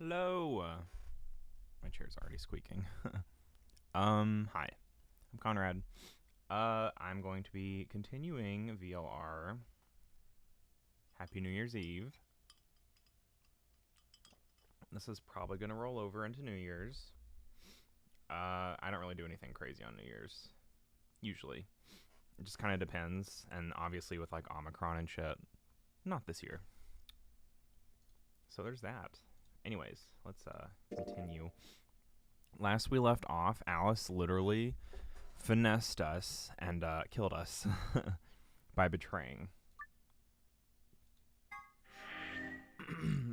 Hello. My chair's already squeaking. Hi. I'm Conrad. I'm going to be continuing VLR. Happy New Year's Eve. This is probably going to roll over into New Year's. I don't really do anything crazy on New Year's. Usually. It just kind of depends. And obviously with like Omicron and shit. Not this year. So there's that. Anyways, let's continue. Last we left off, Alice literally finessed us and killed us by betraying.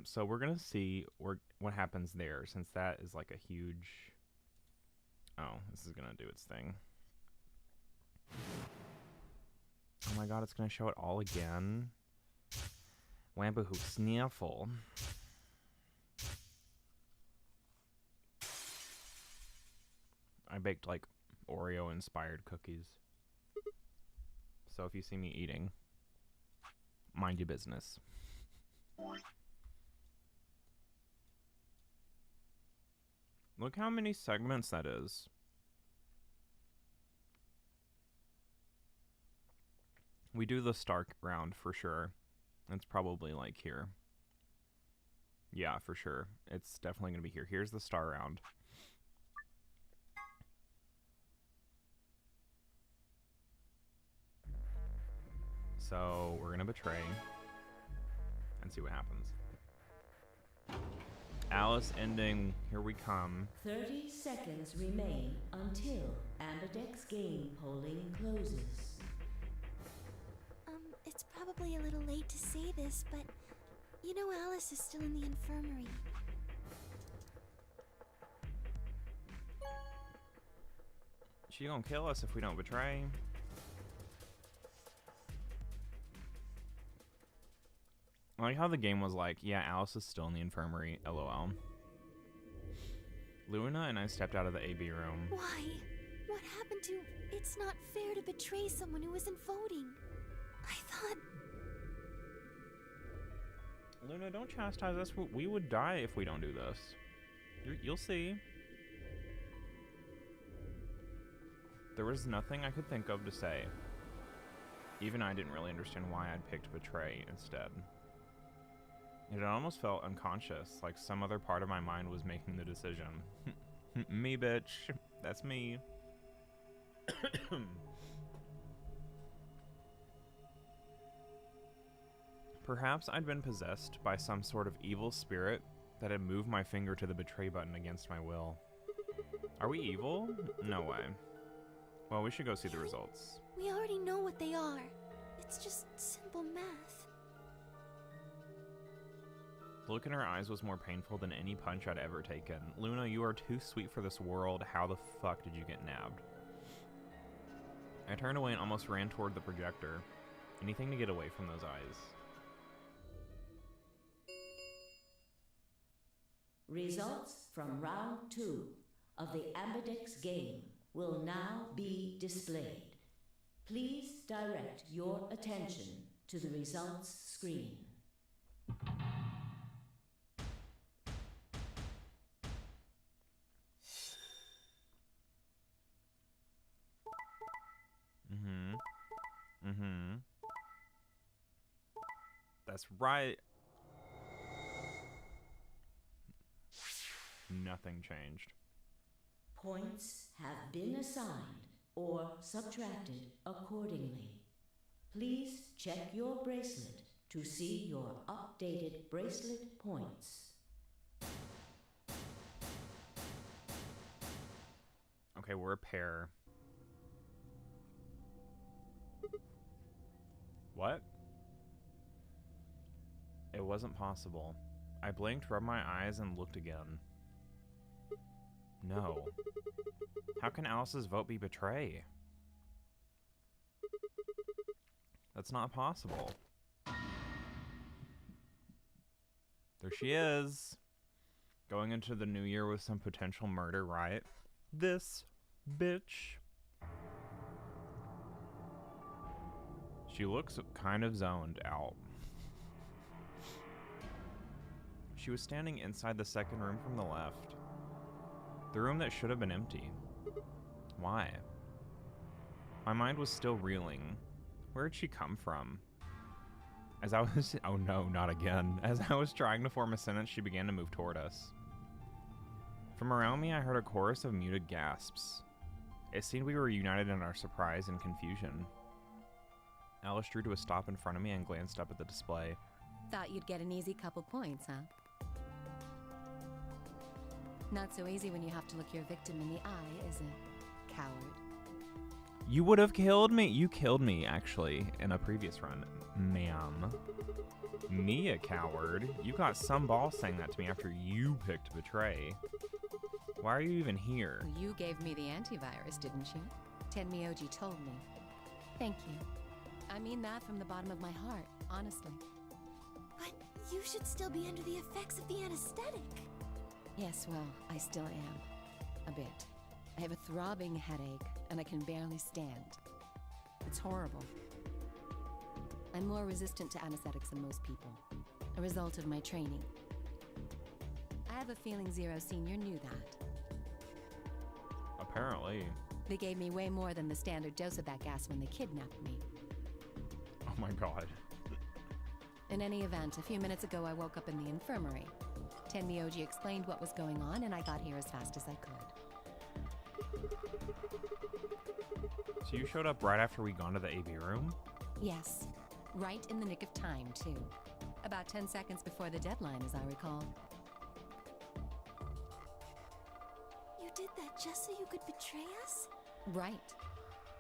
So we're going to see what happens there, since that is like a huge... Oh, this is going to do its thing. Oh my god, it's going to show it all again. Wambahoo Sniffle. I baked like Oreo inspired cookies. So if you see me eating, mind your business. Look how many segments that is. We do the star round for sure. It's probably like here. Yeah, for sure. It's definitely going to be here. Here's the star round. So we're going to betray and see what happens. Alice ending, here we come. 30 seconds remain until Ambidex game polling closes. It's probably a little late to say this, but you know Alice is still in the infirmary. She gonna kill us if we don't betray. I like how the game was like, yeah, Alice is still in the infirmary, lol. Luna and I stepped out of the AB room. Why? What happened to... It's not fair to betray someone who isn't voting. I thought... Luna, don't chastise us. We would die if we don't do this. You'll see. There was nothing I could think of to say. Even I didn't really understand why I'd picked betray instead. It almost felt unconscious, like some other part of my mind was making the decision. Me, bitch. That's me. Perhaps I'd been possessed by some sort of evil spirit that had moved my finger to the betray button against my will. Are we evil? No way. Well, we should go see the results. We already know what they are. It's just simple math. The look in her eyes was more painful than any punch I'd ever taken. Luna, you are too sweet for this world. How the fuck did you get nabbed? I turned away and almost ran toward the projector. Anything to get away from those eyes. Results from round 2 of the Ambidex game will now be displayed. Please direct your attention to the results screen. That's right. Nothing changed. Points have been assigned or subtracted accordingly. Please check your bracelet to see your updated bracelet points. Okay, we're a pair. What? It wasn't possible. I blinked, rubbed my eyes, and looked again. No. How can Alice's vote be betray? That's not possible. There she is. Going into the new year with some potential murder, right? This bitch. She looks kind of zoned out. She was standing inside the second room from the left. The room that should have been empty. Why? My mind was still reeling. Where had she come from? As I was... Oh no, not again. As I was trying to form a sentence, she began to move toward us. From around me, I heard a chorus of muted gasps. It seemed we were united in our surprise and confusion. Alice drew to a stop in front of me and glanced up at the display. Thought you'd get an easy couple points, huh? Not so easy when you have to look your victim in the eye, is it, coward? You would have killed me. You killed me, actually, in a previous run. Ma'am. Me, a coward? You got some balls saying that to me after you picked Betray. Why are you even here? You gave me the antivirus, didn't you? Tenmyoji told me. Thank you. I mean that from the bottom of my heart, honestly. But you should still be under the effects of the anesthetic. Yes, well, I still am. A bit. I have a throbbing headache, and I can barely stand. It's horrible. I'm more resistant to anesthetics than most people, a result of my training. I have a feeling Zero Senior knew that. Apparently. They gave me way more than the standard dose of that gas when they kidnapped me. Oh my god. In any event, a few minutes ago I woke up in the infirmary. Tenmyoji explained what was going on, and I got here as fast as I could. So you showed up right after we gone to the AB room? Yes. Right in the nick of time, too. About 10 seconds before the deadline, as I recall. You did that just so you could betray us? Right.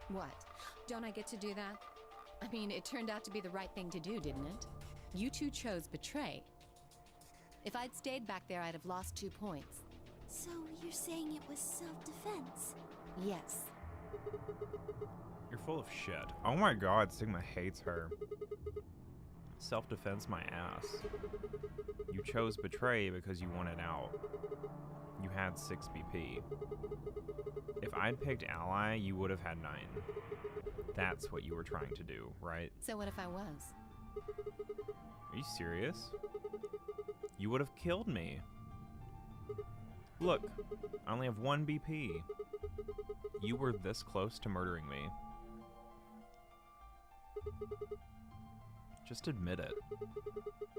What? Don't I get to do that? I mean, it turned out to be the right thing to do, didn't it? You two chose betray. If I'd stayed back there, I'd have lost 2 points. So you're saying it was self-defense? Yes. You're full of shit. Oh my god, Sigma hates her. Self-defense my ass. You chose Betray because you wanted out. You had 6 BP. If I'd picked Ally, you would have had 9. That's what you were trying to do, right? So what if I was? Are you serious? You would have killed me. Look, I only have 1 BP. You were this close to murdering me. Just admit it.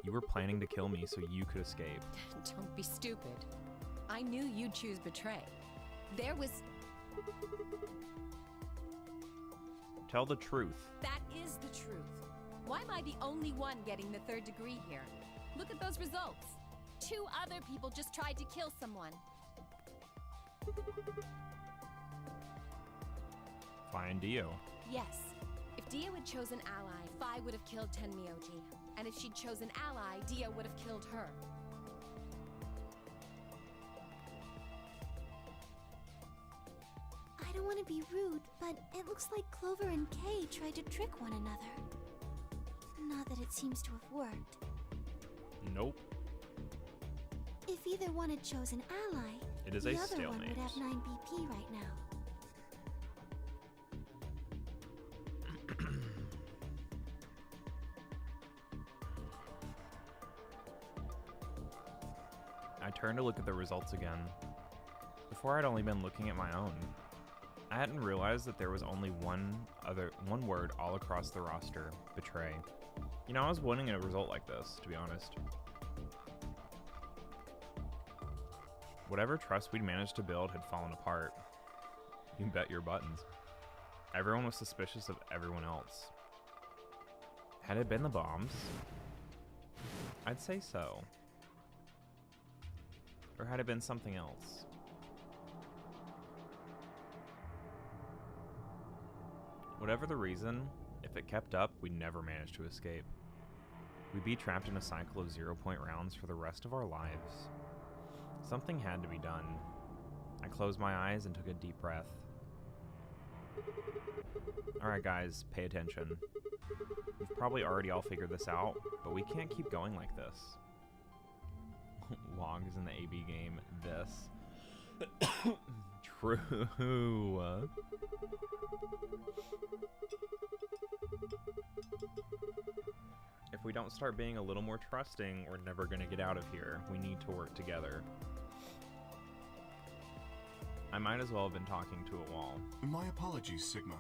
You were planning to kill me so you could escape. Don't be stupid. I knew you'd choose Betray. There was... Tell the truth. That is the truth. Why am I the only one getting the 3rd degree here? Look at those results. 2 other people just tried to kill someone. Find Dio. Yes. If Dio had chosen Ally, Fi would have killed Tenmyoji. And if she'd chosen Ally, Dio would have killed her. I don't want to be rude, but it looks like Clover and Kay tried to trick one another. Not that it seems to have worked. Nope. If either one had chosen Ally, It is the a other stalemate. one would have 9 BP right now. I turned to look at the results again. Before I'd only been looking at my own. I hadn't realized that there was only one word all across the roster, Betray. You know, I was wanting a result like this, to be honest. Whatever trust we'd managed to build had fallen apart. You bet your buttons. Everyone was suspicious of everyone else. Had it been the bombs? I'd say so. Or had it been something else? Whatever the reason, if it kept up, we'd never manage to escape. We'd be trapped in a cycle of 0-point rounds for the rest of our lives. Something had to be done. I closed my eyes and took a deep breath. Alright guys, pay attention. We've probably already all figured this out, but we can't keep going like this. Logs in the AB game, this. True. If we don't start being a little more trusting, we're never gonna get out of here. We need to work together. I might as well have been talking to a wall. My apologies, Sigma,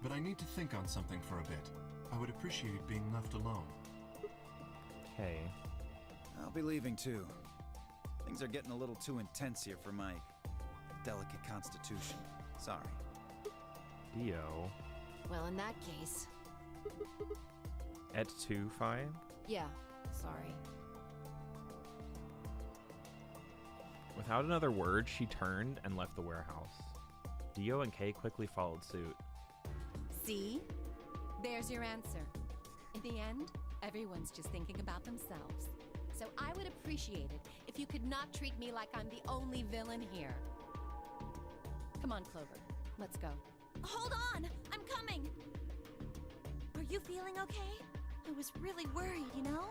but I need to think on something for a bit. I would appreciate being left alone. Okay. I'll be leaving too. Things are getting a little too intense here for my delicate constitution. Sorry. Dio. Well, in that case, Et tu, Phi? yeah, sorry. Without another word, she turned and left the warehouse. Dio and Kay quickly followed suit. See? There's your answer. In the end, everyone's just thinking about themselves. So I would appreciate it if you could not treat me like I'm the only villain here. Come on, Clover. Let's go. Hold on! I'm coming! Are you feeling okay? I was really worried, you know?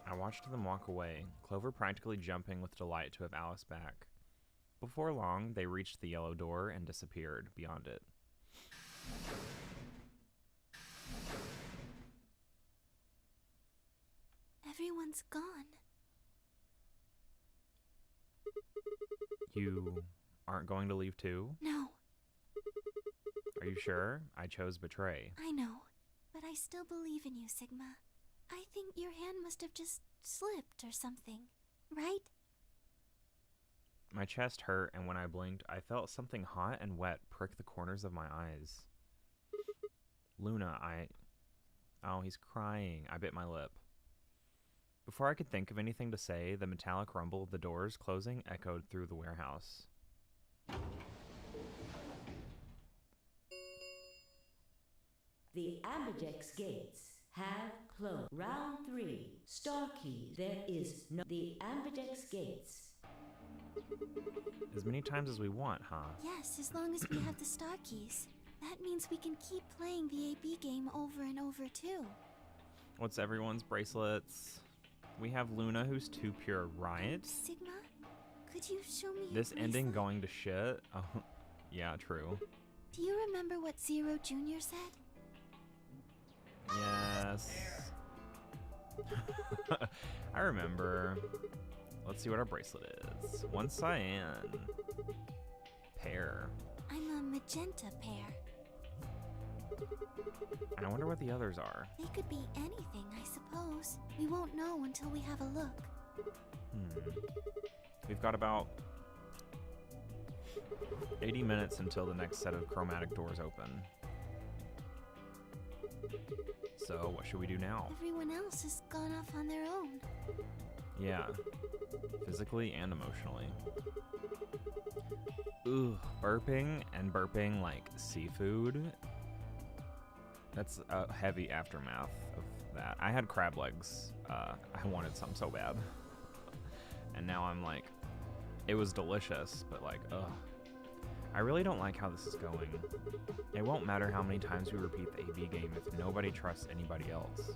I watched them walk away, Clover practically jumping with delight to have Alice back. Before long, they reached the yellow door and disappeared beyond it. Everyone's gone. You aren't going to leave too? No, Are you sure? I chose betray. I know. But I still believe in you, Sigma. I think your hand must have just slipped or something, right? My chest hurt, and when I blinked, I felt something hot and wet prick the corners of my eyes. Luna, Oh, he's crying. I bit my lip. Before I could think of anything to say, the metallic rumble of the doors closing echoed through the warehouse. The Ambidex gates have closed. Round 3. Star keys. There is no... The Ambidex gates. As many times as we want, huh? Yes, as long as we have the star keys. That means we can keep playing the AB game over and over, too. What's everyone's bracelets? We have Luna, who's too pure, right? Sigma, could you show me This your ending bracelet? going to shit? Oh, yeah, true. Do you remember what Zero Jr. said? Yes. I remember. Let's see what our bracelet is. One cyan. Pear. I'm a magenta pair. I wonder what the others are. They could be anything, I suppose. We won't know until we have a look. We've got about 80 minutes until the next set of chromatic doors open. So, what should we do now? Everyone else has gone off on their own. Yeah, physically and emotionally. Ugh, burping and burping like seafood. That's a heavy aftermath of that. I had crab legs. I wanted some so bad. And now I'm like, it was delicious, but like, ugh. I really don't like how this is going. It won't matter how many times we repeat the AB game if nobody trusts anybody else.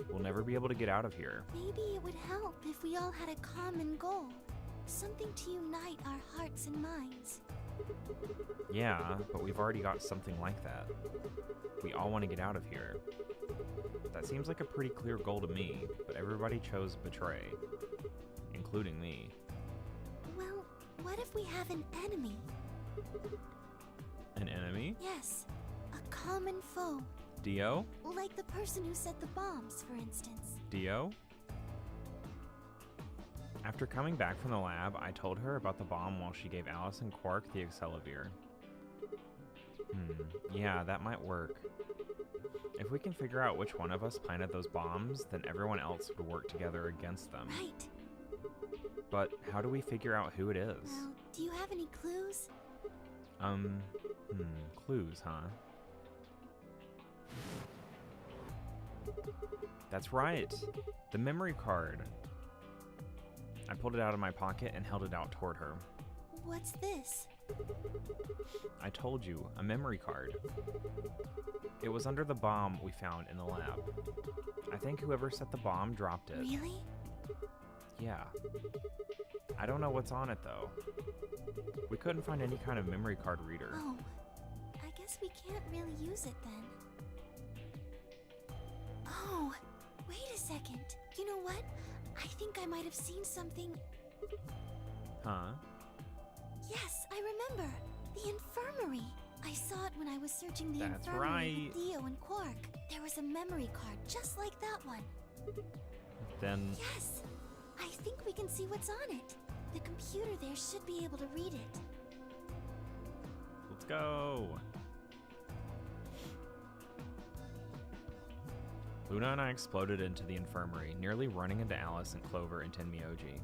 We'll never be able to get out of here. Maybe it would help if we all had a common goal. Something to unite our hearts and minds. Yeah, but we've already got something like that. We all want to get out of here. That seems like a pretty clear goal to me, but everybody chose betray, including me. Well, what if we have an enemy? An enemy? Yes, a common foe. Dio? Like the person who set the bombs, for instance. Dio? After coming back from the lab, I told her about the bomb while she gave Alice and Quark the Accelavir. Yeah, that might work. If we can figure out which one of us planted those bombs, then everyone else would work together against them. Right. But how do we figure out who it is? Well, do you have any clues? Clues, huh? That's right, the memory card. I pulled it out of my pocket and held it out toward her. What's this? I told you, a memory card. It was under the bomb we found in the lab. I think whoever set the bomb dropped it. Really? Yeah. I don't know what's on it though. We couldn't find any kind of memory card reader. Oh, I guess we can't really use it then. Oh, wait a second. You know what? I think I might have seen something. Huh? Yes, I remember. The infirmary. I saw it when I was searching the That's infirmary right. with Dio and Quark. There was a memory card just like that one. Then Yes, I think we can see what's on it. The computer there should be able to read it. let's go. Luna and I exploded into the infirmary, nearly running into Alice and Clover and Tenmyoji.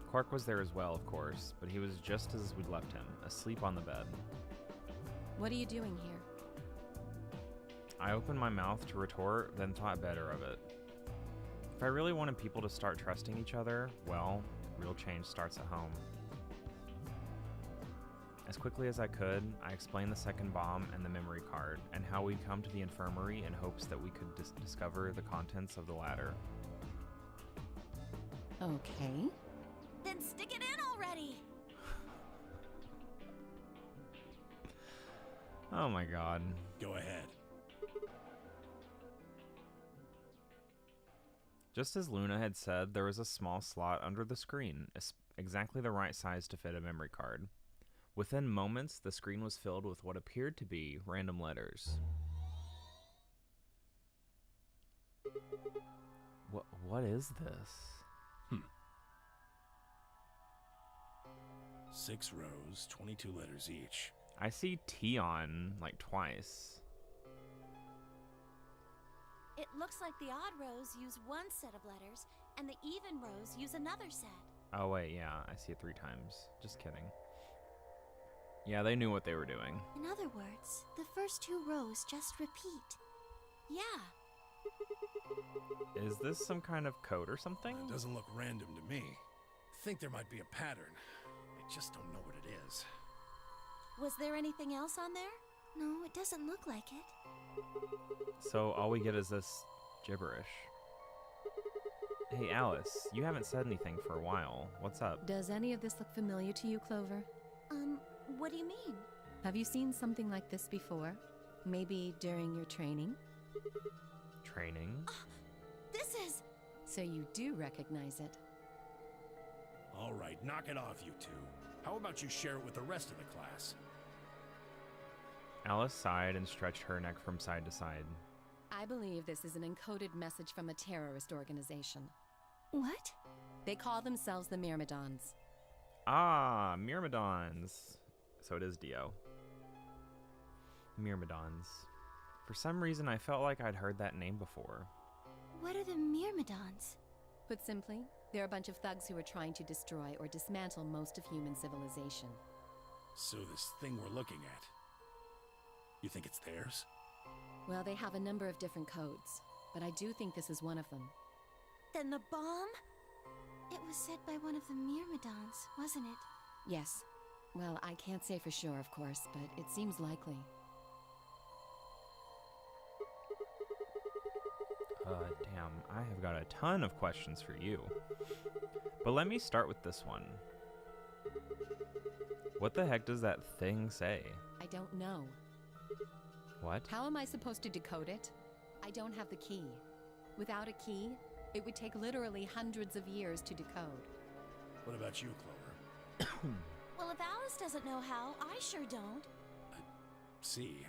Quark was there as well, of course, but he was just as we'd left him, asleep on the bed. What are you doing here? I opened my mouth to retort, then thought better of it. If I really wanted people to start trusting each other, well, real change starts at home. As quickly as I could, I explained the second bomb and the memory card, and how we'd come to the infirmary in hopes that we could discover the contents of the latter. Okay. Then stick it in already! Oh my god. Go ahead. Just as Luna had said, there was a small slot under the screen, exactly the right size to fit a memory card. Within moments, the screen was filled with what appeared to be random letters. What is this? 6 rows, 22 letters each. I see Tion like twice. It looks like the odd rows use one set of letters, and the even rows use another set. Oh wait, yeah, I see it 3 times. Just kidding. Yeah, they knew what they were doing. In other words, the first 2 rows just repeat. Yeah. Is this some kind of code or something? It doesn't look random to me. I think there might be a pattern. I just don't know what it is. Was there anything else on there? No, it doesn't look like it. So all we get is this gibberish. Hey Alice, you haven't said anything for a while. What's up? Does any of this look familiar to you, Clover? What do you mean? Have you seen something like this before? Maybe during your training? Training? This is... So you do recognize it. All right, knock it off, you two. How about you share it with the rest of the class? Alice sighed and stretched her neck from side to side. I believe this is an encoded message from a terrorist organization. What? They call themselves the Myrmidons. Ah, Myrmidons. So it is Dio. Myrmidons. For some reason, I felt like I'd heard that name before. What are the Myrmidons? Put simply, they're a bunch of thugs who are trying to destroy or dismantle most of human civilization. So this thing we're looking at, you think it's theirs? Well, they have a number of different codes, but I do think this is one of them. Then the bomb? It was said by one of the Myrmidons, wasn't it? Yes. Well, I can't say for sure, of course, but it seems likely. Damn, I have got a ton of questions for you. But let me start with this one. What the heck does that thing say? I don't know. What? How am I supposed to decode it? I don't have the key. Without a key, it would take literally hundreds of years to decode. What about you, Clover? Well, if Alice doesn't know how, I sure don't. See.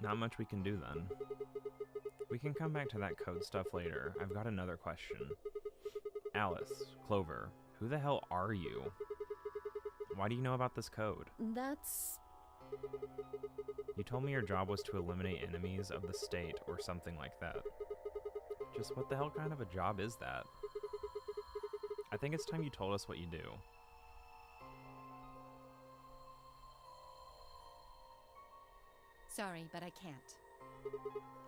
Not much we can do then. We can come back to that code stuff later. I've got another question. Alice, Clover, who the hell are you? Why do you know about this code? That's... You told me your job was to eliminate enemies of the state or something like that. Just what the hell kind of a job is that? I think it's time you told us what you do. Sorry, but I can't.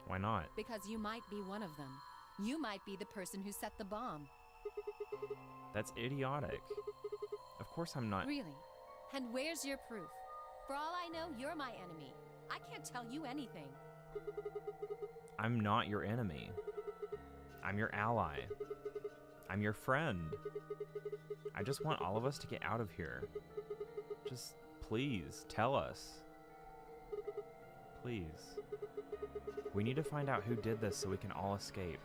Why not? Because you might be one of them. You might be the person who set the bomb. That's idiotic. Of course I'm not. Really? And where's your proof? For all I know, you're my enemy. I can't tell you anything. I'm not your enemy. I'm your ally. I'm your friend. I just want all of us to get out of here. Just please tell us. Please. We need to find out who did this so we can all escape.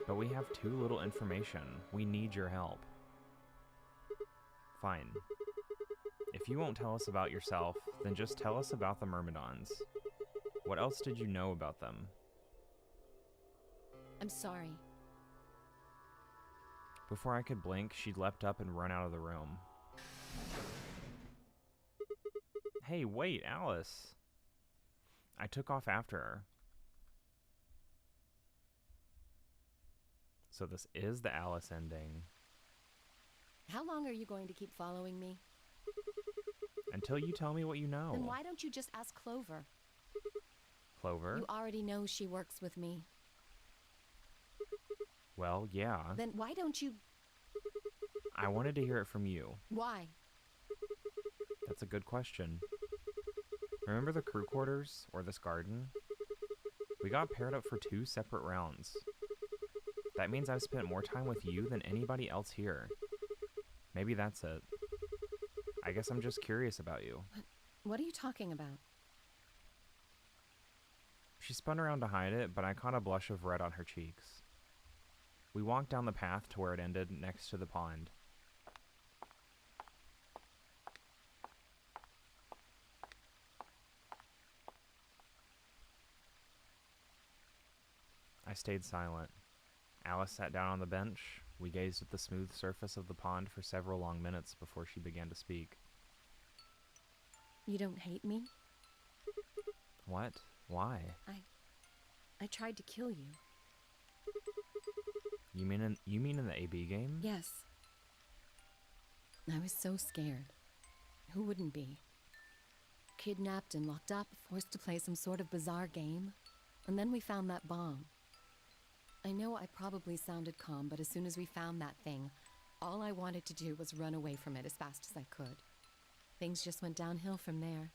But we have too little information. We need your help. Fine. If you won't tell us about yourself, then just tell us about the Myrmidons. What else did you know about them? I'm sorry. Before I could blink, she'd leapt up and run out of the room. Hey, wait, Alice! I took off after her. So this is the Alice ending. How long are you going to keep following me? Until you tell me what you know. Then why don't you just ask Clover? Clover? You already know she works with me. Well, yeah. Then why don't you... I wanted to hear it from you. Why? That's a good question. Remember the crew quarters, or this garden? We got paired up for 2 separate rounds. That means I've spent more time with you than anybody else here. Maybe that's it. I guess I'm just curious about you. What are you talking about? She spun around to hide it, but I caught a blush of red on her cheeks. We walked down the path to where it ended next to the pond. I stayed silent. Alice sat down on the bench. We gazed at the smooth surface of the pond for several long minutes before she began to speak. You don't hate me? What? Why? I tried to kill you. You mean in the AB game? Yes. I was so scared. Who wouldn't be? Kidnapped and locked up, forced to play some sort of bizarre game. And then we found that bomb. I know I probably sounded calm, but as soon as we found that thing, all I wanted to do was run away from it as fast as I could. Things just went downhill from there.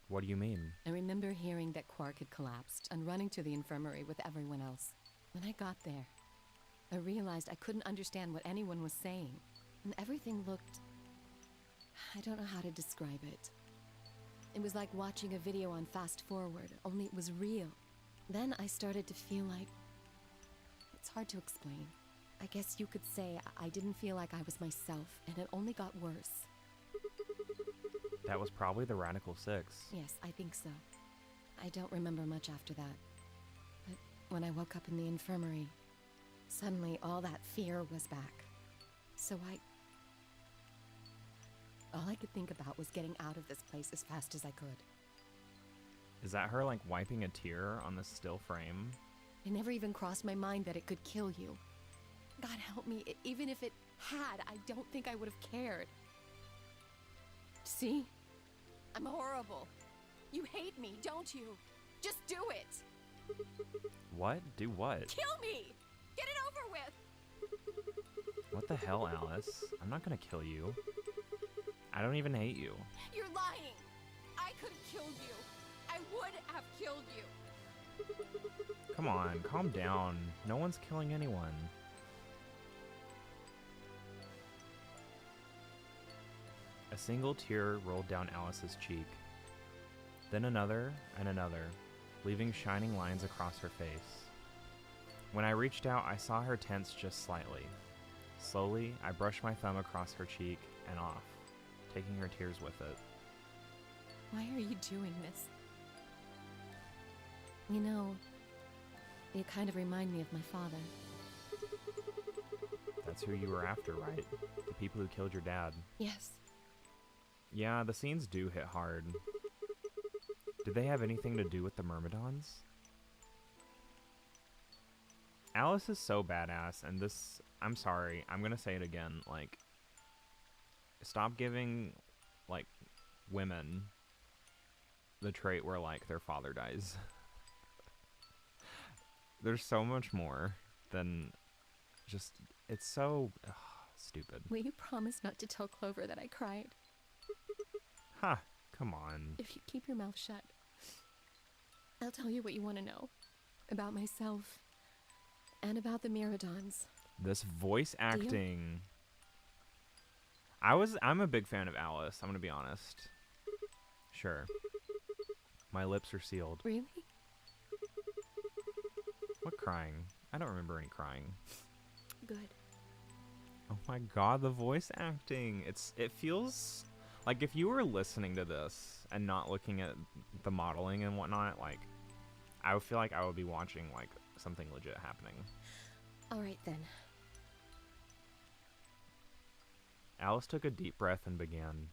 What do you mean? I remember hearing that Quark had collapsed and running to the infirmary with everyone else. When I got there, I realized I couldn't understand what anyone was saying, and everything looked... I don't know how to describe it. It was like watching a video on fast forward, only it was real. Then I started to feel like... It's hard to explain. I guess you could say I didn't feel like I was myself, and it only got worse. That was probably the Radical 6. Yes, I think so. I don't remember much after that. But when I woke up in the infirmary, suddenly all that fear was back. So all I could think about was getting out of this place as fast as I could. Is that her, like, wiping a tear on the still frame? It never even crossed my mind that it could kill you. God help me, even if it had, I don't think I would have cared. See? I'm horrible. You hate me, don't you? Just do it! What? Do what? Kill me! Get it over with! What the hell, Alice? I'm not gonna kill you. I don't even hate you. You're lying! I could have killed you! I would have killed you! Come on, calm down. No one's killing anyone. A single tear rolled down Alice's cheek. Then another and another, leaving shining lines across her face. When I reached out, I saw her tense just slightly. Slowly, I brushed my thumb across her cheek and off, taking her tears with it. Why are you doing this? You know, you kind of remind me of my father. That's who you were after, right? The people who killed your dad. Yes. Yeah, the scenes do hit hard. Did they have anything to do with the Myrmidons? Alice is so badass, and this... I'm sorry, I'm gonna say it again, like... Stop giving, like, women the trait where, like, their father dies. There's so much more than just... It's so... stupid. Will you promise not to tell Clover that I cried? Ha! Come on. If you keep your mouth shut, I'll tell you what you want to know. About myself. And about the Myrmidons. This voice acting... I'm a big fan of Alice, I'm gonna be honest. Sure. My lips are sealed. Really? What crying? I don't remember any crying. Good. Oh my god, the voice acting. It feels like if you were listening to this and not looking at the modeling and whatnot, like I would feel like I would be watching like something legit happening. All right then. Alice took a deep breath and began.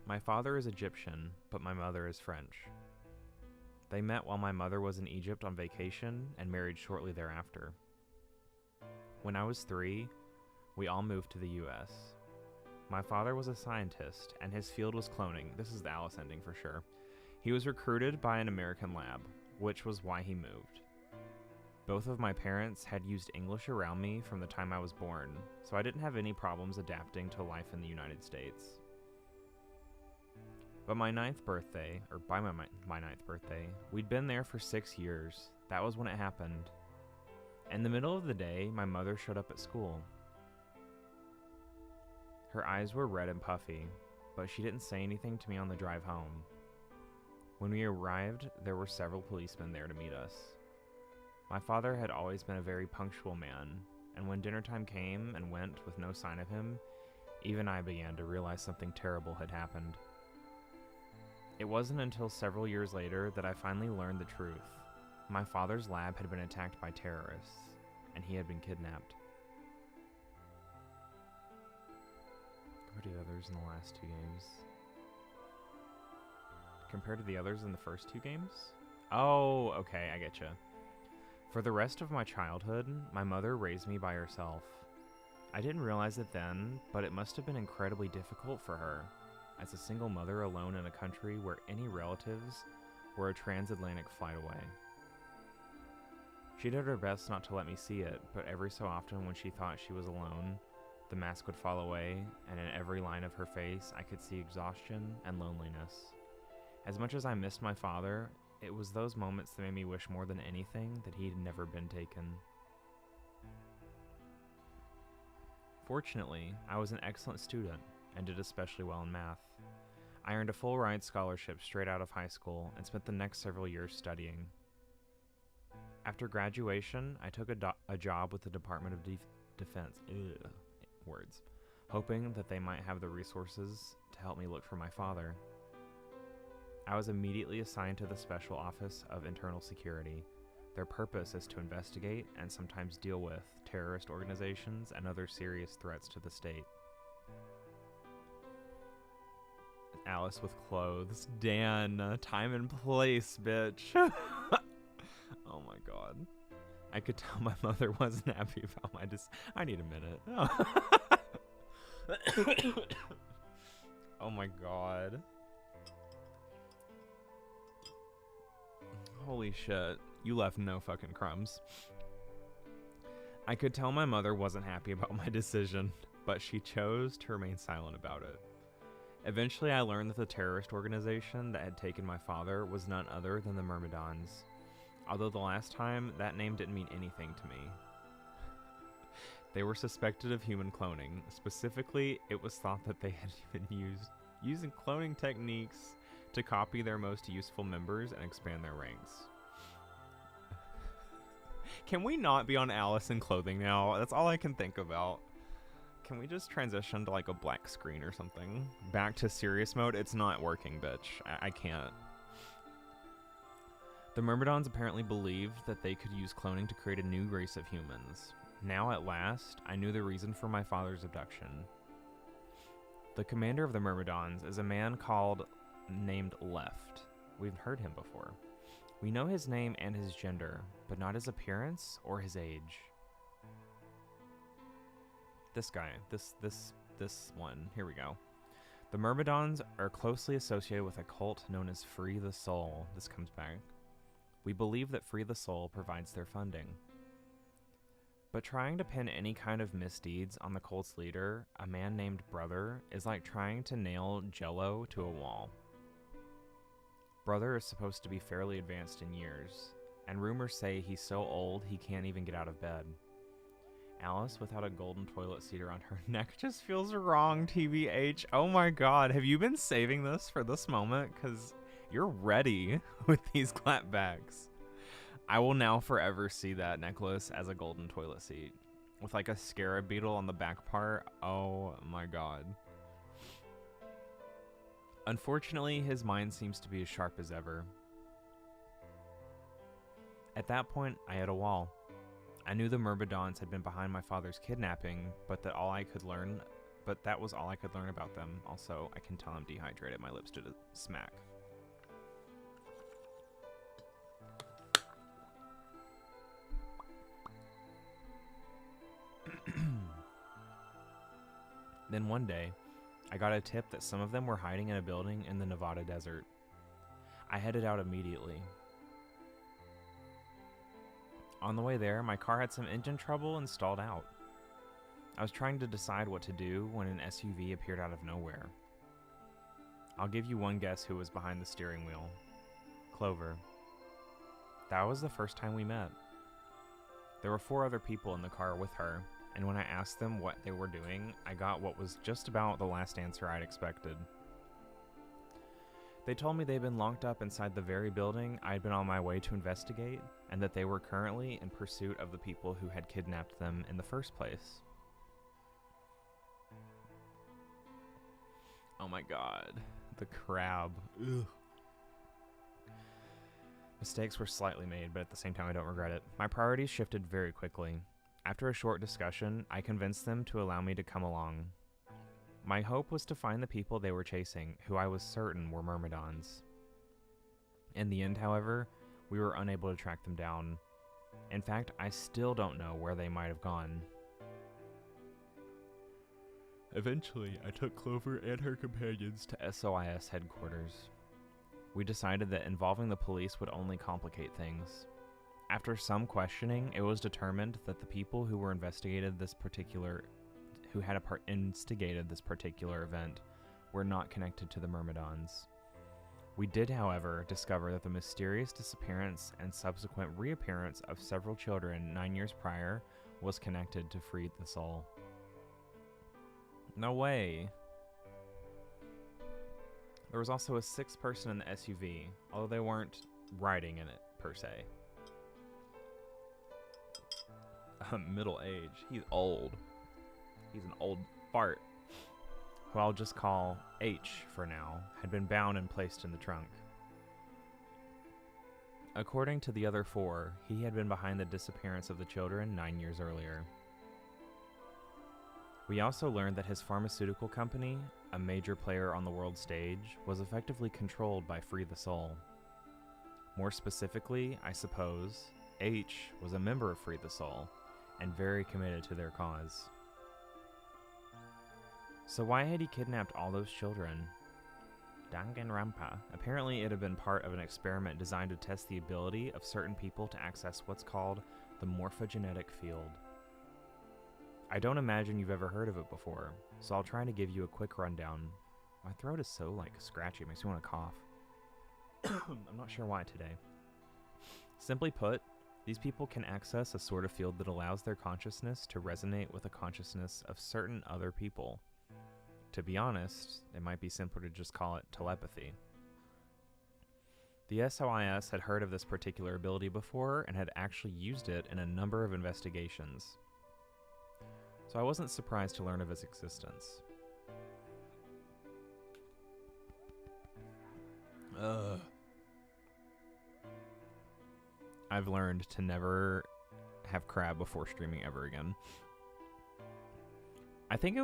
My father is Egyptian, but my mother is French. They met while my mother was in Egypt on vacation and married shortly thereafter. When I was 3, we all moved to the US. My father was a scientist, and his field was cloning. This is the Alice ending for sure. He was recruited by an American lab, which was why he moved. Both of my parents had used English around me from the time I was born, so I didn't have any problems adapting to life in the United States. But by my 9th birthday, we'd been there for 6 years. That was when it happened. In the middle of the day, my mother showed up at school. Her eyes were red and puffy, but she didn't say anything to me on the drive home. When we arrived, there were several policemen there to meet us. My father had always been a very punctual man, and when dinner time came and went with no sign of him, even I began to realize something terrible had happened. It wasn't until several years later that I finally learned the truth. My father's lab had been attacked by terrorists, and he had been kidnapped. Compared to the others in the last 2 games. Compared to the others in the first 2 games? Oh, okay, I getcha. For the rest of my childhood, my mother raised me by herself. I didn't realize it then, but it must have been incredibly difficult for her, as a single mother alone in a country where any relatives were a transatlantic flight away. She did her best not to let me see it, but every so often when she thought she was alone, the mask would fall away, and in every line of her face I could see exhaustion and loneliness. As much as I missed my father, it was those moments that made me wish more than anything that he had never been taken. Fortunately, I was an excellent student and did especially well in math. I earned a full ride scholarship straight out of high school and spent the next several years studying. After graduation, I took a job with the Department of Defense, hoping that they might have the resources to help me look for my father. I was immediately assigned to the Special Office of Internal Security. Their purpose is to investigate and sometimes deal with terrorist organizations and other serious threats to the state. Alice with clothes. Dan, time and place, bitch. Oh my god. I could tell my mother wasn't happy about my I need a minute. Oh. Oh my god. Holy shit. You left no fucking crumbs. I could tell my mother wasn't happy about my decision, but she chose to remain silent about it. Eventually, I learned that the terrorist organization that had taken my father was none other than the Myrmidons, although the last time, that name didn't mean anything to me. They were suspected of human cloning. Specifically, it was thought that they had been using cloning techniques to copy their most useful members and expand their ranks. Can we not be on Alice in clothing now? That's all I can think about. Can we just transition to like a black screen or something? Back to serious mode? It's not working, bitch. I can't. The Myrmidons apparently believed that they could use cloning to create a new race of humans. Now at last, I knew the reason for my father's abduction. The commander of the Myrmidons is a man named Left. We've heard him before. We know his name and his gender, but not his appearance or his age. This guy, this one, here we go. The Myrmidons are closely associated with a cult known as Free the Soul. This comes back. We believe that Free the Soul provides their funding. But trying to pin any kind of misdeeds on the cult's leader, a man named Brother, is like trying to nail Jell-O to a wall. Brother is supposed to be fairly advanced in years, and rumors say he's so old he can't even get out of bed. Alice without a golden toilet seat around her neck just feels wrong, TBH. Oh my god, have you been saving this for this moment? Because you're ready with these clapbacks. I will now forever see that necklace as a golden toilet seat with like a scarab beetle on the back part. Oh my god. Unfortunately, his mind seems to be as sharp as ever. At that point, I hit a wall. I knew the Myrmidons had been behind my father's kidnapping, but that was all I could learn about them. Also, I can tell I'm dehydrated. My lips did a smack. Then one day, I got a tip that some of them were hiding in a building in the Nevada desert. I headed out immediately. On the way there, my car had some engine trouble and stalled out. I was trying to decide what to do when an SUV appeared out of nowhere. I'll give you one guess who was behind the steering wheel. Clover. That was the first time we met. There were 4 other people in the car with her, and when I asked them what they were doing, I got what was just about the last answer I'd expected. They told me they'd been locked up inside the very building I'd been on my way to investigate, and that they were currently in pursuit of the people who had kidnapped them in the first place. Oh my god. The crab. Ugh. Mistakes were slightly made, but at the same time I don't regret it. My priorities shifted very quickly. After a short discussion, I convinced them to allow me to come along. My hope was to find the people they were chasing, who I was certain were Myrmidons. In the end, however, we were unable to track them down. In fact, I still don't know where they might have gone. Eventually, I took Clover and her companions to SOIS headquarters. We decided that involving the police would only complicate things. After some questioning, it was determined that the people who had instigated this particular event were not connected to the Myrmidons. We did, however, discover that the mysterious disappearance and subsequent reappearance of several children 9 years prior was connected to Free the Soul. No way. There was also a 6th person in the SUV, although they weren't riding in it, per se. Middle age. He's old. He's an old fart, who I'll just call H for now, had been bound and placed in the trunk. According to the other 4, he had been behind the disappearance of the children 9 years earlier. We also learned that his pharmaceutical company, a major player on the world stage, was effectively controlled by Free the Soul. More specifically, I suppose, H was a member of Free the Soul, and very committed to their cause. So why had he kidnapped all those children? Danganronpa. Apparently it had been part of an experiment designed to test the ability of certain people to access what's called the morphogenetic field. I don't imagine you've ever heard of it before, so I'll try to give you a quick rundown. My throat is so, scratchy, it makes me want to cough. I'm not sure why today. Simply put, these people can access a sort of field that allows their consciousness to resonate with the consciousness of certain other people. To be honest, it might be simpler to just call it telepathy. The SOIS had heard of this particular ability before and had actually used it in a number of investigations. So I wasn't surprised to learn of its existence. I've learned to never have crab before streaming ever again. I think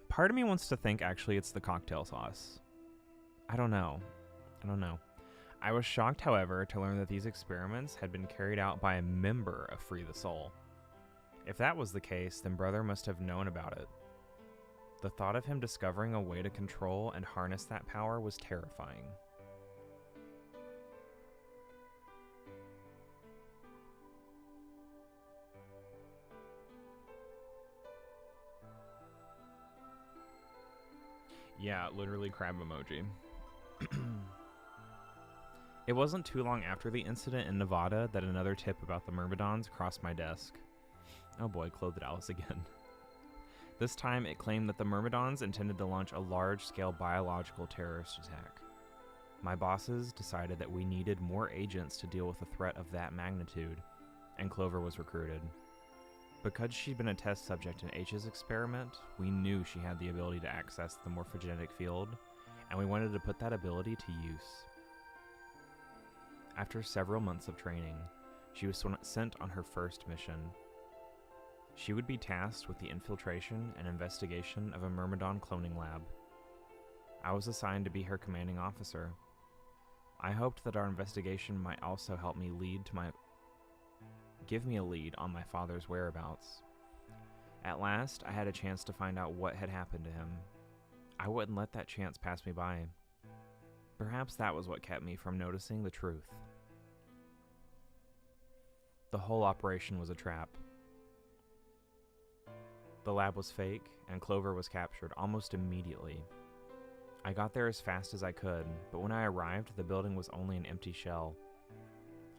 part of me wants to think actually it's the cocktail sauce. I don't know. I was shocked, however, to learn that these experiments had been carried out by a member of Free the Soul. If that was the case, then Brother must have known about it. The thought of him discovering a way to control and harness that power was terrifying. Yeah, literally crab emoji. It wasn't too long after the incident in Nevada that another tip about the Myrmidons crossed my desk. Oh boy, clothed Alice again. This time, it claimed that the Myrmidons intended to launch a large-scale biological terrorist attack. My bosses decided that we needed more agents to deal with a threat of that magnitude, and Clover was recruited. Because she'd been a test subject in H's experiment, we knew she had the ability to access the morphogenetic field, and we wanted to put that ability to use. After several months of training, she was sent on her first mission. She would be tasked with the infiltration and investigation of a Myrmidon cloning lab. I was assigned to be her commanding officer. I hoped that our investigation might also help me give me a lead on my father's whereabouts. At last, I had a chance to find out what had happened to him. I wouldn't let that chance pass me by. Perhaps that was what kept me from noticing the truth. The whole operation was a trap. The lab was fake, and Clover was captured almost immediately. I got there as fast as I could, but when I arrived, the building was only an empty shell.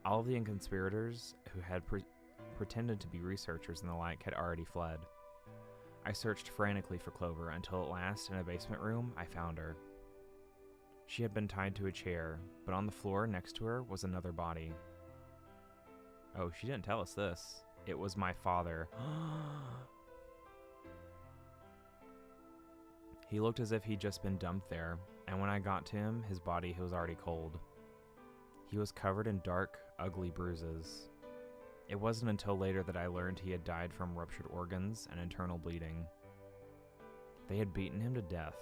All of the conspirators who had pretended to be researchers and the like had already fled. I searched frantically for Clover until at last, in a basement room, I found her. She had been tied to a chair, but on the floor next to her was another body. Oh, she didn't tell us this. It was my father. He looked as if he'd just been dumped there, and when I got to him, his body was already cold. He was covered in dark, ugly bruises. It wasn't until later that I learned he had died from ruptured organs and internal bleeding. They had beaten him to death.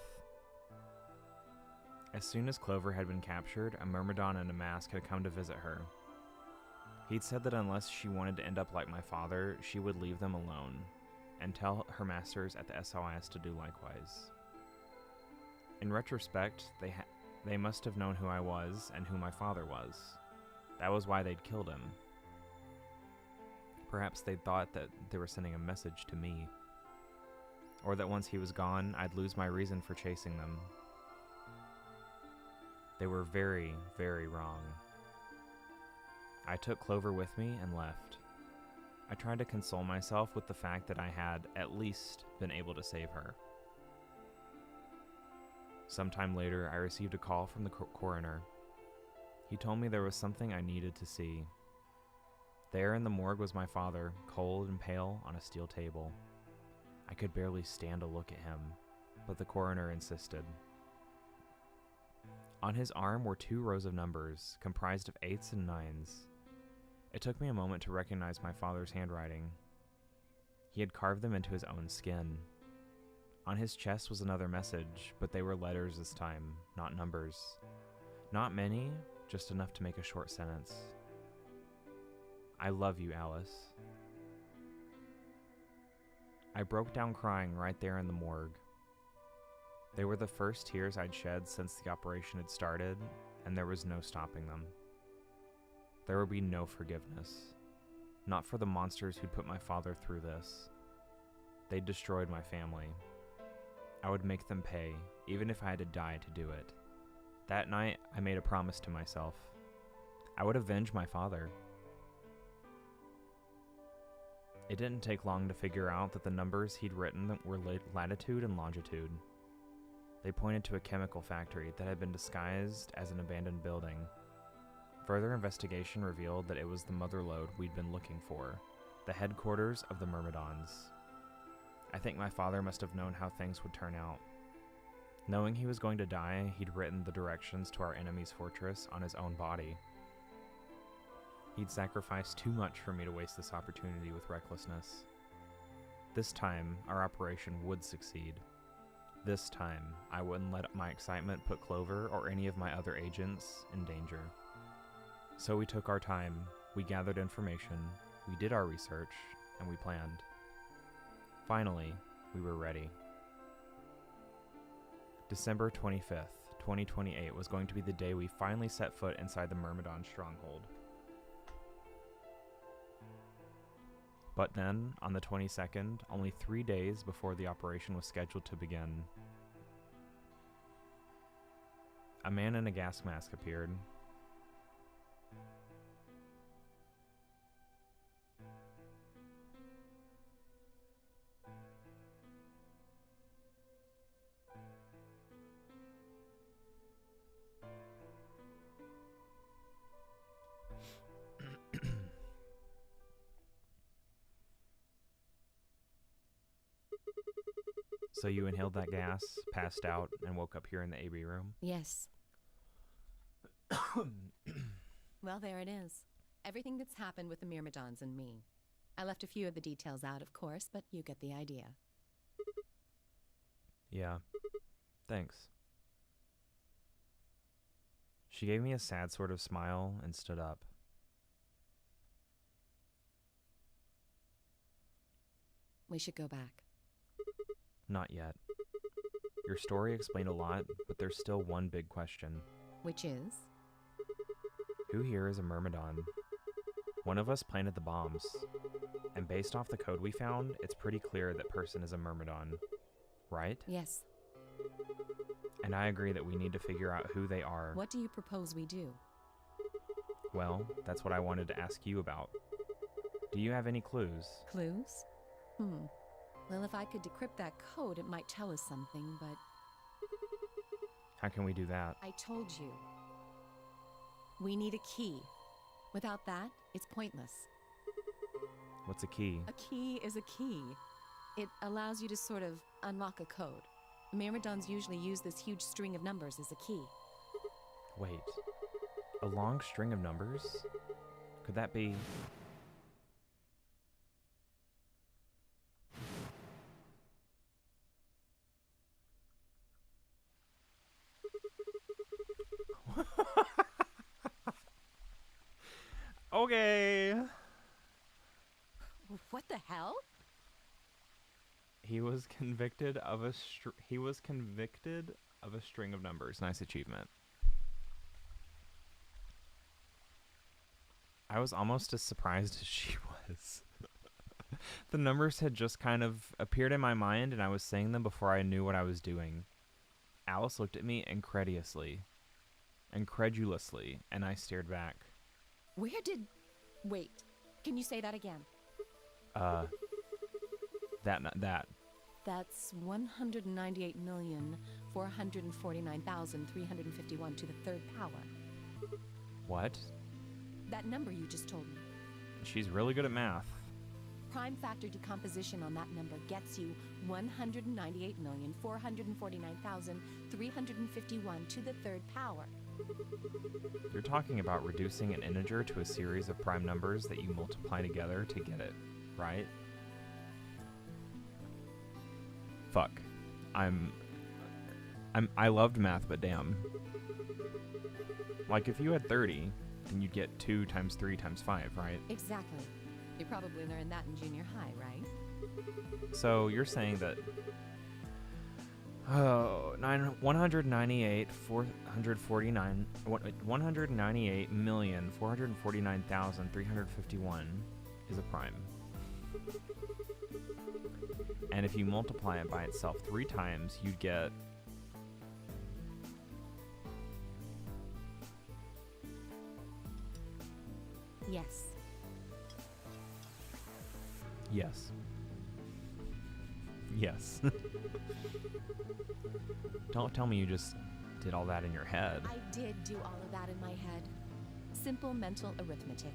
As soon as Clover had been captured, a Myrmidon in a mask had come to visit her. He'd said that unless she wanted to end up like my father, she would leave them alone, and tell her masters at the SOS to do likewise. In retrospect, they must have known who I was and who my father was. That was why they'd killed him. Perhaps they thought that they were sending a message to me, or that once he was gone, I'd lose my reason for chasing them. They were very, very wrong. I took Clover with me and left. I tried to console myself with the fact that I had, at least, been able to save her. Sometime later, I received a call from the coroner. He told me there was something I needed to see. There in the morgue was my father, cold and pale, on a steel table. I could barely stand to look at him, but the coroner insisted. On his arm were 2 rows of numbers, comprised of 8s and 9s. It took me a moment to recognize my father's handwriting. He had carved them into his own skin. On his chest was another message, but they were letters this time, not numbers. Not many, just enough to make a short sentence. I love you, Alice. I broke down crying right there in the morgue. They were the first tears I'd shed since the operation had started, and there was no stopping them. There would be no forgiveness. Not for the monsters who'd put my father through this. They'd destroyed my family. I would make them pay, even if I had to die to do it. That night, I made a promise to myself. I would avenge my father. It didn't take long to figure out that the numbers he'd written were latitude and longitude. They pointed to a chemical factory that had been disguised as an abandoned building. Further investigation revealed that it was the mother lode we'd been looking for, the headquarters of the Myrmidons. I think my father must have known how things would turn out. Knowing he was going to die, he'd written the directions to our enemy's fortress on his own body. He'd sacrificed too much for me to waste this opportunity with recklessness. This time, our operation would succeed. This time, I wouldn't let my excitement put Clover or any of my other agents in danger. So we took our time, we gathered information, we did our research, and we planned. Finally, we were ready. December 25th, 2028 was going to be the day we finally set foot inside the Myrmidon stronghold. But then, on the 22nd, only 3 days before the operation was scheduled to begin, a man in a gas mask appeared. So you inhaled that gas, passed out, and woke up here in the AB room? Yes. Well, there it is. Everything that's happened with the Myrmidons and me. I left a few of the details out, of course, but you get the idea. Yeah. Thanks. She gave me a sad sort of smile and stood up. We should go back. Not yet. Your story explained a lot, but there's still one big question. Which is? Who here is a Myrmidon? One of us planted the bombs, and based off the code we found, it's pretty clear that person is a Myrmidon, right? Yes. And I agree that we need to figure out who they are. What do you propose we do? Well, that's what I wanted to ask you about. Do you have any clues? Clues? Well, if I could decrypt that code, it might tell us something, but How can we do that? I told you. We need a key. Without that, it's pointless. What's a key? A key is a key. It allows you to sort of unlock a code. Myrmidons usually use this huge string of numbers as a key. Wait. A long string of numbers? Could that be... Okay. What the hell? He was convicted of a string of numbers. Nice achievement. I was almost as surprised as she was. The numbers had just kind of appeared in my mind, and I was saying them before I knew what I was doing. Alice looked at me incredulously, and I stared back. Wait, can you say that again? That. That's 198,449,351 to the third power. What? That number you just told me. She's really good at math. Prime factor decomposition on that number gets you 198,449,351 to the third power. You're talking about reducing an integer to a series of prime numbers that you multiply together to get it, right? Fuck. I loved math, but damn. Like, if you had 30, then you'd get 2 times 3 times 5, right? Exactly. You probably learned that in junior high, right? So you're saying that 198,449,351 is a prime. And if you multiply it by itself 3 times, you'd get... Yes. Yes. Yes. Don't tell me you just did all that in your head. I did do all of that in my head. Simple mental arithmetic.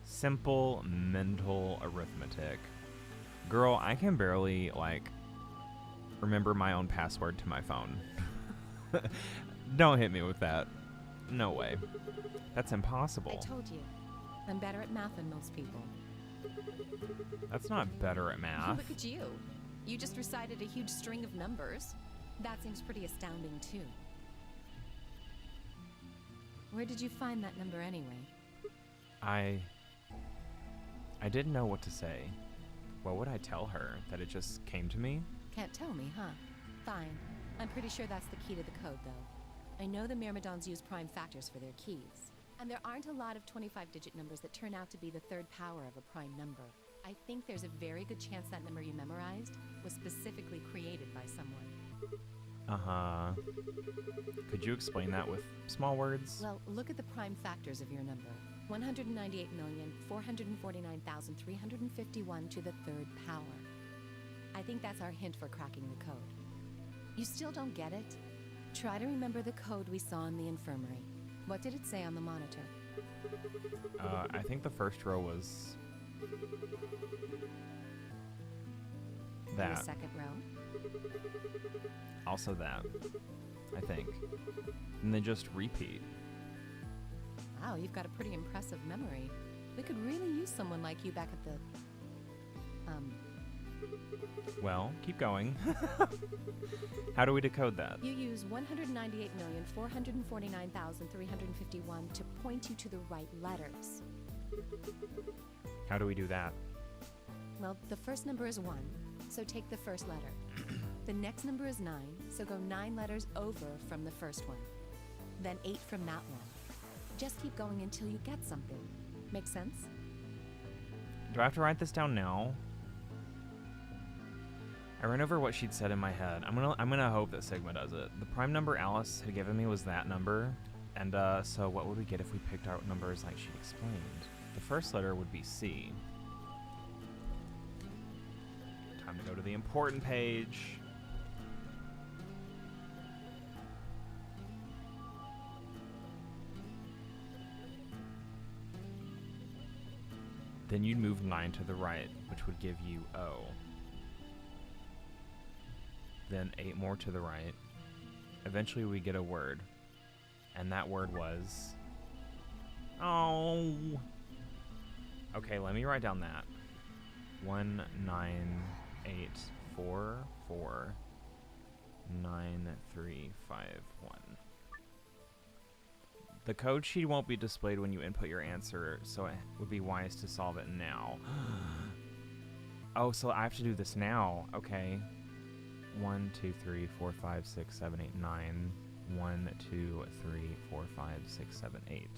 Simple mental arithmetic. Girl, I can barely, remember my own password to my phone. Don't hit me with that. No way. That's impossible. I told you. I'm better at math than most people. That's not better at math. Look at you. You just recited a huge string of numbers. That seems pretty astounding, too. Where did you find that number anyway? I didn't know what to say. What would I tell her? That it just came to me? Can't tell me, huh? Fine. I'm pretty sure that's the key to the code, though. I know the Myrmidons use prime factors for their keys. And there aren't a lot of 25-digit numbers that turn out to be the third power of a prime number. I think there's a very good chance that number you memorized was specifically created by someone. Uh-huh. Could you explain that with small words? Well, look at the prime factors of your number. 198,449,351 to the third power. I think that's our hint for cracking the code. You still don't get it? Try to remember the code we saw in the infirmary. What did it say on the monitor? I think the first row was... In That. the second row. Also that, I think. And they just repeat. Wow, you've got a pretty impressive memory. We could really use someone like you back at the... Well, keep going. How do we decode that? You use 198,449,351 to point you to the right letters. How do we do that? Well, the first number is 1, so take the first letter. The next number is 9, so go 9 letters over from the first one. Then 8 from that one. Just keep going until you get something. Make sense? Do I have to write this down now? I ran over what she'd said in my head. I'm gonna hope that Sigma does it. The prime number Alice had given me was that number, and so what would we get if we picked out numbers like she explained? The first letter would be C. Time to go to the important page. Then you'd move 9 to the right, which would give you O. Then 8 more to the right. Eventually we get a word. And that word was... Oh! Okay, let me write down that. 198449351. The code sheet won't be displayed when you input your answer, so it would be wise to solve it now. Oh, so I have to do this now. Okay. 1, 2, 3, 4, 5, 6, 7, 8, 9. 1, 2, 3, 4, 5, 6, 7, 8.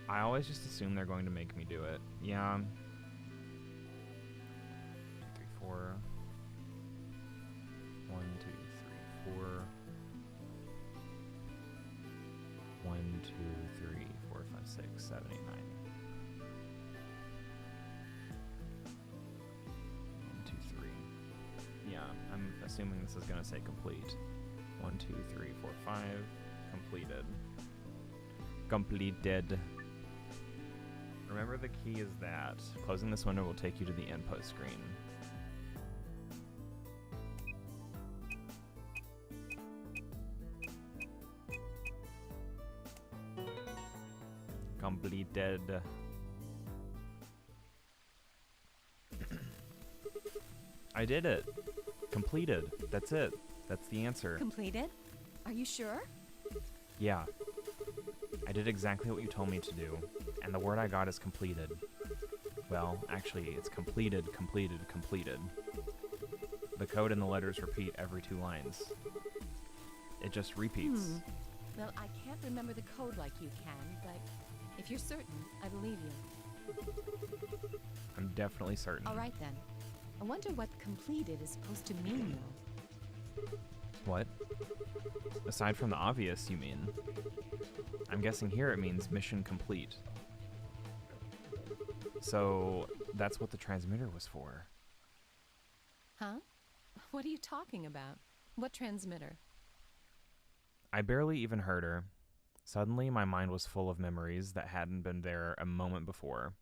I always just assume they're going to make me do it. Yeah. 2, 3, 4. 1, 2, 3, 4. 1, 2, 3, 4, 5, 6, 7, 8, 9. 1, 2, 3. Yeah, I'm assuming this is going to say complete. 1, 2, 3, 4, 5. Completed. Completed. Remember the key is that. Closing this window will take you to the input screen. Completed. I did it. Completed. That's it. That's the answer. Completed? Are you sure? Yeah. I did exactly what you told me to do, and the word I got is completed. Well, actually, it's completed, completed, completed. The code and the letters repeat every 2 lines. It just repeats. Well, I can't remember the code like you can, but if you're certain, I believe you. I'm definitely certain. All right, then. I wonder what completed is supposed to mean, though. What? Aside from the obvious, you mean? I'm guessing here it means mission complete. So, that's what the transmitter was for. Huh? What are you talking about? What transmitter? I barely even heard her. Suddenly, my mind was full of memories that hadn't been there a moment before.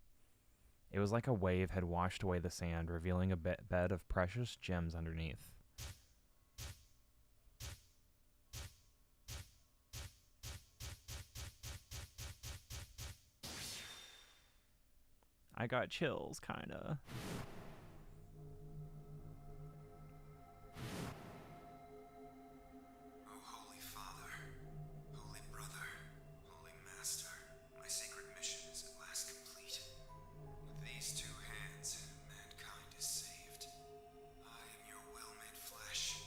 It was like a wave had washed away the sand, revealing a bed of precious gems underneath. I got chills, kinda. Oh, Holy Father, Holy Brother, Holy Master, my sacred mission is at last complete. With these 2 hands, mankind is saved. I am your will made flesh.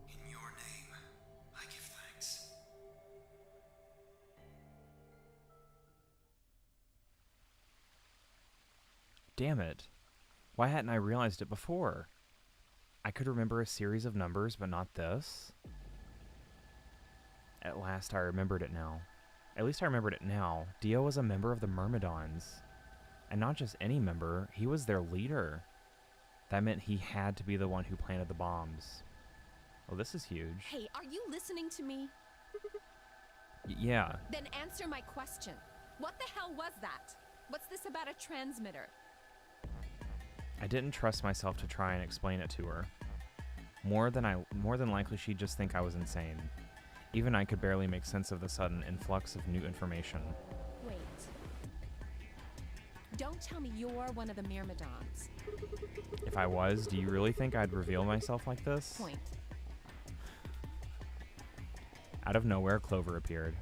In your name, I give thanks. Damn it. Why hadn't I realized it before? I could remember a series of numbers, but not this. At last I remembered it now. At least I remembered it now. Dio was a member of the Myrmidons. And not just any member, he was their leader. That meant he had to be the one who planted the bombs. Well, this is huge. Hey, are you listening to me? Yeah. Then answer my question. What the hell was that? What's this about a transmitter? I didn't trust myself to try and explain it to her. More than likely she'd just think I was insane. Even I could barely make sense of the sudden influx of new information. Wait. Don't tell me you're one of the Myrmidons. If I was, do you really think I'd reveal myself like this? Point. Out of nowhere, Clover appeared.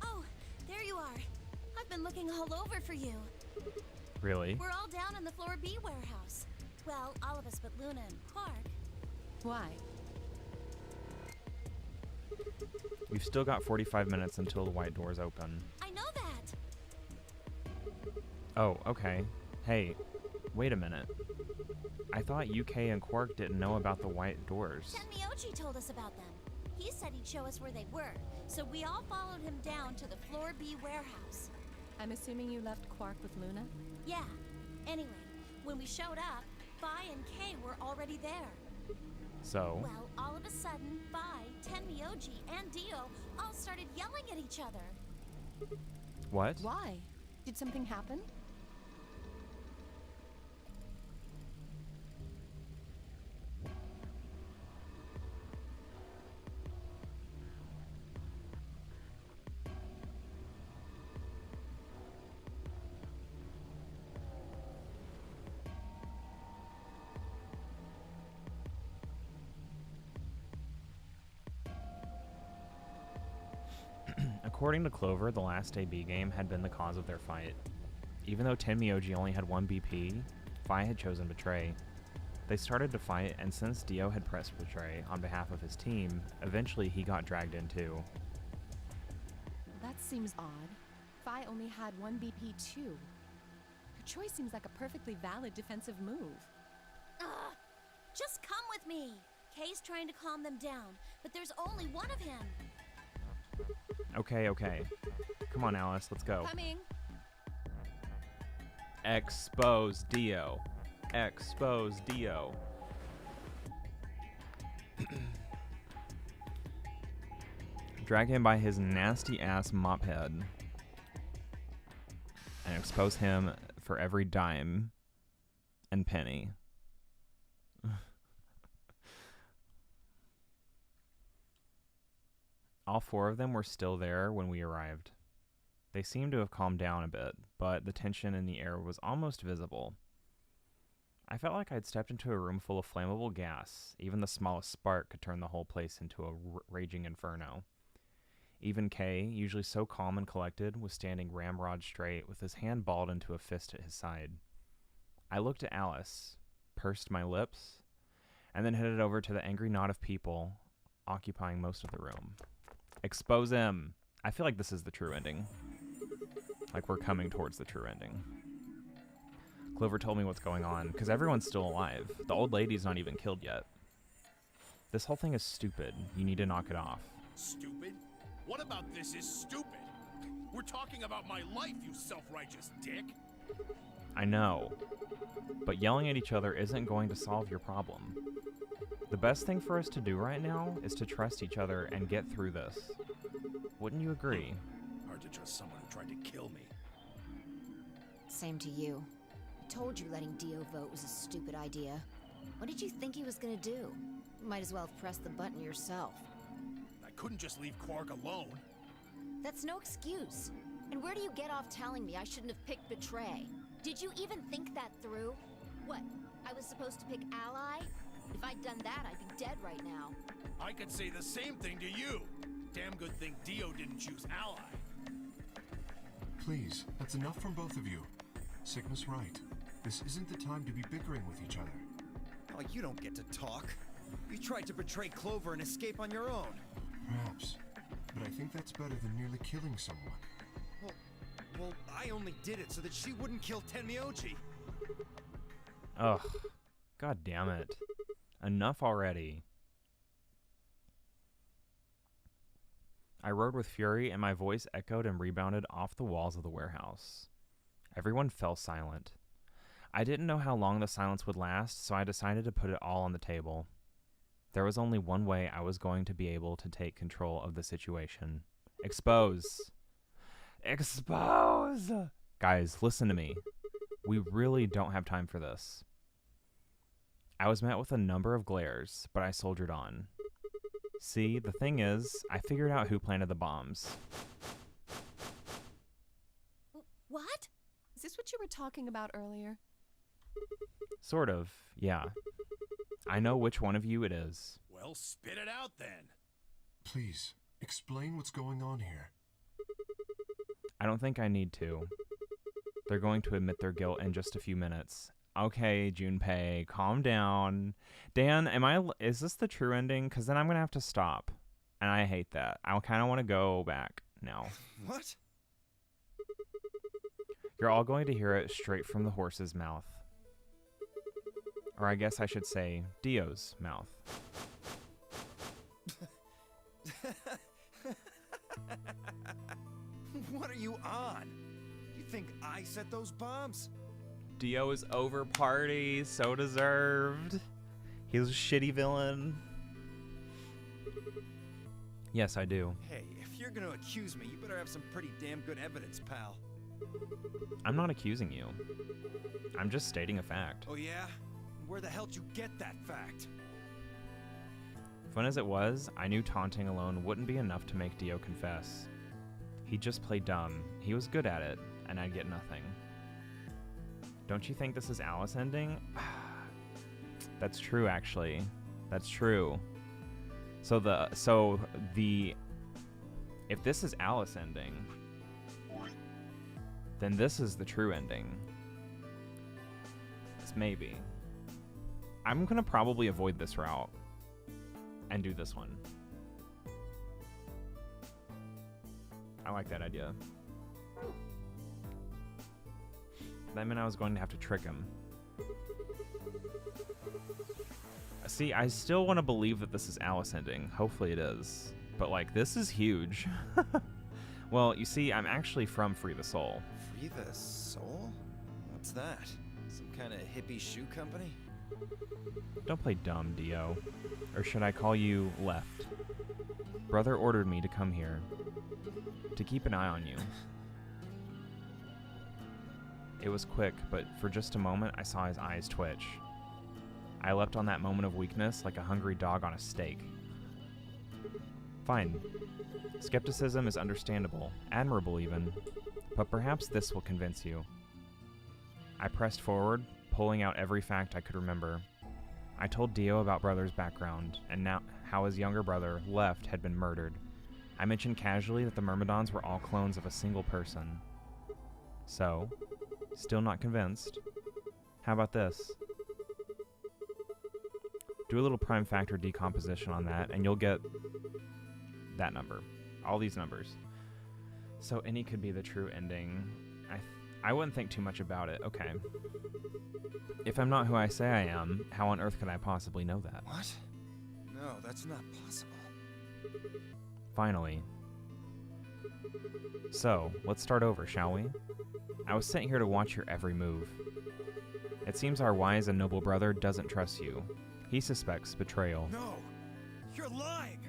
Oh, there you are. I've been looking all over for you. Really? We're all down in the Floor B warehouse. Well, all of us but Luna and Quark. Why? We've still got 45 minutes until the white doors open. I know that. Oh, okay. Hey, wait a minute. I thought UK and Quark didn't know about the white doors. Tenmyoji told us about them. He said he'd show us where they were, so we all followed him down to the Floor B warehouse. I'm assuming you left Quark with Luna? Yeah. Anyway, when we showed up, Phi and Kay were already there. So? Well, all of a sudden, Phi, Tenmyoji, and Dio all started yelling at each other. What? Why? Did something happen? According to Clover, the last AB game had been the cause of their fight. Even though Tenmyoji only had one BP, Phi had chosen Betray. They started to fight, and since Dio had pressed Betray on behalf of his team, eventually he got dragged in too. That seems odd. Phi only had one BP too. Her choice seems like a perfectly valid defensive move. Ugh! Just come with me! Kay's trying to calm them down, but there's only one of him. Okay, okay. Come on, Alice, let's go. Coming! Expose Dio. Expose Dio. Drag him by his nasty ass mop head. And expose him for every dime and penny. All four of them were still there when we arrived. They seemed to have calmed down a bit, but the tension in the air was almost visible. I felt like I'd stepped into a room full of flammable gas. Even the smallest spark could turn the whole place into a raging inferno. Even Kay, usually so calm and collected, was standing ramrod straight with his hand balled into a fist at his side. I looked at Alice, pursed my lips, and then headed over to the angry knot of people occupying most of the room. Expose him! I feel like this is the true ending. Like we're coming towards the true ending. Clover told me what's going on, because everyone's still alive. The old lady's not even killed yet. This whole thing is stupid. You need to knock it off. Stupid? What about this is stupid? We're talking about my life, you self-righteous dick. I know. But yelling at each other isn't going to solve your problem. The best thing for us to do right now is to trust each other and get through this. Wouldn't you agree? Hard to trust someone who tried to kill me. Same to you. I told you letting Dio vote was a stupid idea. What did you think he was gonna do? You might as well have pressed the button yourself. I couldn't just leave Quark alone. That's no excuse. And where do you get off telling me I shouldn't have picked Betray? Did you even think that through? What, I was supposed to pick Ally? If I'd done that, I'd be dead right now. I could say the same thing to you. Damn good thing Dio didn't choose Ally. Please, that's enough from both of you. Sigma's right. This isn't the time to be bickering with each other. Oh, you don't get to talk. You tried to betray Clover and escape on your own. Perhaps. But I think that's better than nearly killing someone. Well, I only did it so that she wouldn't kill Tenmyoji. Ugh. God damn it. Enough already. I roared with fury, and my voice echoed and rebounded off the walls of the warehouse. Everyone fell silent. I didn't know how long the silence would last, so I decided to put it all on the table. There was only one way I was going to be able to take control of the situation. Expose. Expose! Guys, listen to me. We really don't have time for this. I was met with a number of glares, but I soldiered on. See, the thing is, I figured out who planted the bombs. What? Is this what you were talking about earlier? Sort of, yeah. I know which one of you it is. Well, spit it out then. Please, explain what's going on here. I don't think I need to. They're going to admit their guilt in just a few minutes. Okay, Junpei, calm down. Dan, is this the true ending? Because then I'm going to have to stop. And I hate that. I kind of want to go back now. What? You're all going to hear it straight from the horse's mouth. Or I guess I should say, Dio's mouth. What are you on? You think I set those bombs? Dio is over party, so deserved. He was a shitty villain. Yes, I do. Hey, if you're gonna accuse me, you better have some pretty damn good evidence, pal. I'm not accusing you. I'm just stating a fact. Oh yeah? Where the hell did you get that fact? Fun as it was, I knew taunting alone wouldn't be enough to make Dio confess. He'd just play dumb. He was good at it, and I'd get nothing. Don't you think this is Alice ending? That's true, actually. That's true. So if this is Alice ending, then this is the true ending. It's maybe. I'm gonna probably avoid this route and do this one. I like that idea. That meant I was going to have to trick him. See, I still want to believe that this is Alice ending. Hopefully it is. But, like, this is huge. Well, you see, I'm actually from Free the Soul. Free the Soul? What's that? Some kind of hippie shoe company? Don't play dumb, Dio. Or should I call you Left? Brother ordered me to come here. To keep an eye on you. It was quick, but for just a moment I saw his eyes twitch. I leapt on that moment of weakness like a hungry dog on a steak. Fine. Skepticism is understandable, admirable even, but perhaps this will convince you. I pressed forward, pulling out every fact I could remember. I told Dio about Brother's background, and now how his younger brother, Left, had been murdered. I mentioned casually that the Myrmidons were all clones of a single person. So, still not convinced? How about this? Do a little prime factor decomposition on that, and you'll get that number. All these numbers. So any could be the true ending. I wouldn't think too much about it. Okay. If I'm not who I say I am, how on earth could I possibly know that? What? No, that's not possible. Finally. So, let's start over, shall we? I was sent here to watch your every move. It seems our wise and noble brother doesn't trust you. He suspects betrayal. No! You're lying!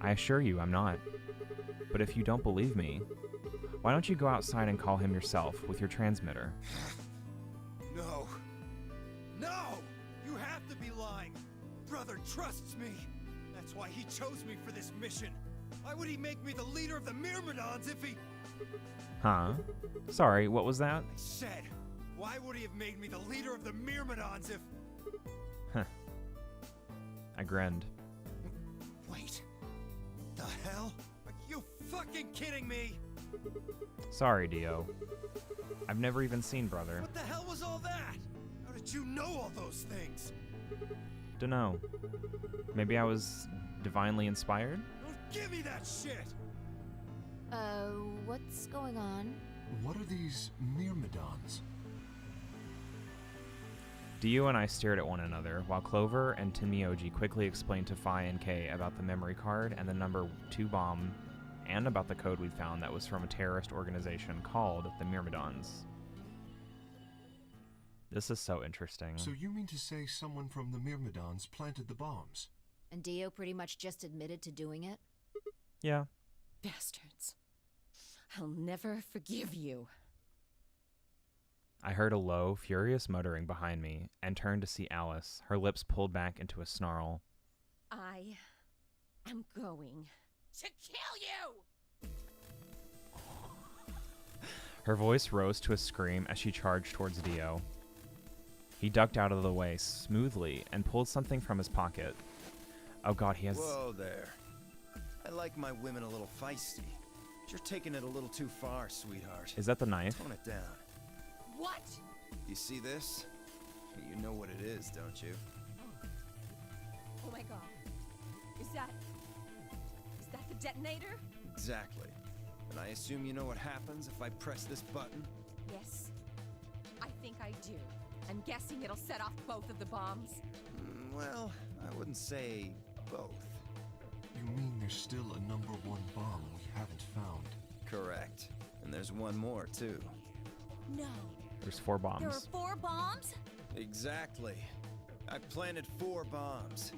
I assure you I'm not. But if you don't believe me, why don't you go outside and call him yourself with your transmitter? No. No! You have to be lying! Brother trusts me! That's why he chose me for this mission! Why would he make me the leader of the Myrmidons if he... Huh? Sorry, what was that? I said, why would he have made me the leader of the Myrmidons if... Huh. I grinned. Wait. What the hell? Are you fucking kidding me? Sorry, Dio. I've never even seen Brother. What the hell was all that? How did you know all those things? Dunno. Maybe I was divinely inspired? Don't give me that shit! What's going on? What are these Myrmidons? Dio and I stared at one another, while Clover and Tenmyoji quickly explained to Phi and Kay about the memory card and the number 2 bomb, and about the code we'd found that was from a terrorist organization called the Myrmidons. This is so interesting. So you mean to say someone from the Myrmidons planted the bombs? And Dio pretty much just admitted to doing it? Yeah. Bastards. I'll never forgive you. I heard a low, furious muttering behind me and turned to see Alice, her lips pulled back into a snarl. I am going to kill you! Her voice rose to a scream as she charged towards Dio. He ducked out of the way smoothly and pulled something from his pocket. Oh god, he has... Whoa there. I like my women a little feisty. You're taking it a little too far, sweetheart. Is that the knife? Tone it down. What? You see this? You know what it is, don't you? Oh my god. Is that the detonator? Exactly. And I assume you know what happens if I press this button? Yes. I think I do. I'm guessing it'll set off both of the bombs. Well, I wouldn't say both. You mean there's still a number 1 bomb we haven't found? Correct. And there's one more, too. No. There's 4 There are bombs. 4 bombs? Exactly. I planted 4 bombs.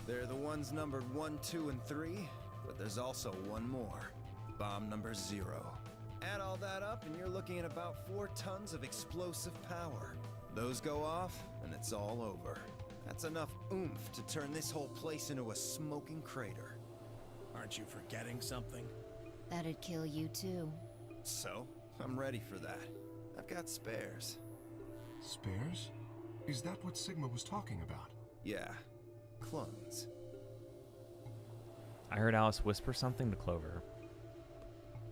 They're the ones numbered 1, 2, and 3, but there's also one more. Bomb number 0. Add all that up and you're looking at about 4 tons of explosive power. Those go off and it's all over. That's enough oomph to turn this whole place into a smoking crater. Aren't you forgetting something? That'd kill you too. So, I'm ready for that. I've got spares. Spares? Is that what Sigma was talking about? Yeah, clones. I heard Alice whisper something to Clover.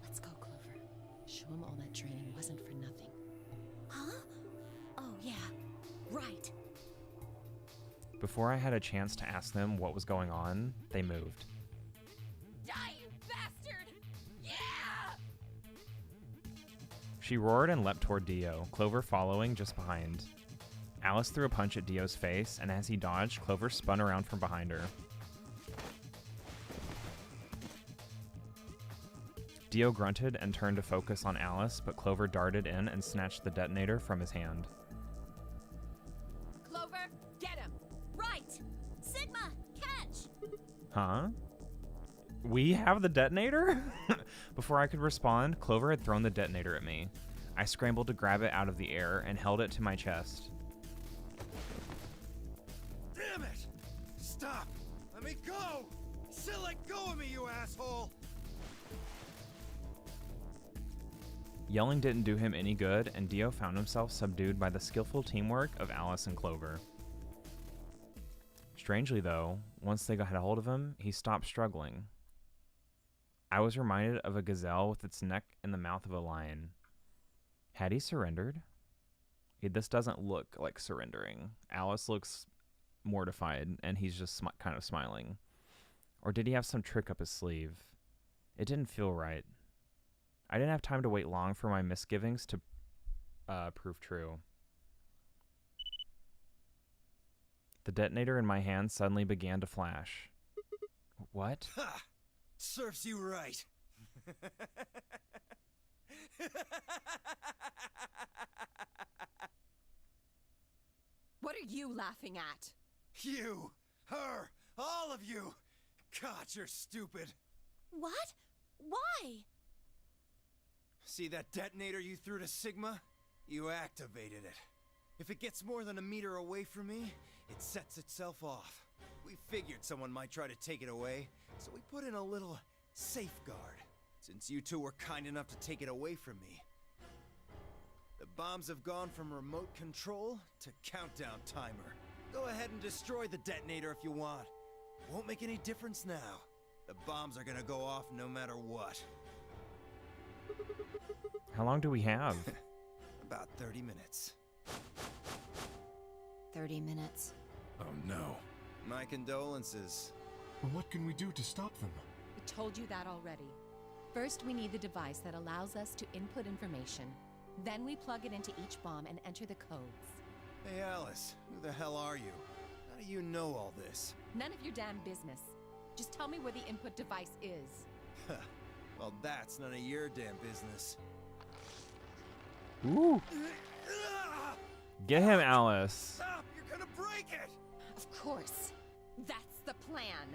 Let's go, Clover. Show him all that training wasn't for nothing. Huh? Oh, yeah. Right. Before I had a chance to ask them what was going on, they moved. Die, you bastard! Yeah! She roared and leapt toward Dio, Clover following just behind. Alice threw a punch at Dio's face, and as he dodged, Clover spun around from behind her. Dio grunted and turned to focus on Alice, but Clover darted in and snatched the detonator from his hand. Clover, get him! Right! Sigma, catch! Huh? We have the detonator? Before I could respond, Clover had thrown the detonator at me. I scrambled to grab it out of the air and held it to my chest. Damn it! Stop! Let me go! Still let go of me, you asshole! Yelling didn't do him any good, and Dio found himself subdued by the skillful teamwork of Alice and Clover. Strangely, though, once they got a hold of him, he stopped struggling. I was reminded of a gazelle with its neck in the mouth of a lion. Had he surrendered? This doesn't look like surrendering. Alice looks mortified, and he's just kind of smiling. Or did he have some trick up his sleeve? It didn't feel right. I didn't have time to wait long for my misgivings to prove true. The detonator in my hand suddenly began to flash. What? Ha! Serves you right. What are you laughing at? You, her, all of you. God, you're stupid. What? Why? See that detonator you threw to Sigma? You activated it. If it gets more than a meter away from me, it sets itself off. We figured someone might try to take it away, so we put in a little safeguard, since you two were kind enough to take it away from me. The bombs have gone from remote control to countdown timer. Go ahead and destroy the detonator if you want. Won't make any difference now. The bombs are gonna go off no matter what. How long do we have? About 30 minutes. 30 minutes. Oh no. My condolences. What can we do to stop them? I told you that already. First, we need the device that allows us to input information. Then we plug it into each bomb and enter the codes. Hey Alice, who the hell are you? How do you know all this? None of your damn business. Just tell me where the input device is. Well, that's none of your damn business. Ooh. Get him, Alice. Stop! You're gonna break it! Of course. That's the plan.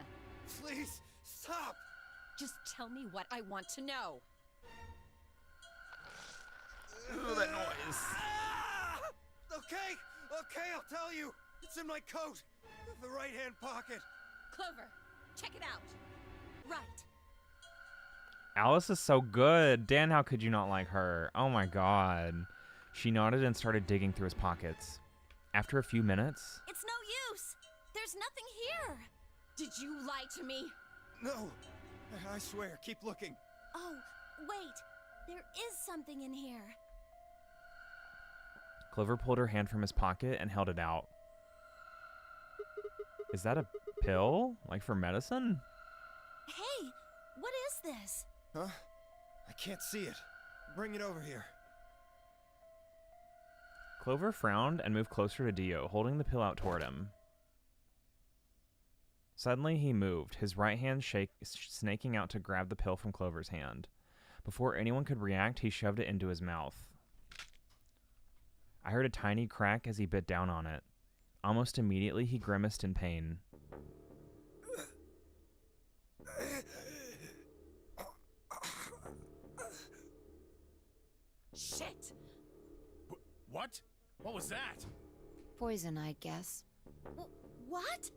Please, stop! Just tell me what I want to know. Ooh, that noise. Okay, I'll tell you. It's in my coat. The right-hand pocket. Clover, check it out. Right. Alice is so good. Dan, how could you not like her? Oh my god. She nodded and started digging through his pockets. After a few minutes... It's no use. There's nothing here. Did you lie to me? No. I swear, keep looking. Oh, wait. There is something in here. Clover pulled her hand from his pocket and held it out. Is that a pill? Like for medicine? Hey, what is this? Huh? I can't see it. Bring it over here. Clover frowned and moved closer to Dio, holding the pill out toward him. Suddenly he moved, his right hand snaking out to grab the pill from Clover's hand. Before anyone could react, he shoved it into his mouth. I heard a tiny crack as he bit down on it. Almost immediately, he grimaced in pain. Shit! What? What was that? Poison, I guess. What?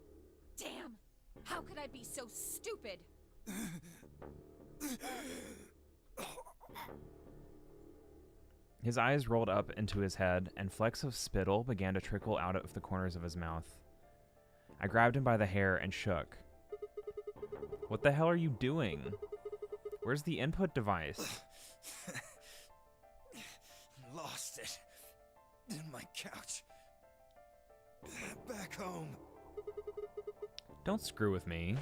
Damn! How could I be so stupid? His eyes rolled up into his head, and flecks of spittle began to trickle out of the corners of his mouth. I grabbed him by the hair and shook. What the hell are you doing? Where's the input device? Lost it. In my couch. Back home. Don't screw with me.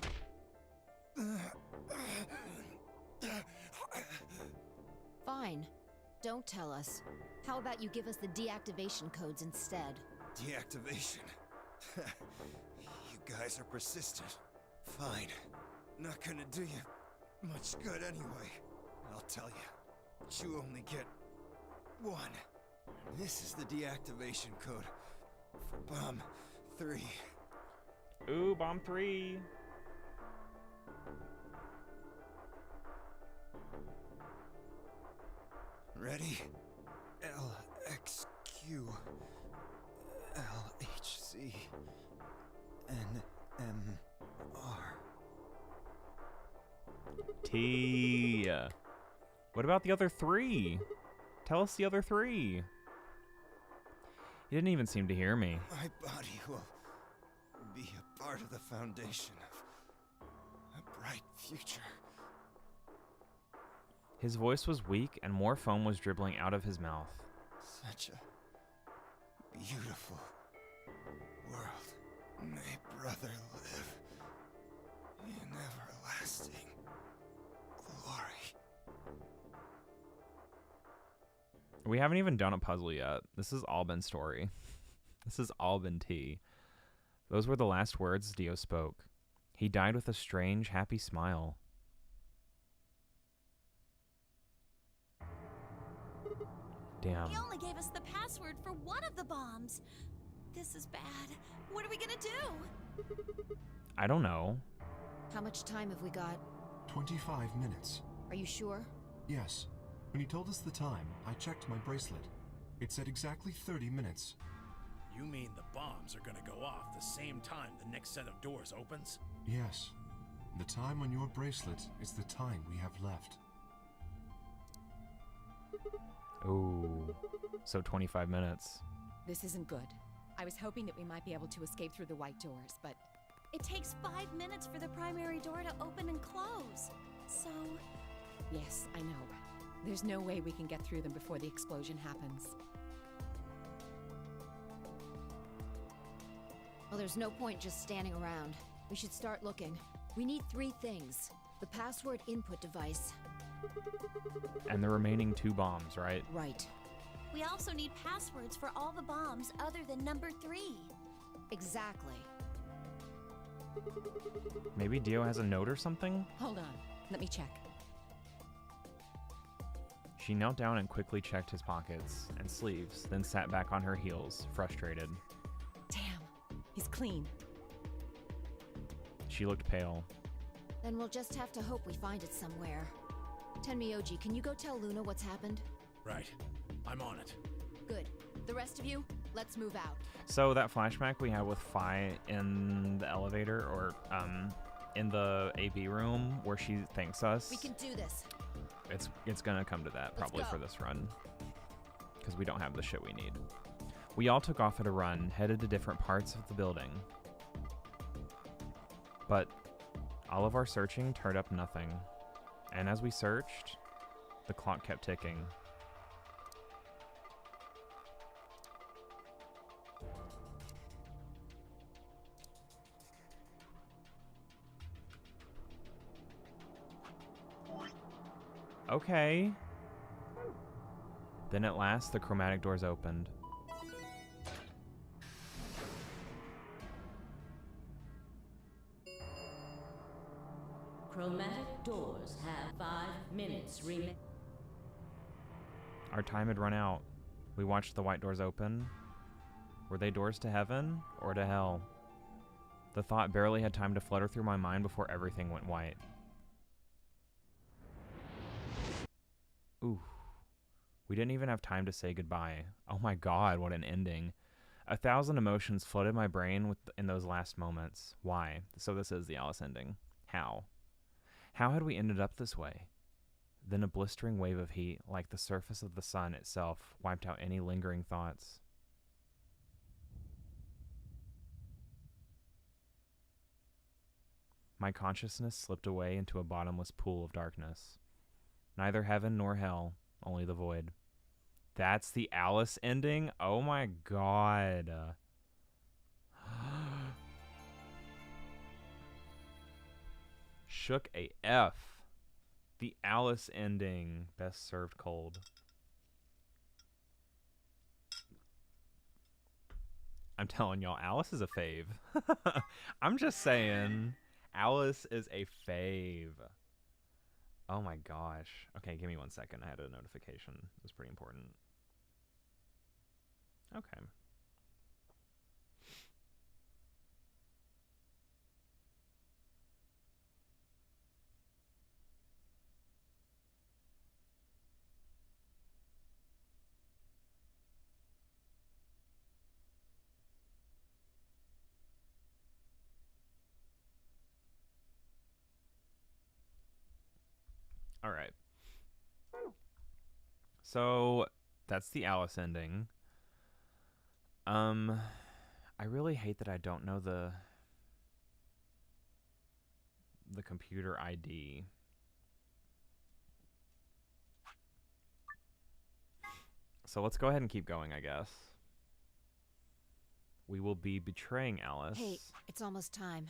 Fine. Don't tell us. How about you give us the deactivation codes instead? Deactivation. You guys are persistent. Fine. Not gonna do you much good anyway. I'll tell you. You only get one. This is the deactivation code for Bomb 3. Ooh, Bomb 3. Ready? LXQ LHC NMR. T. What about the other 3? Tell us the other 3. He didn't even seem to hear me. My body will be a part of the foundation of a bright future. His voice was weak and more foam was dribbling out of his mouth. Such a beautiful world. May brother live in everlasting glory. We haven't even done a puzzle yet. This has all been story. This has all been tea. Those were the last words Dio spoke. He died with a strange, happy smile. Damn. He only gave us the password for one of the bombs. This is bad. What are we gonna do? I don't know. How much time have we got? 25 minutes. Are you sure? Yes. When he told us the time, I checked my bracelet. It said exactly 30 minutes. You mean the bombs are gonna go off the same time the next set of doors opens? Yes. The time on your bracelet is the time we have left. Ooh. So 25 minutes. This isn't good. I was hoping that we might be able to escape through the white doors, but... It takes 5 minutes for the primary door to open and close. So... Yes, I know. There's no way we can get through them before the explosion happens. Well, there's no point just standing around. We should start looking. We need 3 things. The password input device. And the remaining 2 bombs, right? Right. We also need passwords for all the bombs other than number 3. Exactly. Maybe Dio has a note or something? Hold on. Let me check. She knelt down and quickly checked his pockets and sleeves, then sat back on her heels, frustrated. Damn. He's clean. She looked pale. Then we'll just have to hope we find it somewhere. Tenmyoji, can you go tell Luna what's happened? Right. I'm on it. Good. The rest of you, let's move out. So that flashback we had with Fi in the elevator, or in the AB room where she thanks us. We can do this. It's gonna come to that probably go. for this run, because we don't have the shit we need. We all took off at a run, headed to different parts of the building. But all of our searching turned up nothing. And as we searched, the clock kept ticking. Okay. Then at last, the chromatic doors opened. Chromatic doors have 5 minutes remaining. Our time had run out. We watched the white doors open. Were they doors to heaven or to hell? The thought barely had time to flutter through my mind before everything went white. Ooh. We didn't even have time to say goodbye. Oh my god, what an ending. 1,000 emotions flooded my brain in those last moments. Why? So this is the Alice ending. How? How had we ended up this way? Then a blistering wave of heat, like the surface of the sun itself, wiped out any lingering thoughts. My consciousness slipped away into a bottomless pool of darkness. Neither heaven nor hell, only the void. That's the Alice ending? Oh my god. Shook AF. The Alice ending. Best served cold. I'm telling y'all, Alice is a fave. I'm just saying, Alice is a fave. Oh my gosh. Okay, give me 1 second. I had a notification. It was pretty important. Okay. All right. So that's the Alice ending. I really hate that I don't know the computer ID. So let's go ahead and keep going, I guess. We will be betraying Alice. Hey, it's almost time.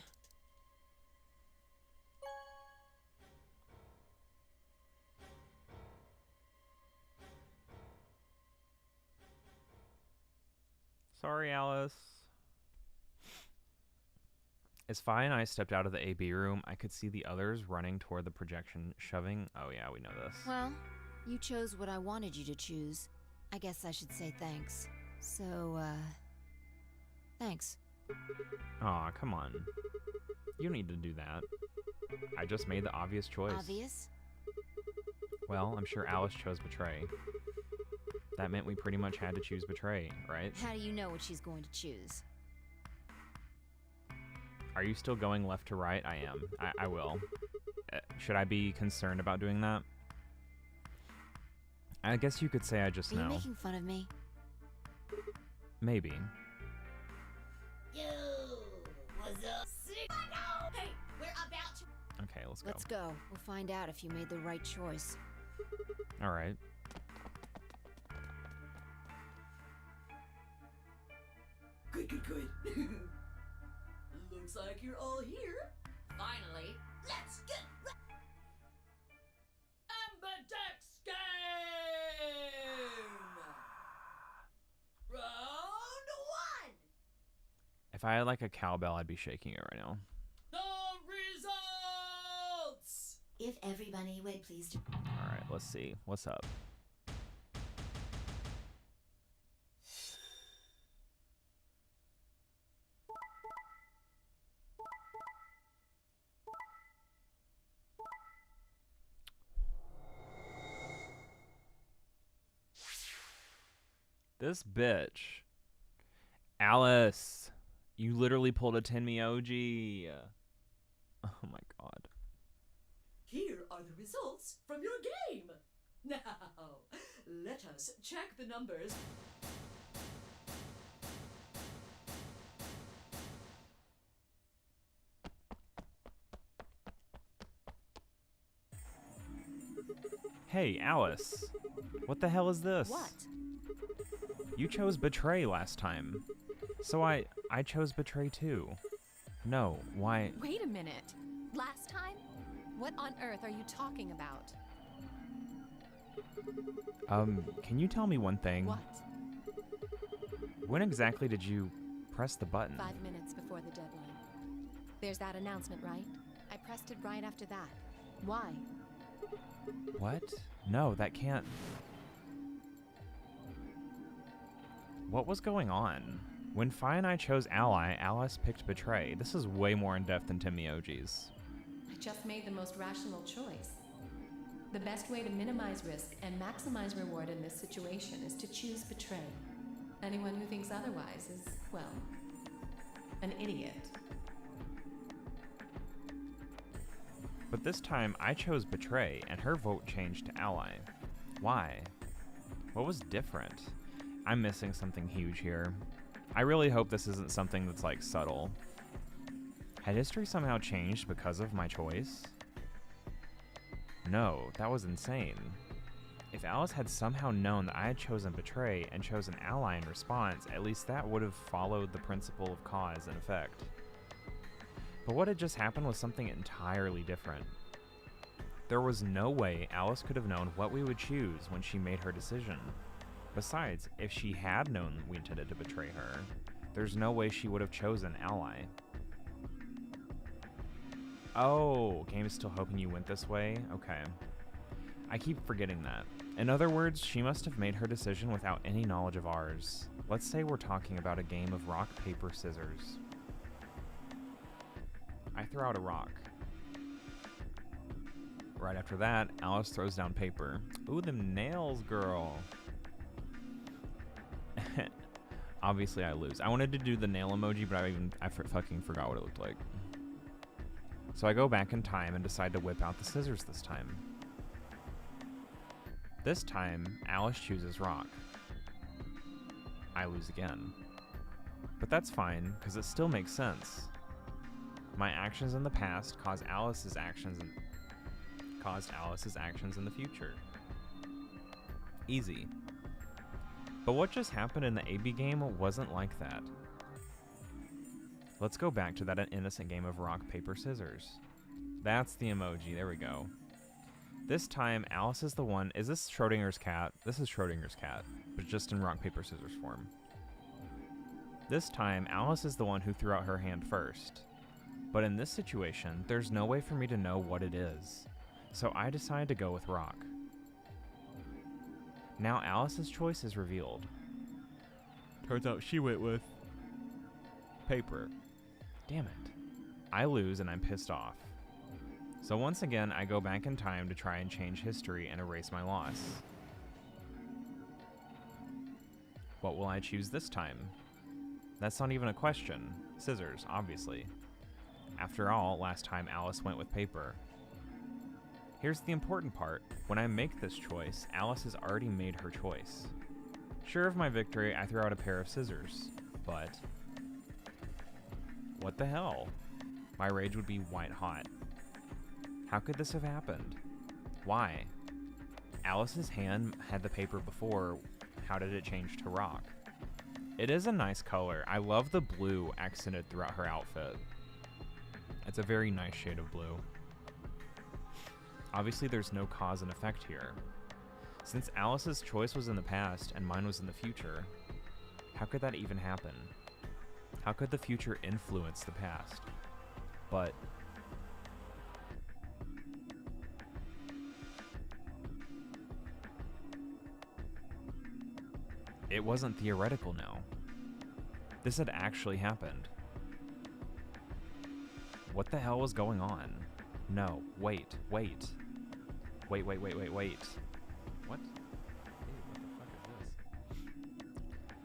Sorry, Alice. As Fi and I stepped out of the AB room, I could see the others running toward the projection, shoving... Oh yeah, we know this. Well, you chose what I wanted you to choose. I guess I should say thanks. So, thanks. Aw, come on. You don't need to do that. I just made the obvious choice. Obvious? Well, I'm sure Alice chose betray. That meant we pretty much had to choose betray, right? How do you know what she's going to choose? Are you still going left to right? I am. I will. Should I be concerned about doing that? I guess you could say I just Are know. you making fun of me? Maybe. Yo, what's up? Hey, we're about to. Okay, let's go. Let's go. We'll find out if you made the right choice. All right. Good. Looks like you're all here. Finally, let's get Ambidex game! Round 1! If I had like a cowbell, I'd be shaking it right now. The results! If everybody would please. All right, let's see. What's up? This bitch. Alice, you literally pulled a Tenmi OG. Oh my god. Here are the results from your game. Now, let us check the numbers. Hey, Alice. What the hell is this? What? You chose Betray last time. So I chose Betray too. No, why? Wait a minute. Last time? What on earth are you talking about? Can you tell me one thing? What? When exactly did you press the button? 5 minutes before the deadline. There's that announcement, right? I pressed it right after that. Why? What? No, that can't... What was going on? When Fi and I chose Ally, Alice picked Betray. This is way more in-depth than Timmy OG's. I just made the most rational choice. The best way to minimize risk and maximize reward in this situation is to choose Betray. Anyone who thinks otherwise is, well, an idiot. But this time, I chose Betray, and her vote changed to Ally. Why? What was different? I'm missing something huge here. I really hope this isn't something that's, like, subtle. Had history somehow changed because of my choice? No, that was insane. If Alice had somehow known that I had chosen Betray and chosen Ally in response, at least that would have followed the principle of cause and effect. But what had just happened was something entirely different. There was no way Alice could have known what we would choose when she made her decision. Besides, if she had known we intended to betray her, there's no way she would have chosen Ally. Oh, game is still hoping you went this way? Okay. I keep forgetting that. In other words, she must have made her decision without any knowledge of ours. Let's say we're talking about a game of rock, paper, scissors. I throw out a rock. Right after that, Alice throws down paper. Ooh, them nails, girl. Obviously, I lose. I wanted to do the nail emoji, but I fucking forgot what it looked like. So I go back in time and decide to whip out the scissors this time. This time, Alice chooses rock. I lose again. But that's fine, because it still makes sense. My actions in the past caused Alice's actions in the future. Easy. But what just happened in the AB game wasn't like that. Let's go back to that innocent game of rock, paper, scissors. That's the emoji, there we go. This time, Alice is the one. Is this Schrodinger's cat? This is Schrodinger's cat, but just in rock, paper, scissors form. This time, Alice is the one who threw out her hand first. But in this situation, there's no way for me to know what it is. So I decide to go with rock. Now Alice's choice is revealed. Turns out she went with paper. Damn it. I lose and I'm pissed off. So once again, I go back in time to try and change history and erase my loss. What will I choose this time? That's not even a question. Scissors, obviously. After all, last time Alice went with paper. Here's the important part. When I make this choice, Alice has already made her choice. Sure of my victory, I throw out a pair of scissors. But... what the hell? My rage would be white hot. How could this have happened? Why? Alice's hand had the paper before. How did it change to rock? It is a nice color. I love the blue accented throughout her outfit. It's a very nice shade of blue. Obviously, there's no cause and effect here. Since Alice's choice was in the past and mine was in the future, how could that even happen? How could the future influence the past? But it wasn't theoretical now. This had actually happened. What the hell was going on? No, wait. Wait. What? Ew, what the fuck is this?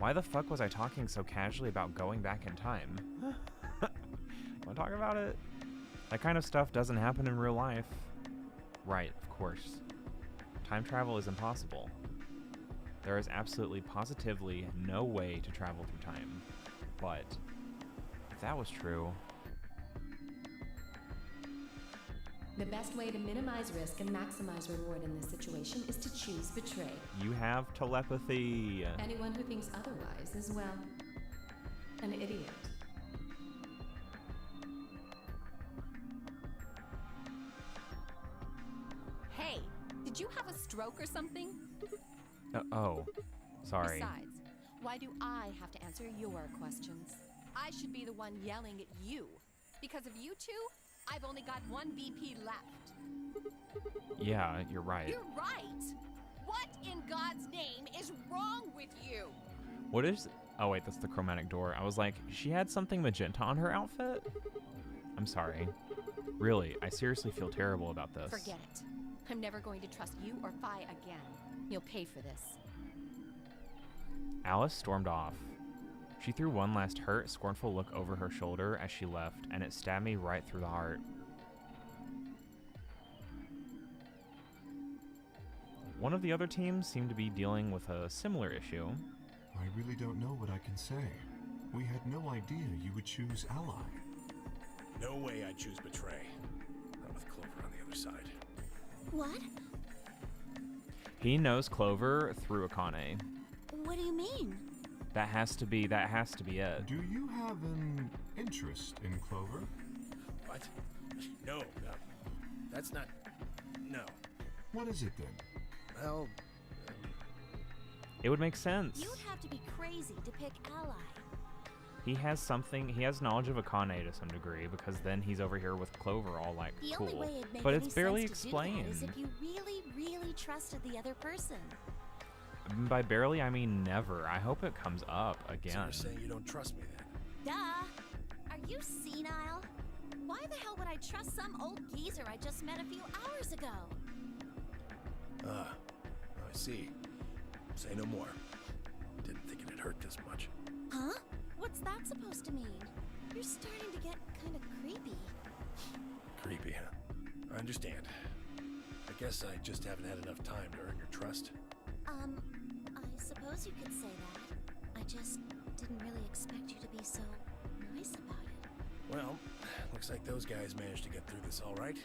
Why the fuck was I talking so casually about going back in time? Wanna talk about it? That kind of stuff doesn't happen in real life. Right, of course. Time travel is impossible. There is absolutely, positively no way to travel through time. But if that was true... The best way to minimize risk and maximize reward in this situation is to choose betray. You have telepathy. Anyone who thinks otherwise is, well, an idiot. Hey, did you have a stroke or something? Oh, sorry. Besides, why do I have to answer your questions? I should be the one yelling at you. Because of you two, I've only got one BP left. Yeah, you're right. You're right! What in God's name is wrong with you? What is... Oh, wait, that's the chromatic door. I was like, she had something magenta on her outfit? I'm sorry. Really, I seriously feel terrible about this. Forget it. I'm never going to trust you or Phi again. You'll pay for this. Alice stormed off. She threw one last hurt, scornful look over her shoulder as she left, and it stabbed me right through the heart. One of the other teams seemed to be dealing with a similar issue. I really don't know what I can say. We had no idea you would choose Ally. No way I'd choose Betray. Not with Clover on the other side. What? He knows Clover through Akane. What do you mean? That has to be it. Do you have an interest in Clover? What? No. That's not... No. What is it then? Well... It would make sense. You'd have to be crazy to pick Ally. He has knowledge of Akane to some degree, because then he's over here with Clover all like, The cool. only way it'd make But any it's barely sense to do that explained. is if you really, really trusted the other person. By barely, I mean never. I hope it comes up again. So you're saying you don't trust me then? Duh! Are you senile? Why the hell would I trust some old geezer I just met a few hours ago? I see. Say no more. Didn't think it'd hurt this much. Huh? What's that supposed to mean? You're starting to get kind of creepy. Creepy, huh? I understand. I guess I just haven't had enough time to earn your trust. I suppose you could say that. I just didn't really expect you to be so nice about it. Well, looks like those guys managed to get through this all right.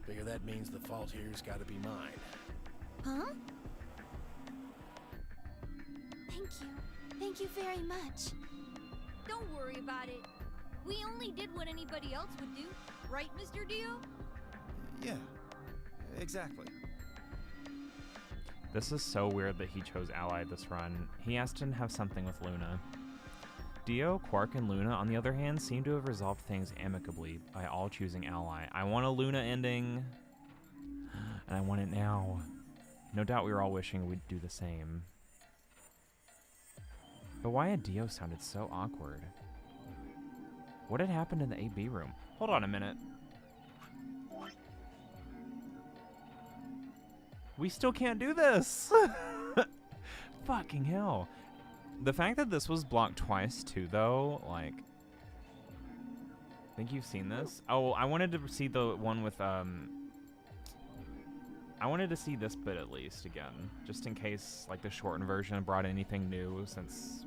Figure that means the fault here's gotta be mine. Huh? Thank you. Thank you very much. Don't worry about it. We only did what anybody else would do. Right, Mr. Dio? Yeah, exactly. This is so weird that he chose Ally this run. He has to have something with Luna. Dio, Quark, and Luna, on the other hand, seem to have resolved things amicably by all choosing Ally. I want a Luna ending, and I want it now. No doubt we were all wishing we'd do the same. But why had Dio sounded so awkward? What had happened in the AB room? Hold on a minute. We still can't do this! Fucking hell. The fact that this was blocked twice too, though, like... Think you've seen this? Oh, I wanted to see the one with, I wanted to see this bit at least again, just in case, like, the shortened version brought anything new since...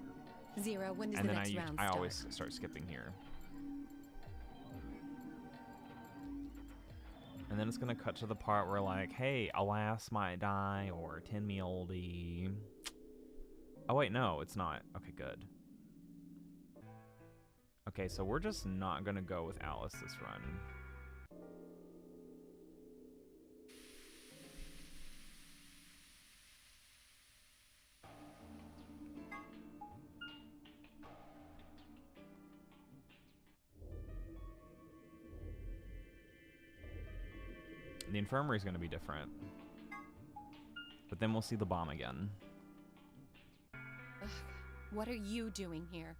Zero, when does and the then next round I start? always start skipping here. And then it's gonna cut to the part where like, hey, alas might die, or tin me oldie. Oh wait, no, it's not. Okay, good. Okay, so we're just not gonna go with Alice this run. The infirmary is going to be different. But then we'll see the bomb again. Ugh, what are you doing here?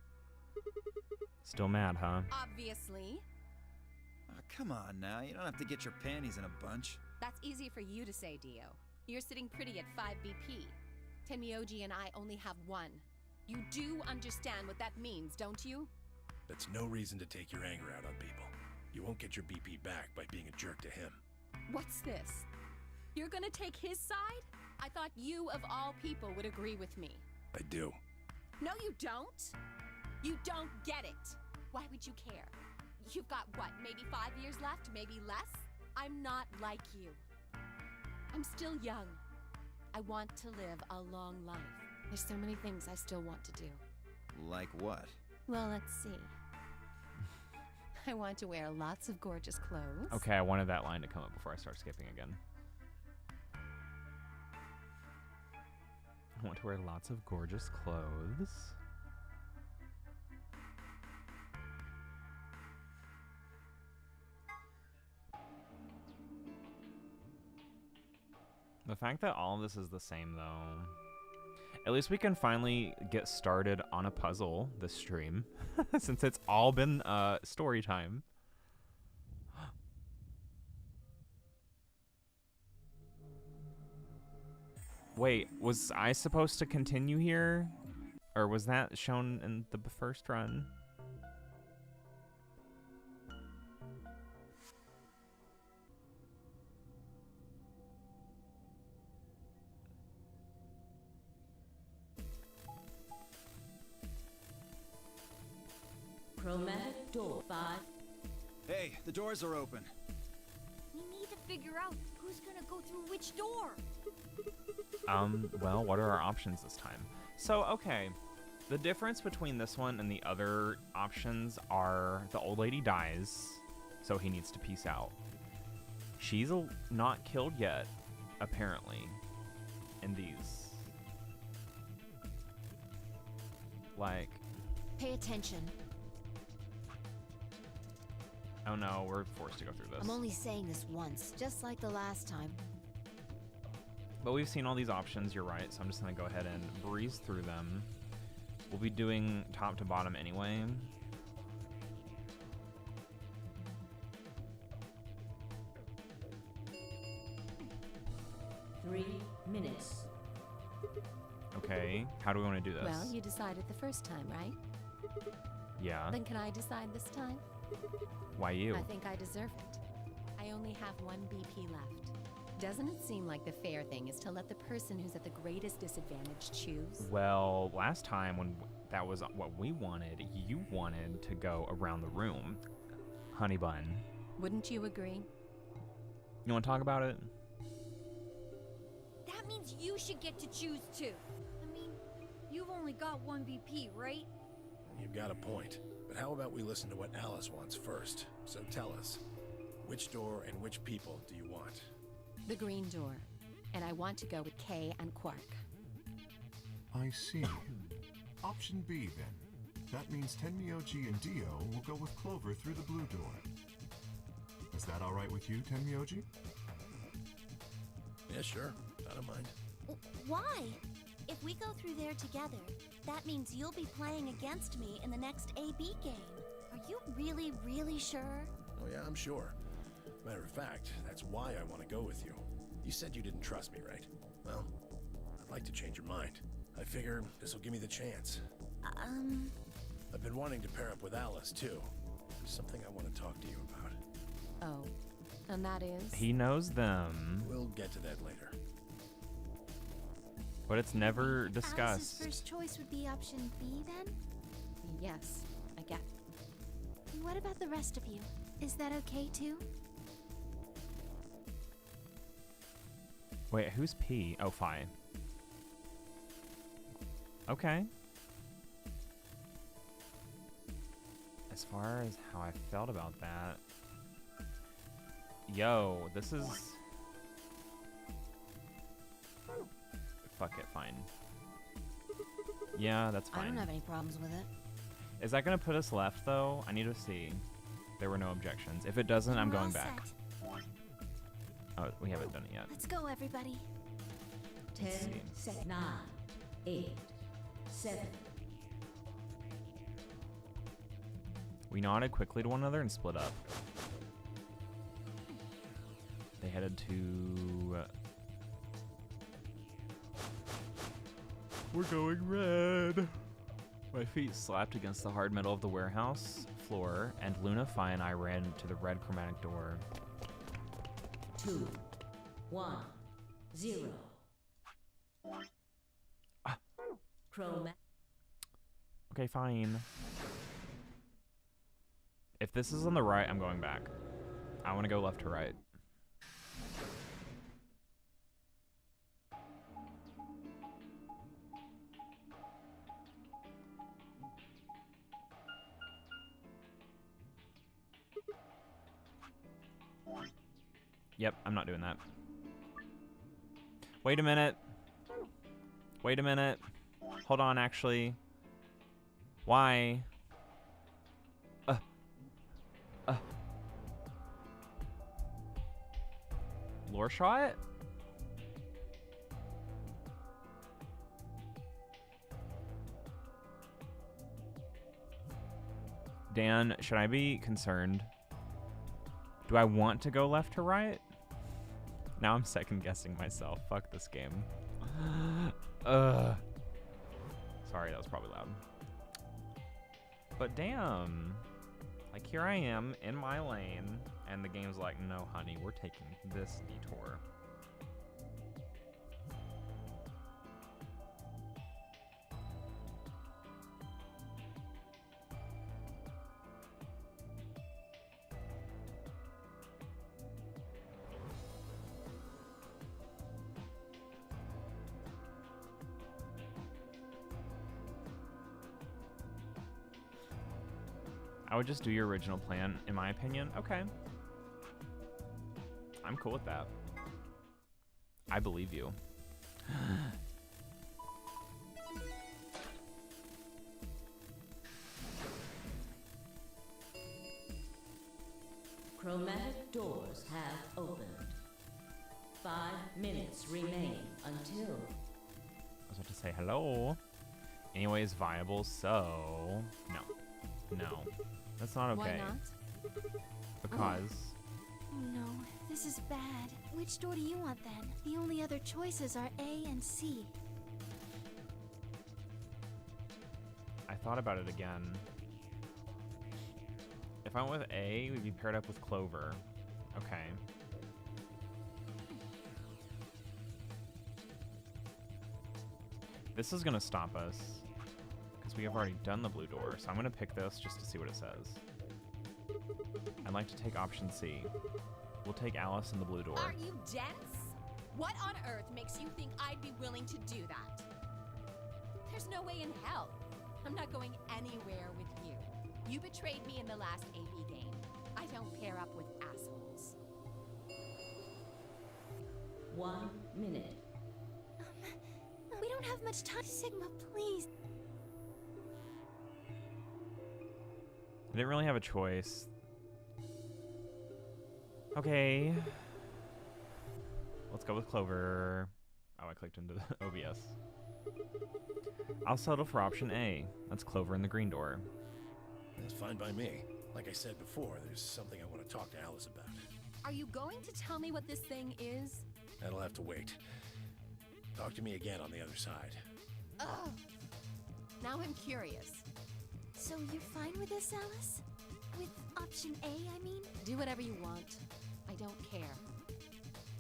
Still mad, huh? Obviously. Oh, come on now, you don't have to get your panties in a bunch. That's easy for you to say, Dio. You're sitting pretty at 5 BP. Tenmyoji and I only have 1. You do understand what that means, don't you? That's no reason to take your anger out on people. You won't get your BP back by being a jerk to him. What's this? You're gonna take his side? I thought you, of all people, would agree with me. I do. No, you don't. You don't get it. Why would you care? You've got, what, maybe 5 years left, maybe less? I'm not like you. I'm still young. I want to live a long life. There's so many things I still want to do. Like what? Well, let's see. I want to wear lots of gorgeous clothes. Okay, I wanted that line to come up before I start skipping again. I want to wear lots of gorgeous clothes. The fact that all of this is the same, though. At least we can finally get started on a puzzle this stream, since it's all been story time. Wait, was I supposed to continue here? Or was that shown in the first run? Chromatic door 5. Hey, the doors are open. We need to figure out who's gonna go through which door. Well, what are our options this time? So, okay. The difference between this one and the other options are the old lady dies, so he needs to peace out. She's not killed yet, apparently, in these. Like... Pay attention. Oh no, we're forced to go through this. I'm only saying this once, just like the last time. But we've seen all these options, you're right, so I'm just gonna go ahead and breeze through them. We'll be doing top to bottom anyway. Three minutes. Okay, how do we want to do this? Well, you decided the first time, right? Yeah. Then can I decide this time? Why you? I think I deserve it. I only have 1 BP left. Doesn't it seem like the fair thing is to let the person who's at the greatest disadvantage choose? Well, last time when that was what we wanted, you wanted to go around the room, honey bun. Wouldn't you agree? You want to talk about it? That means you should get to choose too. I mean, you've only got 1 BP, right? You've got a point. But how about we listen to what Alice wants first? So tell us, which door and which people do you want? The green door. And I want to go with Kay and Quark. I see. Option B, then. That means Tenmyoji and Dio will go with Clover through the blue door. Is that all right with you, Tenmyoji? Yeah, sure. I don't mind. Why? If we go through there together, that means you'll be playing against me in the next AB game. Are you really, really sure? Oh yeah, I'm sure. Matter of fact, that's why I want to go with you. You said you didn't trust me, right? Well, I'd like to change your mind. I figure this will give me the chance. I've been wanting to pair up with Alice, too. There's something I want to talk to you about. Oh, and that is? He knows them. We'll get to that later. But it's never Alice's discussed. first choice would be option B, then? Yes, I get. What about the rest of you? Is that okay, too? Wait, who's P? Oh, Phi. Okay. As far as how I felt about that... Yo, this is... Fuck it, fine. Yeah, that's fine. I don't have any problems with it. Is that gonna put us left, though? I need to see. There were no objections. If it doesn't, I'm We're all going back. set. Oh, we haven't done it yet. Let's go, everybody. 10 see. seconds. 9, 8, 7. We nodded quickly to one another and split up. They headed to... we're going red. My feet slapped against the hard metal of the warehouse floor, and Luna, Fi, and I ran to the red chromatic door. 2, 1, 0. Chroma. Okay, fine. If this is on the right, I'm going back. I want to go left to right. Yep, I'm not doing that. Wait a minute. Wait a minute. Hold on, actually. Why? Lore shot? Dan, should I be concerned? Do I want to go left to right? Now I'm second guessing myself. Fuck this game. Sorry, that was probably loud. But damn. Like, here I am in my lane, and the game's like, no, honey, we're taking this detour. I would just do your original plan, in my opinion. Okay. I'm cool with that. I believe you. Chromatic doors have opened. 5 minutes remain until... I was about to say hello. Anyways, viable, so... No. No. That's not okay. Why not? Because... Oh no, this is bad. Which door do you want then? The only other choices are A and C. I thought about it again. If I went with A, we'd be paired up with Clover. Okay. This is gonna stop us, because we have already done the blue door, so I'm gonna pick this just to see what it says. I'd like to take option C. We'll take Alice in the blue door. Are you dense? What on earth makes you think I'd be willing to do that? There's no way in hell. I'm not going anywhere with you. You betrayed me in the last AB game. I don't pair up with assholes. 1 minute. We don't have much time. Sigma, please. I didn't really have a choice. Okay. Let's go with Clover. Oh, I clicked into the OBS. I'll settle for option A. That's Clover in the green door. That's fine by me. Like I said before, there's something I want to talk to Alice about. Are you going to tell me what this thing is? That'll have to wait. Talk to me again on the other side. Ugh. Now I'm curious. So you're fine with this, Alice? With option A, I mean? Do whatever you want. I don't care.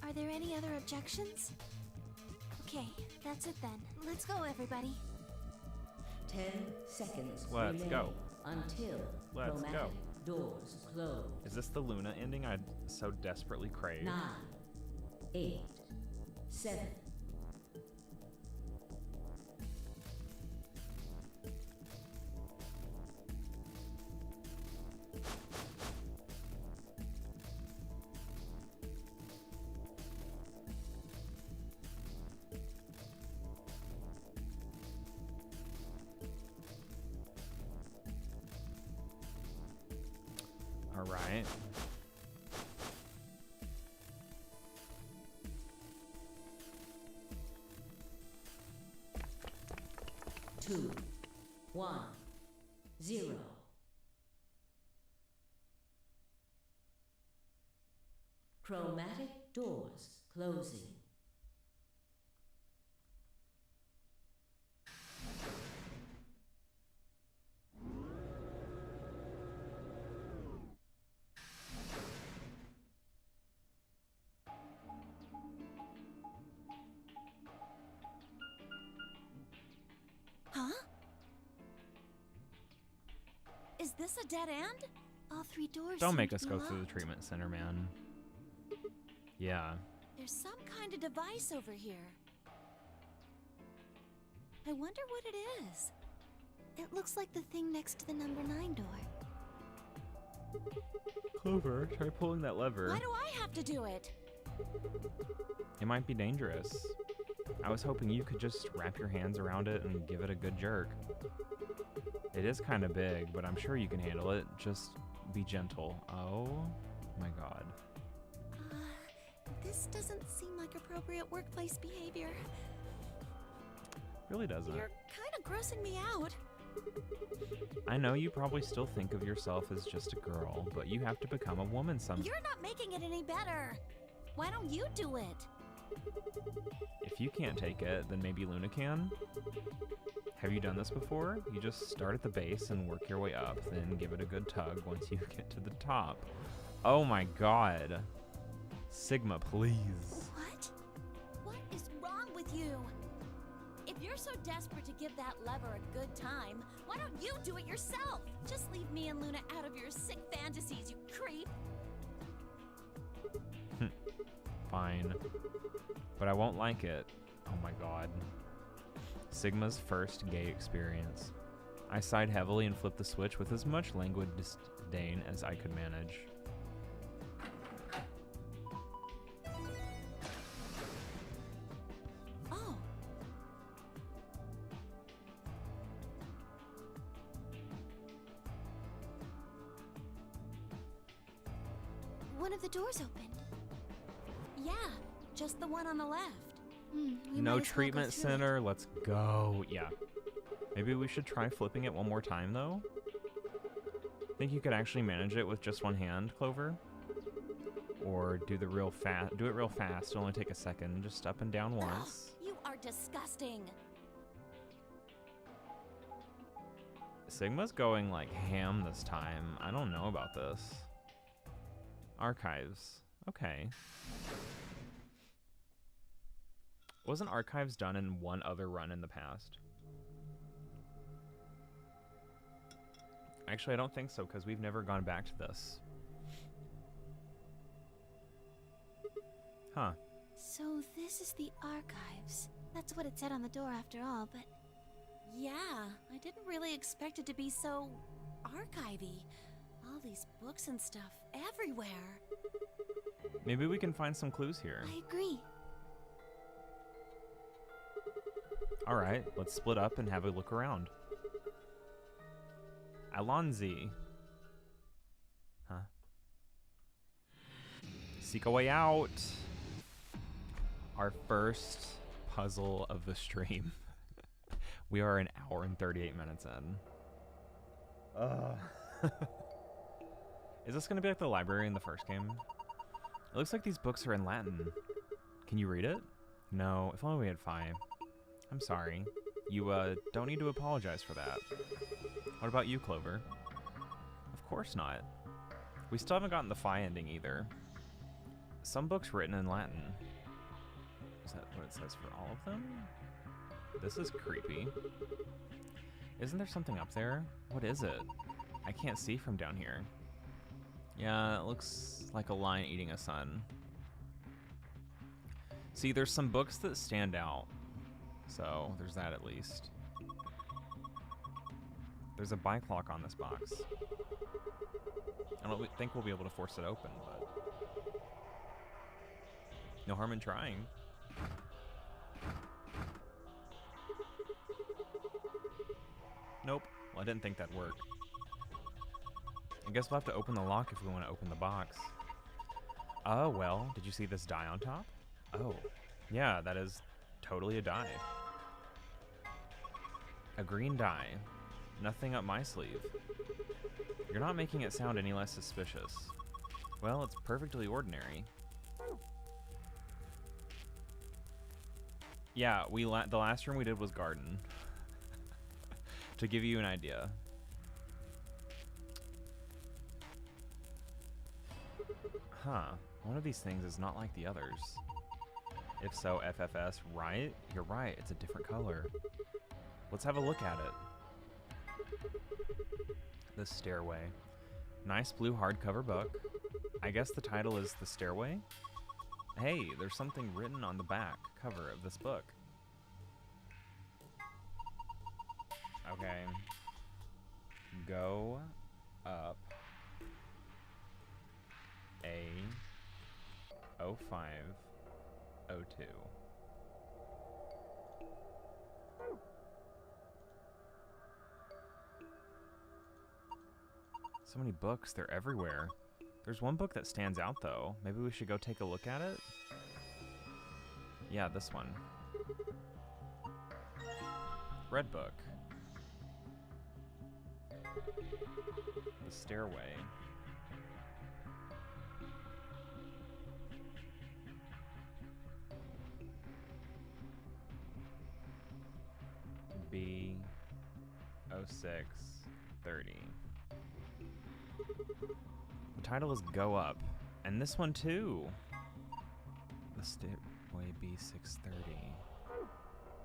Are there any other objections? Okay, that's it then. Let's go, everybody. 10 seconds Let's remain go. until Let's chromatic go. doors close. Is this the Luna ending I so desperately crave? 9, 8, 7. All right. Two, 1, 0. Chromatic doors closing. Is this a dead end? All 3 doors Don't seem make to us be go through the locked. treatment center, man. Yeah. There's some kind of device over here. I wonder what it is. It looks like the thing next to the number 9 door. Clover, try pulling that lever. Why do I have to do it? It might be dangerous. I was hoping you could just wrap your hands around it and give it a good jerk. It is kind of big, but I'm sure you can handle it. Just be gentle. Oh my god. This doesn't seem like appropriate workplace behavior. Really doesn't. You're kind of grossing me out. I know you probably still think of yourself as just a girl, but you have to become a woman someday. You're not making it any better. Why don't you do it? If you can't take it, then maybe Luna can? Have you done this before? You just start at the base and work your way up, then give it a good tug once you get to the top. Oh my god. Sigma, please. What? What is wrong with you? If you're so desperate to give that lever a good time, why don't you do it yourself? Just leave me and Luna out of your sick fantasies, you creep. Fine. But I won't like it. Oh my god. Sigma's first gay experience. I sighed heavily and flipped the switch with as much languid disdain as I could manage. Oh. One of the doors opened. Yeah, just the one on the left. We might as No well go treatment through it. center, let's go. Yeah. Maybe we should try flipping it one more time, though? Think you could actually manage it with just one hand, Clover? Or do it real fast. It'll only take a second. Just up and down once. Ugh, you are disgusting. Sigma's going like ham this time. I don't know about this. Archives. Okay. Wasn't Archives done in one other run in the past? Actually, I don't think so, because we've never gone back to this. Huh. So this is the archives. That's what it said on the door after all, but Yeah, I didn't really expect it to be so archivy. All these books and stuff everywhere. Maybe we can find some clues here. I agree. Alright, let's split up and have a look around. Alonzi. Huh? Seek a way out. Our first puzzle of the stream. We are an hour and 38 minutes in. Is this going to be like the library in the first game? It looks like these books are in Latin. Can you read it? No, if only we had Phi. I'm sorry. You don't need to apologize for that. What about you, Clover? Of course not. We still haven't gotten the Phi ending either. Some books written in Latin. Is that what it says for all of them? This is creepy. Isn't there something up there? What is it? I can't see from down here. Yeah, it looks like a lion eating a sun. See, there's some books that stand out. So, there's that at least. There's a bike lock on this box. I don't think we'll be able to force it open, but... no harm in trying. Nope. Well, I didn't think that'd work. I guess we'll have to open the lock if we want to open the box. Oh, well, did you see this die on top? Oh, yeah, that is totally a die. A green die. Nothing up my sleeve. You're not making it sound any less suspicious. Well, it's perfectly ordinary. Yeah, the last room we did was garden. To give you an idea. Huh. One of these things is not like the others. If so, FFS, right? You're right, it's a different color. Let's have a look at it. The Stairway. Nice blue hardcover book. I guess the title is The Stairway? Hey, there's something written on the back cover of this book. Okay. Go up A 0502. So many books, they're everywhere. There's one book that stands out though. Maybe we should go take a look at it? Yeah, this one. Red book. The Stairway. B 0630. The title is Go Up. And this one too. The Stairway B630.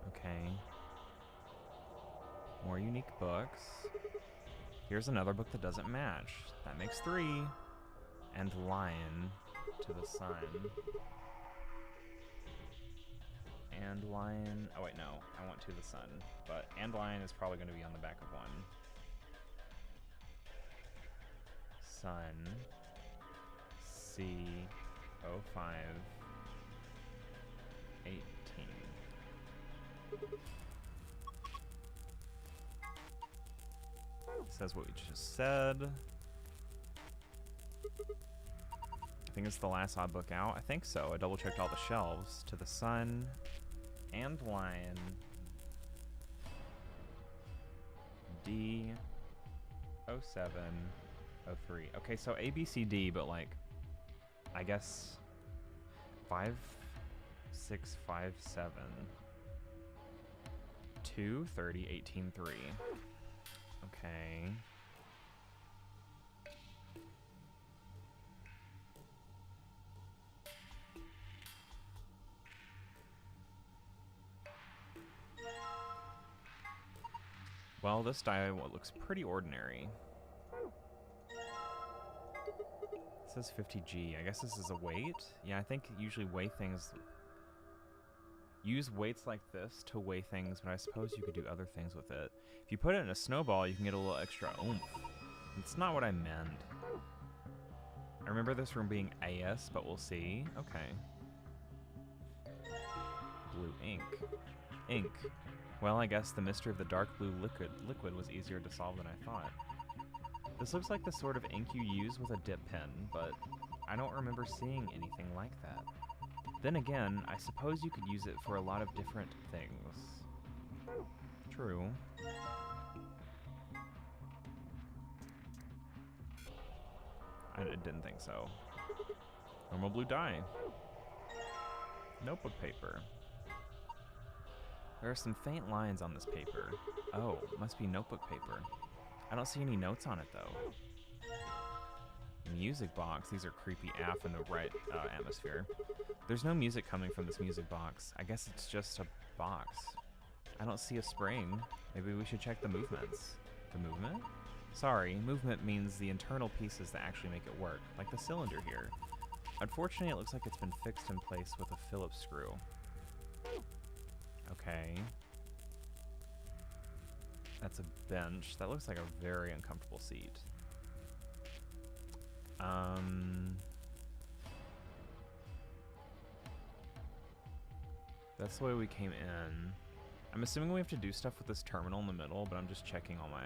Okay. More unique books. Here's another book that doesn't match. That makes 3. And Lion to the Sun. And Lion. Oh wait, no. I want To the Sun. But And Lion is probably going to be on the back of one. Sun. C0518. Says what we just said. I think it's the last odd book out. I think so. I double checked all the shelves. To the Sun and Lion. D 0703. Okay, so A, B, C, D, but like, I guess 5, 6, 5, 7, 2, 30, 18, 3. Okay. Well, this die looks pretty ordinary. It says 50G. I guess this is a weight? Yeah, I think usually weigh things... Use weights like this to weigh things, but I suppose you could do other things with it. If you put it in a snowball, you can get a little extra oomph. It's not what I meant. I remember this room being AS, but we'll see. Okay. Blue ink. Ink. Well, I guess the mystery of the dark blue liquid was easier to solve than I thought. This looks like the sort of ink you use with a dip pen, but I don't remember seeing anything like that. Then again, I suppose you could use it for a lot of different things. True. I didn't think so. Normal blue dye. Notebook paper. There are some faint lines on this paper. Oh, must be notebook paper. I don't see any notes on it though. Music box. These are creepy AF in the right atmosphere. There's no music coming from this music box. I guess it's just a box. I don't see a spring. Maybe we should check the movements. The movement? Sorry, movement means the internal pieces that actually make it work, like the cylinder here. Unfortunately, it looks like it's been fixed in place with a Phillips screw. Okay. That's a bench. That looks like a very uncomfortable seat. That's the way we came in. I'm assuming we have to do stuff with this terminal in the middle, but I'm just checking all my...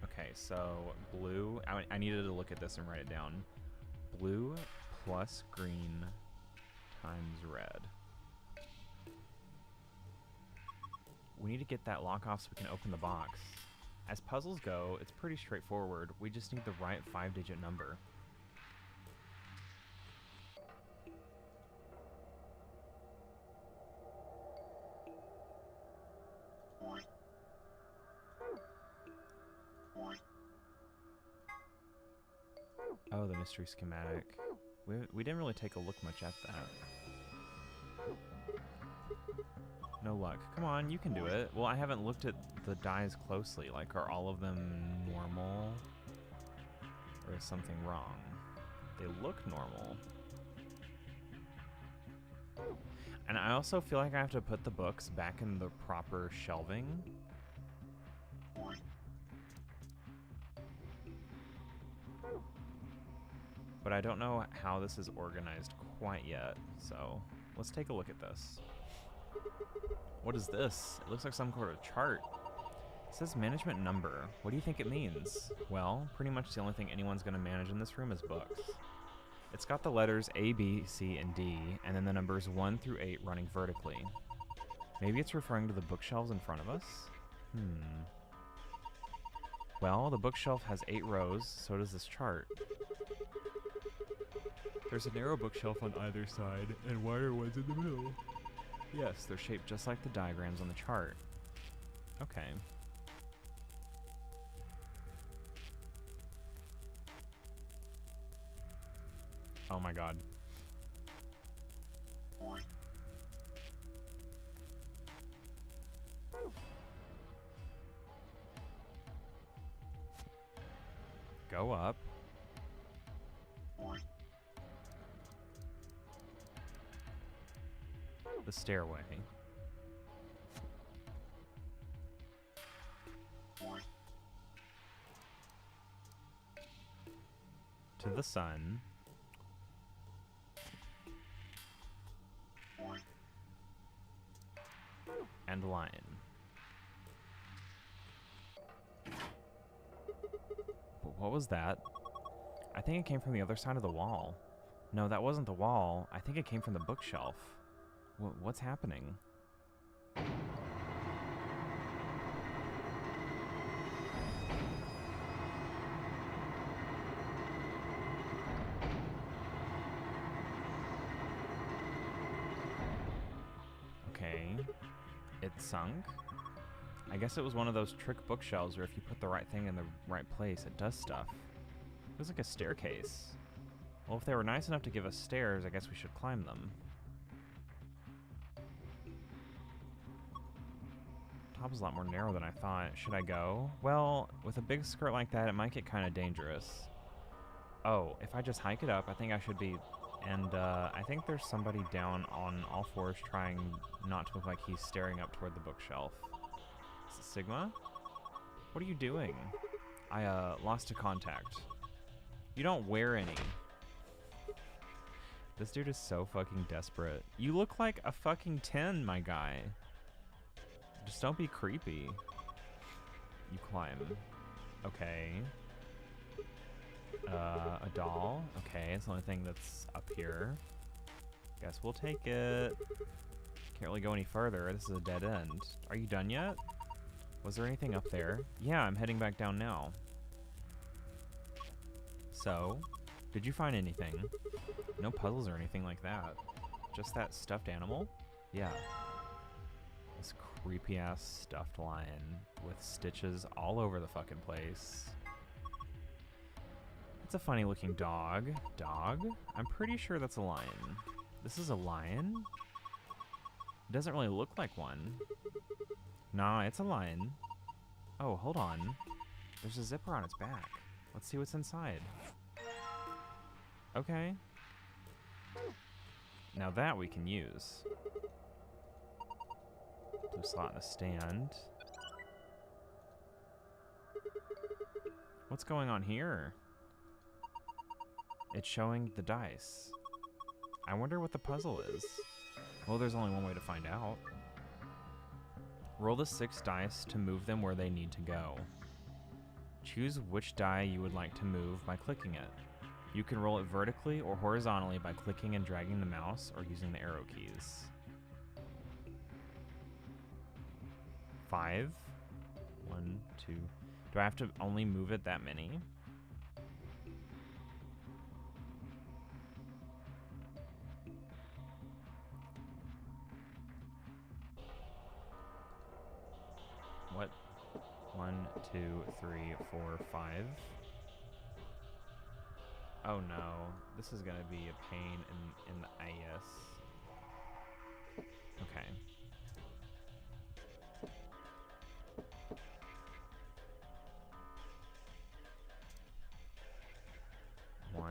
Okay, so blue... I needed to look at this and write it down. Blue plus green times red. We need to get that lock off so we can open the box. As puzzles go, it's pretty straightforward. We just need the right 5-digit number. Oh, the mystery schematic. We didn't really take a look much at that. No luck. Come on, you can do it. Well, I haven't looked at the dies closely. Like, are all of them normal? Or is something wrong? They look normal. And I also feel like I have to put the books back in the proper shelving. But I don't know how this is organized quite yet, so let's take a look at this. What is this? It looks like some sort of chart. It says management number. What do you think it means? Well, pretty much the only thing anyone's going to manage in this room is books. It's got the letters A, B, C, and D, and then the numbers 1 through 8 running vertically. Maybe it's referring to the bookshelves in front of us? Well, the bookshelf has 8 rows, so does this chart. There's a narrow bookshelf on either side, and wider ones in the middle. Yes, they're shaped just like the diagrams on the chart. Okay. Oh my god. Go up. The stairway. To the sun. And lion. But what was that? I think it came from the other side of the wall. No, that wasn't the wall. I think it came from the bookshelf. What's happening? Okay. It sunk? I guess it was one of those trick bookshelves where if you put the right thing in the right place, it does stuff. It was like a staircase. Well, if they were nice enough to give us stairs, I guess we should climb them. Top is a lot more narrow than I thought. Should I go? Well, with a big skirt like that, it might get kind of dangerous. Oh, if I just hike it up, I think I should be... And I think there's somebody down on all fours trying not to look like he's staring up toward the bookshelf. Is it Sigma? What are you doing? I lost a contact. You don't wear any. This dude is so fucking desperate. You look like a fucking 10, my guy. Just don't be creepy. You climb. Okay. A doll. Okay, it's the only thing that's up here. Guess we'll take it. Can't really go any further. This is a dead end. Are you done yet? Was there anything up there? Yeah, I'm heading back down now. So, did you find anything? No puzzles or anything like that. Just that stuffed animal? Yeah. This creepy ass stuffed lion with stitches all over the fucking place. It's a funny looking dog. Dog? I'm pretty sure that's a lion. This is a lion? It doesn't really look like one. Nah, it's a lion. Oh, hold on. There's a zipper on its back. Let's see what's inside. Okay. Now that we can use. Blue slot in the stand. What's going on here? It's showing the dice. I wonder what the puzzle is. Well, there's only one way to find out. Roll the 6 dice to move them where they need to go. Choose which die you would like to move by clicking it. You can roll it vertically or horizontally by clicking and dragging the mouse or using the arrow keys. 5. 1, 2. Do I have to only move it that many? What? 1, 2, 3, 4, 5. Oh no, this is gonna be a pain in the ass. Okay.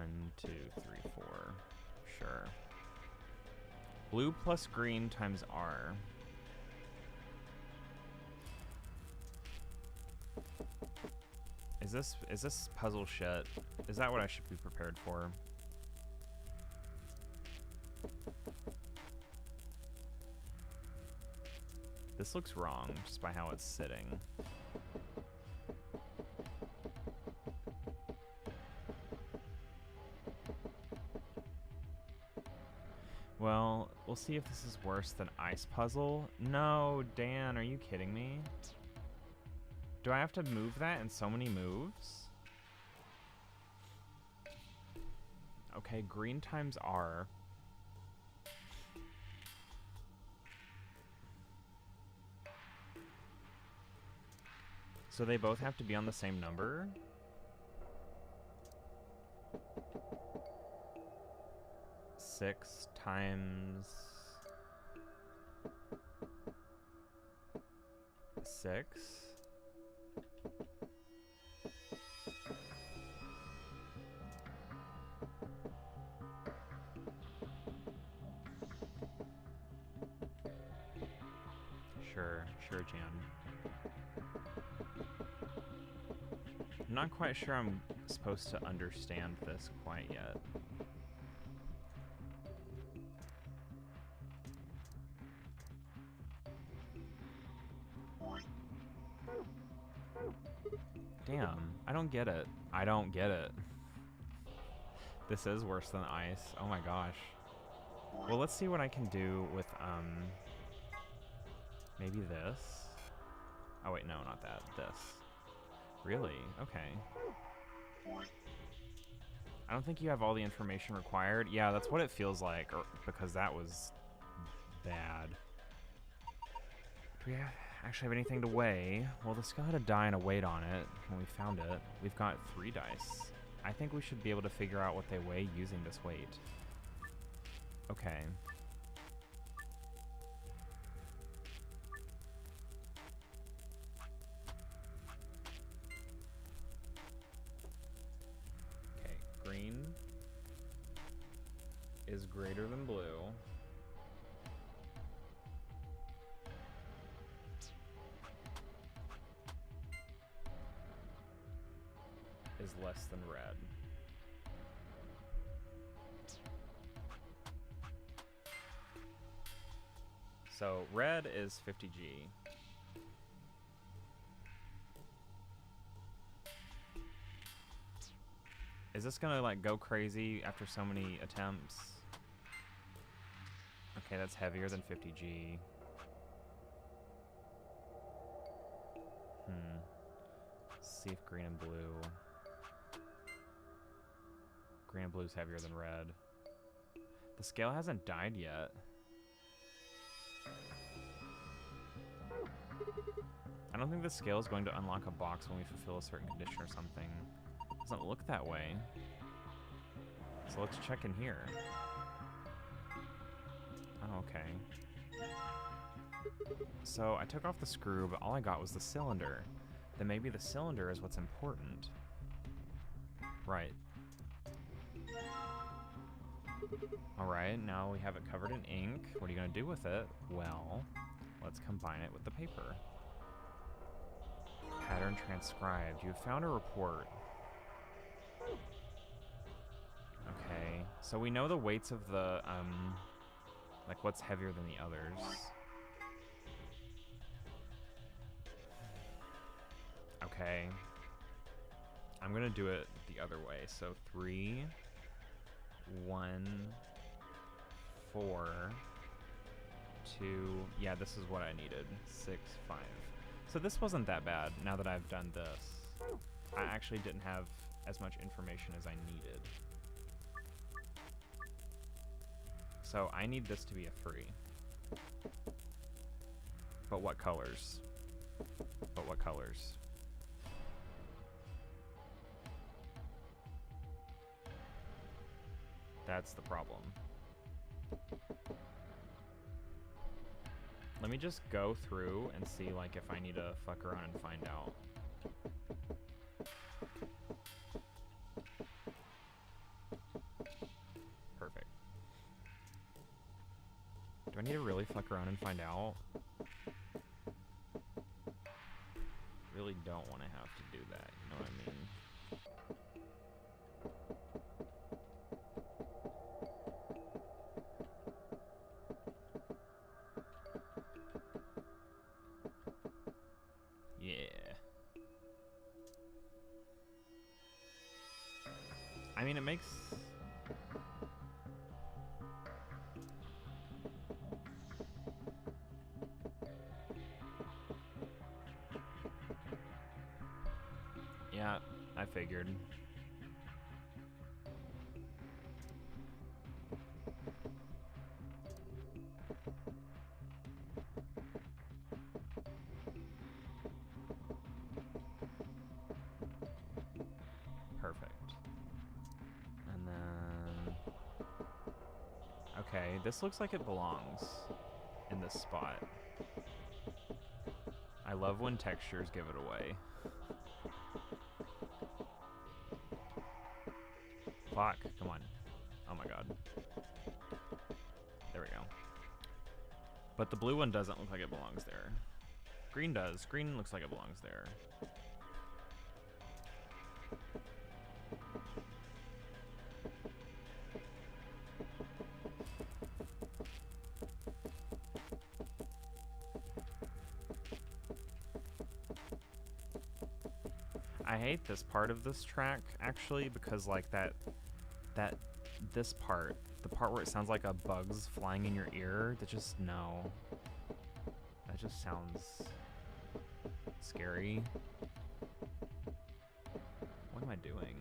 1, 2, 3, 4. Sure. Blue plus green times R. Is this puzzle shit? Is that what I should be prepared for? This looks wrong just by how it's sitting. Well, we'll see if this is worse than Ice Puzzle. No, Dan, are you kidding me? Do I have to move that in so many moves? Okay, green times R. So they both have to be on the same number? Six times 6. Sure, Jan. I'm not quite sure I'm supposed to understand this quite yet. Damn, I don't get it. I don't get it. This is worse than ice. Oh my gosh. Well, let's see what I can do with, maybe this? Oh wait, no, not that. This. Really? Okay. I don't think you have all the information required. Yeah, that's what it feels like, or, because that was bad. Do we actually have anything to weigh? Well, the skull had a die and a weight on it when we found it. We've got 3 dice. I think we should be able to figure out what they weigh using this weight. Okay. Okay, green is greater than blue. Is less than red. So red is 50G. Is this gonna like go crazy after so many attempts? Okay, that's heavier than 50G. Let's see if green and blue. Green and blue is heavier than red. The scale hasn't died yet. I don't think the scale is going to unlock a box when we fulfill a certain condition or something. Doesn't look that way. So let's check in here. Oh, okay. So I took off the screw, but all I got was the cylinder. Then maybe the cylinder is what's important. Right. Alright, now we have it covered in ink. What are you going to do with it? Well, let's combine it with the paper. Pattern transcribed. You have found a report. Okay, so we know the weights of the, like what's heavier than the others. Okay. I'm gonna do it the other way. So 3, 1, 4, 2, yeah, this is what I needed. 6, 5. So this wasn't that bad now that I've done this. I actually didn't have as much information as I needed. So I need this to be a 3. But what colors? But what colors? That's the problem. Let me just go through and see like if I need to fuck around and find out. me to really fuck around and find out? Really don't want to have to do that, you know what I mean? Yeah. I mean, it makes... Yeah, I figured. Perfect. And then... Okay, this looks like it belongs in this spot. I love when textures give it away. Fuck, come on. Oh my god. There we go. But the blue one doesn't look like it belongs there. Green does. Green looks like it belongs there. I hate this part of this track actually because like this part, the part where it sounds like a bug's flying in your ear, that just that just sounds scary. What am I doing?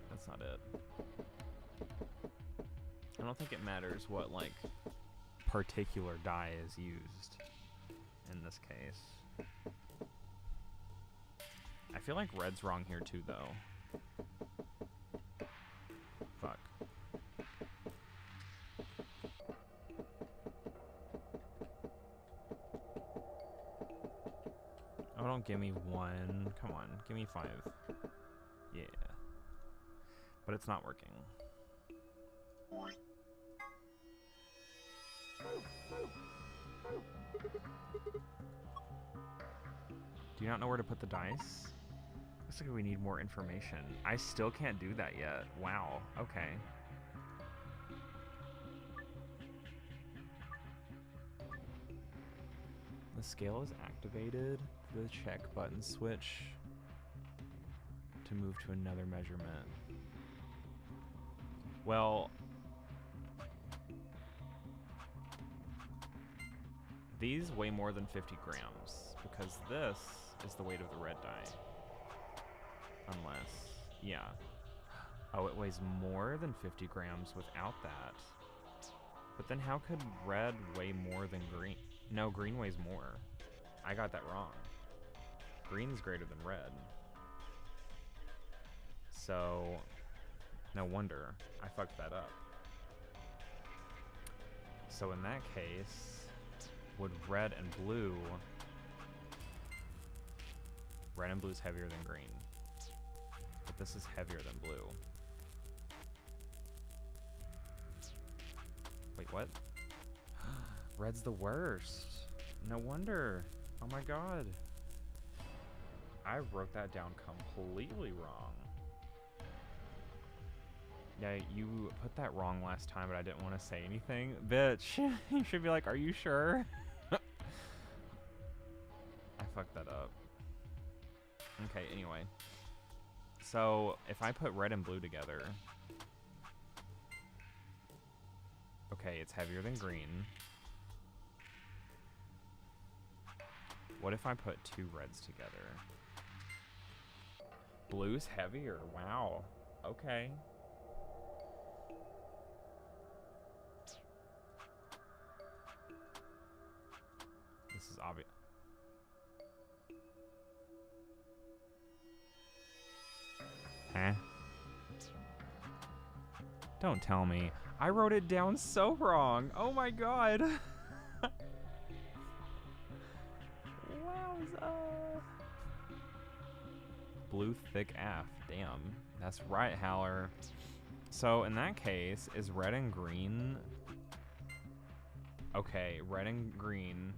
That's not it. I don't think it matters what like particular dye is used in this case. I feel like red's wrong here too, though. Fuck. Oh, don't give me 1. Come on, give me 5. Yeah. But it's not working. Do you not know where to put the dice? Looks like we need more information. I still can't do that yet. Wow. Okay. The scale is activated. The check button switch to move to another measurement. Well, these weigh more than 50 grams because this is the weight of the red die. Unless, yeah. Oh, it weighs more than 50 grams without that. But then how could red weigh more than green? No, green weighs more. I got that wrong. Green's greater than red. So, no wonder I fucked that up. So in that case, would red and blue... Red and blue is heavier than green. But this is heavier than blue. Wait, what? Red's the worst. No wonder. Oh my god. I wrote that down completely wrong. Yeah, you put that wrong last time, but I didn't want to say anything. Bitch, you should be like, are you sure? I fucked that up. Okay, anyway. So, if I put red and blue together... Okay, it's heavier than green. What if I put 2 reds together? Blue's heavier. Wow. Okay. This is obvious. Huh? Don't tell me. I wrote it down so wrong. Oh my god. Wowza. Blue thick F. Damn. That's right, Howler. So in that case, is red and green... Okay, red and green.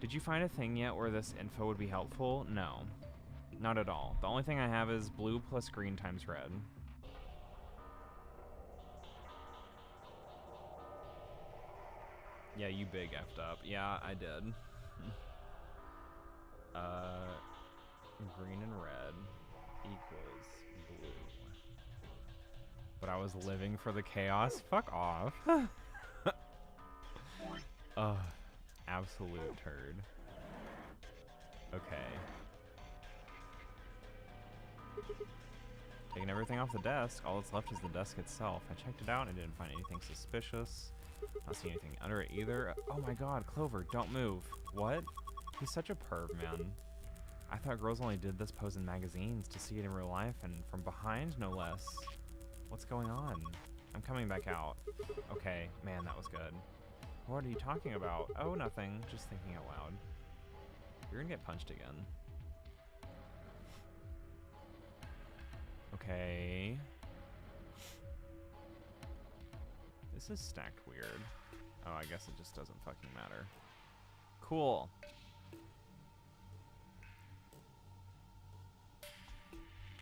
Did you find a thing yet where this info would be helpful? No, not at all. The only thing I have is blue plus green times red. Yeah, you big effed up. Yeah, I did. Green and red equals blue. But I was living for the chaos? Fuck off. Ugh, absolute turd. Okay. Taking everything off the desk, all that's left is the desk itself. I checked it out and didn't find anything suspicious. Not seeing anything under it either. Oh my god, Clover, don't move. What? He's such a perv, man. I thought girls only did this pose in magazines to see it in real life, and from behind, no less. What's going on? I'm coming back out. Okay, man, that was good. What are you talking about? Oh, nothing. Just thinking out loud. You're gonna get punched again. Okay. This is stacked weird. Oh, I guess it just doesn't fucking matter. Cool.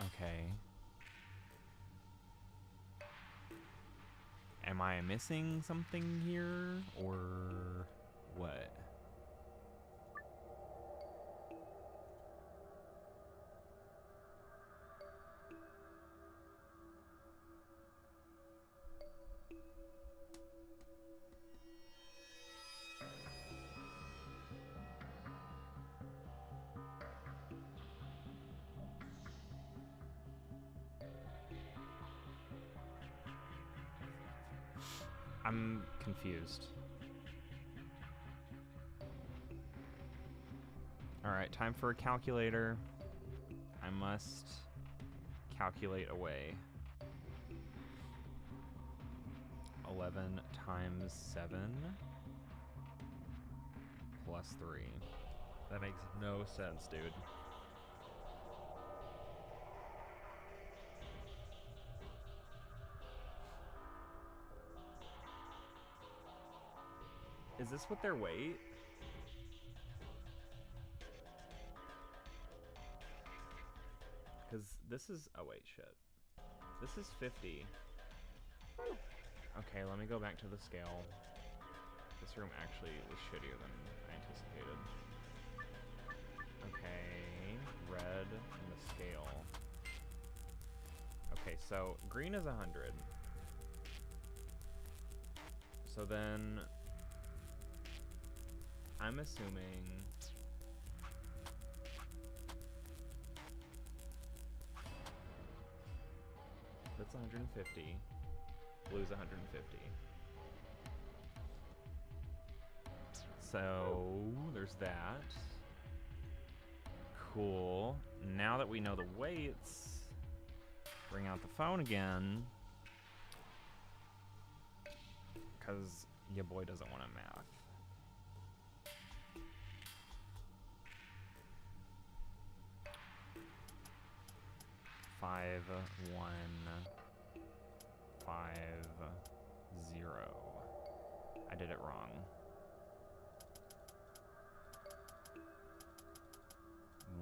Okay. Am I missing something here, or what? I'm confused. Alright, time for a calculator. I must calculate away. 11 times 7 plus 3. That makes no sense, dude. Is this what their weight? Because this is... Oh, wait, shit. This is 50. Okay, let me go back to the scale. This room actually was shittier than I anticipated. Okay, red and the scale. Okay, so green is 100. So then... I'm assuming that's 150. Blue's 150. So there's that. Cool. Now that we know the weights, bring out the phone again. Because your boy doesn't want to math. Five, 1, 5, 0. I did it wrong.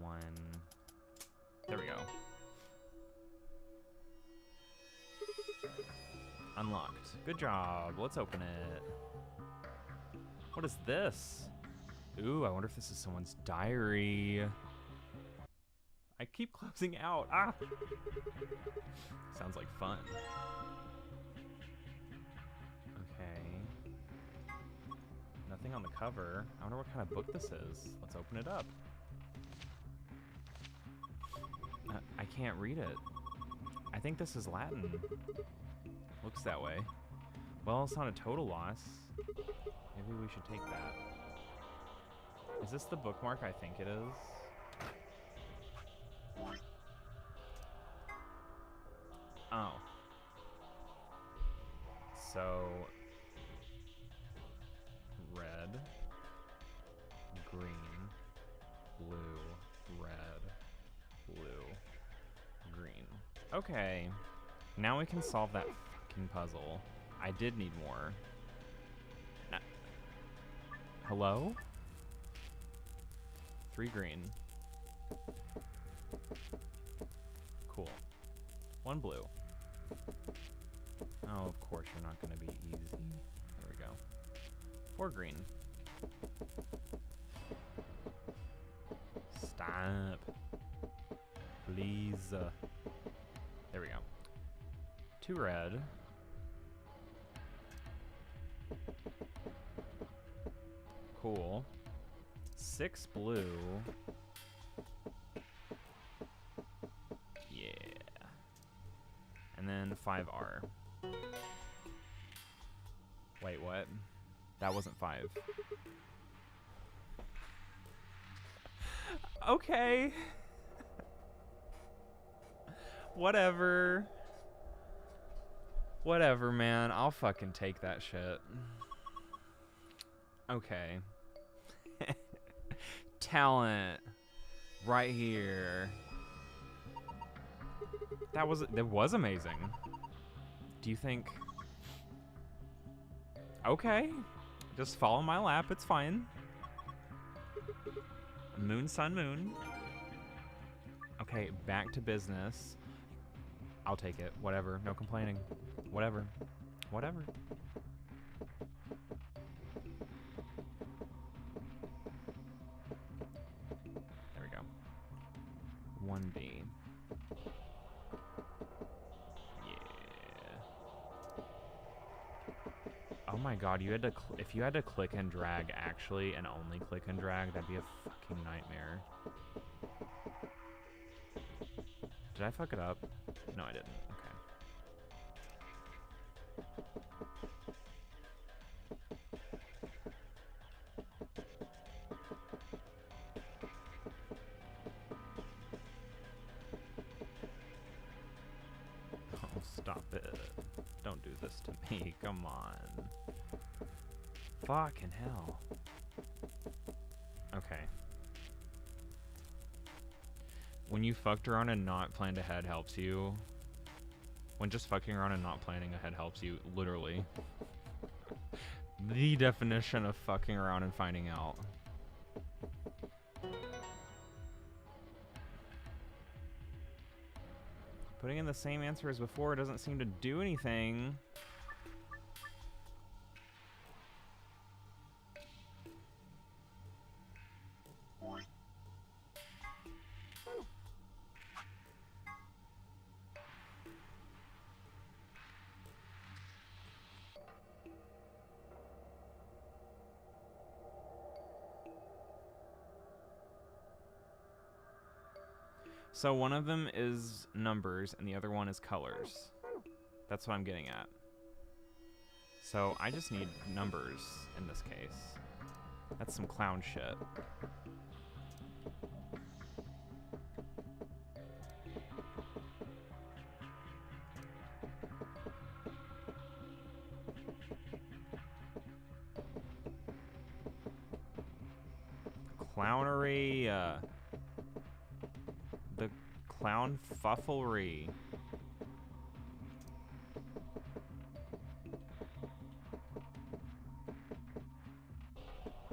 1. There we go. Unlocked. Good job. Let's open it. What is this? Ooh, I wonder if this is someone's diary. I keep closing out. Ah! Sounds like fun. Okay. Nothing on the cover. I wonder what kind of book this is. Let's open it up. I can't read it. I think this is Latin. Looks that way. Well, it's not a total loss. Maybe we should take that. Is this the bookmark I think it is? Oh. So, red, green, blue, red, blue, green. Okay. Now we can solve that fucking puzzle. I did need more. Hello? 3 green. Cool. 1 blue. Oh, of course you're not gonna be easy. There we go. 4 green. Stop. Please. There we go. 2 red. Cool. 6 blue. Yeah. And then 5R. Wait, what? That wasn't 5. Okay. Whatever. Whatever, man. I'll fucking take that shit. Okay. Talent. Right here. That was amazing. Do you think... Okay. Just follow my lap. It's fine. Moon, sun, moon. Okay, back to business. I'll take it. Whatever. No complaining. Whatever. Whatever. There we go. 1B. Yeah. Oh my god, you had to if you had to click and drag actually and only click and drag, that'd be a fucking nightmare. Did I fuck it up? No, I didn't. Okay. Oh, stop it. Don't do this to me. Come on. Fucking hell. Okay. When you fucked around and not planned ahead helps you. When just fucking around and not planning ahead helps you, literally. The definition of fucking around and finding out. Putting in the same answer as before doesn't seem to do anything. So one of them is numbers and the other one is colors. That's what I'm getting at. So I just need numbers in this case. That's some clown shit. Clownery, the clown fufflery.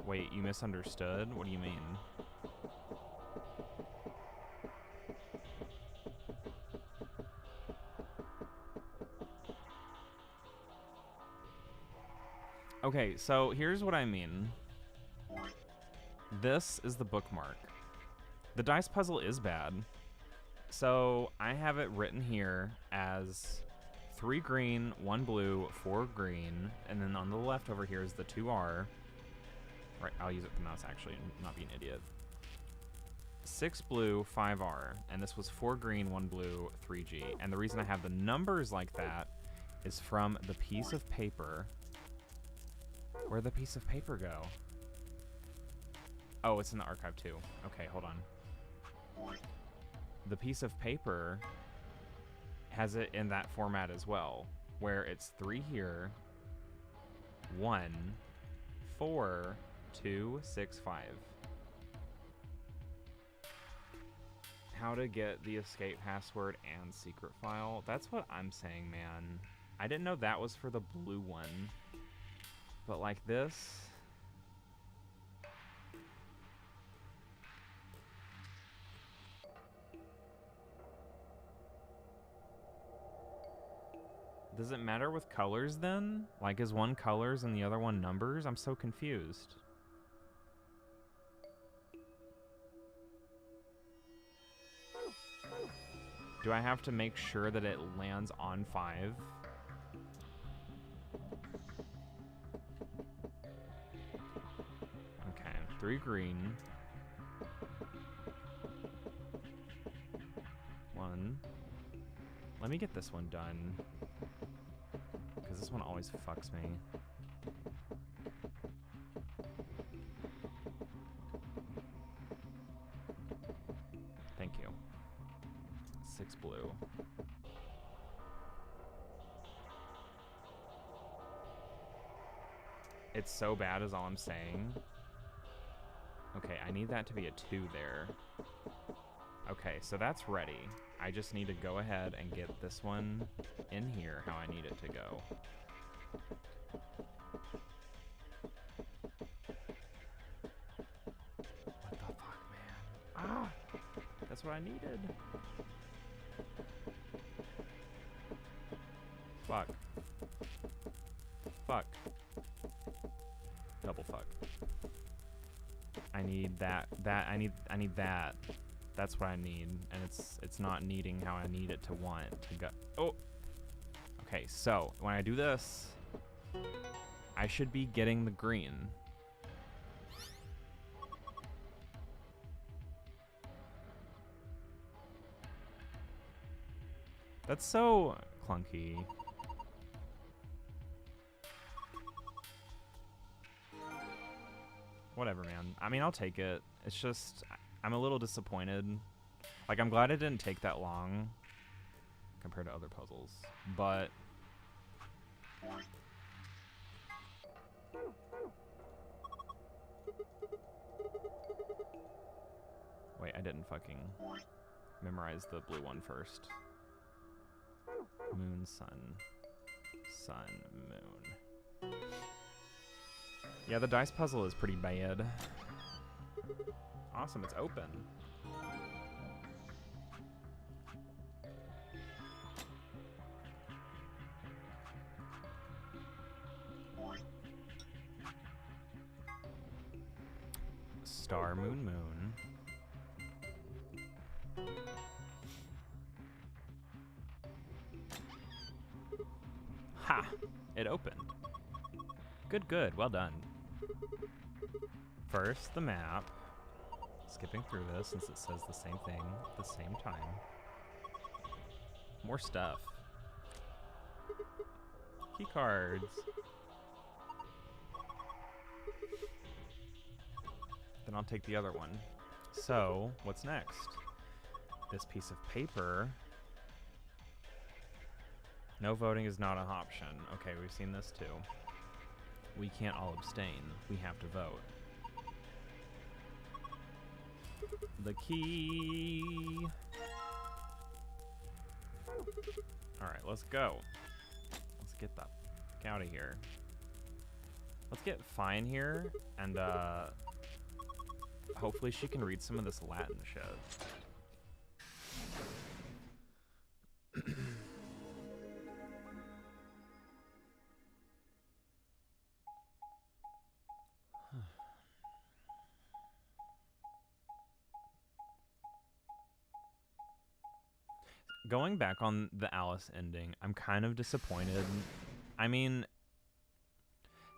Wait, you misunderstood? What do you mean? Okay, so here's what I mean. This is the bookmark. The dice puzzle is bad. So I have it written here as 3 green, 1 blue, 4 green, and then on the left over here is the 2R. Right, I'll use it for the mouse actually and not be an idiot. 6 blue, 5R, and this was 4 green, 1 blue, 3G. And the reason I have the numbers like that is from the piece of paper. Where'd the piece of paper go? Oh, it's in the archive too. Okay, hold on. The piece of paper has it in that format as well, where it's 3 here, 1, 4, 2, 6, 5. how to get the escape password and secret file. That's what I'm saying, man. I didn't know that was for the blue one. But like this... Does it matter with colors then? Like, is one colors and the other one numbers? I'm so confused. Do I have to make sure that it lands on 5? Okay, 3 green. 1. Let me get this one done. Because this one always fucks me. Thank you. 6 blue. It's so bad is all I'm saying. Okay, I need that to be a 2 there. Okay, so that's ready. I just need to go ahead and get this one in here how I need it to go. What the fuck, man? Ah! That's what I needed. Fuck. Fuck. Double fuck. I need that. I need that. That's what I need, and it's not needing how I need it to want to go. Oh! Okay, so when I do this, I should be getting the green. That's so clunky. Whatever, man. I mean, I'll take it. It's just... I'm a little disappointed. Like, I'm glad it didn't take that long compared to other puzzles, but... Wait, I didn't fucking memorize the blue one first. Moon, sun. Sun, moon. Yeah, the dice puzzle is pretty bad. Awesome, it's open. Star, moon, moon. Ha! It opened. Good, good. Well done. First, the map. Skipping through this since it says the same thing at the same time. More stuff. Key cards. Then I'll take the other one. So, what's next? This piece of paper. No voting is not an option. Okay, we've seen this too. We can't all abstain. We have to vote. The key. Alright, let's go. Let's get the fuck out of here. Let's get Fine here, and hopefully she can read some of this Latin shit. Going back on the Alice ending, I'm kind of disappointed. I mean,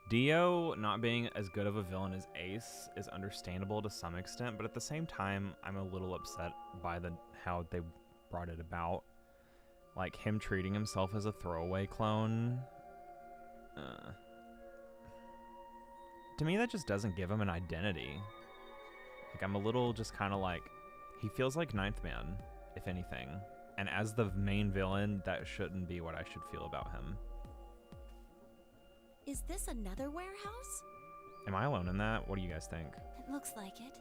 Dio not being as good of a villain as Ace is understandable to some extent, but at the same time, I'm a little upset by how they brought it about. Like, him treating himself as a throwaway clone. To me, that just doesn't give him an identity. Like, I'm a little just kind of like, he feels like Ninth Man, if anything. And as the main villain, that shouldn't be what I should feel about him. Is this another warehouse? Am I alone in that? What do you guys think? It looks like it.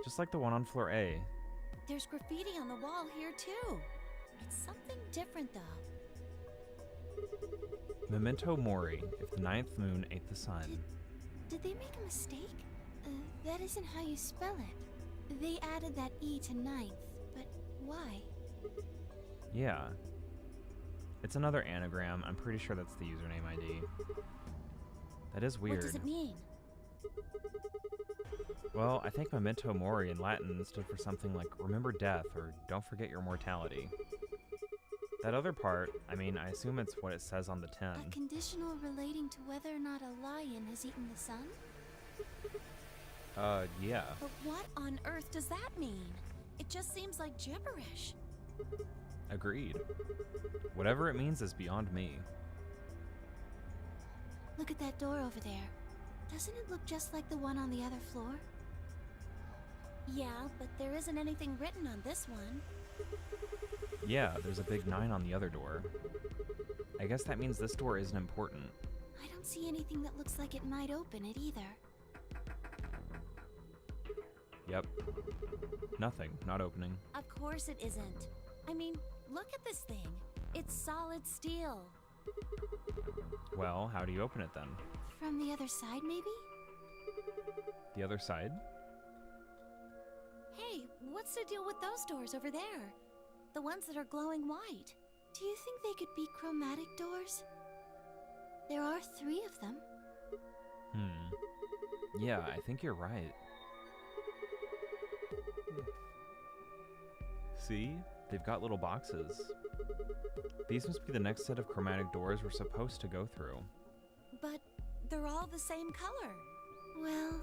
Just like the one on floor A. There's graffiti on the wall here, too. It's something different, though. Memento mori, if the ninth moon ate the sun. Did they make a mistake? That isn't how you spell it. They added that E to ninth, but why? Yeah. It's another anagram. I'm pretty sure that's the username ID. That is weird. What does it mean? Well, I think memento mori in Latin stood for something like remember death or don't forget your mortality. That other part, I mean, I assume it's what it says on the tin. A conditional relating to whether or not a lion has eaten the sun? Yeah. But what on earth does that mean? It just seems like gibberish. Agreed. Whatever it means is beyond me. Look at that door over there. Doesn't it look just like the one on the other floor? Yeah, but there isn't anything written on this one. Yeah, there's a big 9 on the other door. I guess that means this door isn't important. I don't see anything that looks like it might open it either. Yep. Nothing. Not opening. Of course it isn't. I mean, look at this thing. It's solid steel. Well, how do you open it then? From the other side, maybe? The other side? Hey, what's the deal with those doors over there? The ones that are glowing white. Do you think they could be chromatic doors? There are 3 of them. Yeah, I think you're right. See? They've got little boxes. These must be the next set of chromatic doors we're supposed to go through. But they're all the same color. Well,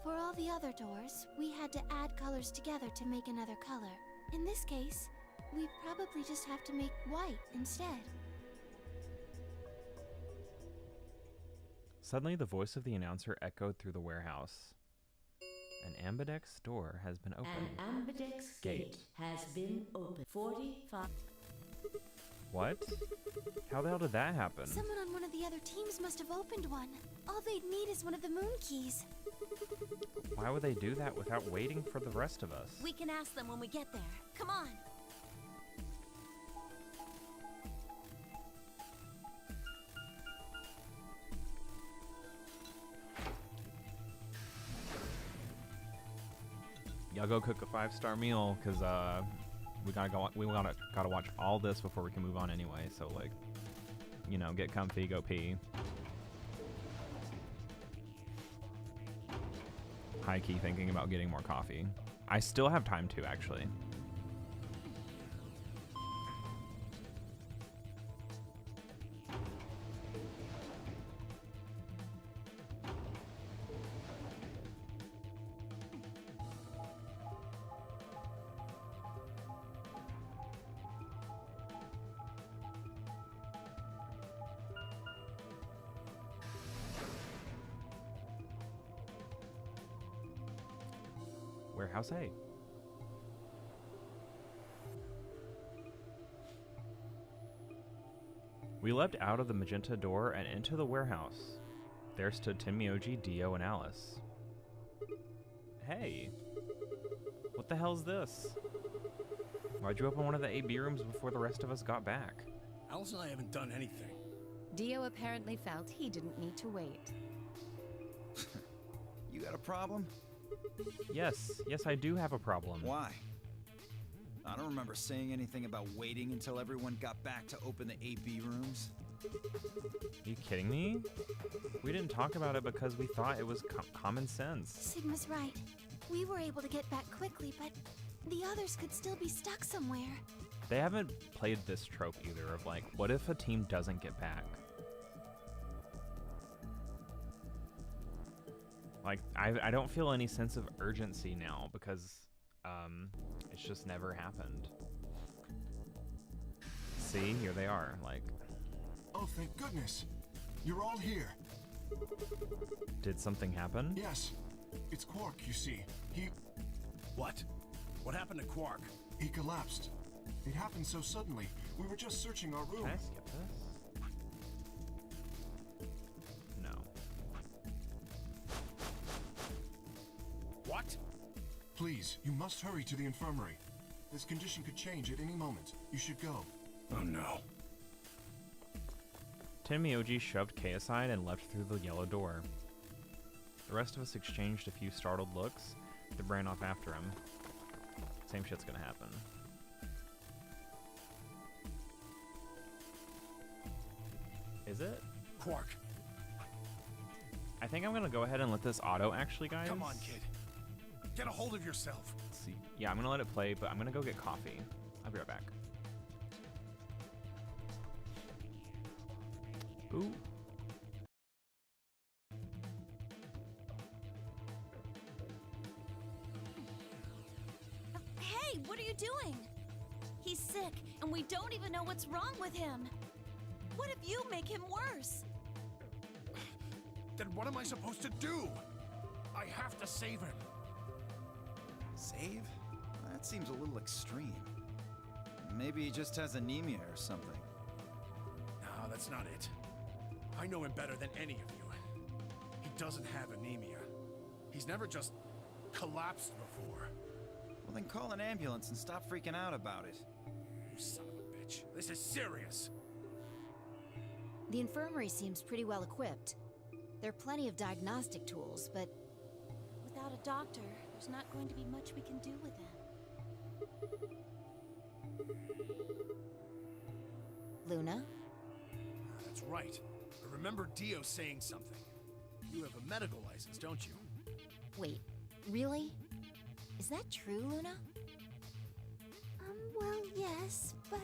for all the other doors, we had to add colors together to make another color. In this case, we probably just have to make white instead. Suddenly, the voice of the announcer echoed through the warehouse. An ambidex door has been opened. An ambidex gate has been opened. 45. What? How the hell did that happen? Someone on one of the other teams must have opened one. All they'd need is one of the moon keys. Why would they do that without waiting for the rest of us? We can ask them when we get there. Come on. Y'all go cook a 5-star meal, cause we gotta watch all this before we can move on anyway. So like, you know, get comfy, go pee. High key thinking about getting more coffee. I still have time to actually. Warehouse A. We leapt out of the magenta door and into the warehouse. There stood Tenmyoji, Dio, and Alice. Hey! What the hell's this? Why'd you open one of the AB rooms before the rest of us got back? Alice and I haven't done anything. Dio apparently felt he didn't need to wait. You got a problem? Yes, I do have a problem. Why? I don't remember saying anything about waiting until everyone got back to open the AB rooms. Are you kidding me? We didn't talk about it because we thought it was common sense. Sigma's right. We were able to get back quickly, but the others could still be stuck somewhere. They haven't played this trope either of like, what if a team doesn't get back? Like, I don't feel any sense of urgency now because it's just never happened. See, here they are, like. Oh, thank goodness. You're all here. Did something happen? Yes. It's Quark, you see. What? What happened to Quark? He collapsed. It happened so suddenly. We were just searching our room. Can I skip this? What? Please, Please, you must hurry to the infirmary. This condition could change at any moment. You should go. Oh no. Tenmyoji shoved Kay aside and left through the yellow door. The rest of us exchanged a few startled looks, then ran off after him. Same shit's gonna happen. Is it? Quark, I think I'm gonna go ahead and let this auto actually, guys. come on, kid. Get a hold of yourself. Let's see. Yeah, I'm gonna let it play, but I'm gonna go get coffee. I'll be right back. Ooh. Hey, what are you doing? He's sick, and we don't even know what's wrong with him. What if you make him worse? Then what am I supposed to do? I have to save him. Save? That seems a little extreme. Maybe he just has anemia or something. No, that's not it. I know him better than any of you. He doesn't have anemia. He's never just collapsed before. Well, then call an ambulance and stop freaking out about it. You son of a bitch. This is serious. The infirmary seems pretty well equipped. There are plenty of diagnostic tools, but Without a doctor, there's not going to be much we can do with him. Luna? That's right. I remember Dio saying something. You have a medical license, don't you? Wait, really? Is that true, Luna? Well, yes, but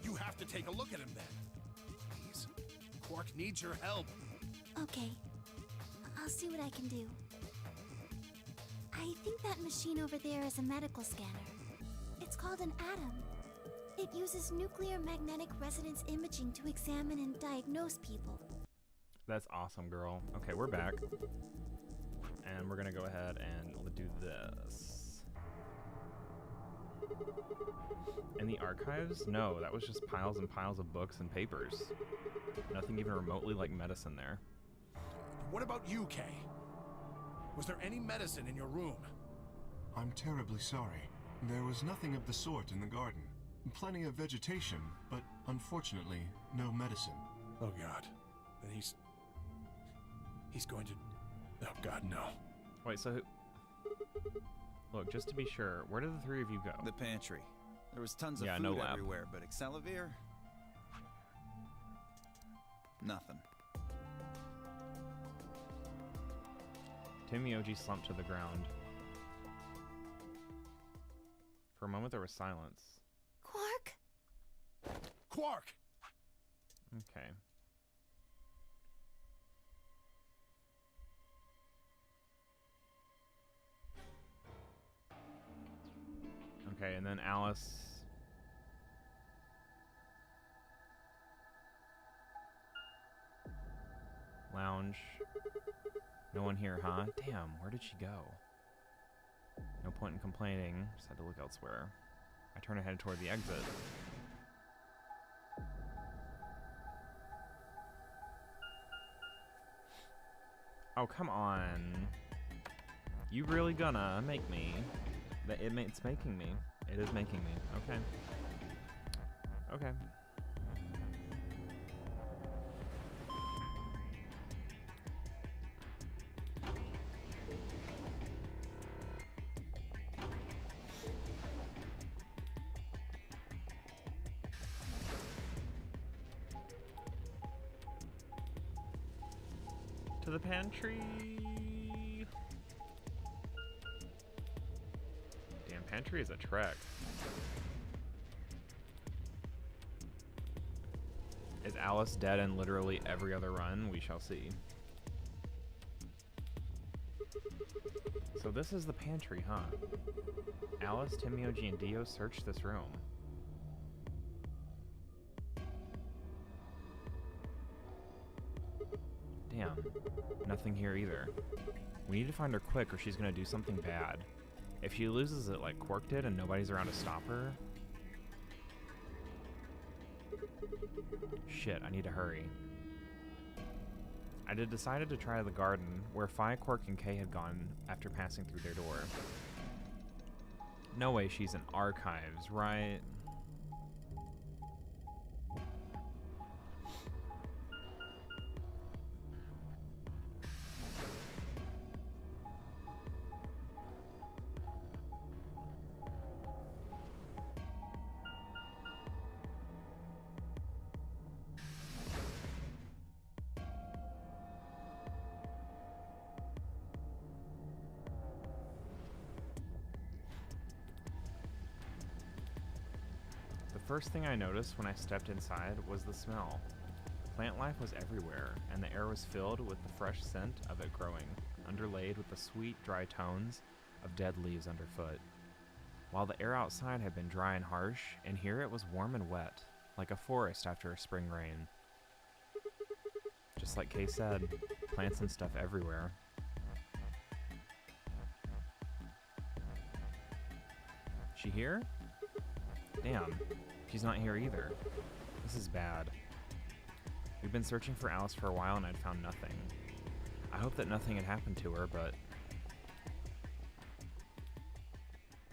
You have to take a look at him then. Please. Quark needs your help. okay. I'll see what I can do. I think that machine over there is a medical scanner. It's called an atom. It uses nuclear magnetic resonance imaging to examine and diagnose people. That's awesome, girl. Okay, we're back. And we're gonna go ahead and do this. In the archives? No, that was just piles and piles of books and papers. Nothing even remotely like medicine there. What about you, Kay? Was there any medicine in your room? I'm terribly sorry. There was nothing of the sort in the garden. Plenty of vegetation, but unfortunately, no medicine. Oh God. Then he's going to... Oh God, no. Wait, so look, just to be sure, where did the three of you go? The pantry. There was tons of Yeah, food no lab. everywhere, but Excelivir? Nothing. Tenmyoji slumped to the ground. For a moment there was silence. Quark? Quark! Okay. Okay, and then Alice. Lounge. No one here, huh? Damn, where did she go? No point in complaining. Just had to look elsewhere. I turn ahead toward the exit. Oh, come on. You really gonna make me? It's making me. It is making me. Okay. Okay. To the pantry. Damn, pantry is a trek. Is Alice dead in literally every other run? We shall see. So this is the pantry, huh? Alice, Tenmyoji, and Dio searched this room. Damn. Nothing here either. We need to find her quick or she's gonna do something bad. If she loses it like Quark did and nobody's around to stop her... Shit, I need to hurry. I decided to try the garden, where Fi, Quark, and Kay had gone after passing through their door. No way she's in archives, right? The first thing I noticed when I stepped inside was the smell. Plant life was everywhere, and the air was filled with the fresh scent of it growing, underlaid with the sweet, dry tones of dead leaves underfoot. While the air outside had been dry and harsh, in here it was warm and wet, like a forest after a spring rain. Just like Kay said, plants and stuff everywhere. She here? Damn, she's not here either. This is bad. We've been searching for Alice for a while and I'd found nothing. I hope that nothing had happened to her, but...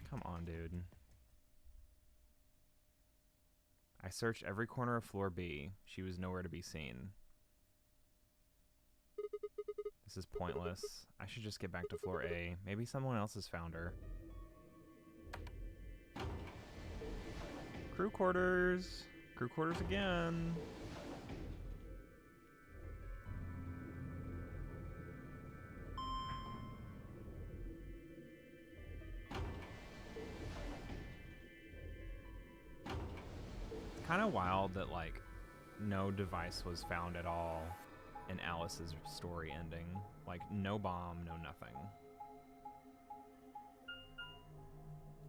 Come on, dude. I searched every corner of floor B. She was nowhere to be seen. This is pointless. I should just get back to floor A. Maybe someone else has found her. Crew quarters! Crew quarters again! Kind of wild that, like, no device was found at all in Alice's story ending. Like, no bomb, no nothing.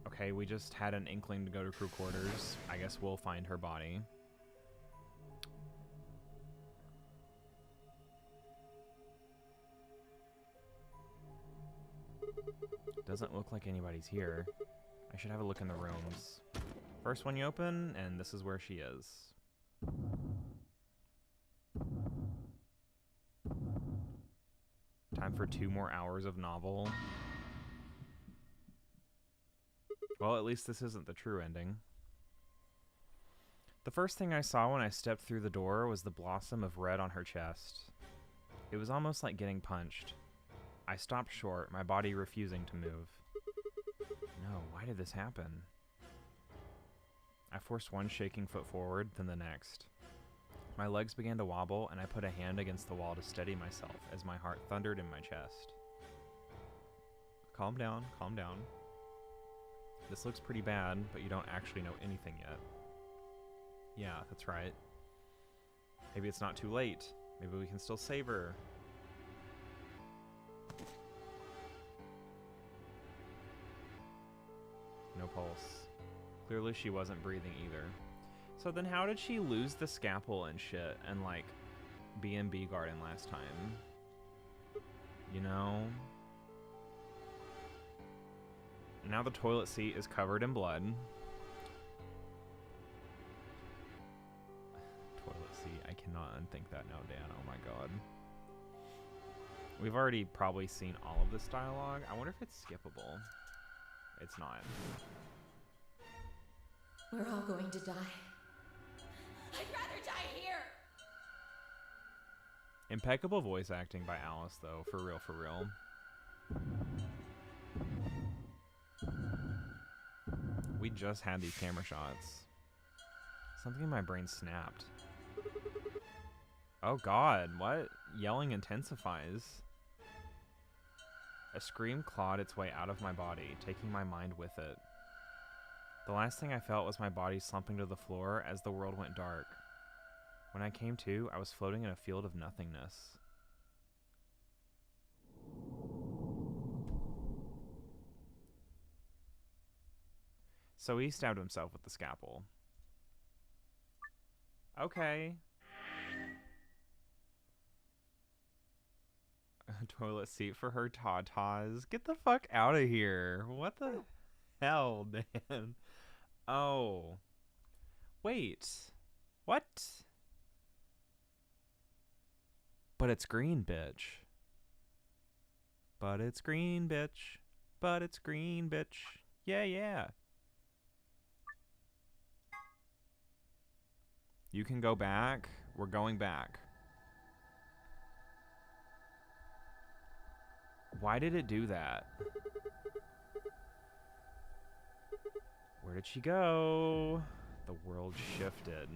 Okay, we just had an inkling to go to crew quarters. I guess we'll find her body. Doesn't look like anybody's here. I should have a look in the rooms. First one you open, and this is where she is. Time for 2 more hours of novel. Well, at least this isn't the true ending. The first thing I saw when I stepped through the door was the blossom of red on her chest. It was almost like getting punched. I stopped short, my body refusing to move. No, why did this happen? I forced one shaking foot forward, then the next. My legs began to wobble, and I put a hand against the wall to steady myself as my heart thundered in my chest. Calm down, calm down. This looks pretty bad, but you don't actually know anything yet. Yeah, that's right. Maybe it's not too late. Maybe we can still save her. No pulse. Clearly she wasn't breathing either. So then how did she lose the scalpel and shit and, like, B&B Garden last time? You know? Now the toilet seat is covered in blood. Toilet seat. I cannot unthink that now, Dan. Oh my god. We've already probably seen all of this dialogue. I wonder if it's skippable. It's not. We're all going to die. I'd rather die here! Impeccable voice acting by Alice, though. For real, for real. We just had these camera shots. Something in my brain snapped. Oh god, what? Yelling intensifies. A scream clawed its way out of my body, taking my mind with it. The last thing I felt was my body slumping to the floor as the world went dark. When I came to, I was floating in a field of nothingness. So he stabbed himself with the scalpel. Okay. A toilet seat for her tatas. Get the fuck out of here. What the hell, Dan? Oh. Wait. What? But it's green, bitch. But it's green, bitch. But it's green, bitch. Yeah, yeah. You can go back. We're going back. Why did it do that? Where did she go? The world shifted.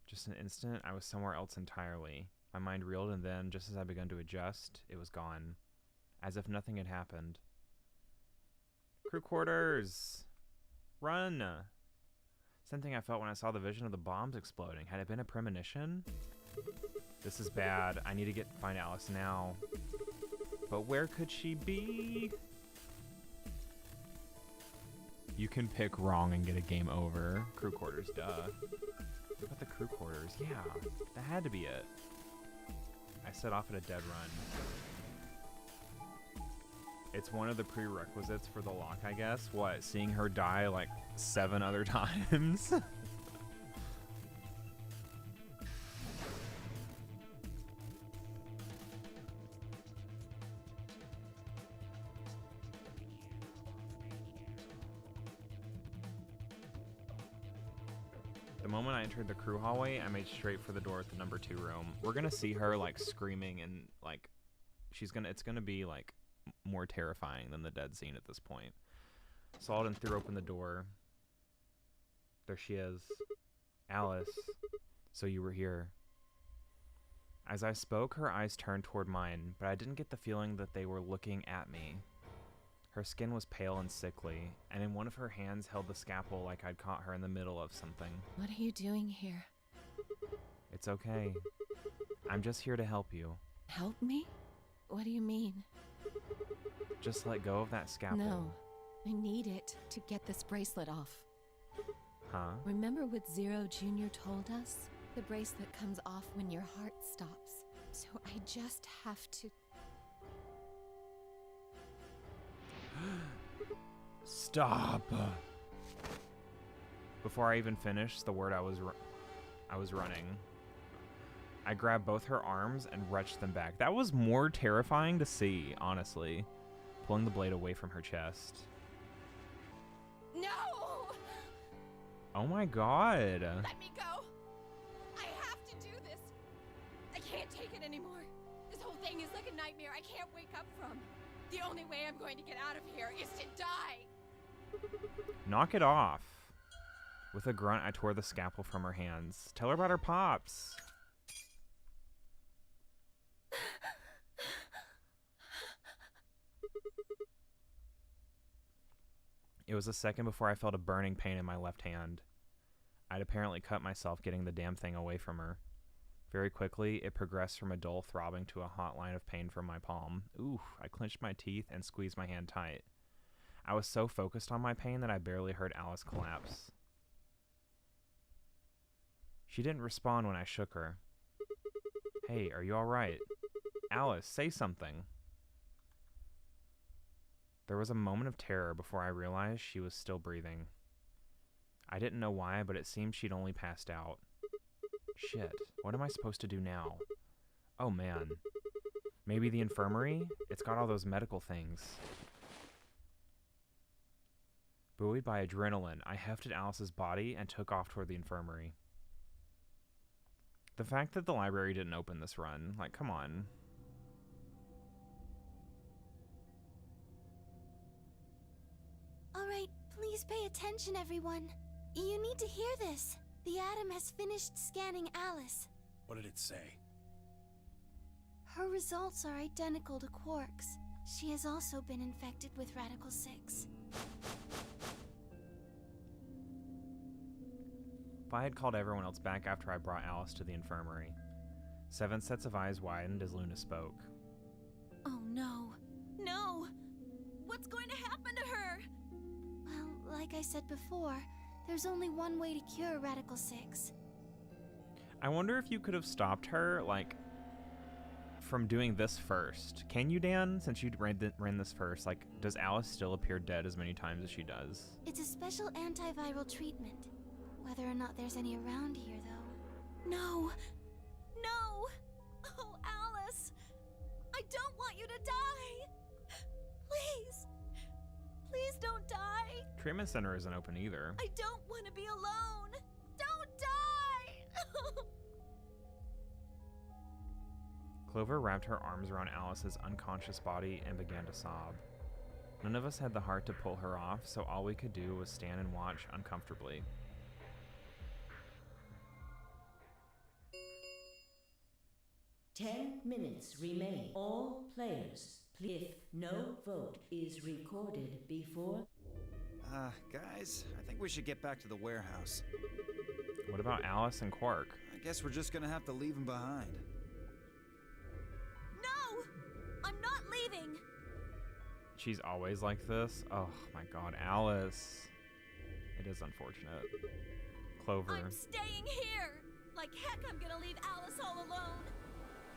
Just an instant, I was somewhere else entirely. My mind reeled, and then, just as I began to adjust, it was gone. As if nothing had happened. Crew quarters! Run! Something I felt when I saw the vision of the bombs exploding. Had it been a premonition? This is bad. I need to find Alice now. But where could she be? You can pick wrong and get a game over. Crew quarters, duh. What about the crew quarters? Yeah, that had to be it. I set off at a dead run. It's one of the prerequisites for the lock, I guess. What, seeing her die like 7 other times? The moment I entered the crew hallway, I made straight for the door at the number 2 room. We're gonna see her like screaming and like it's gonna be like more terrifying than the dead scene at this point. Saladin threw open the door. There she is. Alice. So you were here. As I spoke, her eyes turned toward mine, but I didn't get the feeling that they were looking at me. Her skin was pale and sickly, and in one of her hands held the scalpel like I'd caught her in the middle of something. What are you doing here? It's okay. I'm just here to help you. Help me? What do you mean? Just let go of that scalpel. No. I need it to get this bracelet off. Huh? Remember what Zero Jr. told us? The bracelet comes off when your heart stops. So I just have to... Stop! Before I even finished the word I was running, I grabbed both her arms and wrenched them back. That was more terrifying to see, honestly. Pulling the blade away from her chest. No! Oh my god. Let me go! I have to do this! I can't take it anymore. This whole thing is like a nightmare I can't wake up from. The only way I'm going to get out of here is to die! Knock it off. With a grunt, I tore the scalpel from her hands. Tell her about her pops. It was a second before I felt a burning pain in my left hand. I'd apparently cut myself getting the damn thing away from her. Very quickly, it progressed from a dull throbbing to a hot line of pain from my palm. Ooh, I clenched my teeth and squeezed my hand tight. I was so focused on my pain that I barely heard Alice collapse. She didn't respond when I shook her. Hey, are you alright? Alice, say something. There was a moment of terror before I realized she was still breathing. I didn't know why, but it seemed she'd only passed out. Shit, what am I supposed to do now? Oh man. Maybe the infirmary? It's got all those medical things. Buoyed by adrenaline, I hefted Alice's body and took off toward the infirmary. The fact that the library didn't open this run, like, come on. Alright, please pay attention, everyone. You need to hear this. The Atom has finished scanning Alice. What did it say? Her results are identical to Quark's. She has also been infected with Radical 6. If I had called everyone else back after I brought Alice to the infirmary. 7 sets of eyes widened as Luna spoke. Oh no. No! What's going to happen to her? Well, like I said before, there's only one way to cure Radical 6. I wonder if you could have stopped her, like, from doing this first. Can you, Dan? Since you ran this first, like, does Alice still appear dead as many times as she does? It's a special antiviral treatment. Whether or not there's any around here, though. No! don't want you to die! Please! Please don't die! Treatment center isn't open either. I don't want to be alone! Don't die! Clover wrapped her arms around Alice's unconscious body and began to sob. None of us had the heart to pull her off, so all we could do was stand and watch uncomfortably. Ten minutes remain. All players, if no vote is recorded before... Guys, I think we should get back to the warehouse. What about Alice and Quark? I guess we're just gonna have to leave them behind. No! I'm not leaving! She's always like this? Oh my god, Alice. It is unfortunate. Clover. I'm staying here! Like heck I'm gonna leave Alice all alone!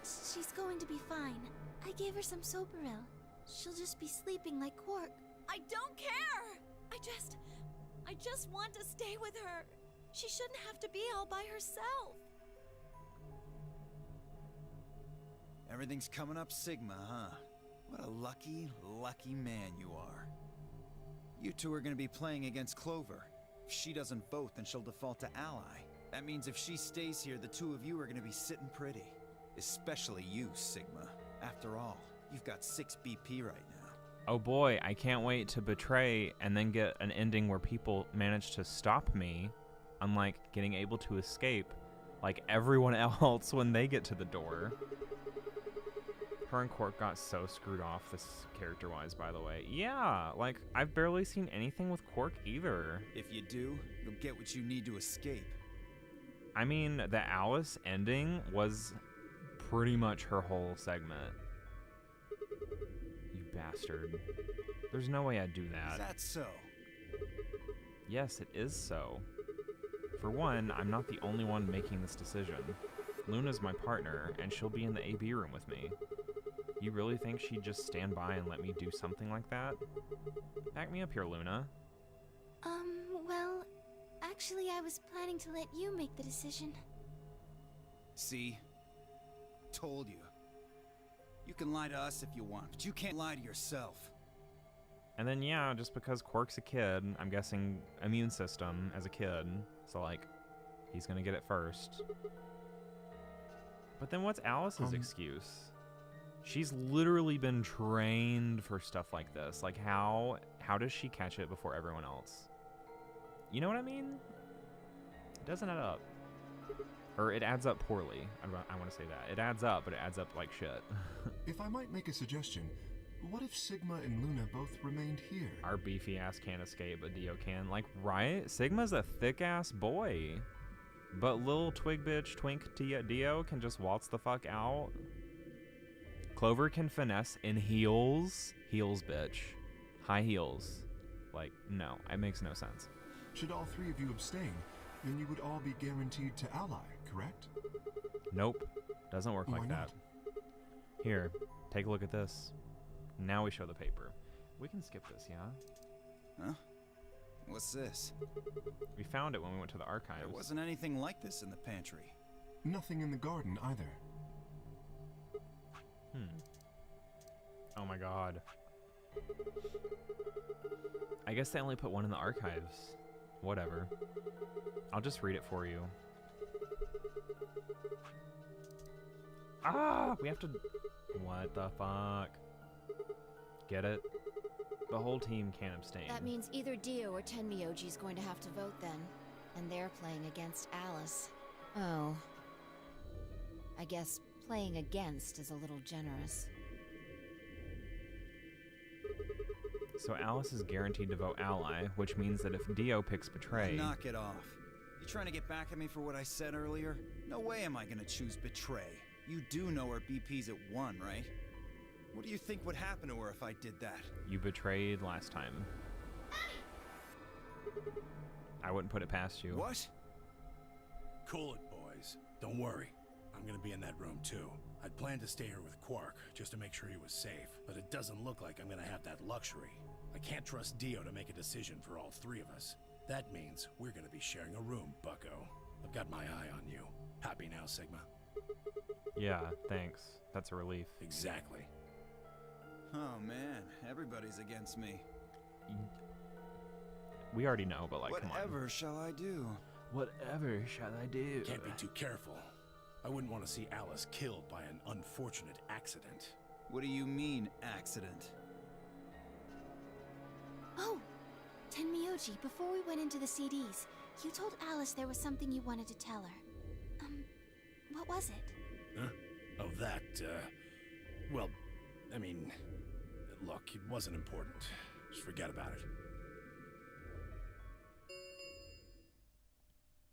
She's going to be fine. I gave her some Soberil. She'll just be sleeping like Quark. I don't care! I just want to stay with her. She shouldn't have to be all by herself. Everything's coming up Sigma, huh? What a lucky, lucky man you are. You two are gonna be playing against Clover. If she doesn't vote, then she'll default to Ally. That means if she stays here, the two of you are gonna be sitting pretty. Especially you, Sigma. After all, you've got 6 BP right now. Oh boy, I can't wait to betray and then get an ending where people manage to stop me, unlike getting able to escape like everyone else when they get to the door. Her and Quark got so screwed off this character-wise, by the way. Yeah, like, I've barely seen anything with Quark either. If you do, you'll get what you need to escape. I mean, the Alice ending was pretty much her whole segment. You bastard. There's no way I'd do that. Is that so? Yes, it is so. For one, I'm not the only one making this decision. Luna's my partner, and she'll be in the AB room with me. You really think she'd just stand by and let me do something like that? Back me up here, Luna. Well, actually I was planning to let you make the decision. See? Told you. You can lie to us if you want, but you can't lie to yourself. And then, yeah, just because Quark's a kid, I'm guessing immune system as a kid, so, like, he's gonna get it first. But then what's Alice's excuse? She's literally been trained for stuff like this. Like, how does she catch it before everyone else? You know what I mean? It doesn't add up. Or it adds up poorly. I want to say that. It adds up, but it adds up like shit. If I might make a suggestion, what if Sigma and Luna both remained here? Our beefy ass can't escape, but Dio can. Like, right? Sigma's a thick ass boy. But little twig bitch twink Dio can just waltz the fuck out. Clover can finesse in heels. Heels, bitch. High heels. Like, no, it makes no sense. Should all 3 of you abstain, then you would all be guaranteed to ally, correct? Nope. Doesn't work Why like not? that. Here, take a look at this. Now we show the paper. We can skip this, yeah? Huh? What's this? We found it when we went to the archives. There wasn't anything like this in the pantry. Nothing in the garden either. Oh my god. I guess they only put one in the archives. Whatever. I'll just read it for you. Ah! We have to... What the fuck? Get it? The whole team can't abstain. That means either Dio or Tenmyoji's going to have to vote then. And they're playing against Alice. Oh. I guess playing against is a little generous. So Alice is guaranteed to vote ally, which means that if Dio picks betray... Knock it off. You trying to get back at me for what I said earlier? No way am I gonna choose betray. You do know her BP's at 1, right? What do you think would happen to her if I did that? You betrayed last time. I wouldn't put it past you. What? Cool it, boys. Don't worry. I'm gonna be in that room too. I'd planned to stay here with Quark, just to make sure he was safe, but it doesn't look like I'm gonna have that luxury. I can't trust Dio to make a decision for all 3 of us. That means we're gonna be sharing a room, bucko. I've got my eye on you. Happy now, Sigma? Yeah, thanks. That's a relief. Exactly. Oh man, everybody's against me. We already know, but like, come on. Whatever shall I do? Whatever shall I do? Can't be too careful. I wouldn't want to see Alice killed by an unfortunate accident. What do you mean, accident? Oh, Tenmyoji, before we went into the CDs, you told Alice there was something you wanted to tell her. What was it? Huh? Oh, that, well, I mean, look, it wasn't important. Just forget about it.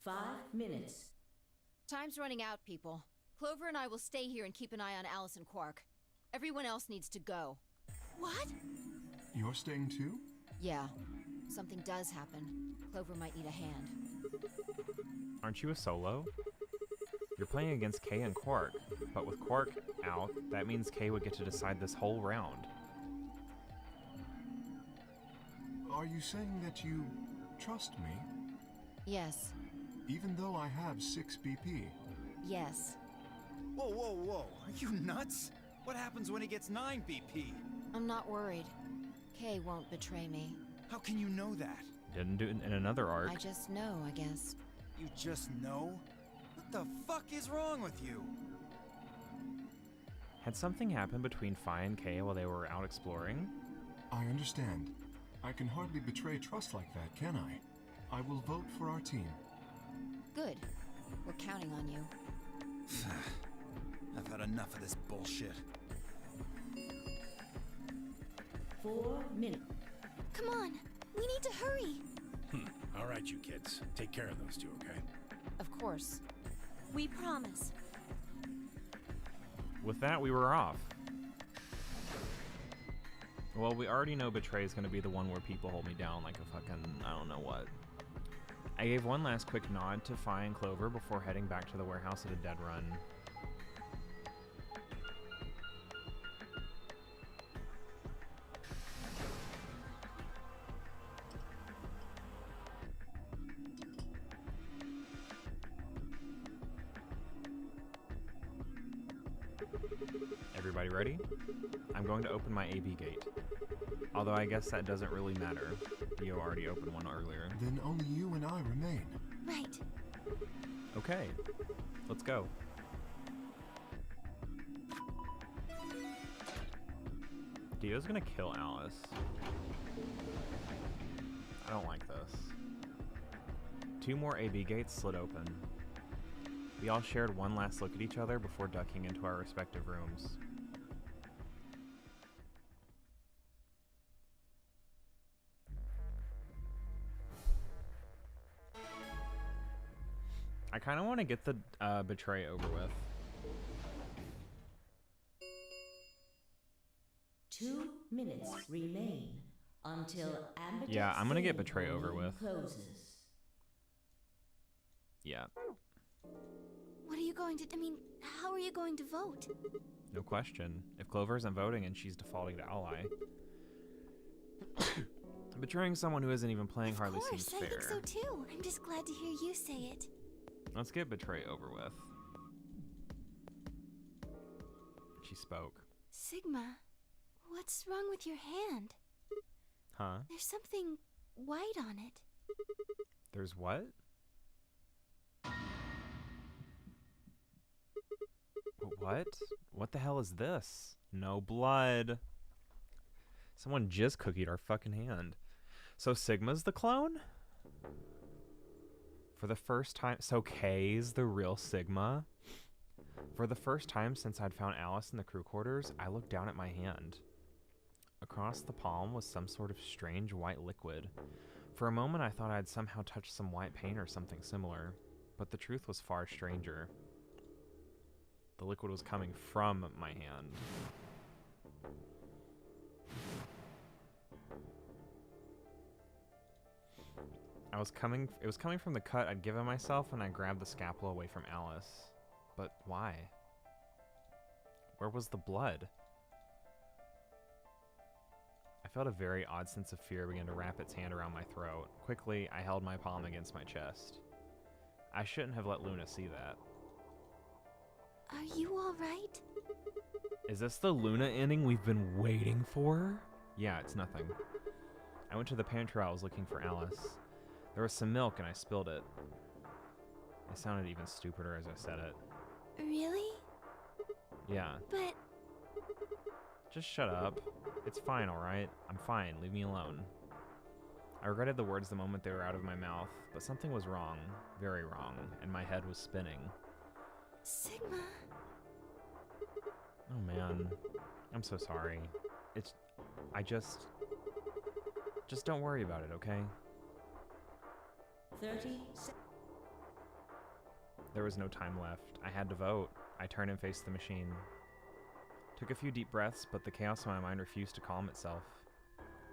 5 minutes. Time's running out, people. Clover and I will stay here and keep an eye on Alice and Quark. Everyone else needs to go. What? You're staying too? Yeah. Something does happen. Clover might need a hand. Aren't you a solo? You're playing against Kay and Quark, but with Quark out, that means Kay would get to decide this whole round. Are you saying that you trust me? Yes. Even though I have 6 BP? Yes. Whoa, whoa, whoa. Are you nuts? What happens when he gets 9 BP? I'm not worried. Kay won't betray me. How can you know that? Didn't do it in another arc. I just know, I guess. You just know? What the fuck is wrong with you? Had something happened between Fi and Kay while they were out exploring? I understand. I can hardly betray trust like that, can I? I will vote for our team. Good. We're counting on you. I've had enough of this bullshit. 4 minutes. Come on, we need to hurry. All right, you kids. Take care of those two, okay? Of course. We promise. With that, we were off. Well, we already know Betray is going to be the one where people hold me down like a fucking, I don't know what. I gave one last quick nod to Fi and Clover before heading back to the warehouse at a dead run. Everybody ready? I'm going to open my AB gate. Although I guess that doesn't really matter. Dio already opened one earlier. Then only you and I remain. Right. Okay, let's go. Dio's gonna kill Alice. I don't like this. 2 more AB gates slid open. We all shared one last look at each other before ducking into our respective rooms. I kind of want to get the Betray over with. 2 minutes remain until Amberdex Yeah, I'm gonna get game Betray over volume with. Closes. Yeah, What are you going to, how are you going to vote? no question. If Clover isn't voting and she's defaulting to ally, betraying someone who isn't even playing hardly seems Of course, I fair. think so too. I'm just glad to hear you say it. Let's get Betray over with. She spoke. Sigma, what's wrong with your hand? Huh? There's something white on it. There's what? What? What the hell is this? No blood. Someone just cookied our fucking hand. So Sigma's the clone? For the first time, so Kay's the real Sigma? For the first time since I'd found Alice in the crew quarters, I looked down at my hand. Across the palm was some sort of strange white liquid. For a moment I thought I'd somehow touched some white paint or something similar, but the truth was far stranger. The liquid was coming from my hand. It was coming from the cut I'd given myself when I grabbed the scalpel away from Alice. But why? Where was the blood? I felt a very odd sense of fear begin to wrap its hand around my throat. Quickly, I held my palm against my chest. I shouldn't have let Luna see that. Are you all right? Is this the Luna ending we've been waiting for? Yeah, it's nothing. I went to the pantry while I was looking for Alice. There was some milk and I spilled it. I sounded even stupider as I said it. Really? Yeah. But Just shut up. It's fine, alright? I'm fine. Leave me alone. I regretted the words the moment they were out of my mouth, but something was wrong. Very wrong. And my head was spinning. Sigma. Oh man. I'm so sorry. Just don't worry about it, okay? 30 seconds. There was no time left. I had to vote. I turned and faced the machine. Took a few deep breaths, but the chaos in my mind refused to calm itself.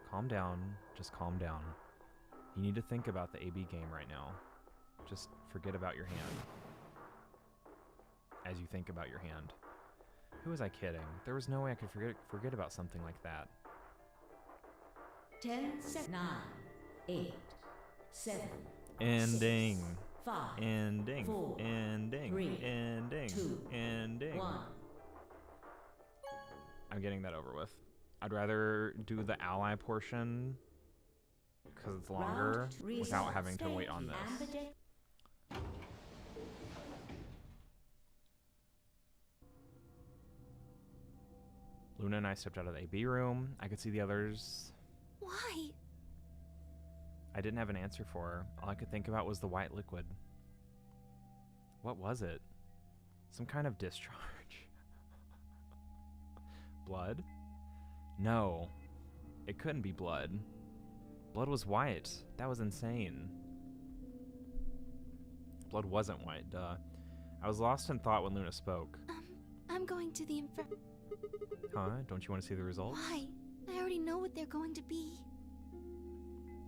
Calm down. Just calm down. You need to think about the AB game right now. Just forget about your hand. As you think about your hand. Who was I kidding? There was no way I could forget about something like that. 10 seconds. 9, 8, 7. Ending. 6, 5. Ending. 4, Ending. 3, Ending. 2, Ending. 1. I'm getting that over with. I'd rather do the ally portion because it's longer without having to wait on this. Luna and I stepped out of the AB room. I could see the others. Why? I didn't have an answer for her. All I could think about was the white liquid. What was it? Some kind of discharge. Blood? No. It couldn't be blood. Blood was white. That was insane. Blood wasn't white, duh. I was lost in thought when Luna spoke. I'm going to the Huh? Don't you want to see the results? Why? I already know what they're going to be.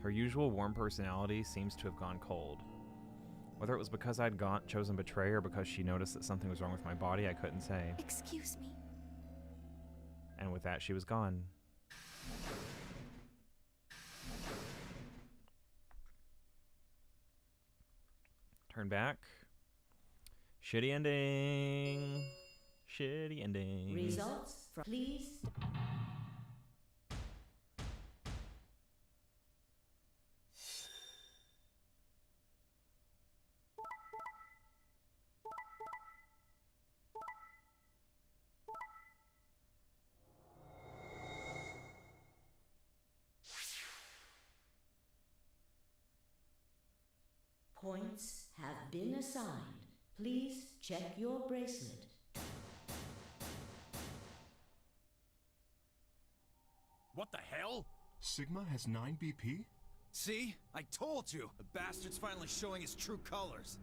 Her usual warm personality seems to have gone cold. Whether it was because I'd chosen betray or because she noticed that something was wrong with my body, I couldn't say. Excuse me. And with that, she was gone. Turn back. Shitty ending. Shitty ending. Results from please. Points have been assigned. Please check your bracelet. What the hell? Sigma has 9 BP? See? I told you! The bastard's finally showing his true colors.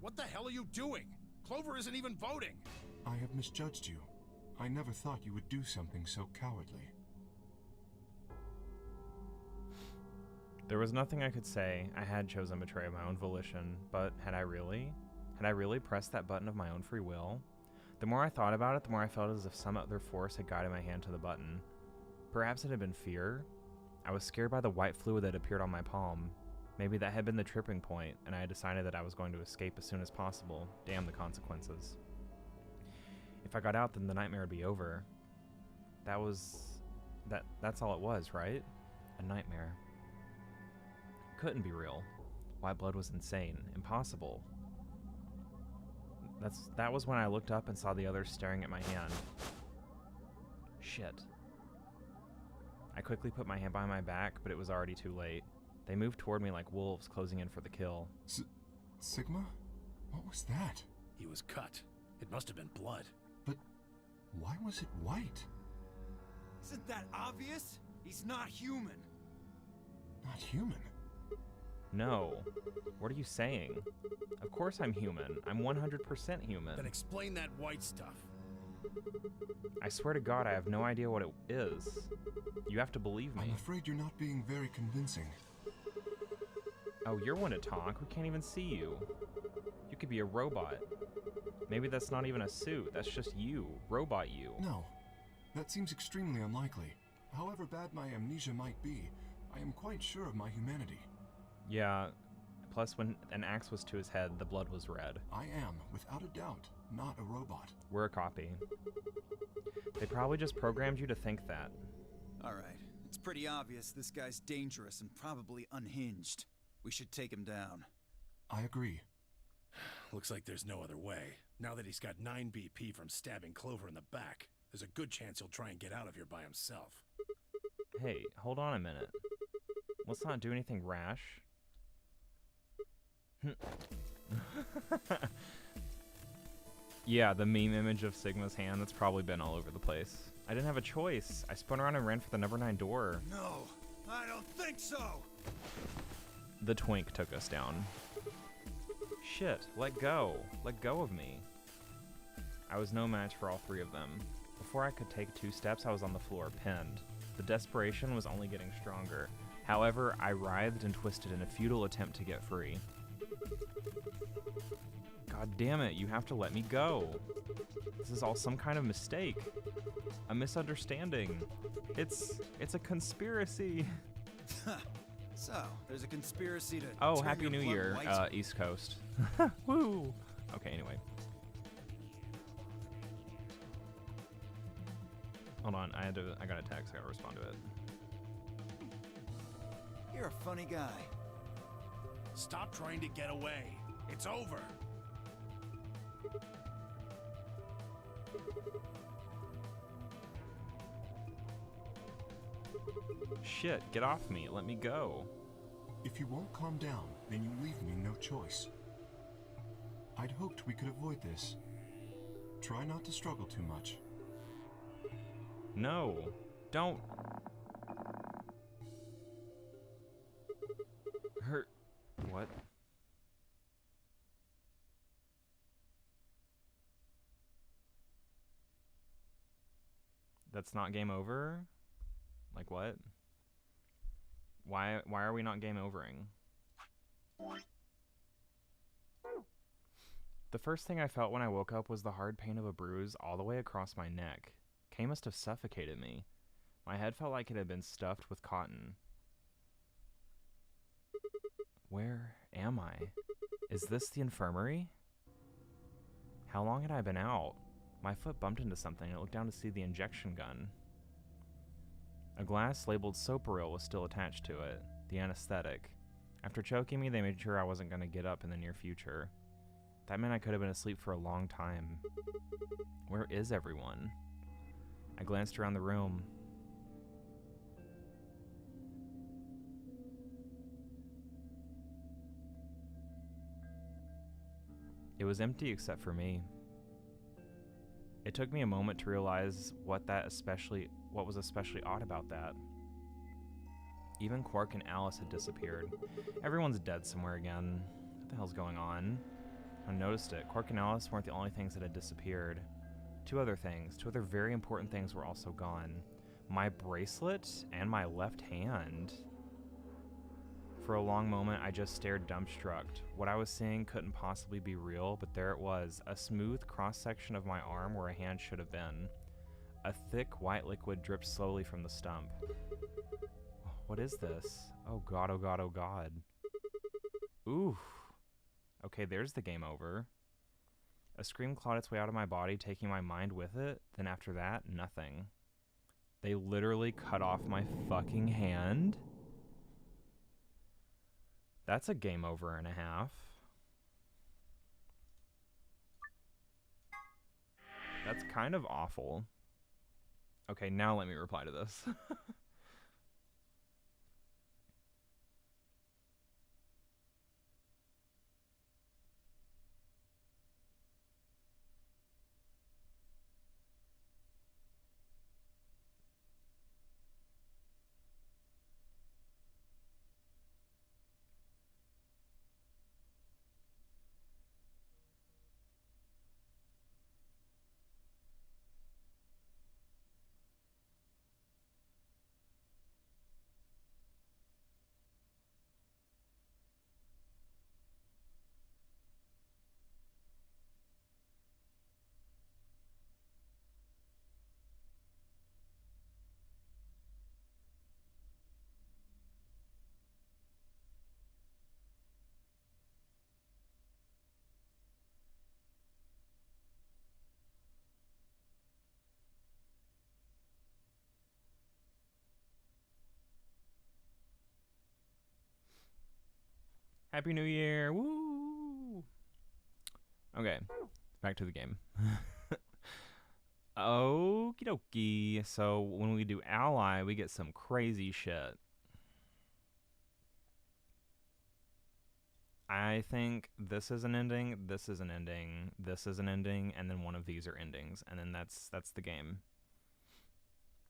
What the hell are you doing? Clover isn't even voting! I have misjudged you. I never thought you would do something so cowardly. There was nothing I could say. I had chosen betray of my own volition, but had I really? Had I really pressed that button of my own free will? The more I thought about it, the more I felt as if some other force had guided my hand to the button. Perhaps it had been fear? I was scared by the white fluid that appeared on my palm. Maybe that had been the tripping point, and I had decided that I was going to escape as soon as possible. Damn the consequences. If I got out, then the nightmare would be over. That's all it was, right? A nightmare. Couldn't be real. White blood was insane. Impossible. That was when I looked up and saw the others staring at my hand. Shit. I quickly put my hand behind my back, but it was already too late. They moved toward me like wolves closing in for the kill. Sigma? What was that? He was cut. It must have been blood. But why was it white? Isn't that obvious? He's not human. Not human? No. What are you saying? Of course I'm human. I'm 100% human. Then explain that white stuff. I swear to God, I have no idea what it is. You have to believe me. I'm afraid you're not being very convincing. Oh, you're one to talk. We can't even see you. You could be a robot. Maybe that's not even a suit. That's just you. Robot you. No. That seems extremely unlikely. However bad my amnesia might be, I am quite sure of my humanity. Yeah. Plus, when an axe was to his head, the blood was red. I am, without a doubt, not a robot. We're a copy. They probably just programmed you to think that. Alright, it's pretty obvious this guy's dangerous and probably unhinged. We should take him down. I agree. Looks like there's no other way. Now that he's got 9 BP from stabbing Clover in the back, there's a good chance he'll try and get out of here by himself. Hey, hold on a minute. Let's not do anything rash. Yeah, the meme image of Sigma's hand, that's probably been all over the place. I didn't have a choice. I spun around and ran for the number 9 door. No, I don't think so! The twink took us down. Shit, let go. Let go of me. I was no match for all 3 of them. Before I could take 2 steps, I was on the floor, pinned. The desperation was only getting stronger. However, I writhed and twisted in a futile attempt to get free. God damn it, you have to let me go. This is all some kind of mistake. A misunderstanding. It's a conspiracy. So, there's a conspiracy to Oh, turn Happy your New blood Year, white? East Coast. Woo! Okay, anyway. Hold on, I got a text, I gotta respond to it. You're a funny guy. Stop trying to get away. It's over. Shit, get off me, let me go. If you won't calm down, then you leave me no choice. I'd hoped we could avoid this. Try not to struggle too much. No, don't. Hurt. What? That's not game over? Like what? Why are we not game overing? The first thing I felt when I woke up was the hard pain of a bruise all the way across my neck. Kay must have suffocated me. My head felt like it had been stuffed with cotton. Where am I? Is this the infirmary? How long had I been out? My foot bumped into something and I looked down to see the injection gun. A glass labeled Soparil was still attached to it, the anesthetic. After choking me, they made sure I wasn't going to get up in the near future. That meant I could have been asleep for a long time. Where is everyone? I glanced around the room. It was empty except for me. It took me a moment to realize what was especially odd about that. Even Quark and Alice had disappeared. Everyone's dead somewhere again. What the hell's going on? I noticed it. Quark and Alice weren't the only things that had disappeared. 2 other very important things were also gone. My bracelet and my left hand. For a long moment, I just stared dumbstruck. What I was seeing couldn't possibly be real, but there it was, a smooth cross-section of my arm where a hand should have been. A thick white liquid dripped slowly from the stump. What is this? Oh god, oh god, oh god. Oof. Okay, there's the game over. A scream clawed its way out of my body, taking my mind with it. Then after that, nothing. They literally cut off my fucking hand? That's a game over and a half. That's kind of awful. Okay, now let me reply to this. Happy New Year. Woo! Okay, back to the game. Okie dokie. So when we do ally, we get some crazy shit. I think this is an ending, this is an ending, this is an ending, and then one of these are endings, and then that's the game.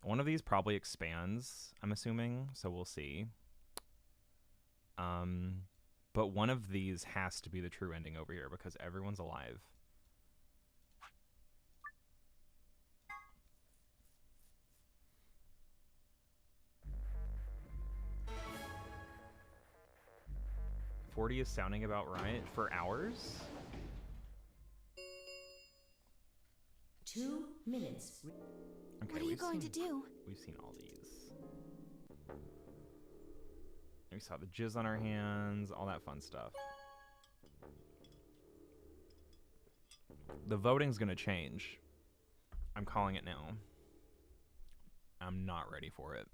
One of these probably expands, I'm assuming, so we'll see. But one of these has to be the true ending over here because everyone's alive. $40 is sounding about right for hours. 2 minutes. Okay, what are you going to do? We've seen all these. We saw the jizz on our hands, all that fun stuff. The voting's gonna change. I'm calling it now. I'm not ready for it.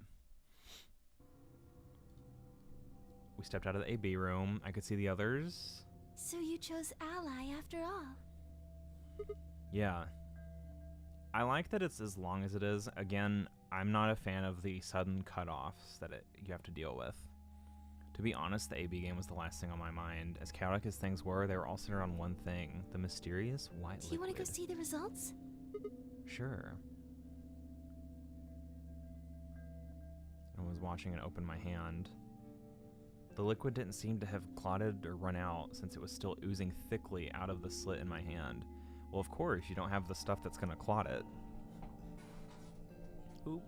We stepped out of the AB room. I could see the others. So you chose ally after all. Yeah. I like that it's as long as it is. Again, I'm not a fan of the sudden cutoffs that you have to deal with. To be honest, the AB game was the last thing on my mind. As chaotic as things were, they were all centered on one thing. The mysterious white liquid. Do you want to go see the results? Sure. I was watching it open my hand. The liquid didn't seem to have clotted or run out since it was still oozing thickly out of the slit in my hand. Well, of course, you don't have the stuff that's gonna clot it. Oop.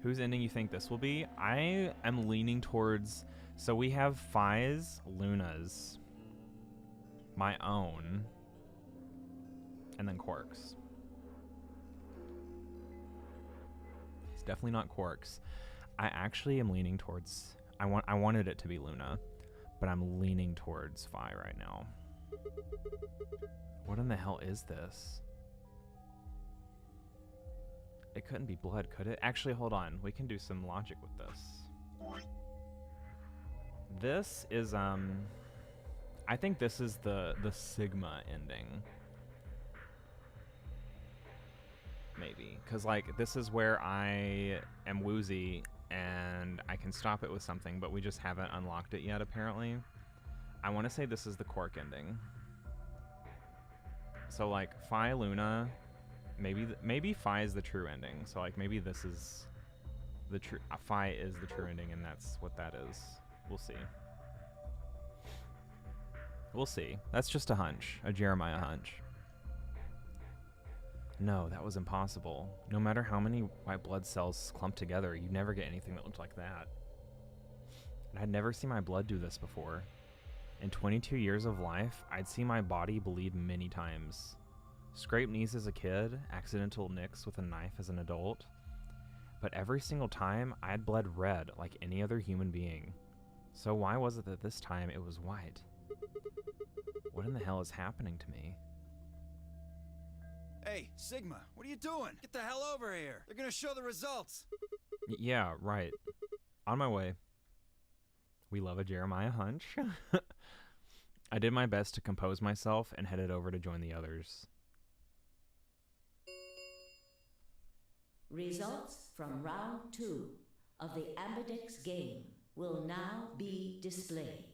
Whose ending you think this will be? I am leaning towards... So we have Phi's, Luna's, my own, and then Quark's. It's definitely not Quark's. I actually am leaning towards... I wanted it to be Luna, but I'm leaning towards Phi right now. What in the hell is this? It couldn't be blood, could it? Actually, hold on. We can do some logic with this. This is, I think this is the Sigma ending. Maybe. Because, like, this is where I am woozy and I can stop it with something, but we just haven't unlocked it yet, apparently. I want to say this is the Quark ending. So, like, Phi Luna, maybe Phi is the true ending. So, like, maybe this is the true... Phi is the true ending, and that's what that is. We'll see. We'll see. That's just a hunch. A Jeremiah hunch. No, that was impossible. No matter how many white blood cells clump together, you never get anything that looked like that. And I'd never seen my blood do this before. In 22 years of life, I'd seen my body bleed many times. Scraped knees as a kid, accidental nicks with a knife as an adult. But every single time, I'd bled red like any other human being. So why was it that this time it was white? What in the hell is happening to me? Hey, Sigma, what are you doing? Get the hell over here. They're gonna show the results. Yeah, right. On my way. We love a Jeremiah hunch. I did my best to compose myself and headed over to join the others. Results from round 2 of the Ambidex game will now be displayed.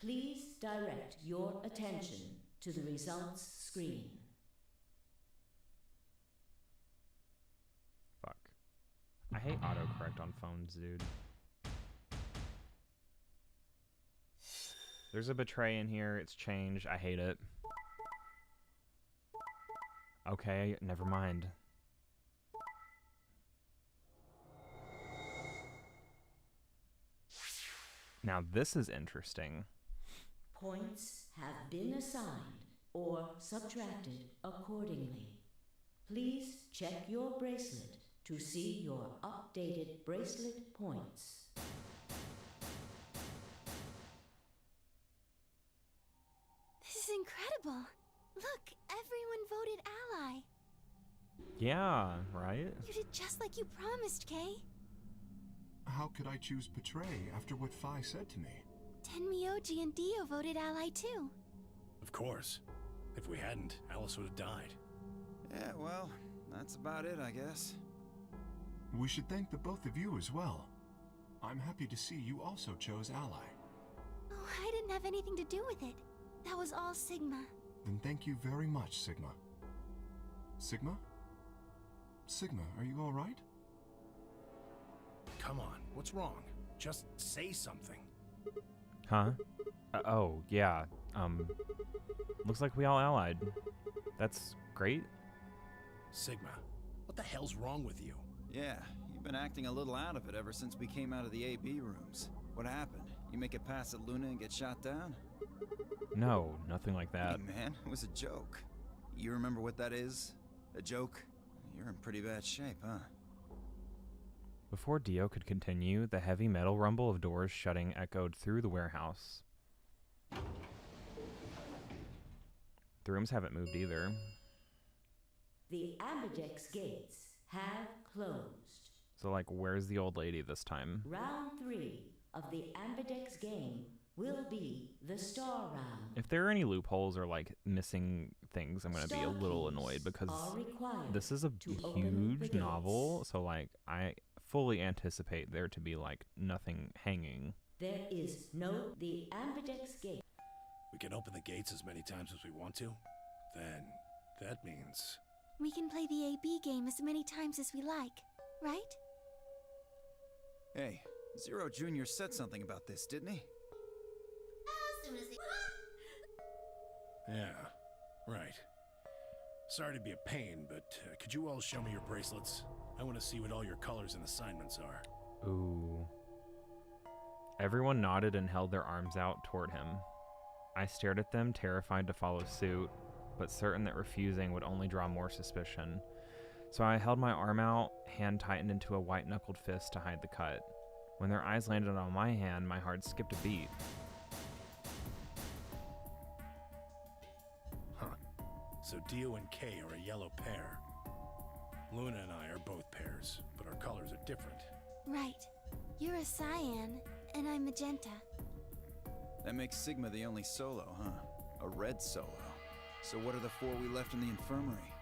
Please direct your attention to the results screen. Fuck. I hate autocorrect on phones, dude. There's a betray in here. It's changed. I hate it. Okay, never mind. Now this is interesting. Points have been assigned or subtracted accordingly. Please check your bracelet to see your updated bracelet points. This is incredible. Look, everyone voted ally. Yeah, right? You did just like you promised, Kay. How could I choose betray after what Phi said to me? Tenmi Tenmyoji and Dio voted ally too. Of course. If we hadn't, Alice would have died. Yeah, well, that's about it, I guess. We should thank the both of you as well. I'm happy to see you also chose ally. Oh, I didn't have anything to do with it. That was all Sigma. Then thank you very much, Sigma. Sigma? Sigma, are you all right? Come on, what's wrong? Just say something. Huh? Oh, yeah. Looks like we all allied. That's great. Sigma, what the hell's wrong with you? Yeah, you've been acting a little out of it ever since we came out of the AB rooms. What happened? You make it past at Luna and get shot down? No, nothing like that. Hey man, it was a joke. You remember what that is? A joke? You're in pretty bad shape, huh? Before Dio could continue, the heavy metal rumble of doors shutting echoed through the warehouse. The rooms haven't moved either. The Ambidex gates have closed. So, like, where's the old lady this time? Round 3 of the Ambidex game will be the Star Round. If there are any loopholes or, like, missing things, I'm going to be a little annoyed because this is a huge novel. So, like, I fully anticipate there to be, like, nothing hanging. There is no... The Ambidex gate... We can open the gates as many times as we want to? Then, that means... We can play the AB game as many times as we like, right? Hey, Zero Jr. said something about this, didn't he? As soon as Yeah, right. Sorry to be a pain, but could you all show me your bracelets? I want to see what all your colors and assignments are. Ooh. Everyone nodded and held their arms out toward him. I stared at them, terrified to follow suit, but certain that refusing would only draw more suspicion. So I held my arm out, hand tightened into a white-knuckled fist to hide the cut. When their eyes landed on my hand, my heart skipped a beat. Huh. So Dio and Kay are a yellow pair. Luna and I are both pairs, but our colors are different. Right. You're a cyan, and I'm magenta. That makes Sigma the only solo, huh? A red solo. So what are the 4 we left in the infirmary?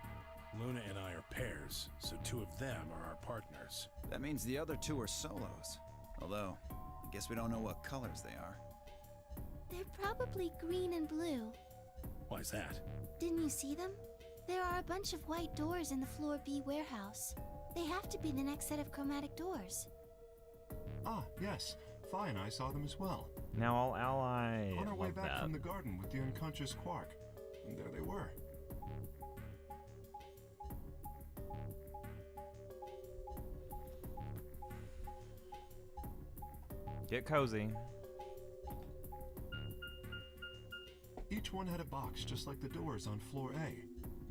Luna and I are pairs, so 2 of them are our partners. That means the other 2 are solos. Although, I guess we don't know what colors they are. They're probably green and blue. Why's that? Didn't you see them? There are a bunch of white doors in the Floor B warehouse. They have to be the next set of chromatic doors. Ah, yes. Phi and I saw them as well. Now I'll ally. On our way back that. from the garden with the unconscious Quark. And there they were. Get cozy. Each one had a box just like the doors on floor A.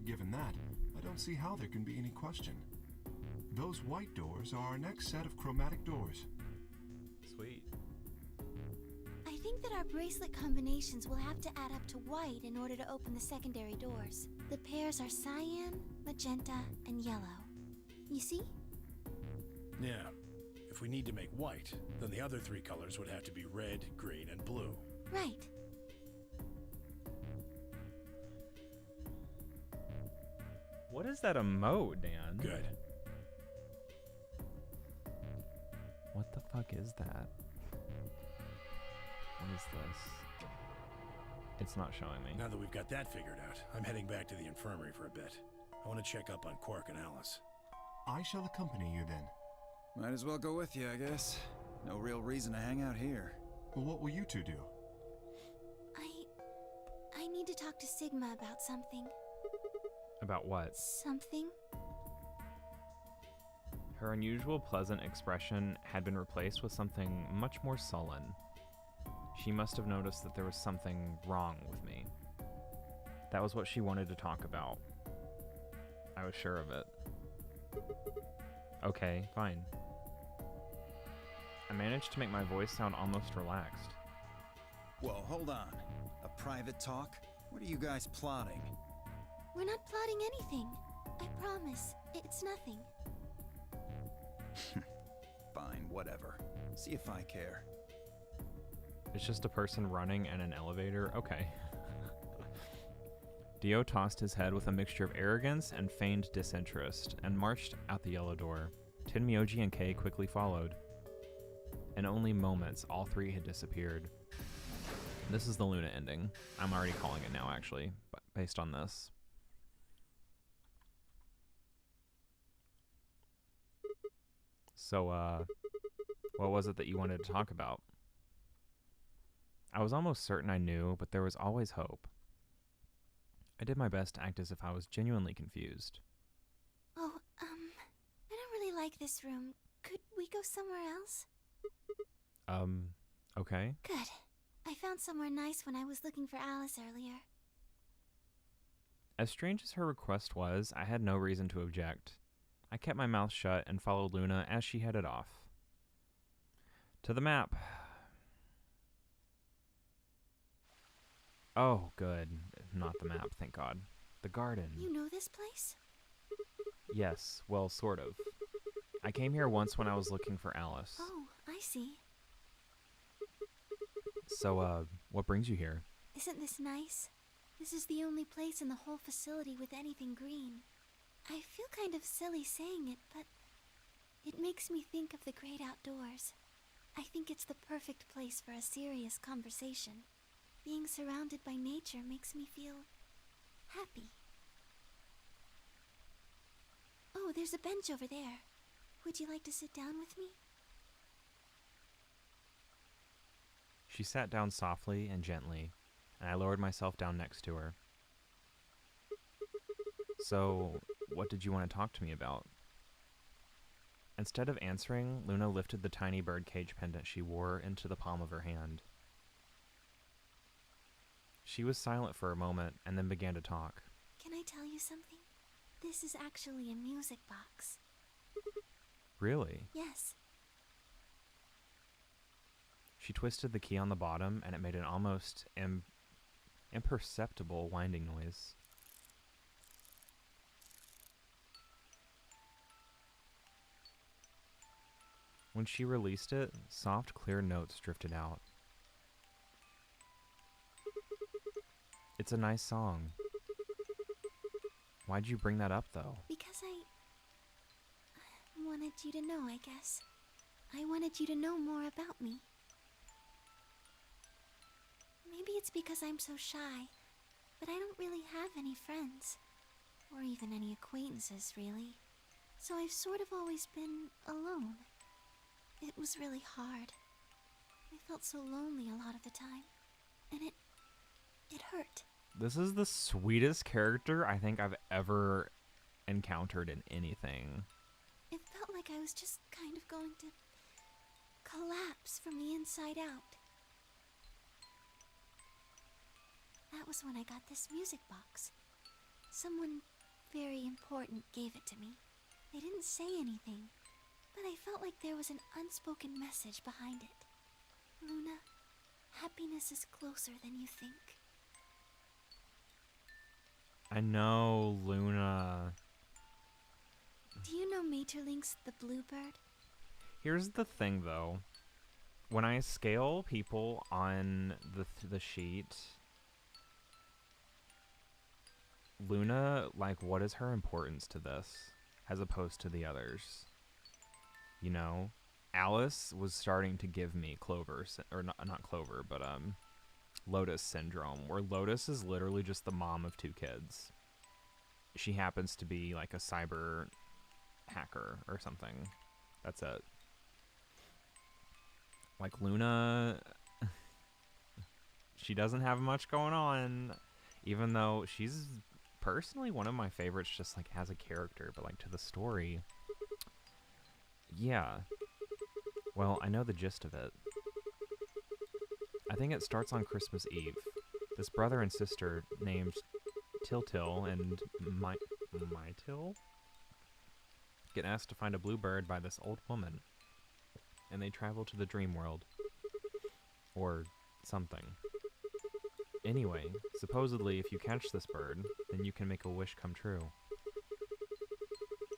Given that, I don't see how there can be any question. Those white doors are our next set of chromatic doors. Sweet. I think that our bracelet combinations will have to add up to white in order to open the secondary doors. The pairs are cyan, magenta, and yellow. You see? Yeah. If we need to make white, then the other 3 colors would have to be red, green, and blue. Right. What is that emote, Dan? Good. What the fuck is that? What is this? It's not showing me. Now that we've got that figured out, I'm heading back to the infirmary for a bit. I want to check up on Quark and Alice. I shall accompany you then. Might as well go with you, I guess. No real reason to hang out here. Well, what will you 2 do? I need to talk to Sigma about something. About what? Something? Her unusual pleasant expression had been replaced with something much more sullen. She must have noticed that there was something wrong with me. That was what she wanted to talk about. I was sure of it. Okay, fine. I managed to make my voice sound almost relaxed. Whoa, hold on. A private talk? What are you guys plotting? We're not plotting anything. I promise. It's nothing. Fine, whatever. See if I care. It's just a person running and an elevator? Okay. Dio tossed his head with a mixture of arrogance and feigned disinterest, and marched out the yellow door. Tenmyoji and Kei quickly followed. In only moments, all three had disappeared. This is the Luna ending. I'm already calling it now, actually, based on this. So, what was it that you wanted to talk about? I was almost certain I knew, but there was always hope. I did my best to act as if I was genuinely confused. Oh, I don't really like this room. Could we go somewhere else? Okay. Good. I found somewhere nice when I was looking for Alice earlier. As strange as her request was, I had no reason to object. I kept my mouth shut and followed Luna as she headed off. To the map. Oh, good. Not the map, thank God. The garden. You know this place? Yes, well, sort of. I came here once when I was looking for Alice. Oh, I see. So, what brings you here? Isn't this nice? This is the only place in the whole facility with anything green. I feel kind of silly saying it, but it makes me think of the great outdoors. I think it's the perfect place for a serious conversation. Being surrounded by nature makes me feel happy. Oh, there's a bench over there. Would you like to sit down with me? She sat down softly and gently, and I lowered myself down next to her. So, what did you want to talk to me about? Instead of answering, Luna lifted the tiny birdcage pendant she wore into the palm of her hand. She was silent for a moment and then began to talk. Can I tell you something? This is actually a music box. Really? Yes. She twisted the key on the bottom and it made an almost imperceptible winding noise. When she released it, soft, clear notes drifted out. It's a nice song. Why'd you bring that up, though? Because I wanted you to know, I guess. I wanted you to know more about me. Maybe it's because I'm so shy, but I don't really have any friends. Or even any acquaintances, really. So I've sort of always been alone. It was really hard. I felt so lonely a lot of the time. And it hurt. This is the sweetest character I think I've ever encountered in anything. It felt like I was just kind of going to collapse from the inside out. That was when I got this music box. Someone very important gave it to me. They didn't say anything, but I felt like there was an unspoken message behind it. Luna, happiness is closer than you think. I know, Luna. Do you know Maeterlinck's The Bluebird? Here's the thing, though. When I scale people on the sheet, Luna, like, what is her importance to this as opposed to the others? You know, Alice was starting to give me not Clover, but Lotus syndrome, where Lotus is literally just the mom of two kids. She happens to be like a cyber hacker or something. That's it. Like Luna, she doesn't have much going on, even though she's personally one of my favorites just like as a character, but like to the story. Yeah. Well, I know the gist of it. I think it starts on Christmas Eve. This brother and sister named Tiltil and Mytil get asked to find a bluebird by this old woman. And they travel to the dream world. Or something. Anyway, supposedly if you catch this bird, then you can make a wish come true.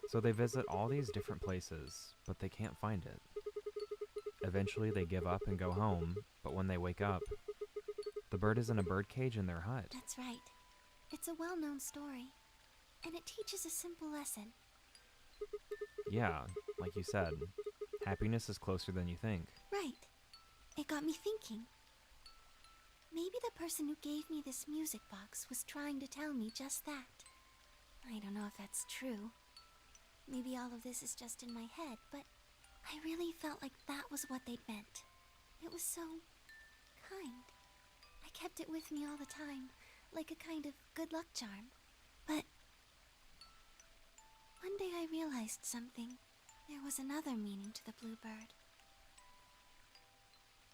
So they visit all these different places, but they can't find it. Eventually they give up and go home, but but when they wake up, the bird is in a birdcage in their hut. That's right. It's a well-known story, and it teaches a simple lesson. Yeah, like you said, happiness is closer than you think. Right. It got me thinking. Maybe the person who gave me this music box was trying to tell me just that. I don't know if that's true. Maybe all of this is just in my head, but I really felt like that was what they meant. It was so kind. I kept it with me all the time, like a kind of good luck charm. But one day I realized something. There was another meaning to the bluebird.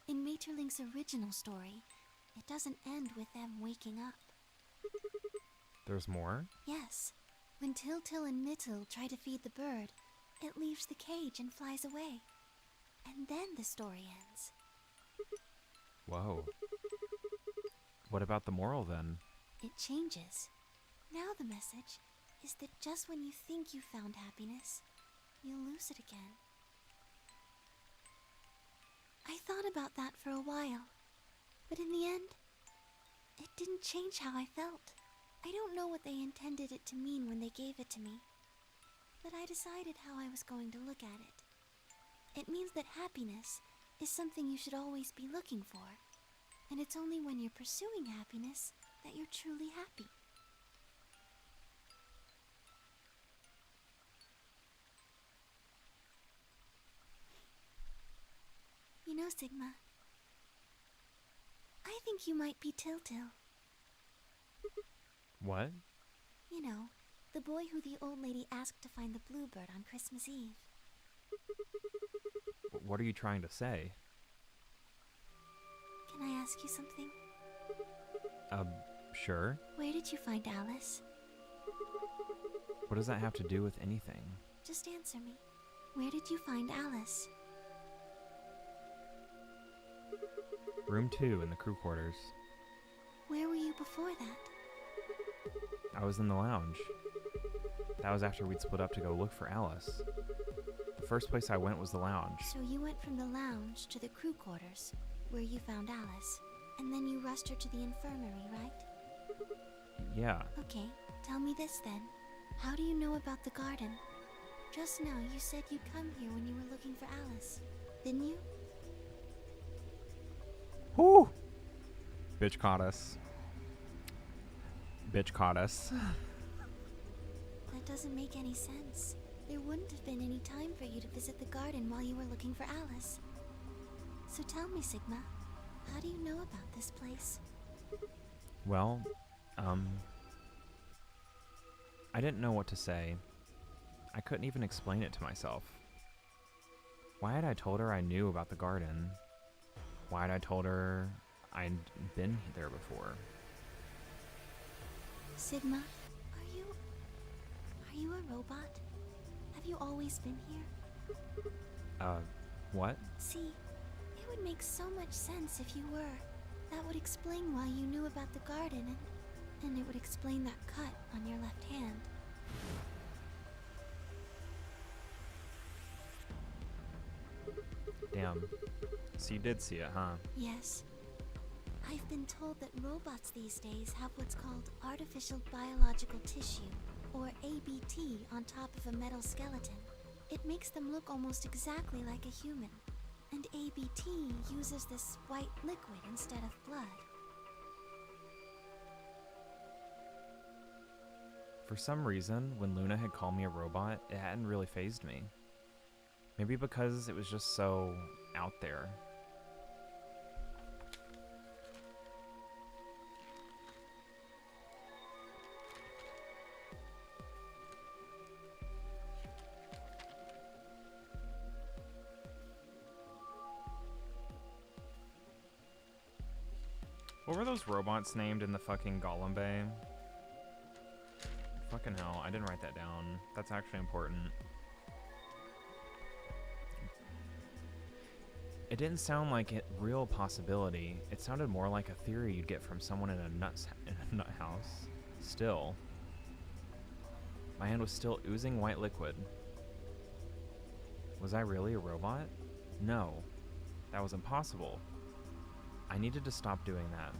In Maeterlinck's original story, it doesn't end with them waking up. There's more? Yes. When Til and Mytyl try to feed the bird, it leaves the cage and flies away. And then the story ends. Whoa. What about the moral then? It changes. Now the message is that just when you think you found happiness, you'll lose it again. I thought about that for a while, but in the end, it didn't change how I felt. I don't know what they intended it to mean when they gave it to me, but I decided how I was going to look at it. It means that happiness is something you should always be looking for, and it's only when you're pursuing happiness that you're truly happy. You know, Sigma, I think you might be Til. What? You know, the boy who the old lady asked to find the bluebird on Christmas Eve. What are you trying to say? Can I ask you something? Sure. Where did you find Alice? What does that have to do with anything? Just answer me. Where did you find Alice? Room 2 in the crew quarters. Where were you before that? I was in the lounge. That was after we'd split up to go look for Alice. The first place I went was the lounge. So you went from the lounge to the crew quarters, where you found Alice, and then you rushed her to the infirmary, right? Yeah. Okay, tell me this then. How do you know about the garden? Just now you said you'd come here when you were looking for Alice, didn't you? Whoo! Bitch caught us. Bitch caught us. That doesn't make any sense. There wouldn't have been any time for you to visit the garden while you were looking for Alice. So tell me, Sigma, how do you know about this place? Well, I didn't know what to say. I couldn't even explain it to myself. Why had I told her I knew about the garden? Why had I told her I'd been there before? Sigma, are you a robot? Have you always been here? What? See, it would make so much sense if you were. That would explain why you knew about the garden, and it would explain that cut on your left hand. Damn. So you did see it, huh? Yes. I've been told that robots these days have what's called artificial biological tissue, or ABT, on top of a metal skeleton. It makes them look almost exactly like a human. And ABT uses this white liquid instead of blood. For some reason, when Luna had called me a robot, it hadn't really fazed me. Maybe because it was just so out there. What were those robots named in the fucking Golem Bay? Fucking hell, I didn't write that down. That's actually important. It didn't sound like a real possibility. It sounded more like a theory you'd get from someone in a nut house. Still. My hand was still oozing white liquid. Was I really a robot? No. That was impossible. I needed to stop doing that.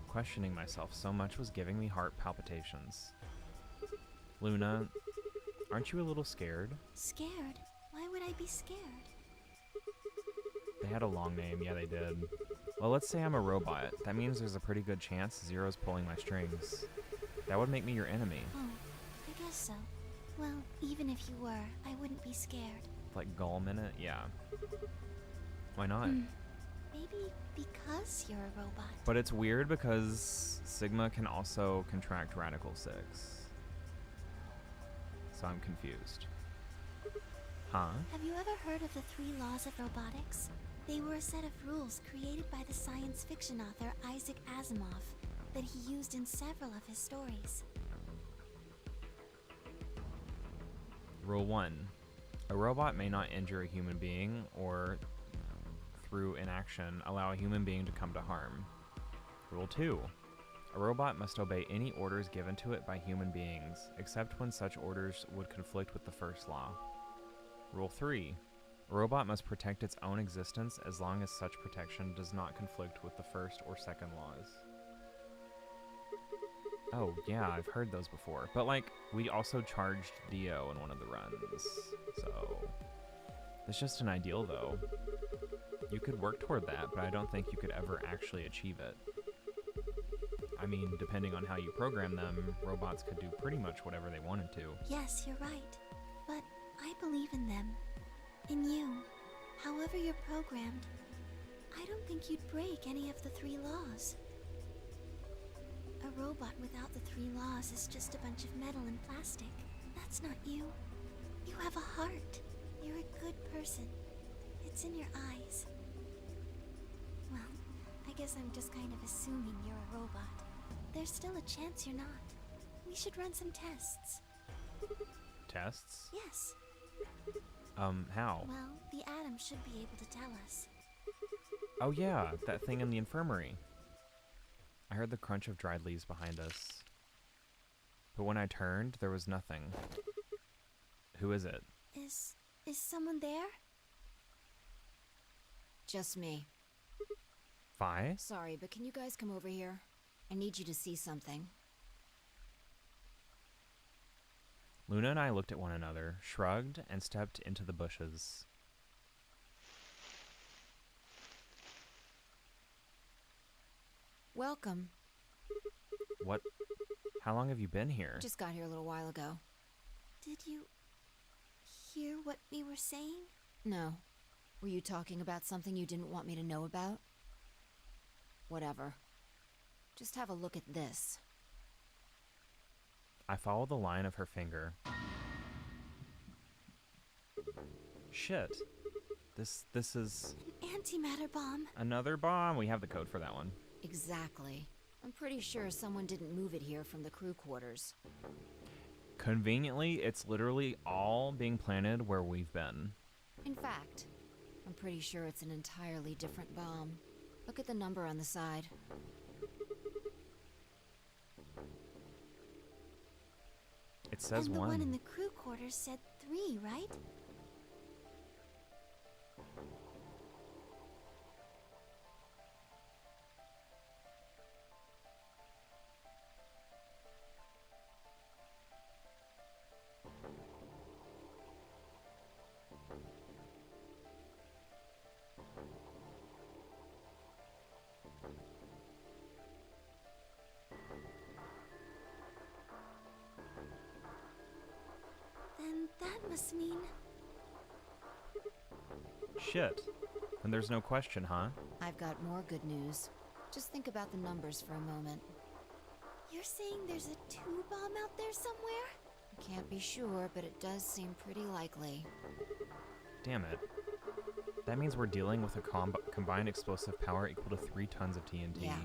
Questioning myself so much was giving me heart palpitations. Luna, aren't you a little scared? Scared? Why would I be scared? They had a long name, yeah they did. Well, let's say I'm a robot. That means there's a pretty good chance Zero's pulling my strings. That would make me your enemy. Oh, I guess so. Well, even if you were, I wouldn't be scared. Like Golem in it? Yeah. Why not? Maybe because you're a robot. But it's weird because Sigma can also contract Radical 6. So I'm confused. Huh? Have you ever heard of the 3 laws of robotics? They were a set of rules created by the science fiction author Isaac Asimov that he used in several of his stories. Rule 1. A robot may not injure a human being or, through inaction, allow a human being to come to harm. Rule 2. A robot must obey any orders given to it by human beings, except when such orders would conflict with the first law. Rule 3. A robot must protect its own existence as long as such protection does not conflict with the first or second laws. Oh, yeah, I've heard those before. But, like, we also charged Dio in one of the runs, so... It's just an ideal, though. You could work toward that, but I don't think you could ever actually achieve it. I mean, depending on how you program them, robots could do pretty much whatever they wanted to. Yes, you're right. But I believe in them. In you. However you're programmed, I don't think you'd break any of the 3 laws. A robot without the 3 laws is just a bunch of metal and plastic. That's not you. You have a heart. You're a good person. It's in your eyes. Well, I guess I'm just kind of assuming you're a robot. There's still a chance you're not. We should run some tests. Tests? Yes. How? Well, the Atom should be able to tell us. Oh yeah, that thing in the infirmary. I heard the crunch of dried leaves behind us. But when I turned, there was nothing. Who is it? Is someone there? Just me. Vi? Sorry, but can you guys come over here? I need you to see something. Luna and I looked at one another, shrugged, and stepped into the bushes. Welcome. What? How long have you been here? Just got here a little while ago. Did you hear what we were saying? No. Were you talking about something you didn't want me to know about? Whatever. Just have a look at this. I followed the line of her finger. Shit. This is... An antimatter bomb. Another bomb. We have the code for that one. Exactly. I'm pretty sure someone didn't move it here from the crew quarters. Conveniently, it's literally all being planted where we've been. In fact, I'm pretty sure it's an entirely different bomb. Look at the number on the side. It says and the 1. one in the crew quarters said 3, right? Then that must mean... Shit. And there's no question, huh? I've got more good news. Just think about the numbers for a moment. You're saying there's a 2 bomb out there somewhere? I can't be sure, but it does seem pretty likely. Damn it. That means we're dealing with a combined explosive power equal to 3 tons of TNT. Yeah.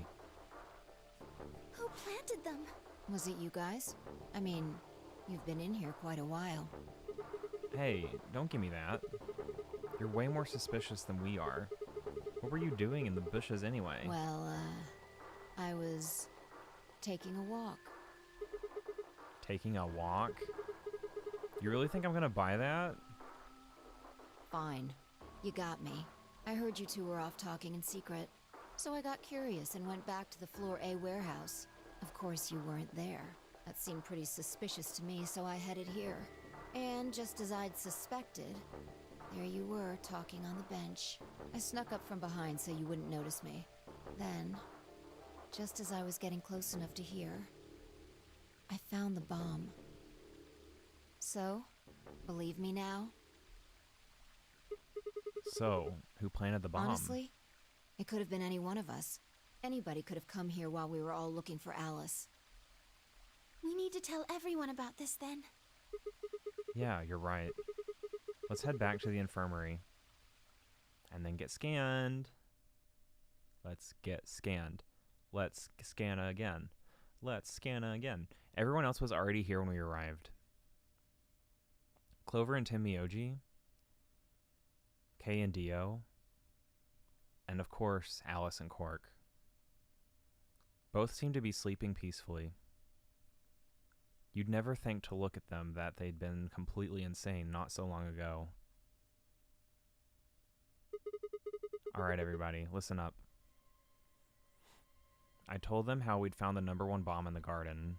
Who planted them? Was it you guys? I mean, you've been in here quite a while. Hey, don't give me that. You're way more suspicious than we are. What were you doing in the bushes anyway? Well, I was taking a walk. Taking a walk? You really think I'm gonna buy that? Fine. You got me. I heard you two were off talking in secret. So I got curious and went back to the Floor A warehouse. Of course, you weren't there. That seemed pretty suspicious to me, so I headed here. And just as I'd suspected, there you were, talking on the bench. I snuck up from behind so you wouldn't notice me. Then, just as I was getting close enough to hear, I found the bomb. So, believe me now? So, who planted the bomb? Honestly, it could have been any one of us. Anybody could have come here while we were all looking for Alice. We need to tell everyone about this then. Yeah, you're right. Let's head back to the infirmary. And then get scanned. Let's get scanned. Let's scan again. Let's scan again. Everyone else was already here when we arrived. Clover and Tim Miyoji. Kay and Dio. And of course, Alice and Quark. Both seemed to be sleeping peacefully. You'd never think to look at them that they'd been completely insane not so long ago. Alright, everybody, listen up. I told them how we'd found the #1 bomb in the garden,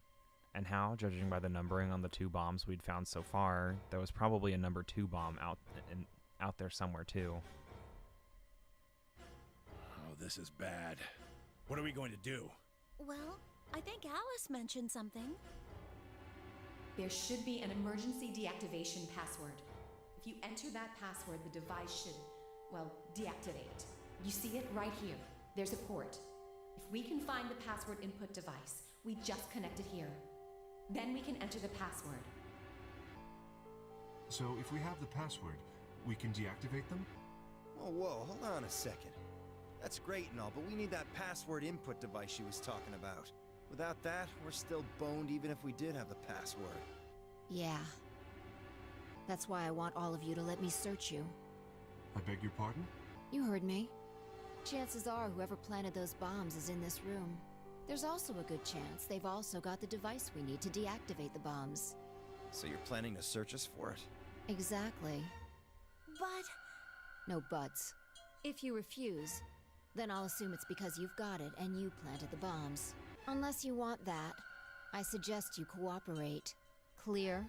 and how, judging by the numbering on the 2 bombs we'd found so far, there was probably a #2 bomb out there somewhere too. Oh, this is bad. What are we going to do? Well, I think Alice mentioned something. There should be an emergency deactivation password. If you enter that password, the device should, well, deactivate. You see it right here. There's a port. If we can find the password input device, we just connect it here. Then we can enter the password. So if we have the password, we can deactivate them? Whoa, hold on a second. That's great and all, but we need that password input device she was talking about. Without that, we're still boned even if we did have the password. Yeah. That's why I want all of you to let me search you. I beg your pardon? You heard me. Chances are whoever planted those bombs is in this room. There's also a good chance they've also got the device we need to deactivate the bombs. So you're planning to search us for it? Exactly. But... No buts. If you refuse, then I'll assume it's because you've got it and you planted the bombs. Unless you want that, I suggest you cooperate. Clear?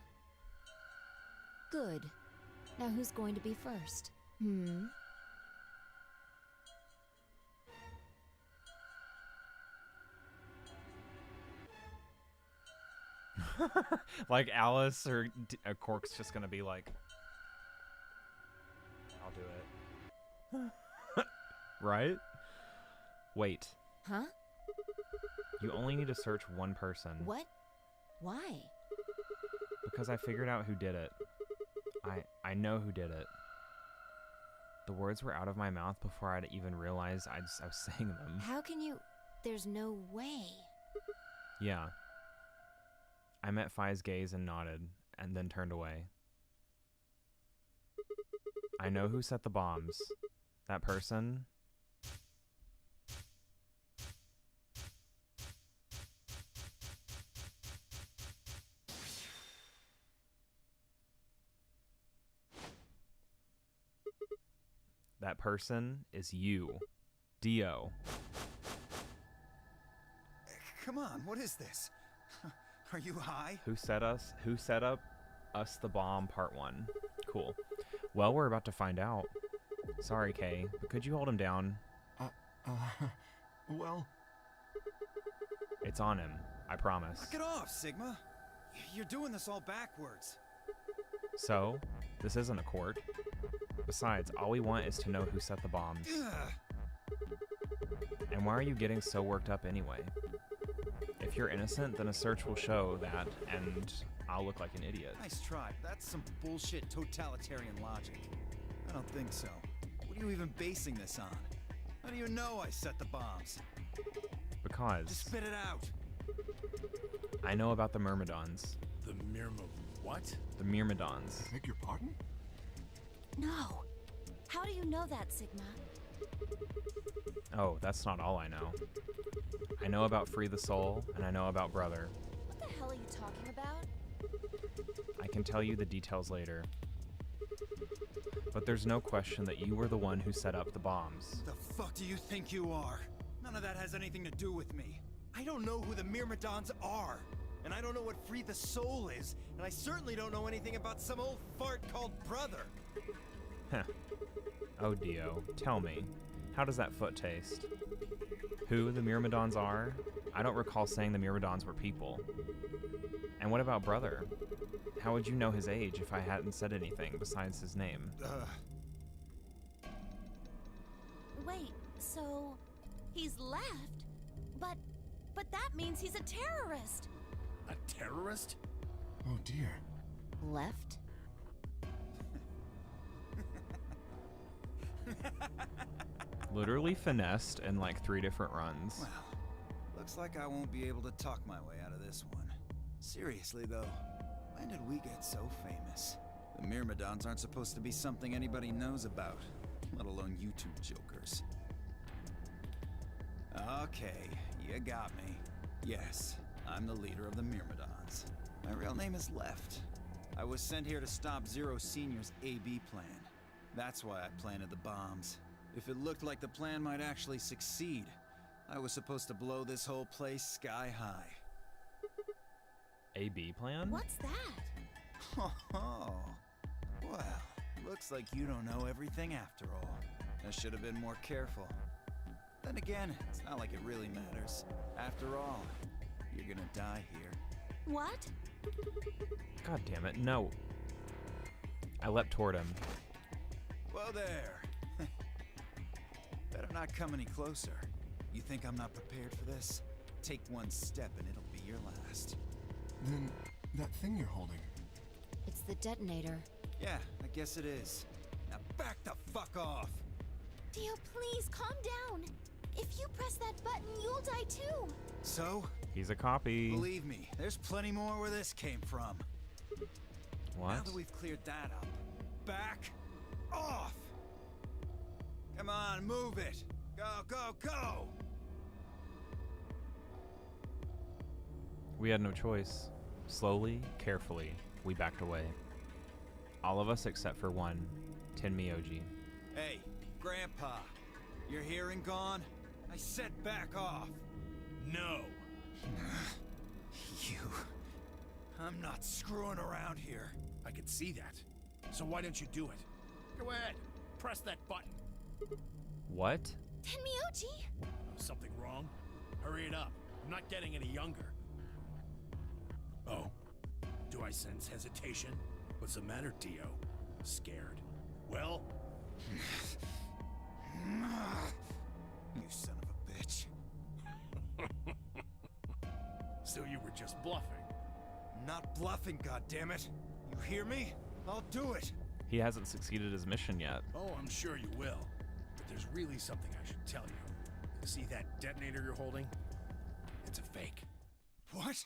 Good. Now who's going to be first? Like Alice or Quark's just gonna be like, I'll do it. Right? Wait. Huh? You only need to search one person. What? Why? Because I figured out who did it. I know who did it. The words were out of my mouth before I'd even realized I was saying them. How can you... There's no way. Yeah. I met Phi's gaze and nodded, and then turned away. I know who set the bombs. That person... That person is you, Dio. Come on, what is this? Are you high? Who set up us the bomb part 1. Cool. Well, we're about to find out. Sorry, Kay, but could you hold him down? Well... It's on him, I promise. Knock it off, Sigma. You're doing this all backwards. So, this isn't a court. Besides, all we want is to know who set the bombs. And why are you getting so worked up anyway? If you're innocent, then a search will show that, and I'll look like an idiot. Nice try. That's some bullshit totalitarian logic. I don't think so. What are you even basing this on? How do you know I set the bombs? Because... Just spit it out. I know about the Myrmidons. The what? The Myrmidons. Beg your pardon? No. How do you know that, Sigma? Oh, that's not all I know. I know about Free the Soul, and I know about Brother. What the hell are you talking about? I can tell you the details later. But there's no question that you were the one who set up the bombs. The fuck do you think you are? None of that has anything to do with me. I don't know who the Myrmidons are. And I don't know what Free the Soul is. And I certainly don't know anything about some old fart called Brother. Heh. Oh, Dio, tell me, how does that foot taste? Who the Myrmidons are? I don't recall saying the Myrmidons were people. And what about Brother? How would you know his age if I hadn't said anything besides his name? Wait, so he's left? But that means he's a terrorist. A terrorist? Oh dear. Left? Literally finessed in like 3 different runs. Well, looks like I won't be able to talk my way out of this one. Seriously though, when did we get so famous? The Myrmidons aren't supposed to be something anybody knows about, let alone YouTube jokers. Okay, you got me. Yes, I'm the leader of the Myrmidons. My real name is Left. I was sent here to stop Zero Senior's AB plan. That's why I planted the bombs. If it looked like the plan might actually succeed, I was supposed to blow this whole place sky high. AB plan? What's that? Oh, well, looks like you don't know everything after all. I should have been more careful. Then again, it's not like it really matters. After all, you're gonna die here. What? God damn it, no. I leapt toward him. Whoa there. Better not come any closer. You think I'm not prepared for this? Take one step and it'll be your last. Then, that thing you're holding. It's the detonator. Yeah, I guess it is. Now back the fuck off! Dio, please, calm down. If you press that button, you'll die too. So? He's a copy. Believe me, there's plenty more where this came from. What? Now that we've cleared that up, back off! Come on, move it! Go, go, go! We had no choice. Slowly, carefully, we backed away. All of us except for one, Tenmyoji. Hey, Grandpa, your hearing gone? I said back off. No. You... I'm not screwing around here. I can see that. So why don't you do it? Go ahead. Press that button. What? Tenmyoji! Oh, something wrong? Hurry it up. I'm not getting any younger. Oh? Do I sense hesitation? What's the matter, Dio? Scared? Well? You son of a bitch. So you were just bluffing. Not bluffing, goddammit. You hear me? I'll do it. He hasn't succeeded his mission yet. Oh, I'm sure you will. But there's really something I should tell you. See that detonator you're holding? It's a fake. What?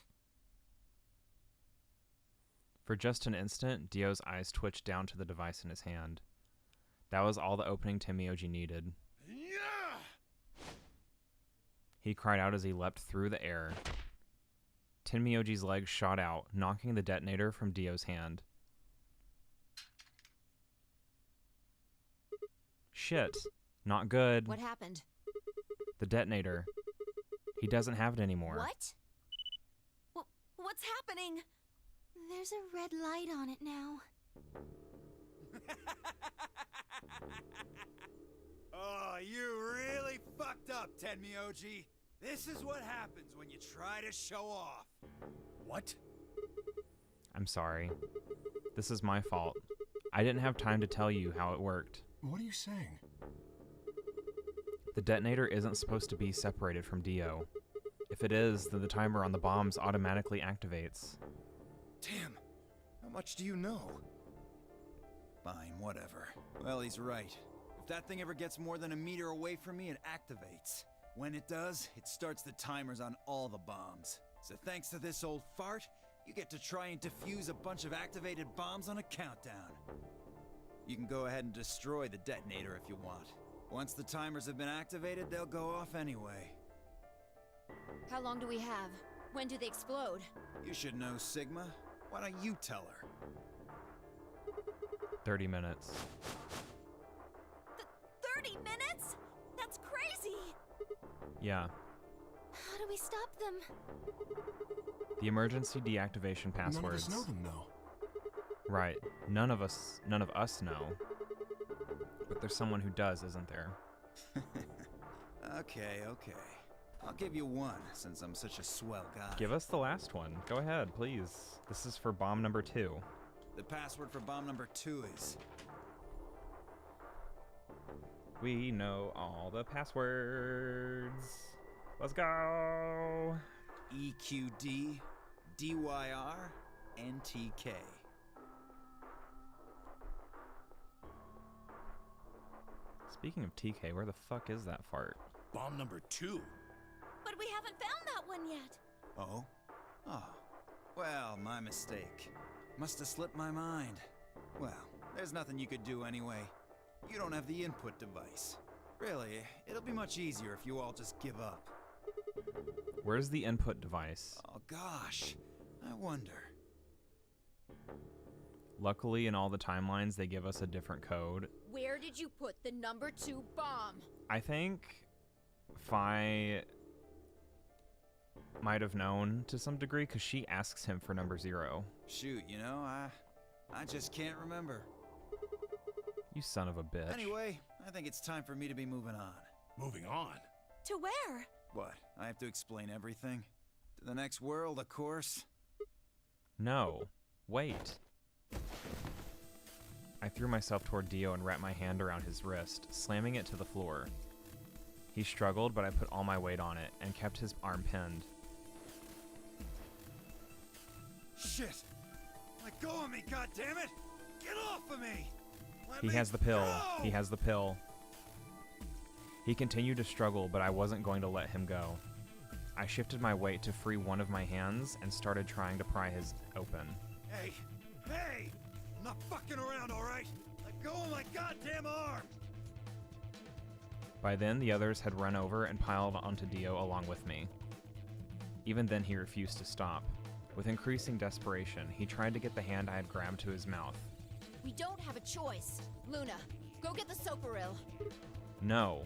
For just an instant, Dio's eyes twitched down to the device in his hand. That was all the opening Tenmyoji needed. Yeah! He cried out as he leapt through the air. Tenmyoji's legs shot out, knocking the detonator from Dio's hand. Shit. Not good. What happened? The detonator. He doesn't have it anymore. What? What's happening? There's a red light on it now. Oh, you really fucked up, Tenmyoji. This is what happens when you try to show off. What? I'm sorry. This is my fault. I didn't have time to tell you how it worked. What are you saying? The detonator isn't supposed to be separated from Dio. If it is, then the timer on the bombs automatically activates. Damn. How much do you know? Fine, whatever. Well, he's right. If that thing ever gets more than a meter away from me, it activates. When it does, it starts the timers on all the bombs. So thanks to this old fart, you get to try and defuse a bunch of activated bombs on a countdown. You can go ahead and destroy the detonator if you want. Once the timers have been activated, they'll go off anyway. How long do we have? When do they explode? You should know, Sigma. Why don't you tell her? 30 minutes. 30 minutes? That's crazy! Yeah. How do we stop them? The emergency deactivation passwords. None of us know them, though. Right. None of us know. But there's someone who does, isn't there? Okay. I'll give you one, since I'm such a swell guy. Give us the last one. Go ahead, please. This is for bomb number 2. The password for bomb number 2 is... We know all the passwords. Let's go! EQD DYR NTK. Speaking of TK, where the fuck is that fart? Bomb number 2. But we haven't found that one yet. Oh? Oh. Well, my mistake. Must have slipped my mind. Well, there's nothing you could do anyway. You don't have the input device. Really, it'll be much easier if you all just give up. Where's the input device? Oh gosh, I wonder. Luckily, in all the timelines, they give us a different code. Where did you put the number 2 bomb? I think Fi might have known to some degree because she asks him for number 0. Shoot, you know, I just can't remember. You son of a bitch. Anyway, I think it's time for me to be moving on. Moving on? To where? What, I have to explain everything? To the next world, of course? No. Wait. I threw myself toward Dio and wrapped my hand around his wrist, slamming it to the floor. He struggled, but I put all my weight on it and kept his arm pinned. Shit! Let go of me, goddammit! Get off of me! He has the pill. He has the pill. He continued to struggle, but I wasn't going to let him go. I shifted my weight to free one of my hands and started trying to pry his open. Hey! Hey! I'm not fucking around, alright? Let go of my goddamn arm! By then, the others had run over and piled onto Dio along with me. Even then, he refused to stop. With increasing desperation, he tried to get the hand I had grabbed to his mouth. We don't have a choice. Luna, go get the soparil. No.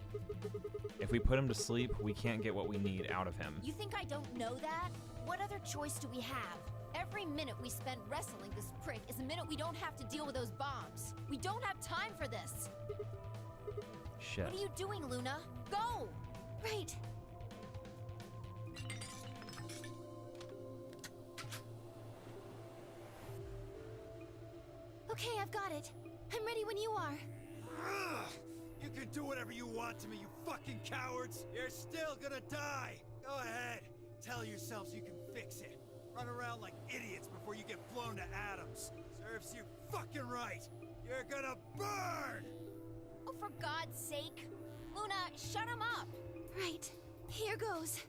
If we put him to sleep, we can't get what we need out of him. You think I don't know that? What other choice do we have? Every minute we spend wrestling this prick is a minute we don't have to deal with those bombs. We don't have time for this. Shit. What are you doing, Luna? Go! Right. Okay, I've got it. I'm ready when you are. You can do whatever you want to me, you fucking cowards! You're still gonna die! Go ahead, tell yourselves you can fix it. Run around like idiots before you get blown to atoms. Serves you fucking right! You're gonna burn! Oh, for God's sake! Luna, shut him up! Right. Here goes.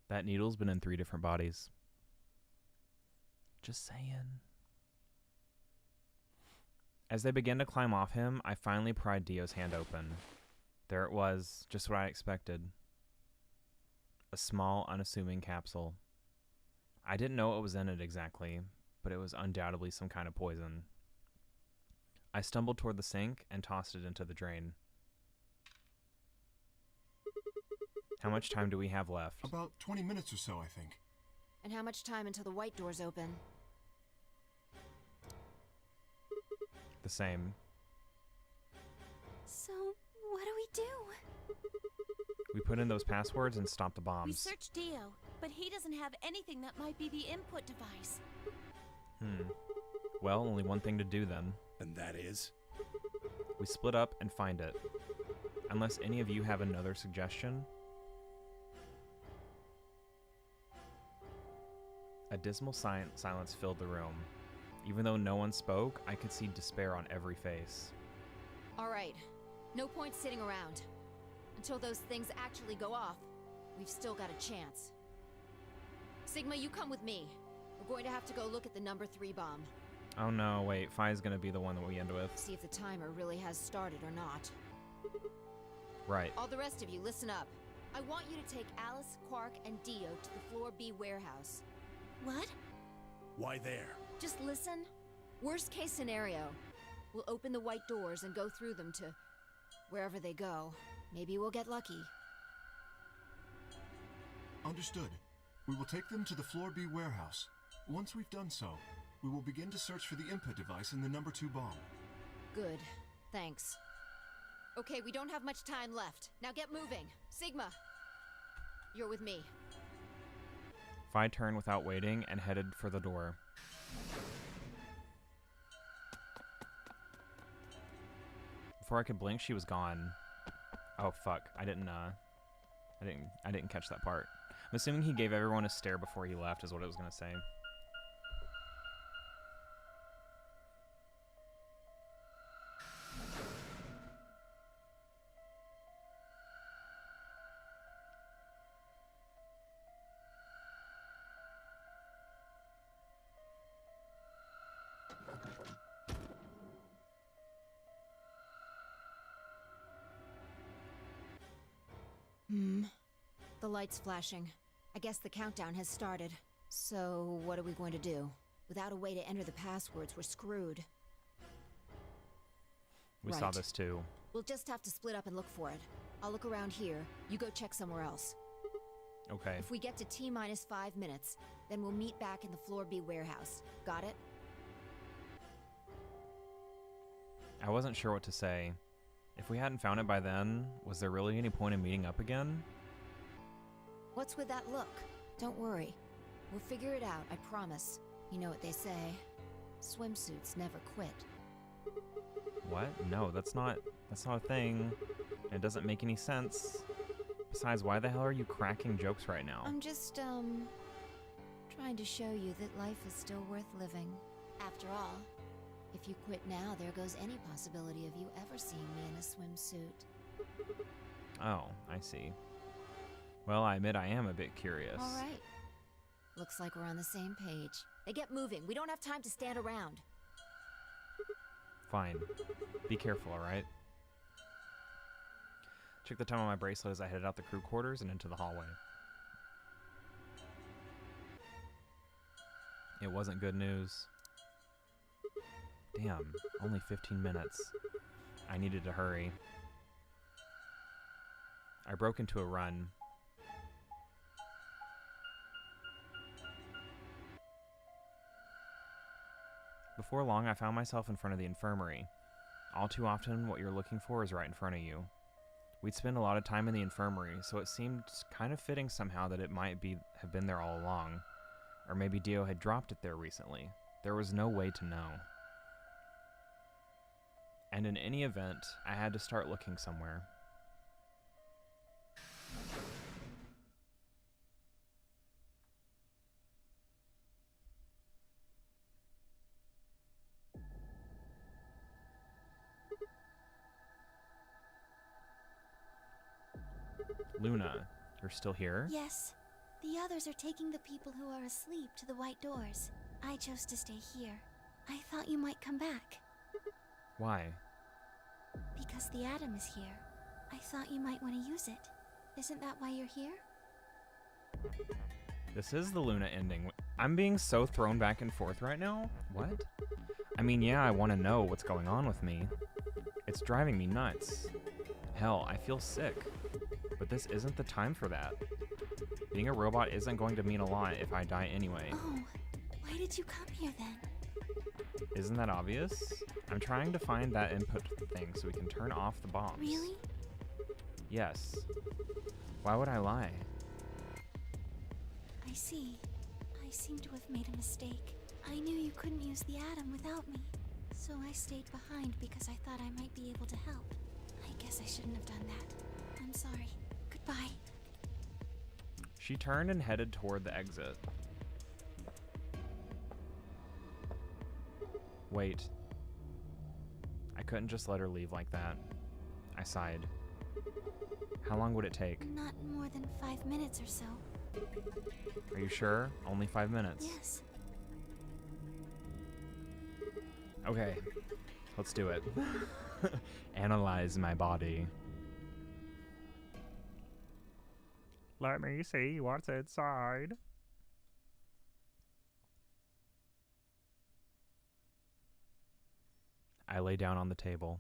That needle's been in 3 different bodies. Just saying. As they began to climb off him, I finally pried Dio's hand open. There it was, just what I expected. A small, unassuming capsule. I didn't know what was in it exactly, but it was undoubtedly some kind of poison. I stumbled toward the sink and tossed it into the drain. How much time do we have left? About 20 minutes or so, I think. And how much time until the white doors open? The same. So, what do we do? We put in those passwords and stopped the bombs. We searched Dio, but he doesn't have anything that might be the input device. Well, only one thing to do then. And that is? We split up and find it. Unless any of you have another suggestion. A dismal silence filled the room. Even though no one spoke, I could see despair on every face. All right. No point sitting around. Until those things actually go off, we've still got a chance. Sigma, you come with me. We're going to have to go look at the number 3 bomb. Oh no, wait. Phi's gonna be the one that we end with. See if the timer really has started or not. Right. All the rest of you, listen up. I want you to take Alice, Quark, and Dio to the Floor B warehouse. What? Why there? Just listen. Worst case scenario. We'll open the white doors and go through them to wherever they go. Maybe we'll get lucky. Understood. We will take them to the Floor B warehouse. Once we've done so, we will begin to search for the input device in the number 2 bomb. Good. Thanks. Okay, we don't have much time left. Now get moving. Sigma, you're with me. Phi turned without waiting and headed for the door. Before I could blink, she was gone. Oh fuck! I didn't catch that part. I'm assuming he gave everyone a stare before he left, is what I was gonna say. The light's flashing. I guess the countdown has started. So, what are we going to do? Without a way to enter the passwords, we're screwed. We saw this too. We'll just have to split up and look for it. I'll look around here. You go check somewhere else. Okay. If we get to T-minus 5 minutes, then we'll meet back in the Floor B warehouse. Got it? I wasn't sure what to say. If we hadn't found it by then, was there really any point in meeting up again? What's with that look? Don't worry. We'll figure it out, I promise. You know what they say. Swimsuits never quit. What? No, that's not a thing. It doesn't make any sense. Besides, why the hell are you cracking jokes right now? I'm just, trying to show you that life is still worth living. After all, if you quit now, there goes any possibility of you ever seeing me in a swimsuit. Oh, I see. Well, I admit I am a bit curious. All right. Looks like we're on the same page. Now get moving. We don't have time to stand around. Fine. Be careful, alright? Check the time on my bracelet as I headed out the crew quarters and into the hallway. It wasn't good news. Damn, only 15 minutes. I needed to hurry. I broke into a run. Before long, I found myself in front of the infirmary. All too often, what you're looking for is right in front of you. We'd spent a lot of time in the infirmary, so it seemed kind of fitting somehow that it might have been there all along. Or maybe Dio had dropped it there recently. There was no way to know. And in any event, I had to start looking somewhere. Luna, you're still here? Yes. The others are taking the people who are asleep to the white doors. I chose to stay here. I thought you might come back. Why? Because the atom is here. I thought you might want to use it. Isn't that why you're here? This is the Luna ending. I'm being so thrown back and forth right now. What? I mean, yeah, I want to know what's going on with me. It's driving me nuts. Hell, I feel sick. But this isn't the time for that. Being a robot isn't going to mean a lot if I die anyway. Oh, why did you come here then? Isn't that obvious? I'm trying to find that input thing so we can turn off the bombs. Really? Yes. Why would I lie? I see. I seem to have made a mistake. I knew you couldn't use the atom without me. So I stayed behind because I thought I might be able to help. I guess I shouldn't have done that. I'm sorry. Goodbye. She turned and headed toward the exit. Wait. I couldn't just let her leave like that. I sighed. How long would it take? Not more than 5 minutes or so. Are you sure? Only 5 minutes? Yes. Okay, let's do it. Analyze my body. Let me see what's inside. I lay down on the table.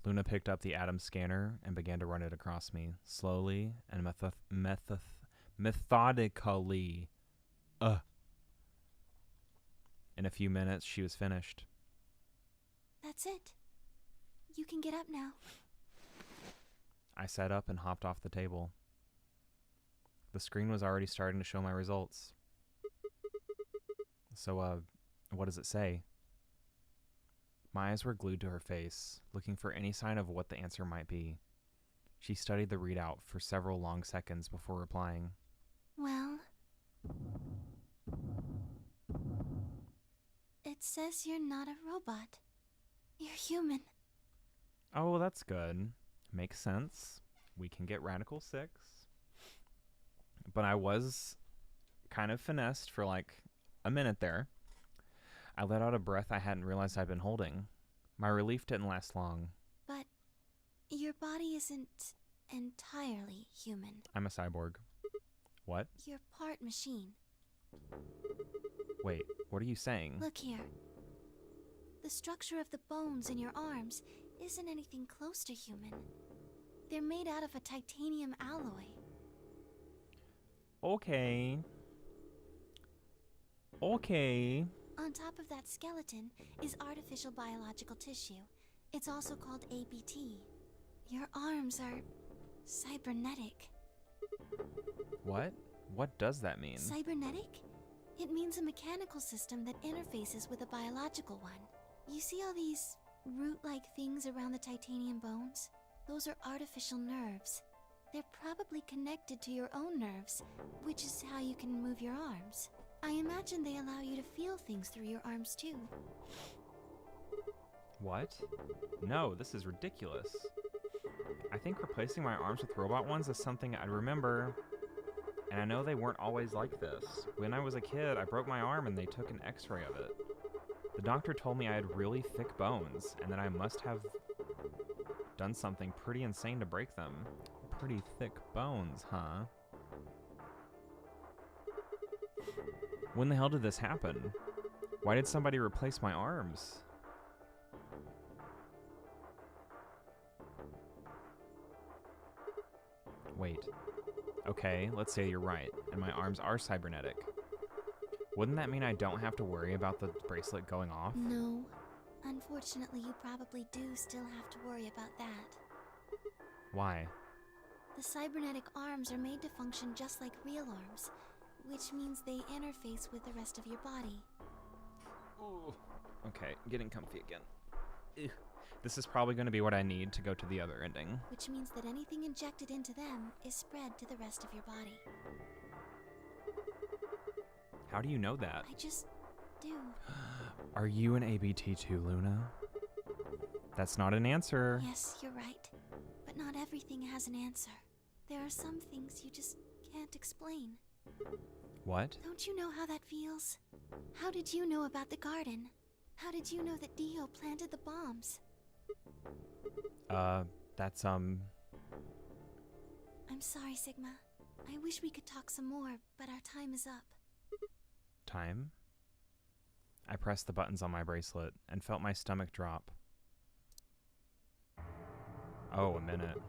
Luna picked up the Atom scanner and began to run it across me, slowly and methodically. In a few minutes, she was finished. That's it. You can get up now. I sat up and hopped off the table. The screen was already starting to show my results. So, what does it say? My eyes were glued to her face, looking for any sign of what the answer might be. She studied the readout for several long seconds before replying. Well, it says you're not a robot. You're human. Oh, well, that's good. Makes sense. We can get Radical 6. But I was kind of finessed for like a minute there. I let out a breath I hadn't realized I'd been holding. My relief didn't last long. But your body isn't entirely human. I'm a cyborg. What? You're part machine. Wait, what are you saying? Look here. The structure of the bones in your arms isn't anything close to human. They're made out of a titanium alloy. Okay. Okay. On top of that skeleton is artificial biological tissue. It's also called ABT. Your arms are cybernetic. What? What does that mean? Cybernetic? It means a mechanical system that interfaces with a biological one. You see all these root-like things around the titanium bones? Those are artificial nerves. They're probably connected to your own nerves, which is how you can move your arms. I imagine they allow you to feel things through your arms too. What? No, this is ridiculous. I think replacing my arms with robot ones is something I'd remember. And I know they weren't always like this. When I was a kid, I broke my arm and they took an x-ray of it. The doctor told me I had really thick bones and that I must have done something pretty insane to break them. Pretty thick bones, huh? When the hell did this happen? Why did somebody replace my arms? Wait. Okay, let's say you're right, and my arms are cybernetic. Wouldn't that mean I don't have to worry about the bracelet going off? No. Unfortunately, you probably do still have to worry about that. Why? The cybernetic arms are made to function just like real arms, which means they interface with the rest of your body. Ooh. Okay, getting comfy again. Ew. This is probably going to be what I need to go to the other ending. Which means that anything injected into them is spread to the rest of your body. How do you know that? I just do. Are you an ABT too, Luna? That's not an answer. Yes, you're right. But not everything has an answer. There are some things you just can't explain. What? Don't you know how that feels? How did you know about the garden? How did you know that Dio planted the bombs? That's, I'm sorry, Sigma. I wish we could talk some more, but our time is up. Time? I pressed the buttons on my bracelet and felt my stomach drop. Oh, a minute.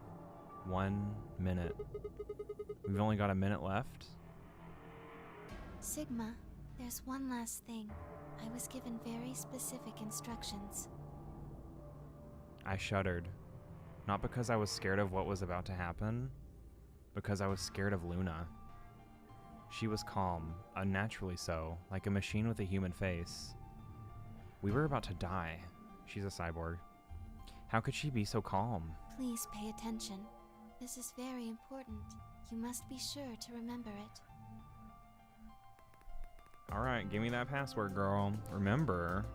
1 minute. We've only got a minute left? Sigma, there's one last thing. I was given very specific instructions. I shuddered. Not because I was scared of what was about to happen, because I was scared of Luna. She was calm, unnaturally so, like a machine with a human face. We were about to die. She's a cyborg. How could she be so calm? Please pay attention. This is very important. You must be sure to remember it. Alright, give me that password, girl. Remember,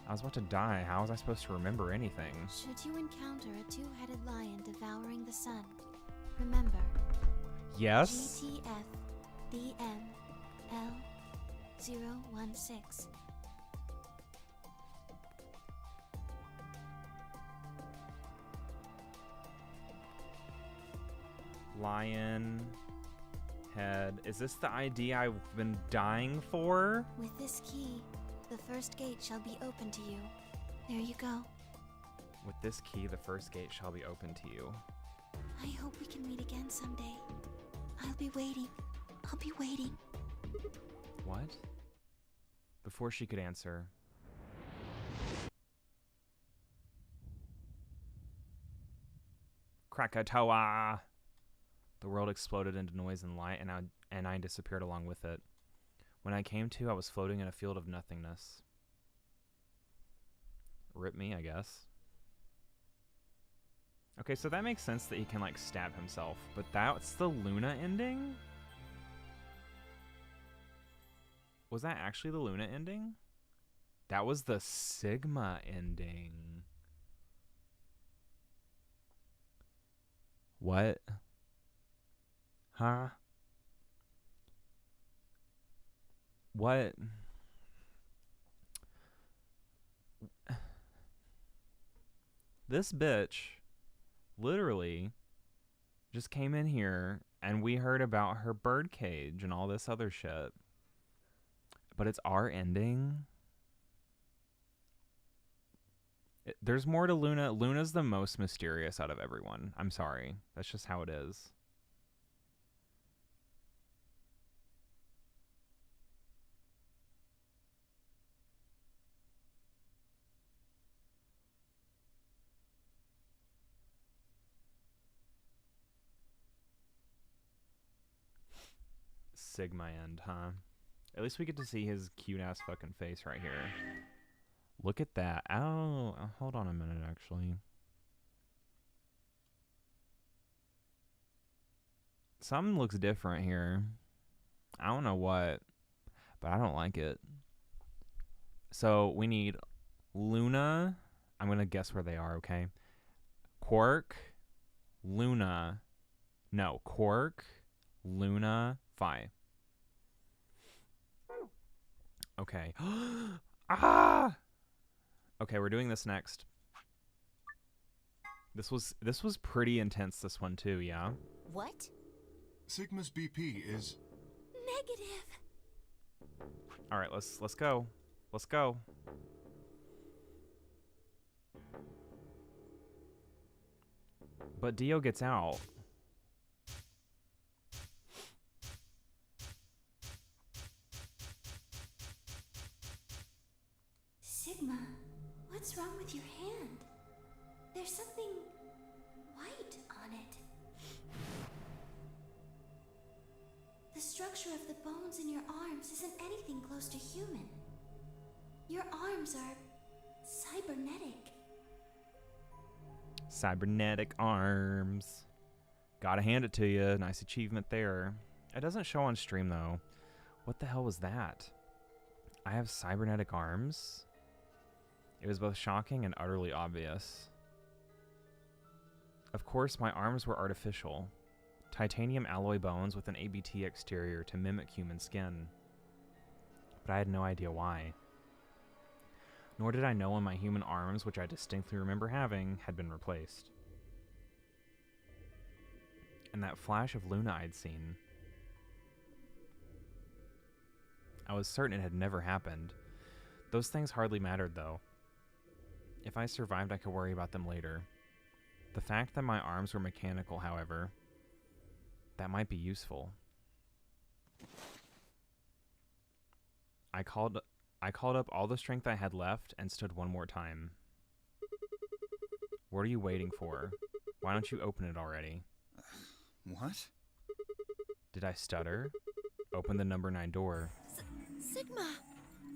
I was about to die. How was I supposed to remember anything? Should you encounter a two-headed lion devouring the sun, remember. Yes? GTFDML016. Lion head. Is this the ID I've been dying for? With this key, the first gate shall be open to you. There you go. With this key, the first gate shall be open to you. I hope we can meet again someday. I'll be waiting. I'll be waiting. What? Before she could answer, Krakatoa! The world exploded into noise and light, and I disappeared along with it. When I came to, I was floating in a field of nothingness. Rip me, I guess. Okay, so that makes sense that he can, like, stab himself, but that's the Luna ending? Was that actually the Luna ending? That was the Sigma ending. What? Huh? What? This bitch literally just came in here and we heard about her birdcage and all this other shit. But it's our ending. There's more to Luna. Luna's the most mysterious out of everyone. I'm sorry. That's just how it is. Sigma end, huh? At least we get to see his cute-ass fucking face right here. Look at that. Oh, hold on a minute, actually. Something looks different here. I don't know what, but I don't like it. So we need Luna. I'm going to guess where they are, okay? Quark, Luna. No, Quark, Luna, Phi. Okay. Ah! Okay, we're doing this next. This was pretty intense, this one too, yeah? What? Sigma's BP is... Negative. Alright, let's go. Let's go. But Dio gets out. Sigma, what's wrong with your hand? There's something white on it. The structure of the bones in your arms isn't anything close to human. Your arms are cybernetic. Cybernetic arms. Gotta hand it to you. Nice achievement there. It doesn't show on stream though. What the hell was that? I have cybernetic arms? It was both shocking and utterly obvious. Of course, my arms were artificial. Titanium alloy bones with an ABT exterior to mimic human skin. But I had no idea why. Nor did I know when my human arms, which I distinctly remember having, had been replaced. And that flash of Luna I'd seen. I was certain it had never happened. Those things hardly mattered, though. If I survived, I could worry about them later. The fact that my arms were mechanical, however, that might be useful. I called up all the strength I had left and stood one more time. What are you waiting for? Why don't you open it already? What? Did I stutter? Open the number 9 door. Sigma,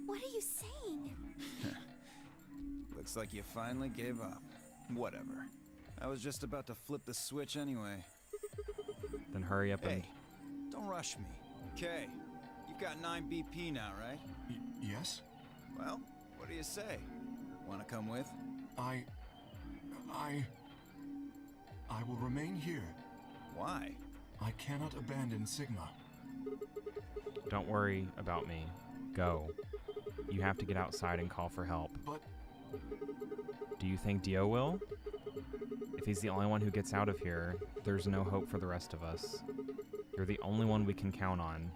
what are you saying? Looks like you finally gave up. Whatever. I was just about to flip the switch anyway. Then hurry up and... Hey, don't rush me. Okay, you've got 9 BP now, right? Yes? Well, what do you say? Want to come with? I will remain here. Why? I cannot abandon Sigma. Don't worry about me. Go. You have to get outside and call for help. But... Do you think Dio will? If he's the only one who gets out of here, there's no hope for the rest of us. You're the only one we can count on.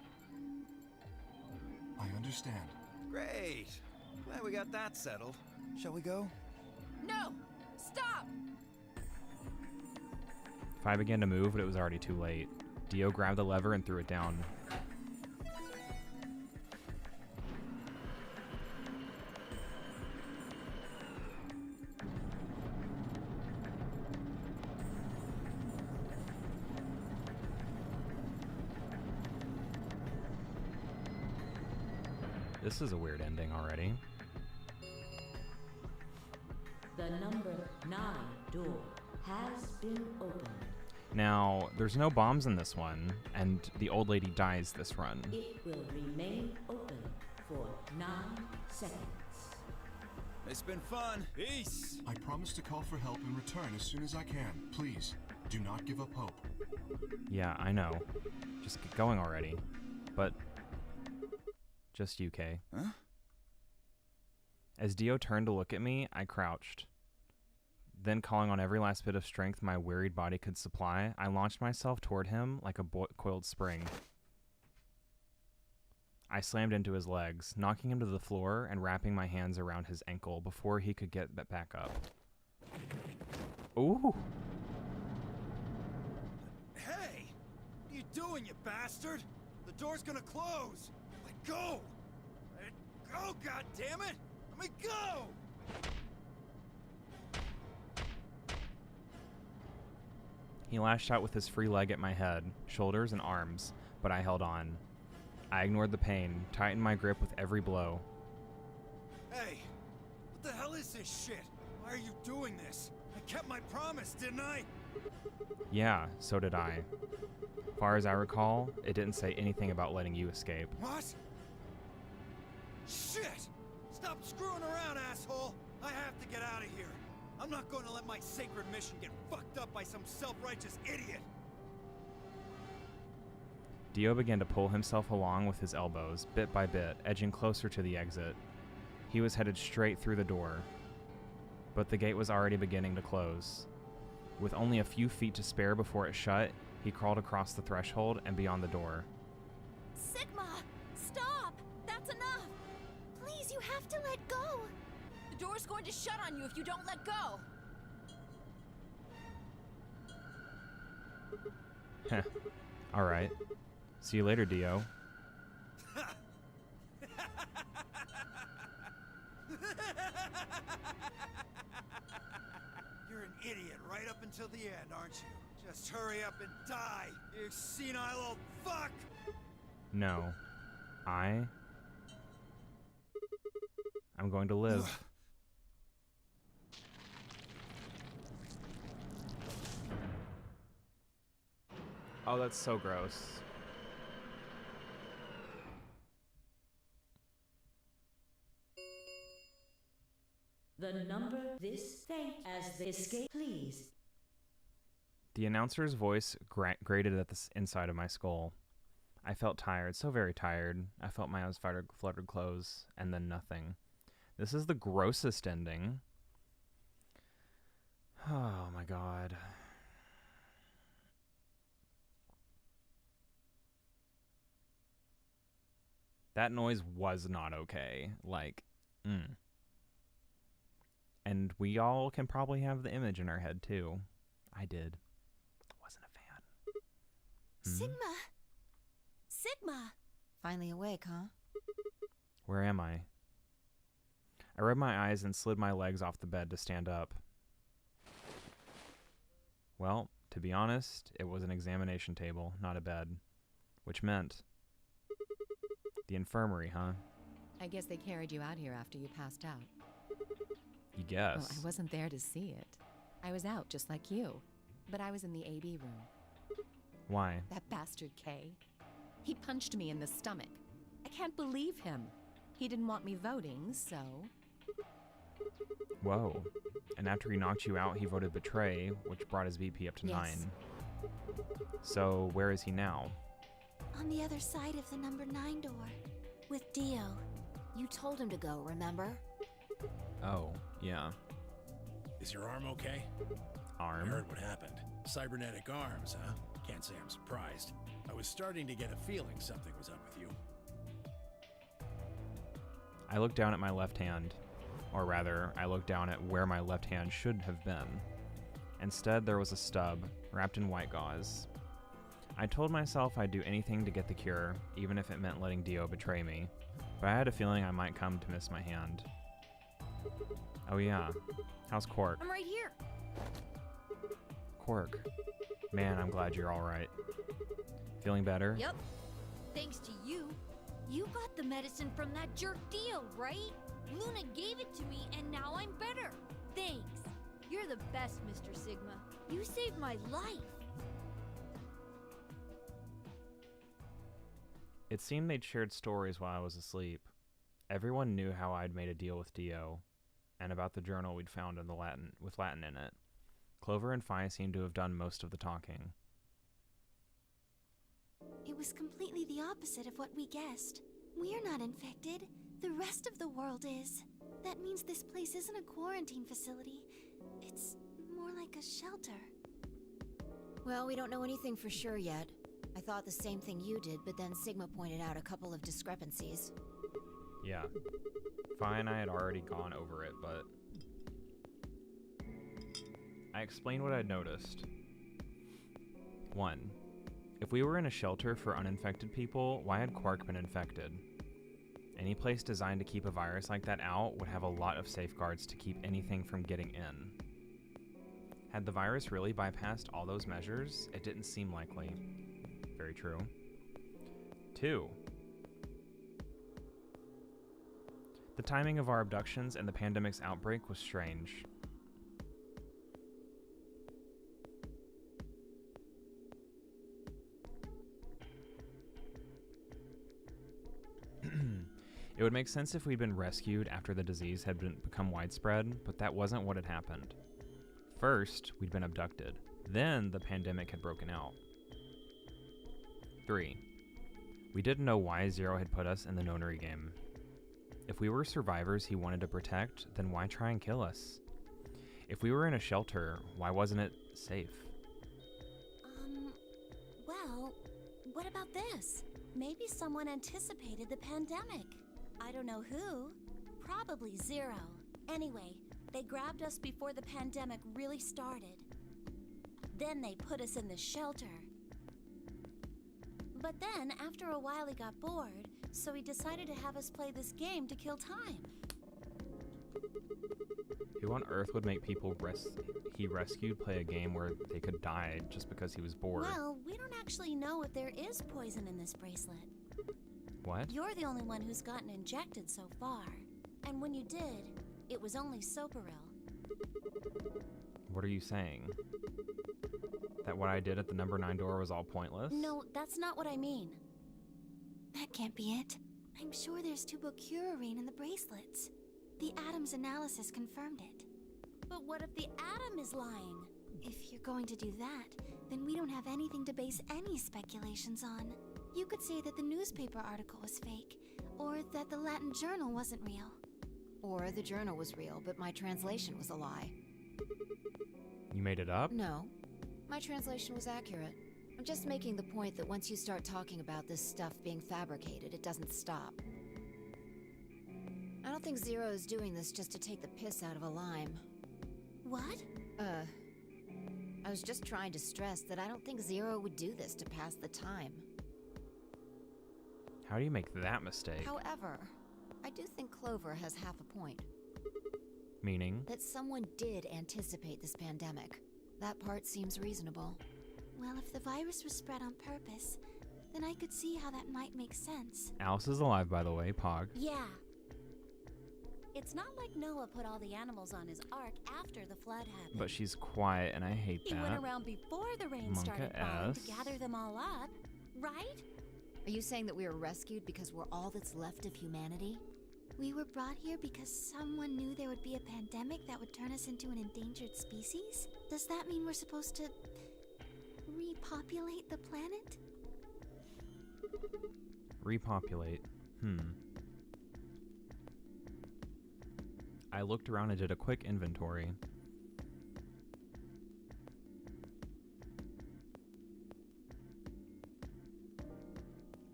I understand. Great. Glad we got that settled. Shall we go? No! Stop! If I began to move, but it was already too late. Dio grabbed the lever and threw it down. This is a weird ending already. The number 9 door has been opened. Now, there's no bombs in this one, and the old lady dies this run. It will remain open for 9 seconds. It's been fun. Peace. I promise to call for help and return as soon as I can. Please, do not give up hope. Yeah, I know. Just get going already. But just UK. Huh? As Dio turned to look at me, I crouched. Then, calling on every last bit of strength my wearied body could supply, I launched myself toward him like a coiled spring. I slammed into his legs, knocking him to the floor and wrapping my hands around his ankle before he could get back up. Ooh! Hey! What are you doing, you bastard? The door's gonna close! Let go! Let go, goddammit! Let me go! He lashed out with his free leg at my head, shoulders, and arms, but I held on. I ignored the pain, tightened my grip with every blow. Hey! What the hell is this shit? Why are you doing this? I kept my promise, didn't I? Yeah, so did I. Far as I recall, it didn't say anything about letting you escape. What? Shit! Stop screwing around, asshole! I have to get out of here. I'm not going to let my sacred mission get fucked up by some self-righteous idiot. Dio began to pull himself along with his elbows, bit by bit, edging closer to the exit. He was headed straight through the door. But the gate was already beginning to close. With only a few feet to spare before it shut, he crawled across the threshold and beyond the door. Sigma! Stop! That's enough! Please, you have to let go. The door's going to shut on you if you don't let go! Heh. Alright. See you later, Dio. You're an idiot right up until the end, aren't you? Just hurry up and die, you senile old fuck! No. I'm going to live. Oh, that's so gross. The number this thank as the escape, please. The announcer's voice grated at the inside of my skull. I felt tired, so very tired. I felt my eyes fluttered close, and then nothing. This is the grossest ending. Oh my god. That noise was not okay. Like, And we all can probably have the image in our head, too. I did. Wasn't a fan. Sigma! Sigma! Finally awake, huh? Where am I? I rubbed my eyes and slid my legs off the bed to stand up. Well, to be honest, it was an examination table, not a bed. Which meant... the infirmary, huh? I guess they carried you out here after you passed out. You guess. Well, I wasn't there to see it. I was out just like you. But I was in the AB room. Why? That bastard Kay. He punched me in the stomach. I can't believe him. He didn't want me voting, so... Whoa. And after he knocked you out, he voted betray, which brought his VP up to 9. So, where is he now? On the other side of the number 9 door. With Dio. You told him to go, remember? Oh, yeah. Is your arm okay? I Arm? heard what happened. Cybernetic arms, huh? Can't say I'm surprised. I was starting to get a feeling something was up with you. I looked down at my left hand. Or rather, I looked down at where my left hand should have been. Instead, there was a stub, wrapped in white gauze. I told myself I'd do anything to get the cure, even if it meant letting Dio betray me, but I had a feeling I might come to miss my hand. Oh yeah, how's Quark? I'm right here. Quark. Man, I'm glad you're alright. Feeling better? Yep. Thanks to you. You got the medicine from that jerk Dio, right? Luna gave it to me and now I'm better. Thanks. You're the best, Mr. Sigma. You saved my life. It seemed they'd shared stories while I was asleep. Everyone knew how I'd made a deal with Dio, and about the journal we'd found in with Latin in it. Clover and Phi seemed to have done most of the talking. It was completely the opposite of what we guessed. We're not infected. The rest of the world is. That means this place isn't a quarantine facility. It's more like a shelter. Well, we don't know anything for sure yet. I thought the same thing you did, but then Sigma pointed out a couple of discrepancies. Yeah. Phi and I had already gone over it, but I explained what I'd noticed. 1. If we were in a shelter for uninfected people, why had Quark been infected? Any place designed to keep a virus like that out would have a lot of safeguards to keep anything from getting in. Had the virus really bypassed all those measures? It didn't seem likely. Very true. 2. The timing of our abductions and the pandemic's outbreak was strange. It would make sense if we'd been rescued after the disease had become widespread, but that wasn't what had happened. First, we'd been abducted. Then, the pandemic had broken out. 3. We didn't know why Zero had put us in the nonary game. If we were survivors he wanted to protect, then why try and kill us? If we were in a shelter, why wasn't it safe? Well, what about this? Maybe someone anticipated the pandemic. I don't know who. Probably Zero. Anyway, they grabbed us before the pandemic really started. Then they put us in the shelter. But then, after a while, he got bored, so he decided to have us play this game to kill time. Who on earth would make people he rescued play a game where they could die just because he was bored? Well, we don't actually know if there is poison in this bracelet. What? You're the only one who's gotten injected so far. And when you did, it was only Soparil. What are you saying? That what I did at the number 9 door was all pointless? No, that's not what I mean. That can't be it. I'm sure there's tubocurarine in the bracelets. The Atom's analysis confirmed it. But what if the Atom is lying? If you're going to do that, then we don't have anything to base any speculations on. You could say that the newspaper article was fake, or that the Latin journal wasn't real. Or the journal was real, but my translation was a lie. You made it up? No. My translation was accurate. I'm just making the point that once you start talking about this stuff being fabricated, it doesn't stop. I don't think Zero is doing this just to take the piss out of a lime. What? I was just trying to stress that I don't think Zero would do this to pass the time. How do you make that mistake? However, I do think Clover has half a point. Meaning? That someone did anticipate this pandemic. That part seems reasonable. Well, if the virus was spread on purpose, then I could see how that might make sense. Alice is alive, by the way, Pog. Yeah. It's not like Noah put all the animals on his ark after the flood happened. But she's quiet, and I hate that. He went around before the rain started falling to gather them all up, right? Are you saying that we were rescued because we're all that's left of humanity? We were brought here because someone knew there would be a pandemic that would turn us into an endangered species? Does that mean we're supposed to repopulate the planet? Repopulate. I looked around and did a quick inventory.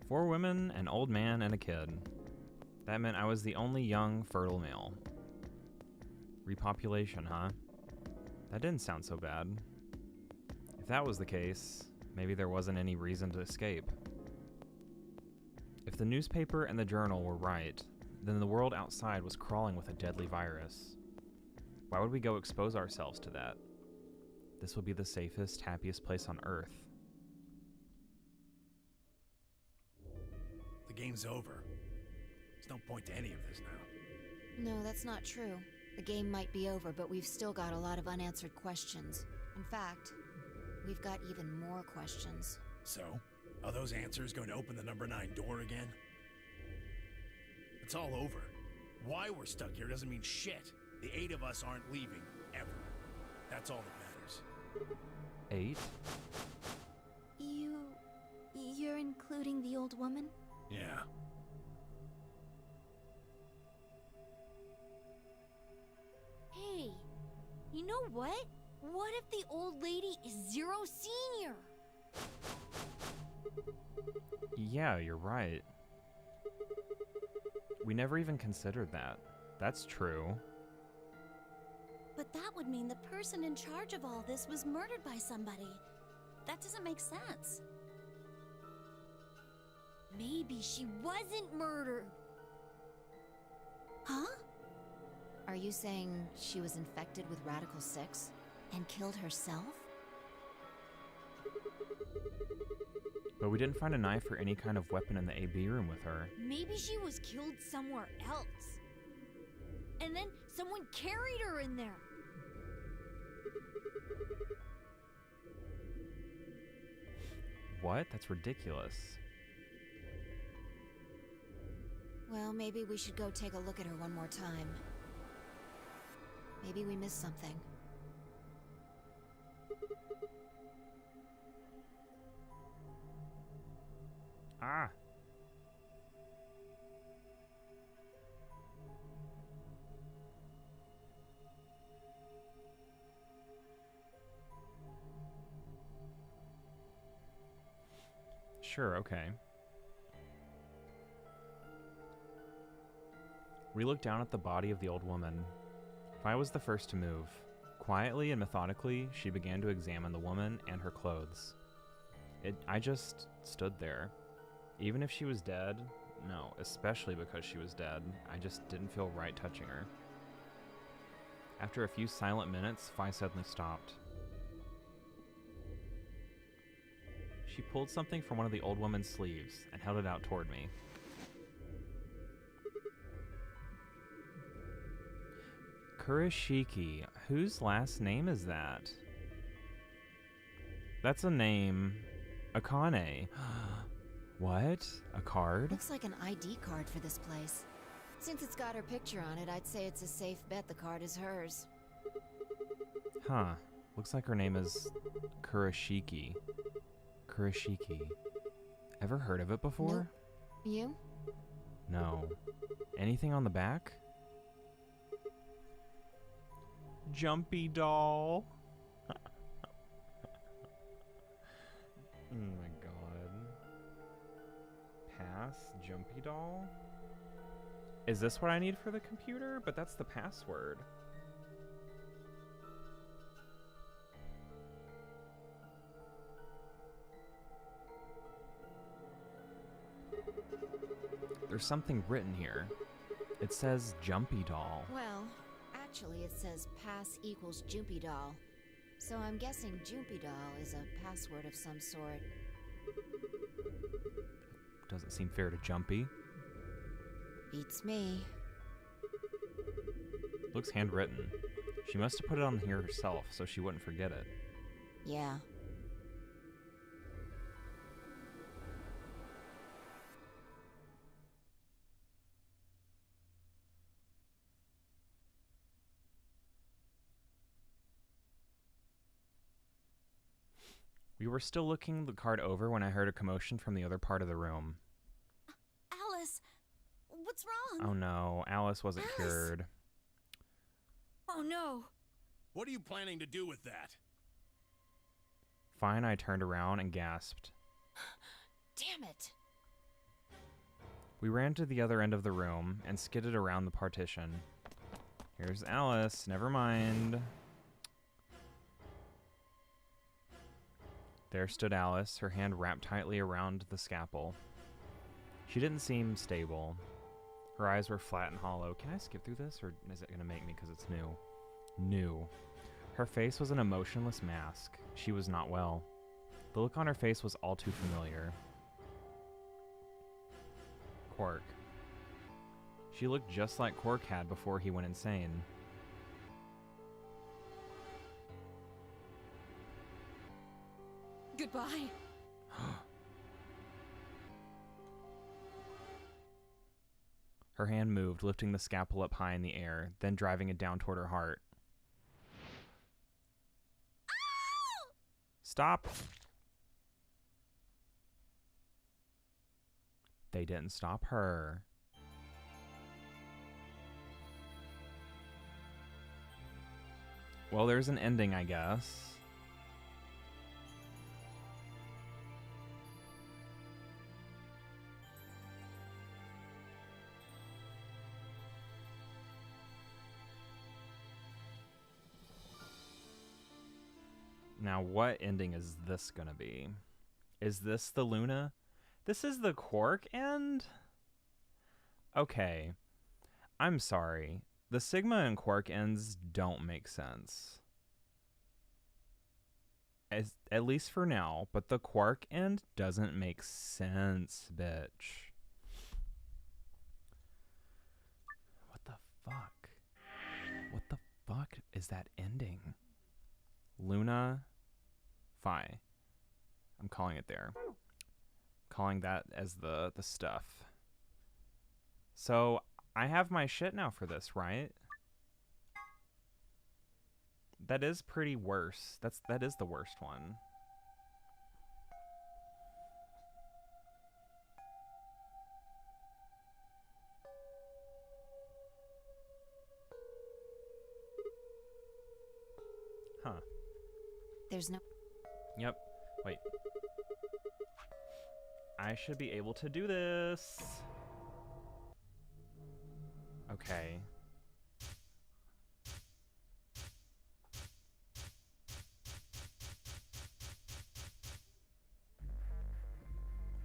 Four women, an old man, and a kid. That meant I was the only young, fertile male. Repopulation, huh? That didn't sound so bad. If that was the case, maybe there wasn't any reason to escape. If the newspaper and the journal were right, then the world outside was crawling with a deadly virus. Why would we go expose ourselves to that? This would be the safest, happiest place on Earth. The game's over. There's no point to any of this now. No, that's not true. The game might be over, but we've still got a lot of unanswered questions. In fact, we've got even more questions. So, are those answers going to open the number 9 door again? It's all over. Why we're stuck here doesn't mean shit. The 8 of us aren't leaving, ever. That's all that matters. 8? You're including the old woman? Yeah. Hey, you know what? What if the old lady is Zero Senior? Yeah, you're right. We never even considered that. That's true. But that would mean the person in charge of all this was murdered by somebody. That doesn't make sense. Maybe she wasn't murdered. Huh? Are you saying she was infected with Radical 6 and killed herself? But we didn't find a knife or any kind of weapon in the AB room with her. Maybe she was killed somewhere else. And then someone carried her in there. What? That's ridiculous. Well, maybe we should go take a look at her one more time. Maybe we missed something. Ah! Sure, okay. We looked down at the body of the old woman. I was the first to move. Quietly and methodically, she began to examine the woman and her clothes. I just stood there. Even if she was dead, no, especially because she was dead, I just didn't feel right touching her. After a few silent minutes, Fi suddenly stopped. She pulled something from one of the old woman's sleeves and held it out toward me. Kurashiki. Whose last name is that? That's a name. Akane. What? A card? Looks like an ID card for this place. Since it's got her picture on it, I'd say it's a safe bet the card is hers. Huh. Looks like her name is Kurashiki. Kurashiki. Ever heard of it before? Nope. You? No. Anything on the back? Jumpy doll. Oh my god. Pass Jumpy doll? Is this what I need for the computer? But that's the password. There's something written here. It says Jumpy doll. Well, actually it says pass equals Jumpy doll. So I'm guessing Jumpy doll is a password of some sort. Doesn't seem fair to Jumpy. Beats me. Looks handwritten. She must have put it on here herself so she wouldn't forget it. Yeah. We were still looking the card over when I heard a commotion from the other part of the room. Alice, what's wrong? Oh no, Alice wasn't cured. Oh no! What are you planning to do with that? Fine, I turned around and gasped. Damn it. We ran to the other end of the room and skidded around the partition. Here's Alice, never mind. There stood Alice, her hand wrapped tightly around the scalpel. She didn't seem stable. Her eyes were flat and hollow. Can I skip through this, or is it going to make me because it's new? New. Her face was an emotionless mask. She was not well. The look on her face was all too familiar. Quark. She looked just like Quark had before he went insane. Goodbye. Her hand moved, lifting the scalpel up high in the air, then driving it down toward her heart. Stop! They didn't stop her. Well, there's an ending, I guess. Now, what ending is this gonna be? Is this the Luna? This is the Quark end? Okay. I'm sorry. The Sigma and Quark ends don't make sense. At least for now, but the Quark end doesn't make sense, bitch. What the fuck? What the fuck is that ending? Luna Phi. I'm calling it there. Calling that as the stuff. So I have my shit now for this, right? That is pretty worse. That is the worst one. Huh. There's no... Yep. Wait. I should be able to do this. Okay.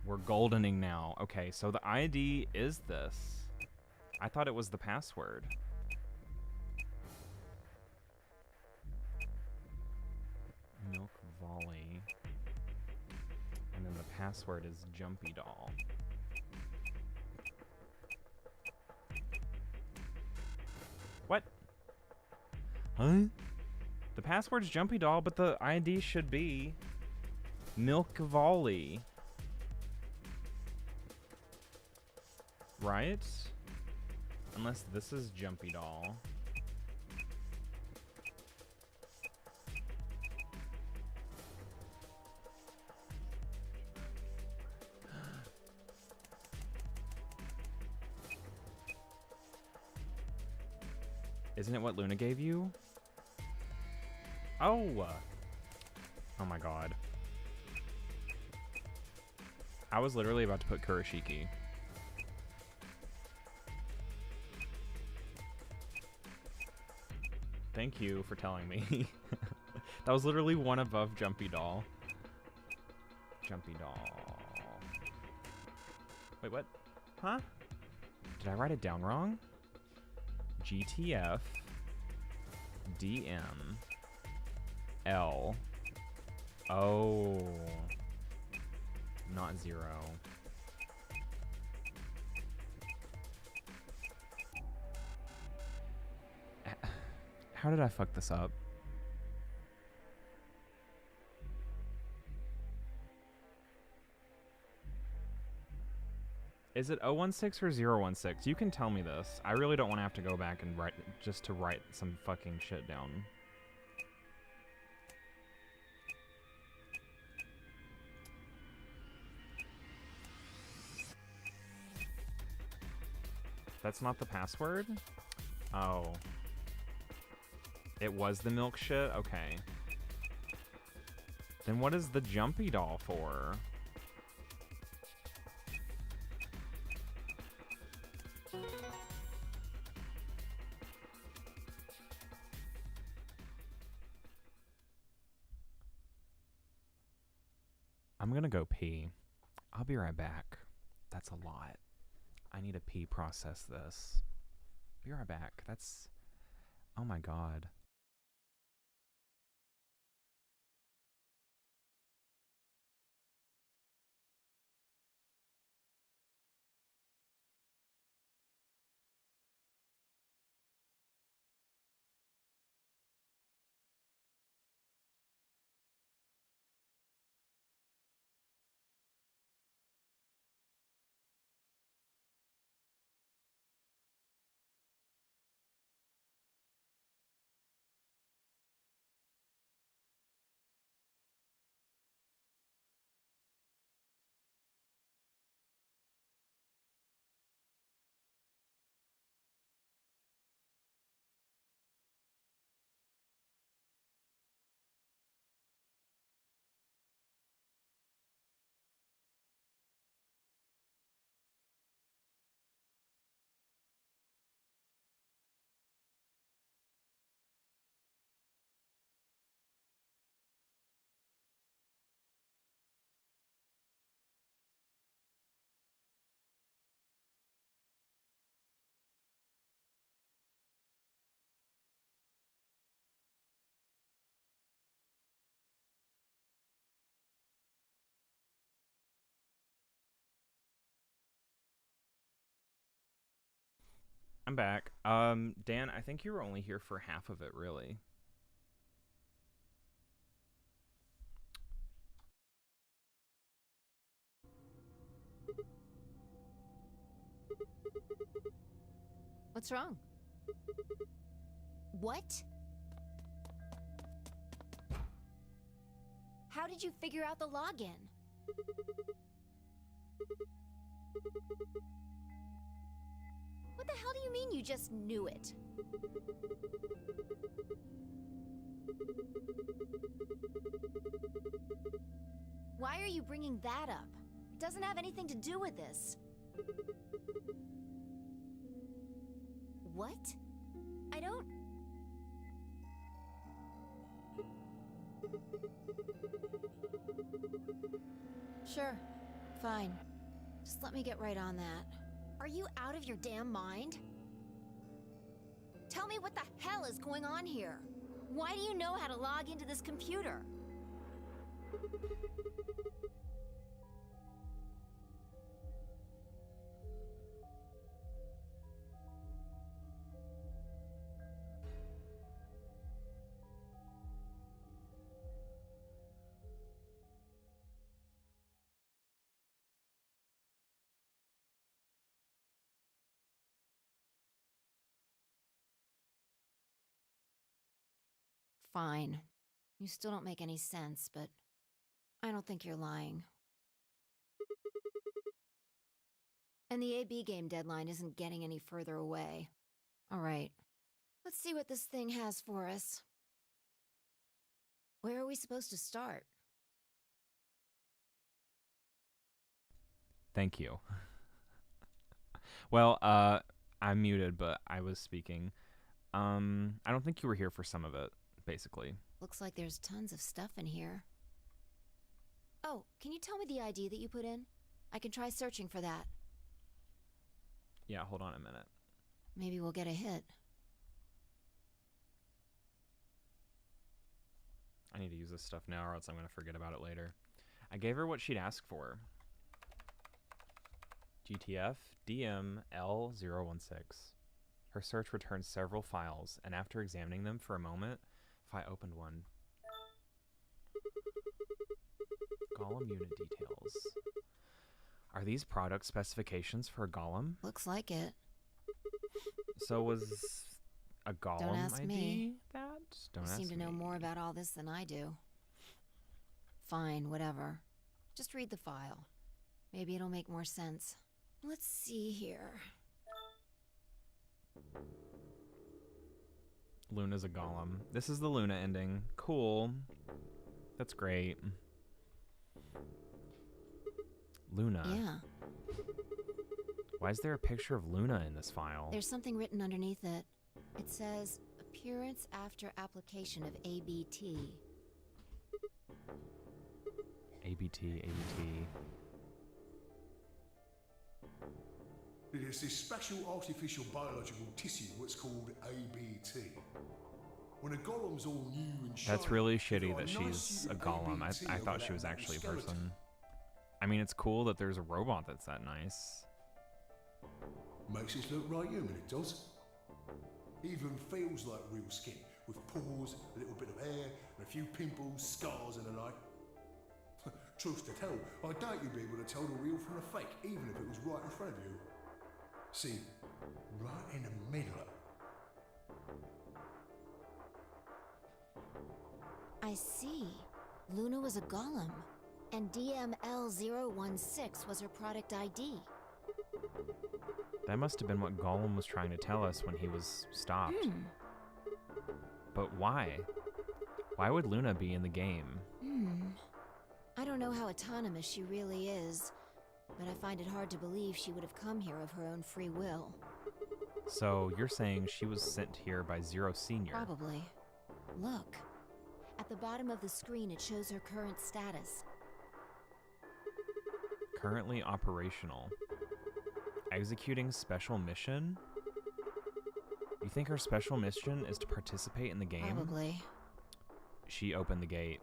We're goldening now. Okay, so the ID is this. I thought it was the password. Milk Volley. And then the password is Jumpy Doll. What? Huh? The password's Jumpy Doll, but the ID should be Milk Volley. Right? Unless this is Jumpy Doll. Isn't it what Luna gave you? Oh! Oh my god. I was literally about to put Kurashiki. Thank you for telling me. That was literally one above Jumpy Doll. Jumpy Doll. Wait, what? Huh? Did I write it down wrong? GTF DM L. Oh, not 0. How did I fuck this up? Is it 016 or 016? You can tell me this. I really don't want to have to go back and write just to write some fucking shit down. That's not the password? Oh. It was the milk shit? Okay. Then what is the jumpy doll for? I'm gonna go pee. I'll be right back. That's a lot. I need to pee process this. Be right back. That's... Oh my god. I'm back. Dan, I think you were only here for half of it, really. What's wrong? What? How did you figure out the login? What the hell do you mean you just knew it? Why are you bringing that up? It doesn't have anything to do with this. What? I don't... Sure. Fine. Just let me get right on that. Are you out of your damn mind? Tell me what the hell is going on here? Why do you know how to log into this computer? Fine. You still don't make any sense, but I don't think you're lying. And the AB game deadline isn't getting any further away. All right. Let's see what this thing has for us. Where are we supposed to start? Thank you. Well, I'm muted, but I was speaking. I don't think you were here for some of it, basically. Looks like there's tons of stuff in here. Oh, can you tell me the ID that you put in? I can try searching for that. Yeah, hold on a minute. Maybe we'll get a hit. I need to use this stuff now or else I'm going to forget about it later. I gave her what she'd asked for. GTF DML016. Her search returns several files, and after examining them for a moment, I opened one. Golem unit details. Are these product specifications for a golem? Looks like it. So was a golem Don't ask ID me. that? Don't You ask seem to know me. more about all this than I do. Fine, whatever. Just read the file. Maybe it'll make more sense. Let's see here. Luna's a golem. This is the Luna ending. Cool. That's great. Luna. Yeah. Why is there a picture of Luna in this file? There's something written underneath it. It says, appearance after application of ABT. ABT. There's this special artificial biological tissue what's called ABT. When a golem's all new and shiny, That's really shitty you've got that a nice she's suit a of golem. ABT I over thought she that was little actually a skeleton. person. I mean, it's cool that there's a robot that's that nice. Makes us look right human, it does. Even feels like real skin, with pores, a little bit of hair, and a few pimples, scars and the like. Truth to tell, I doubt you'd be able to tell the real from the fake, even if it was right in front of you. See, right in the middle. I see. Luna was a golem, and DML016 was her product ID. That must have been what Gollum was trying to tell us when he was stopped. But why? Why would Luna be in the game? I don't know how autonomous she really is, but I find it hard to believe she would have come here of her own free will. So you're saying she was sent here by Zero Senior? Probably. Look. At the bottom of the screen, it shows her current status. Currently operational. Executing special mission? You think her special mission is to participate in the game? Probably. She opened the gate.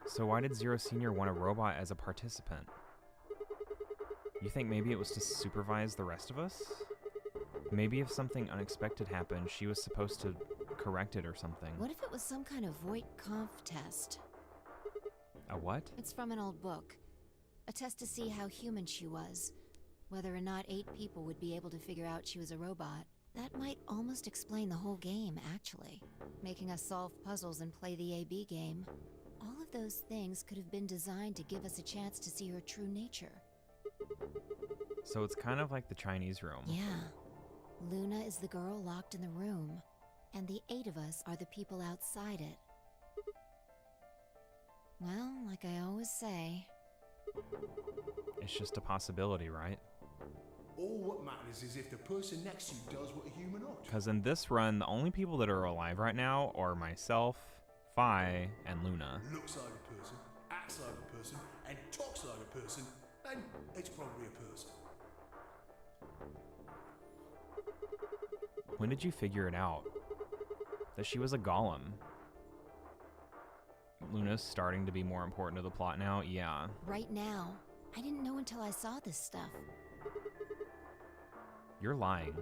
So why did Zero Senior want a robot as a participant? You think maybe it was to supervise the rest of us? Maybe if something unexpected happened, she was supposed to correct it or something. What if it was some kind of Voight-Kampf test? A what? It's from an old book. A test to see how human she was. Whether or not 8 people would be able to figure out she was a robot. That might almost explain the whole game, actually. Making us solve puzzles and play the AB game. All of those things could have been designed to give us a chance to see her true nature. So it's kind of like the Chinese room. Yeah. Luna is the girl locked in the room, and the 8 of us are the people outside it. Well, like I always say... It's just a possibility, right? All what matters is if the person next to you does what a human ought. Because in this run, the only people that are alive right now are myself, Fi, and Luna. Looks like a person, acts like a person, and talks like a person, then it's probably a person. When did you figure it out? That she was a golem? Luna's starting to be more important to the plot now? Yeah. Right now. I didn't know until I saw this stuff. You're lying.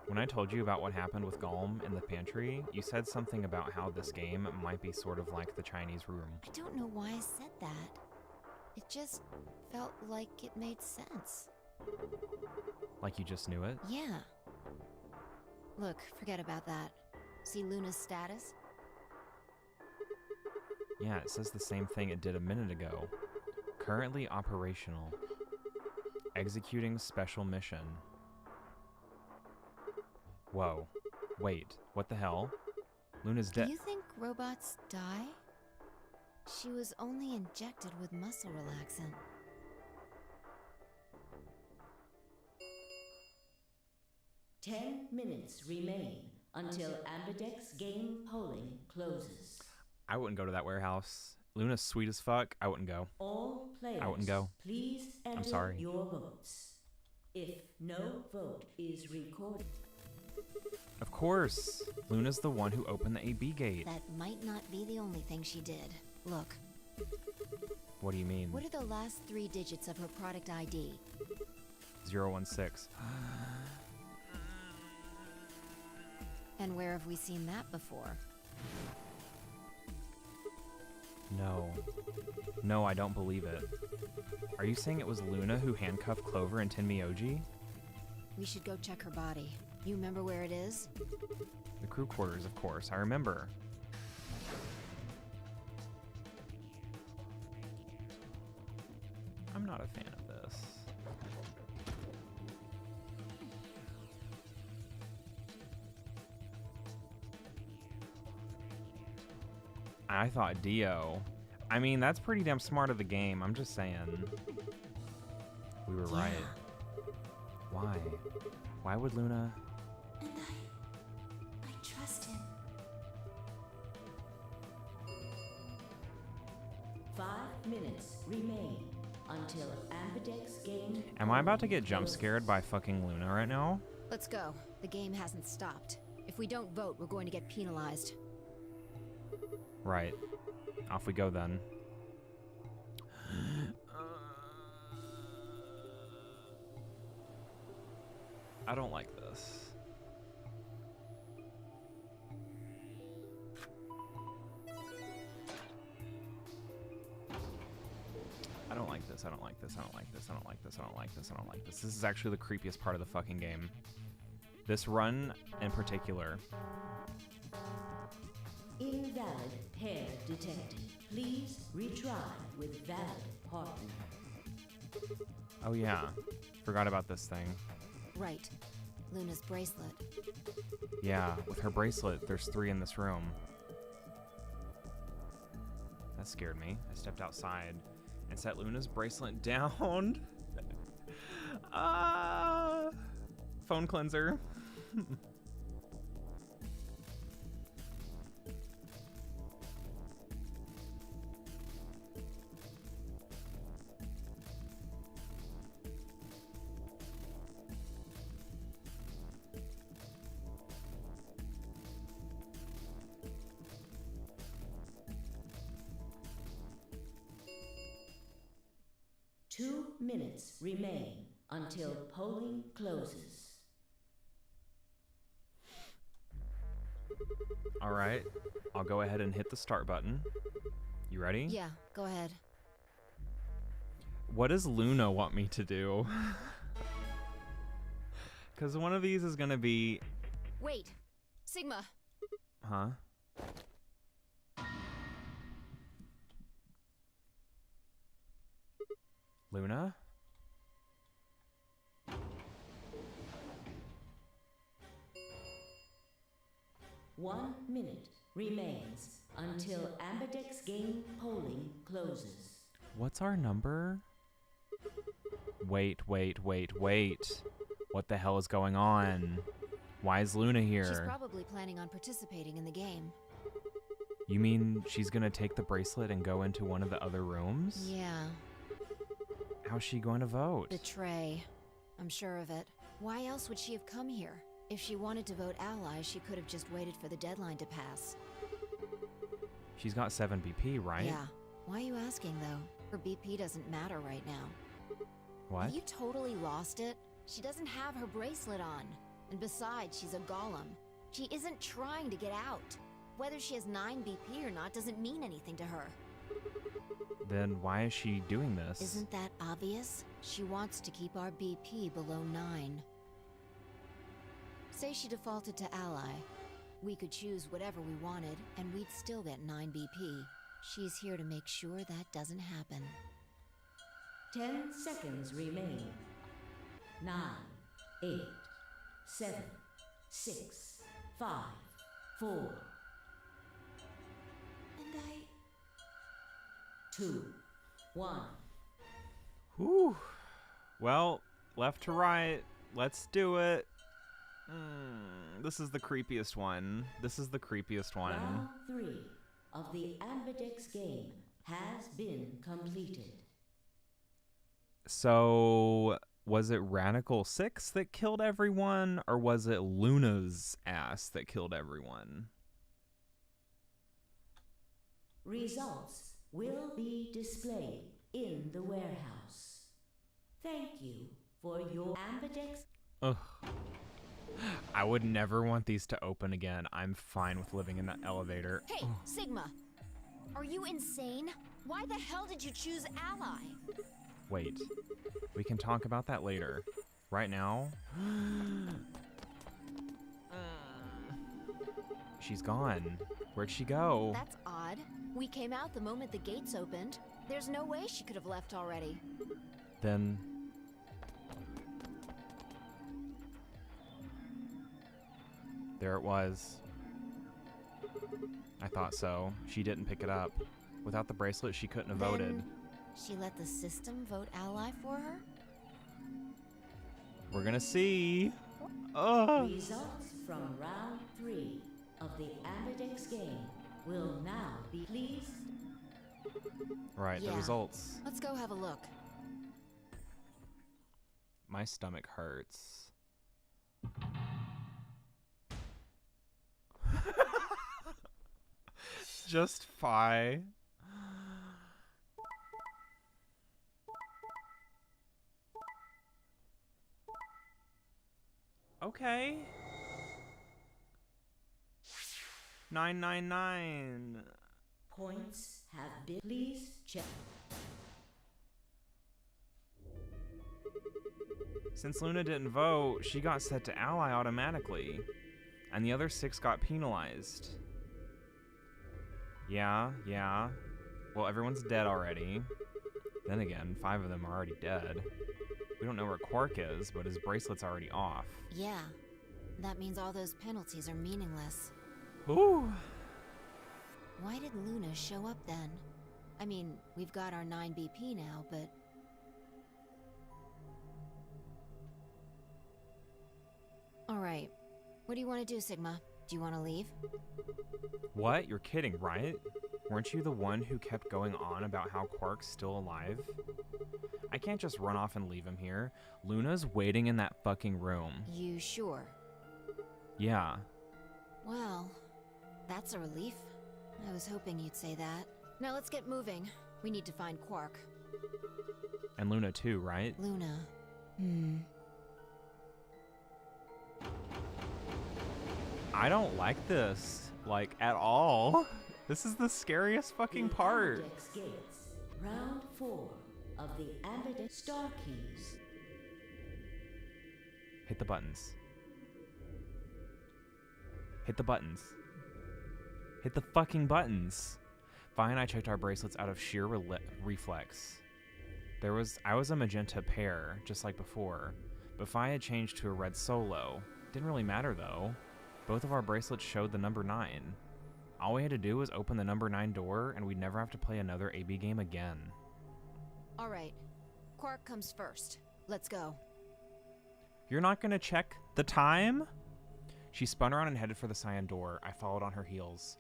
When I told you about what happened with Gollum in the pantry, you said something about how this game might be sort of like the Chinese room. I don't know why I said that. It just felt like it made sense. Like you just knew it? Yeah. Look, forget about that. See Luna's status? Yeah, it says the same thing it did a minute ago. Currently operational. Executing special mission. Whoa. Wait, what the hell? Luna's Do dead. you think robots die? She was only injected with muscle relaxant. Ten minutes remain until Ambidex game polling closes. I wouldn't go to that warehouse. Luna's sweet as fuck. I wouldn't go. All players, I wouldn't go. please enter I'm sorry. your votes. If no vote is recorded, Of course. Luna's the one who opened the AB gate. That might not be the only thing she did. Look, What do you mean? what are the last 3 digits of her product ID? 016. And where have we seen that before? No. No, I don't believe it. Are you saying it was Luna who handcuffed Clover and Tenmyoji? We should go check her body. You remember where it is? The crew quarters, of course. I remember. I'm not a fan of this. I thought Dio. I mean, that's pretty damn smart of the game. I'm just saying. We were right. Why? Why would Luna... And I trust him. 5 minutes remain until Ambidex game. Am I about to get jump scared by fucking Luna right now? Let's go. The game hasn't stopped. If we don't vote, we're going to get penalized. Right. Off we go then. I don't like this. I don't like this. I don't like this. I don't like this. I don't like this. I don't like this. I don't like this. This is actually the creepiest part of the fucking game. This run in particular. Invalid pair detected. Please retry with valid partner. Oh yeah. Forgot about this thing. Right. Luna's bracelet. Yeah, with her bracelet, there's 3 in this room. That scared me. I stepped outside and set Luna's bracelet down. Phone cleanser. Two minutes remain until polling closes. All right, I'll go ahead and hit the start button. You ready? Yeah, go ahead. What does Luna want me to do? Because one of these is going to be... Wait, Sigma. Huh? Luna? One minute remains until Ambidex game polling closes. What's our number? Wait. What the hell is going on? Why is Luna here? She's probably planning on participating in the game. You mean she's gonna take the bracelet and go into one of the other rooms? Yeah. How's she going to vote? Betray. I'm sure of it. Why else would she have come here? If she wanted to vote ally, she could have just waited for the deadline to pass. She's got 7 BP, right? Yeah. Why are you asking, though? Her BP doesn't matter right now. What? Have you totally lost it? She doesn't have her bracelet on. And besides, she's a golem. She isn't trying to get out. Whether she has 9 BP or not doesn't mean anything to her. Then why is she doing this? Isn't that obvious? She wants to keep our BP below 9. Say she defaulted to ally. We could choose whatever we wanted, and we'd still get 9 BP. She's here to make sure that doesn't happen. 10 seconds remain. 9, 8, 7, 6, 5, 4. And 2, 1. Whew. Well, left to right. Let's do it. This is the creepiest one. This is the creepiest one. Round 3 of the Ambidex game has been completed. So, was it Radical 6 that killed everyone, or was it Luna's ass that killed everyone? Results will be displayed in the warehouse. Thank you for your Ambidex. Ugh. I would never want these to open again. I'm fine with living in that elevator. Hey, Sigma! Are you insane? Why the hell did you choose ally? Wait. We can talk about that later. Right now... She's gone. Where'd she go? That's odd. We came out the moment the gates opened. There's no way she could have left already. Then... there it was. I thought so. She didn't pick it up. Without the bracelet, she couldn't have voted. Then she let the system vote ally for her? We're gonna see. Results from round 3 of the Ambidex game will now be pleased. Right, the Yeah. results. Let's go have a look. My stomach hurts. Just Phi. Okay. 999. Points have been. Please check. Since Luna didn't vote, she got set to ally automatically, and the other 6 got penalized. Yeah. Well, everyone's dead already. Then again, 5 of them are already dead. We don't know where Quark is, but his bracelet's already off. Yeah. That means all those penalties are meaningless. Ooh. Why did Luna show up then? I mean, we've got our 9 BP now, but... Alright. What do you want to do, Sigma? Do you want to leave? What? You're kidding, right? Weren't you the one who kept going on about how Quark's still alive? I can't just run off and leave him here. Luna's waiting in that fucking room. You sure? Yeah. Well, that's a relief. I was hoping you'd say that. Now let's get moving. We need to find Quark. And Luna too, right? Luna. I don't like this, like, at all. This is the scariest fucking part. Ambidex gates. Round 4 of the Ambidex star keys. Hit the buttons. Hit the buttons. Hit the fucking buttons. Vi and I checked our bracelets out of sheer reflex. I was a magenta pair, just like before, but Fi had changed to a red solo. Didn't really matter though. Both of our bracelets showed the number 9. All we had to do was open the number 9 door, and we'd never have to play another AB game again. Alright. Quark comes first. Let's go. You're not gonna check the time? She spun around and headed for the cyan door. I followed on her heels.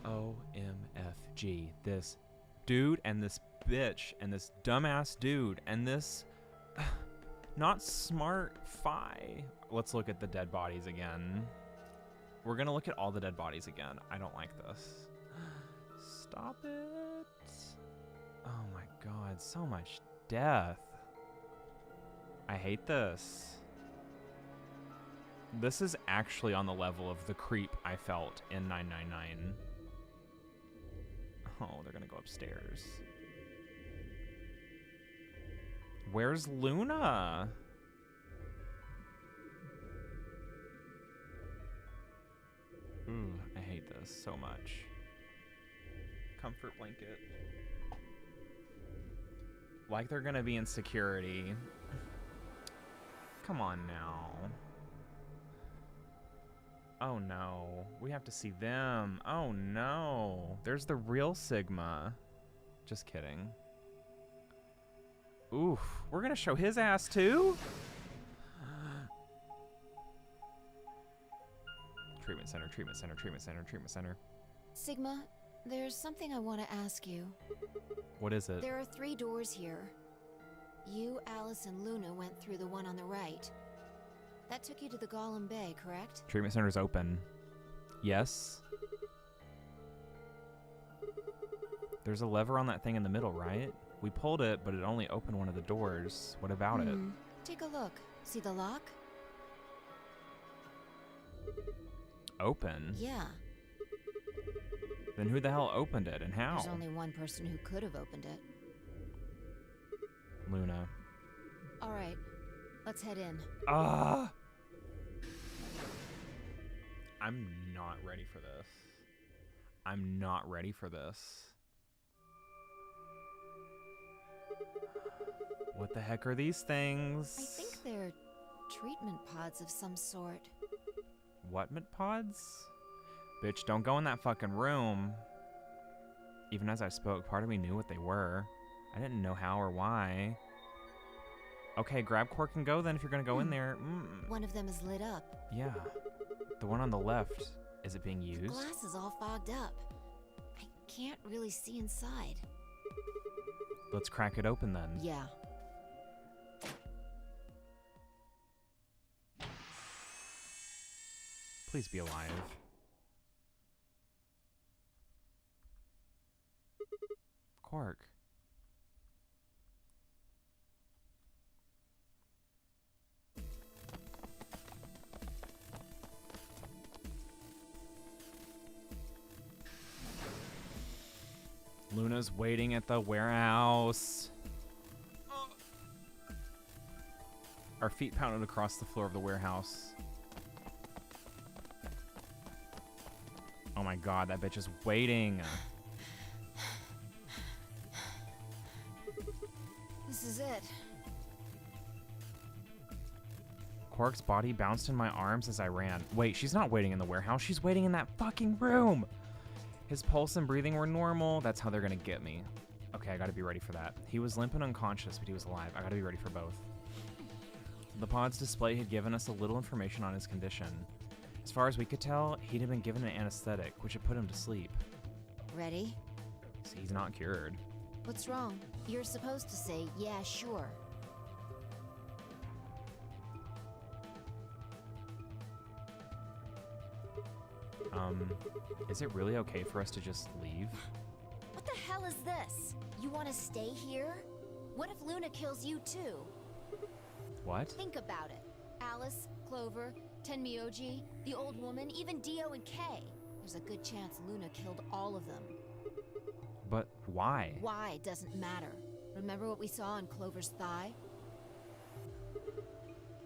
OMFG. This dude and this bitch and this dumbass dude and this not smart Phi. Let's look at the dead bodies again. We're gonna look at all the dead bodies again. I don't like this. Stop it. Oh my god, so much death. I hate this. This is actually on the level of the creep I felt in 999. Oh, they're gonna go upstairs. Where's Luna? Ooh, I hate this so much. Comfort blanket. Like they're gonna be in security. Come on now. Oh no, we have to see them. Oh no, there's the real Sigma. Just kidding. Oof, we're gonna show his ass too? Treatment center, treatment center, treatment center, treatment center. Sigma, there's something I want to ask you. What is it? There are 3 doors here. You, Alice, and Luna went through the one on the right. That took you to the Golem Bay, correct? Treatment center's open. Yes. There's a lever on that thing in the middle, right? We pulled it, but it only opened one of the doors. What about it? Take a look. See the lock? Open? Yeah. Then who the hell opened it and how? There's only one person who could have opened it. Luna. Alright, let's head in. I'm not ready for this. I'm not ready for this. What the heck are these things? I think they're treatment pods of some sort. What pods? Bitch, don't go in that fucking room. Even as I spoke, part of me knew what they were. I didn't know how or why. Okay, grab Quark and go then if you're gonna go in there. One of them is lit up. Yeah. The one on the left. Is it being used? Glass is all fogged up. I can't really see inside. Let's crack it open then. Yeah. Please be alive. Quark. Luna's waiting at the warehouse. Our feet pounded across the floor of the warehouse. Oh my god, that bitch is waiting. This is it. Quark's body bounced in my arms as I ran. Wait, she's not waiting in the warehouse. She's waiting in that fucking room. His pulse and breathing were normal. That's how they're gonna get me. Okay, I gotta be ready for that. He was limp and unconscious, but he was alive. I gotta be ready for both. The pod's display had given us a little information on his condition. As far as we could tell, he'd have been given an anesthetic, which had put him to sleep. Ready? So he's not cured. What's wrong? You're supposed to say, yeah, sure. Is it really okay for us to just leave? What the hell is this? You want to stay here? What if Luna kills you too? What? Think about it. Alice, Clover, Tenmyoji, the old woman, even Dio and Kay. There's a good chance Luna killed all of them. But why? Why doesn't matter. Remember what we saw on Clover's thigh?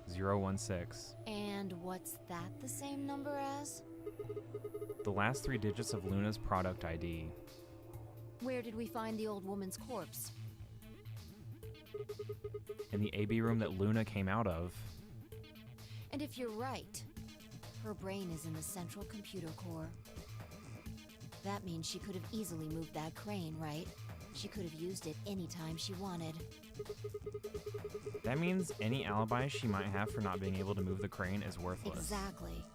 016. And what's that the same number as? The last 3 digits of Luna's product ID. Where did we find the old woman's corpse? In the AB room that Luna came out of. And if you're right, her brain is in the central computer core. That means she could have easily moved that crane, right? She could have used it anytime she wanted. That means any alibi she might have for not being able to move the crane is worthless. Exactly.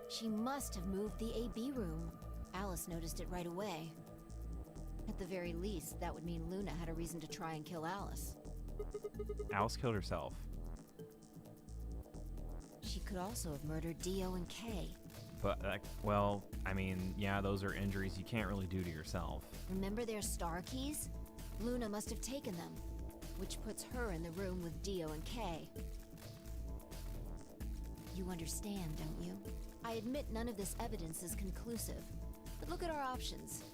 She must have moved the AB room. Alice noticed it right away. At the very least, that would mean Luna had a reason to try and kill Alice. Alice killed herself. She could also have murdered Dio and Kay. But, well, I mean, yeah, those are injuries you can't really do to yourself. Remember their star keys? Luna must have taken them, which puts her in the room with Dio and Kay. You understand, don't you? I admit none of this evidence is conclusive, but look at our options.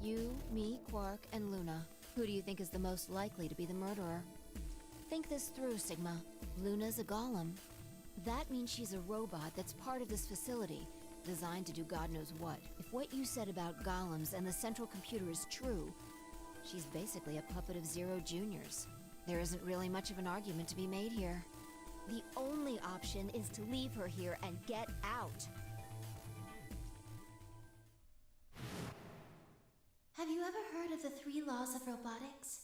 You, me, Quark, and Luna. Who do you think is the most likely to be the murderer? Think this through, Sigma. Luna's a golem. That means she's a robot that's part of this facility, designed to do God knows what. If what you said about golems and the central computer is true, she's basically a puppet of Zero Junior's. There isn't really much of an argument to be made here. The only option is to leave her here and get out. Have you ever heard of the 3 laws of robotics?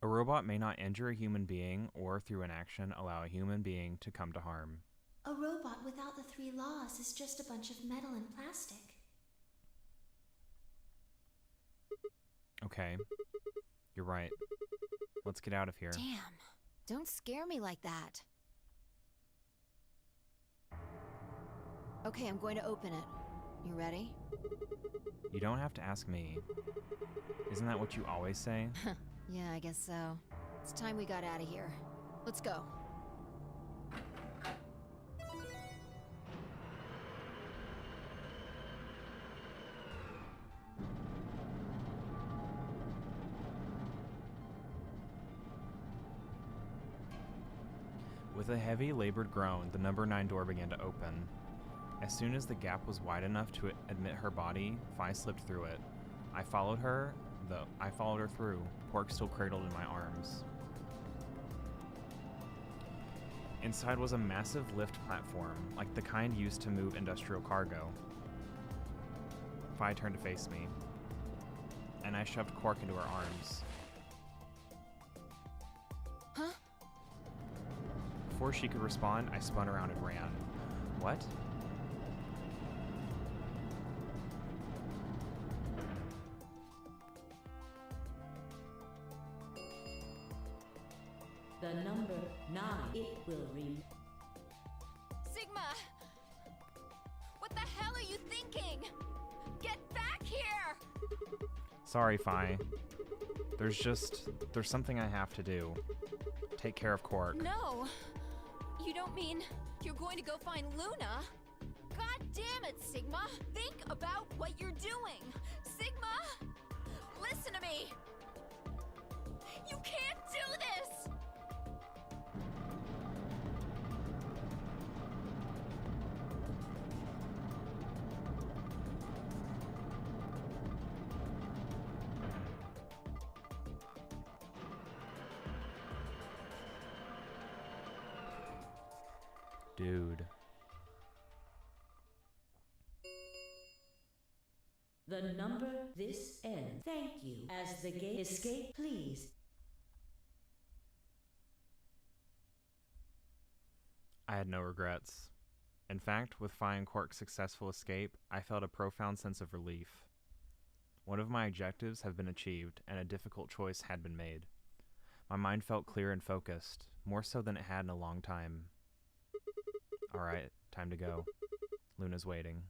A robot may not injure a human being or, through an action, allow a human being to come to harm. A robot without the 3 laws is just a bunch of metal and plastic. Okay. You're right. Let's get out of here. Damn. Don't scare me like that. Okay, I'm going to open it. You ready? You don't have to ask me. Isn't that what you always say? Yeah, I guess so. It's time we got out of here. Let's go. With a heavy, labored groan, the number 9 door began to open. As soon as the gap was wide enough to admit her body, Phi slipped through it. I followed her through, Quark still cradled in my arms. Inside was a massive lift platform, like the kind used to move industrial cargo. Fi turned to face me, and I shoved Quark into her arms. Huh? Before she could respond, I spun around and ran. What? The number 9, it will ring. Sigma! What the hell are you thinking? Get back here! Sorry, Fi. There's something I have to do. Take care of Quark. No! You don't mean you're going to go find Luna? God damn it, Sigma! Think about what you're doing! Sigma! Listen to me! You can't do this! Dude. The number this ends. Thank you. As the gate escape, please. I had no regrets. In fact, with Fi and Quark's successful escape, I felt a profound sense of relief. One of my objectives had been achieved, and a difficult choice had been made. My mind felt clear and focused, more so than it had in a long time. Alright, time to go. Luna's waiting.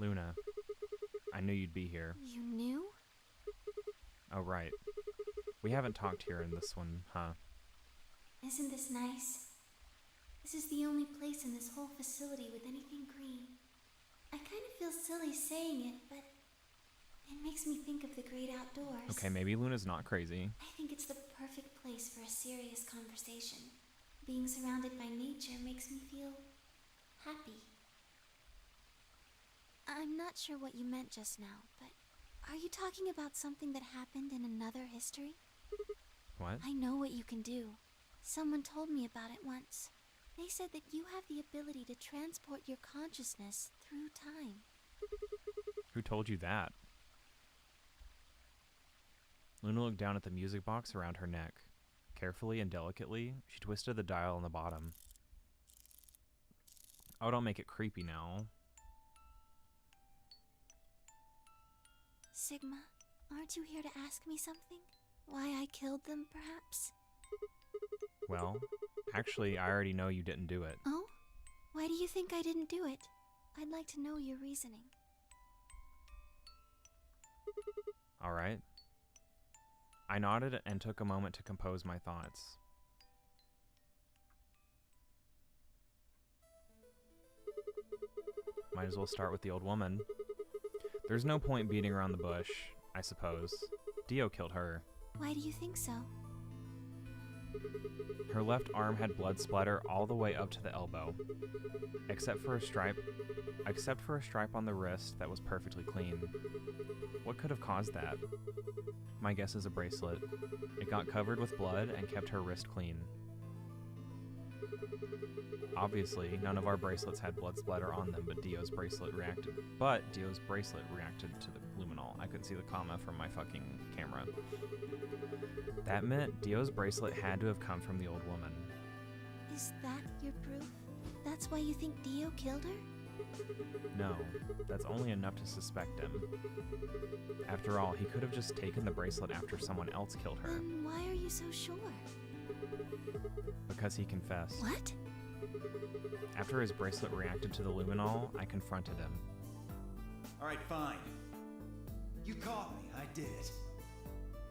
Luna, I knew you'd be here. You knew? Oh, right. We haven't talked here in this one, huh? Isn't this nice? This is the only place in this whole facility with anything green. I kind of feel silly saying it, but it makes me think of the great outdoors. Okay, maybe Luna's not crazy. I think it's the perfect place for a serious conversation. Being surrounded by nature makes me feel happy. I'm not sure what you meant just now, but are you talking about something that happened in another history? What? I know what you can do. Someone told me about it once. They said that you have the ability to transport your consciousness through time. Who told you that? Luna looked down at the music box around her neck. Carefully and delicately, she twisted the dial on the bottom. Oh, don't make it creepy now. Sigma, aren't you here to ask me something? Why I killed them, perhaps? Well, actually, I already know you didn't do it. Oh? Why do you think I didn't do it? I'd like to know your reasoning. Alright. I nodded and took a moment to compose my thoughts. Might as well start with the old woman. There's no point beating around the bush, I suppose. Dio killed her. Why do you think so? Her left arm had blood splatter all the way up to the elbow, except for a stripe on the wrist that was perfectly clean. What could have caused that? My guess is a bracelet. It got covered with blood and kept her wrist clean. Obviously, none of our bracelets had blood splatter on them, but Dio's bracelet reacted to the luminol. I couldn't see the comma from my fucking camera. That meant Dio's bracelet had to have come from the old woman. Is that your proof? That's why you think Dio killed her? No, that's only enough to suspect him. After all, he could have just taken the bracelet after someone else killed her. Then why are you so sure? Because he confessed. What? After his bracelet reacted to the luminol, I confronted him. Alright, fine. You caught me, I did it.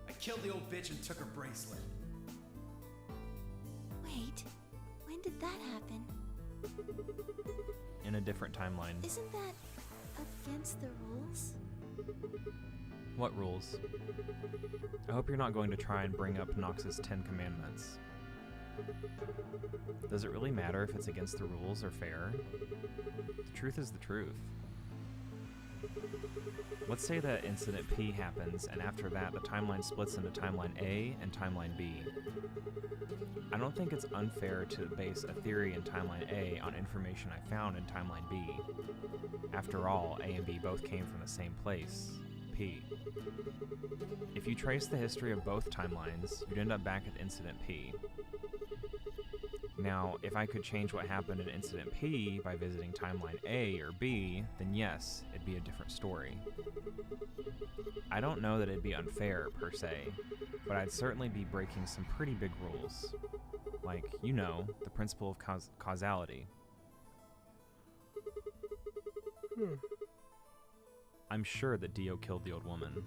I killed the old bitch and took her bracelet. Wait, when did that happen? In a different timeline. Isn't that against the rules? What rules? I hope you're not going to try and bring up Nox's 10 Commandments. Does it really matter if it's against the rules or fair? The truth is the truth. Let's say that Incident P happens, and after that, the timeline splits into Timeline A and Timeline B. I don't think it's unfair to base a theory in Timeline A on information I found in Timeline B. After all, A and B both came from the same place, P. If you trace the history of both timelines, you'd end up back at Incident P. Now, if I could change what happened in Incident P by visiting Timeline A or B, then yes, it'd be a different story. I don't know that it'd be unfair, per se, but I'd certainly be breaking some pretty big rules. Like, you know, the principle of causality. I'm sure that Dio killed the old woman.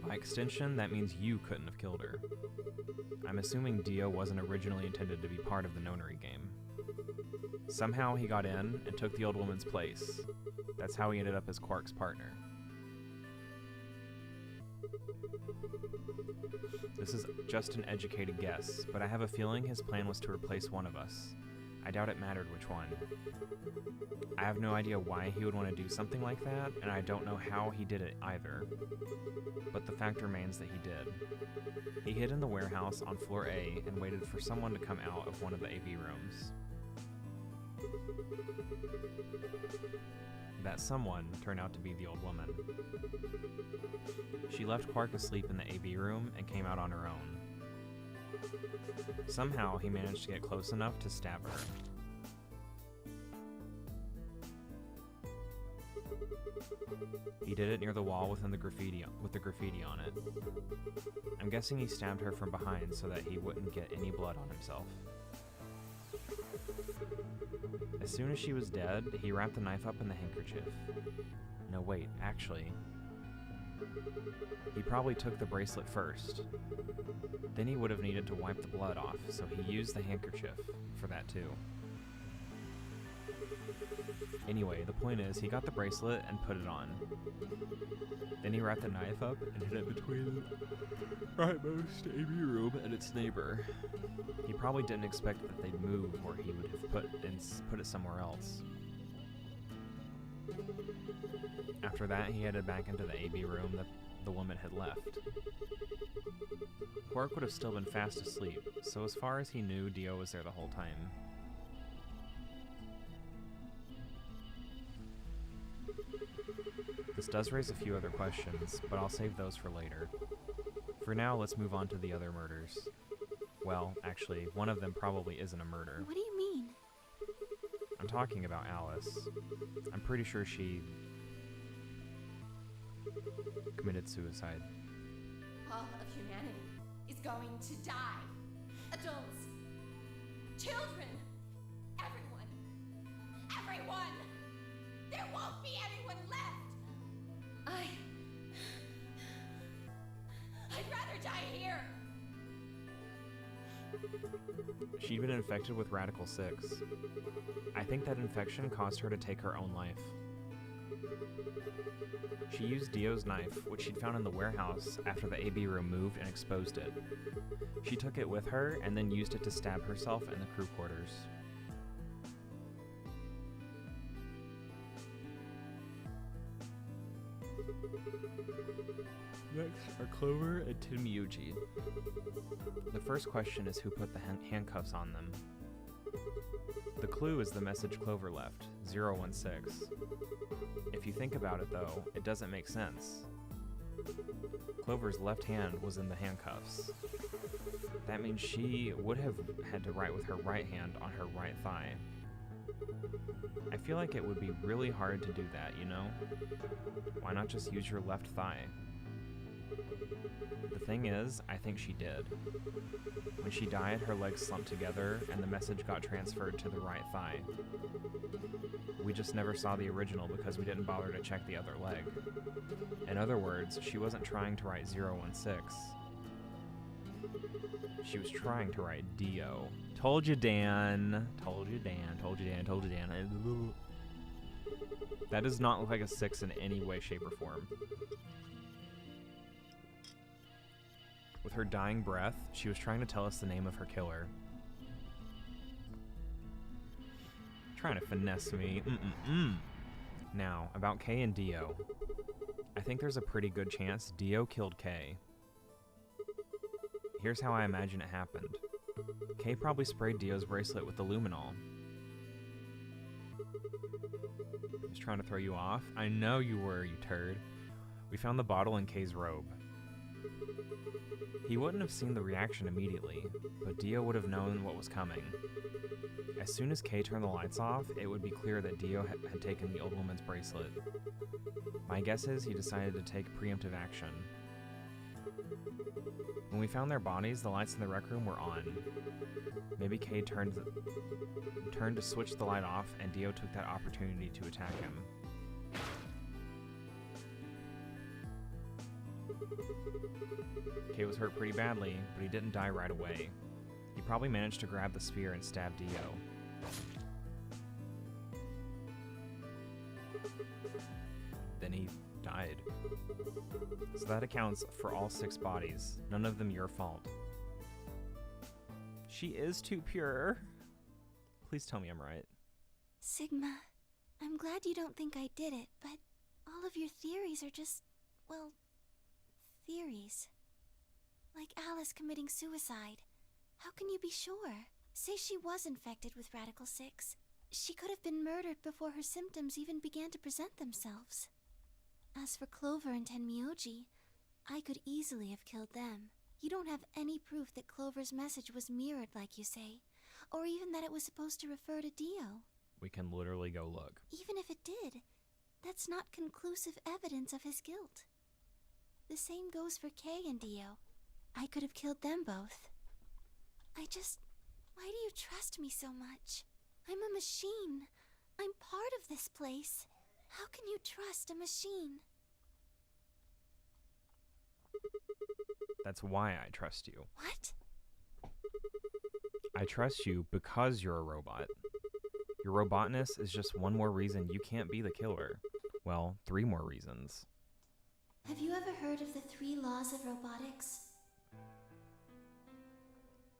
By extension, that means you couldn't have killed her. I'm assuming Dio wasn't originally intended to be part of the nonary game. Somehow he got in and took the old woman's place. That's how he ended up as Quark's partner. This is just an educated guess, but I have a feeling his plan was to replace one of us. I doubt it mattered which one. I have no idea why he would want to do something like that, and I don't know how he did it either. But the fact remains that he did. He hid in the warehouse on floor A and waited for someone to come out of one of the AV rooms. That someone turned out to be the old woman. She left Quark asleep in the AV room and came out on her own. Somehow, he managed to get close enough to stab her. He did it near the wall with the graffiti on it. I'm guessing he stabbed her from behind so that he wouldn't get any blood on himself. As soon as she was dead, he wrapped the knife up in the handkerchief. No, wait, actually, he probably took the bracelet first. Then he would have needed to wipe the blood off, so he used the handkerchief for that too. Anyway, the point is, he got the bracelet and put it on. Then he wrapped the knife up and hid it between the rightmost AV room and its neighbor. He probably didn't expect that they'd move, or he would have put it somewhere else. After that, he headed back into the AV room that the woman had left. Quark would have still been fast asleep, so as far as he knew, Dio was there the whole time. This does raise a few other questions, but I'll save those for later. For now, let's move on to the other murders. Well, actually, one of them probably isn't a murder. What do you mean? I'm talking about Alice. I'm pretty sure she committed suicide. All of humanity is going to die. Adults, children, everyone. Everyone! There won't be anyone left! I'd rather die here! She'd been infected with Radical 6. I think that infection caused her to take her own life. She used Dio's knife, which she'd found in the warehouse after the AV room moved and exposed it. She took it with her and then used it to stab herself in the crew quarters. Next are Clover and Tenmyuji. The first question is who put the handcuffs on them. The clue is the message Clover left, 016. If you think about it though, it doesn't make sense. Clover's left hand was in the handcuffs. That means she would have had to write with her right hand on her right thigh. I feel like it would be really hard to do that, you know? Why not just use your left thigh? The thing is, I think she did. When she died, her legs slumped together and the message got transferred to the right thigh. We just never saw the original because we didn't bother to check the other leg. In other words, she wasn't trying to write 016. She was trying to write Dio. Told you, Dan. Told you, Dan. Told you, Dan. Told you, Dan. That does not look like a 6 in any way, shape, or form. With her dying breath, she was trying to tell us the name of her killer. Trying to finesse me. Now, about Kay and Dio. I think there's a pretty good chance Dio killed Kay. Here's how I imagine it happened. Kay probably sprayed Dio's bracelet with the luminol. Just trying to throw you off? I know you were, you turd. We found the bottle in Kay's robe. He wouldn't have seen the reaction immediately, but Dio would have known what was coming. As soon as Kay turned the lights off, it would be clear that Dio had taken the old woman's bracelet. My guess is he decided to take preemptive action. When we found their bodies, the lights in the rec room were on. Maybe Kay turned to switch the light off, and Dio took that opportunity to attack him. Kay was hurt pretty badly, but he didn't die right away. He probably managed to grab the spear and stab Dio. Then he died. So that accounts for all 6 bodies, none of them your fault. She is too pure. Please tell me I'm right. Sigma, I'm glad you don't think I did it, but all of your theories are just, well, theories. Like Alice committing suicide. How can you be sure? Say she was infected with Radical 6. She could have been murdered before her symptoms even began to present themselves. As for Clover and Tenmyoji, I could easily have killed them. You don't have any proof that Clover's message was mirrored like you say, or even that it was supposed to refer to Dio. We can literally go look. Even if it did, that's not conclusive evidence of his guilt. The same goes for Kay and Dio. I could have killed them both. Why do you trust me so much? I'm a machine. I'm part of this place. How can you trust a machine? That's why I trust you. What? I trust you because you're a robot. Your robotness is just one more reason you can't be the killer. Well, 3 more reasons. Have you ever heard of the 3 laws of robotics?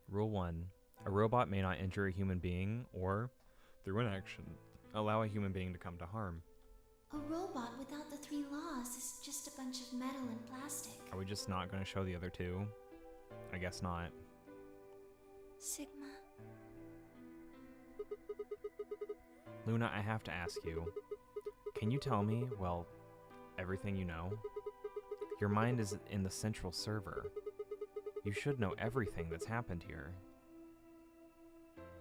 Rule 1. A robot may not injure a human being or, through inaction, allow a human being to come to harm. A robot without the 3 laws is just a bunch of metal and plastic. Are we just not going to show the other 2? I guess not. Sigma. Luna, I have to ask you. Can you tell me, well, everything you know? Your mind is in the central server. You should know everything that's happened here.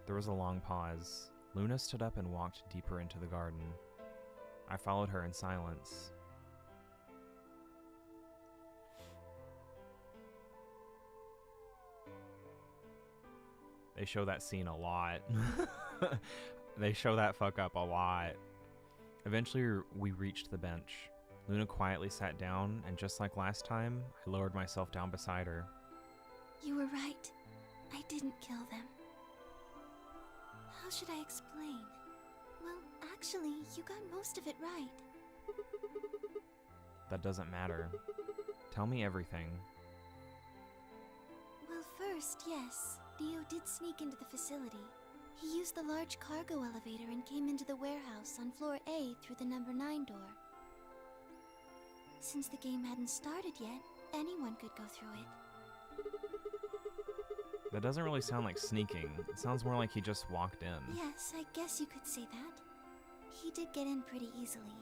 There was a long pause. Luna stood up and walked deeper into the garden. I followed her in silence. They show that scene a lot. They show that fuck up a lot. Eventually, we reached the bench. Luna quietly sat down, and just like last time, I lowered myself down beside her. You were right. I didn't kill them. How should I explain? Well, actually, you got most of it right. That doesn't matter. Tell me everything. Well, first, yes, Dio did sneak into the facility. He used the large cargo elevator and came into the warehouse on floor A through the number 9 door. Since the game hadn't started yet, anyone could go through it. That doesn't really sound like sneaking. It sounds more like he just walked in. Yes, I guess you could say that. He did get in pretty easily,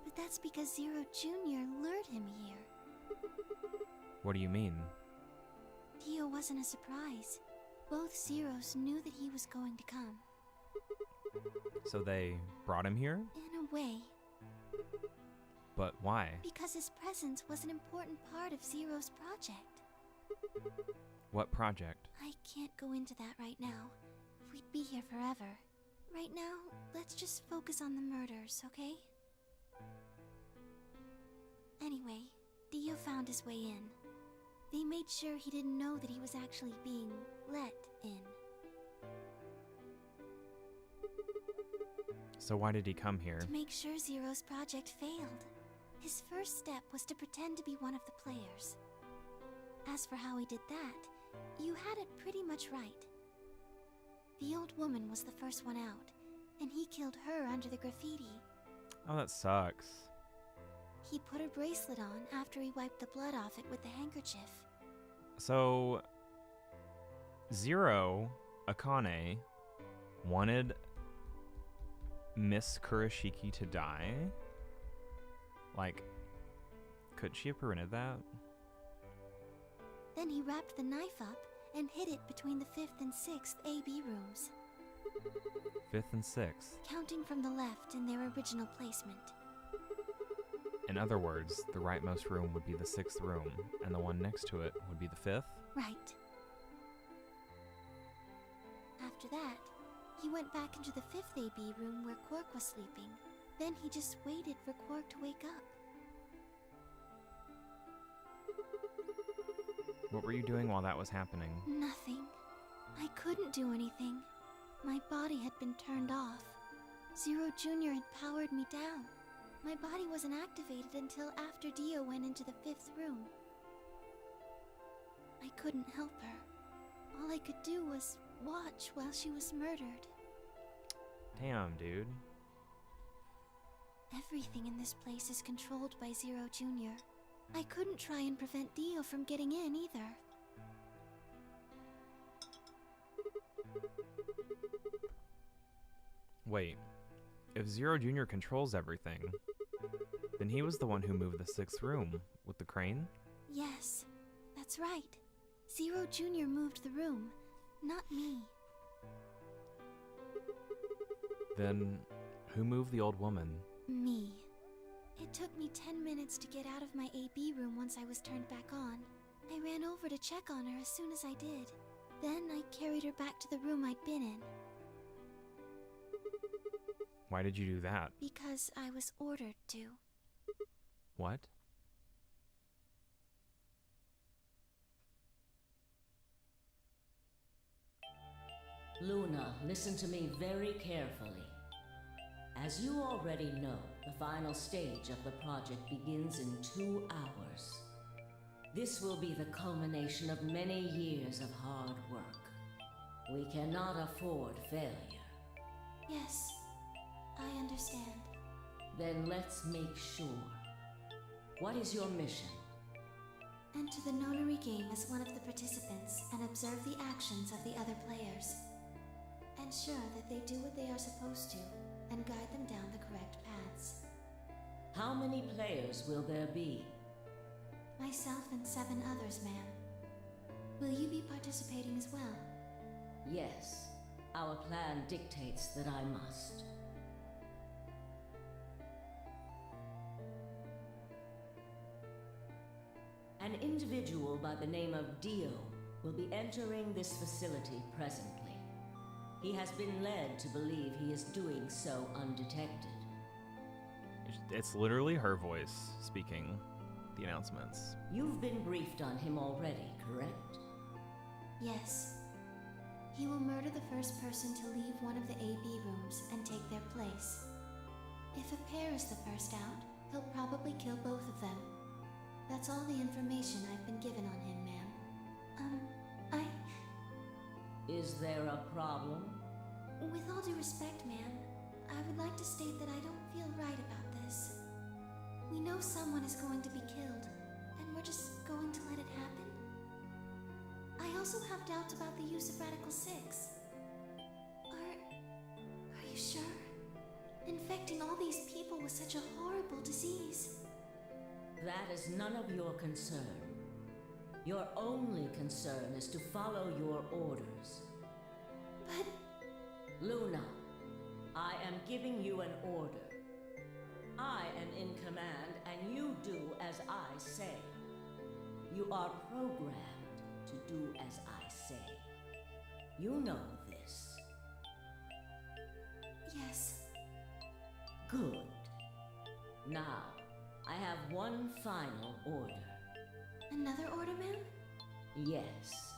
but that's because Zero Jr. lured him here. What do you mean? Dio wasn't a surprise. Both Zeros knew that he was going to come. So they brought him here? In a way. But why? Because his presence was an important part of Zero's project. What project? I can't go into that right now. We'd be here forever. Right now, let's just focus on the murders, okay? Anyway, Dio found his way in. They made sure he didn't know that he was actually being let in. So why did he come here? To make sure Zero's project failed. His first step was to pretend to be one of the players. As for how he did that, you had it pretty much right. The old woman was the first one out, and he killed her under the graffiti. Oh, that sucks. He put a bracelet on after he wiped the blood off it with the handkerchief. So, Zero Akane wanted Miss Kurashiki to die? Like, could she have prevented that? Then he wrapped the knife up and hid it between the 5th and 6th AB rooms. 5th and 6th. Counting from the left in their original placement. In other words, the rightmost room would be the 6th room, and the one next to it would be the 5th? Right. After that, he went back into the 5th AB room where Quark was sleeping. Then he just waited for Quark to wake up. What were you doing while that was happening? Nothing. I couldn't do anything. My body had been turned off. Zero Jr. had powered me down. My body wasn't activated until after Dio went into the 5th room. I couldn't help her. All I could do was watch while she was murdered. Damn, dude. Everything in this place is controlled by Zero Jr. I couldn't try and prevent Dio from getting in either. Wait, if Zero Jr. controls everything, then he was the one who moved the 6th room with the crane? Yes, that's right. Zero Jr. moved the room, not me. Then, who moved the old woman? Me. It took me 10 minutes to get out of my AB room once I was turned back on. I ran over to check on her as soon as I did. Then I carried her back to the room I'd been in. Why did you do that? Because I was ordered to. What? Luna, listen to me very carefully. As you already know, the final stage of the project begins in 2 hours. This will be the culmination of many years of hard work. We cannot afford failure. Yes, I understand. Then let's make sure. What is your mission? Enter the nonary game as one of the participants and observe the actions of the other players. Ensure that they do what they are supposed to and guide them down the correct paths. How many players will there be? Myself and 7 others, ma'am. Will you be participating as well? Yes. Our plan dictates that I must. An individual by the name of Dio will be entering this facility presently. He has been led to believe he is doing so undetected. It's literally her voice speaking the announcements. You've been briefed on him already, correct? Yes. He will murder the first person to leave one of the AB rooms and take their place. If a pair is the first out, he'll probably kill both of them. That's all the information I've been given on him, ma'am. Is there a problem? With all due respect, ma'am, I would like to state that I don't feel right about this. We know someone is going to be killed, and we're just going to let it happen? I also have doubts about the use of Radical 6. Are you sure? Infecting all these people with such a horrible disease. That is none of your concern. Your only concern is to follow your orders. But... Luna, I am giving you an order. I am in command, and you do as I say. You are programmed to do as I say. You know this. Yes. Good. Now, I have one final order. Another order, ma'am? Yes.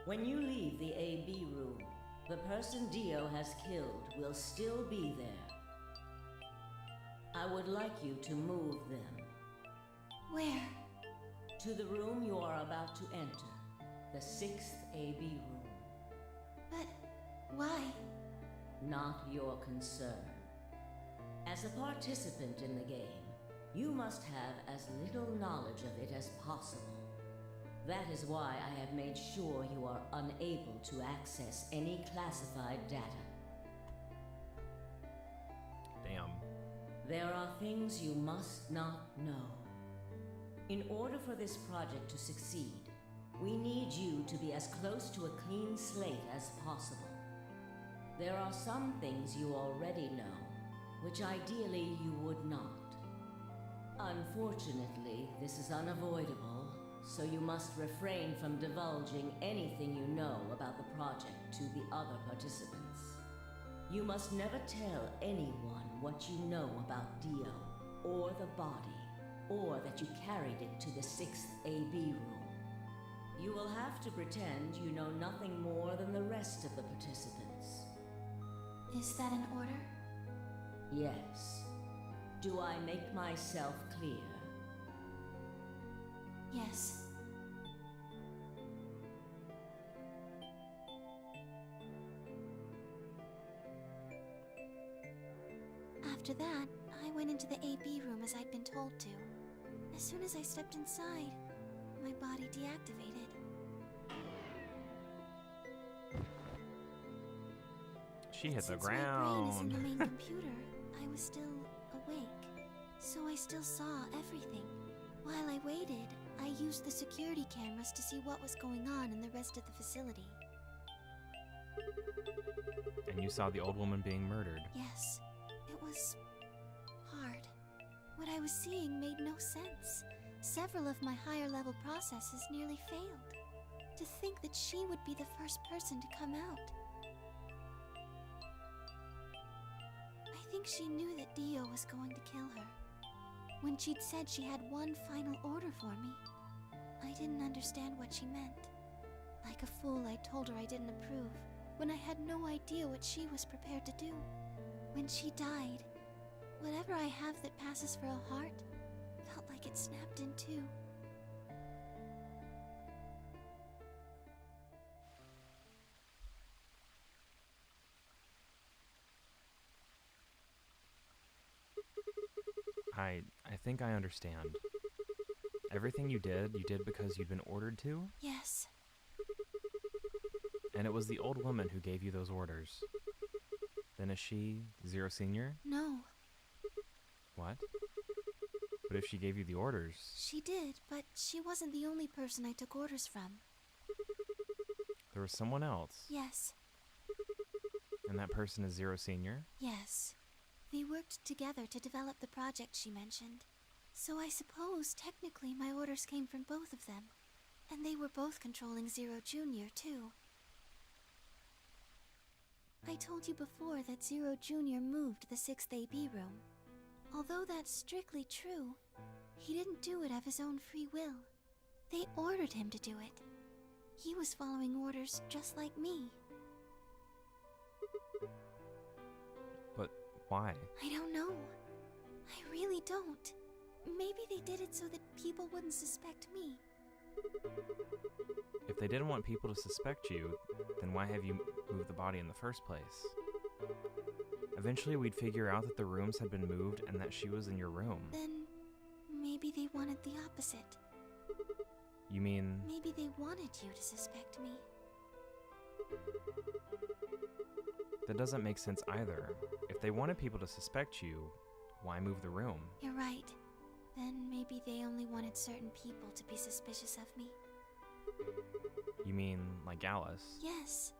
When you leave the AB room, the person Dio has killed will still be there. I would like you to move them. Where? to the room you are about to enter, the 6th AB room. But why? Not your concern. As a participant in the game, you must have as little knowledge of it as possible. That is why I have made sure you are unable to access any classified data. Damn. There are things you must not know. In order for this project to succeed, we need you to be as close to a clean slate as possible. There are some things you already know, which ideally you would not. Unfortunately, this is unavoidable, so you must refrain from divulging anything you know about the project to the other participants. You must never tell anyone what you know about Dio, or the body, or that you carried it to the 6th AB room. You will have to pretend you know nothing more than the rest of the participants. Is that an order? Yes. Do I make myself clear? Yes. After that, I went into the AB room as I'd been told to. As soon as I stepped inside, my body deactivated. She hit the Since my brain is in ground. the main computer, I was still awake, so I still saw everything. While I waited, I used the security cameras to see what was going on in the rest of the facility. And you saw the old woman being murdered. Yes, it was hard. What I was seeing made no sense. Several of my higher level processes nearly failed. To think that she would be the first person to come out. I think she knew that Dio was going to kill her. When she'd said she had one final order for me, I didn't understand what she meant. Like a fool, I told her I didn't approve, when I had no idea what she was prepared to do. When she died, whatever I have that passes for a heart felt like it snapped in two. I think I understand. Everything you did because you'd been ordered to? Yes. And it was the old woman who gave you those orders. Then is she Zero Senior? No. What? But if she gave you the orders... She did, but she wasn't the only person I took orders from. There was someone else. Yes. And that person is Zero Senior? Yes. They worked together to develop the project she mentioned. So I suppose, technically, my orders came from both of them. And they were both controlling Zero Jr., too. I told you before that Zero Jr. moved the 6th AB room. Although that's strictly true, he didn't do it of his own free will. They ordered him to do it. He was following orders just like me. But why? I don't know. I really don't. Maybe they did it so that people wouldn't suspect me. If they didn't want people to suspect you, then why have you moved the body in the first place? Eventually we'd figure out that the rooms had been moved and that she was in your room. Then maybe they wanted the opposite. You mean... Maybe they wanted you to suspect me. That doesn't make sense either. If they wanted people to suspect you, why move the room? You're right. Then maybe they only wanted certain people to be suspicious of me. You mean like Alice? Yes.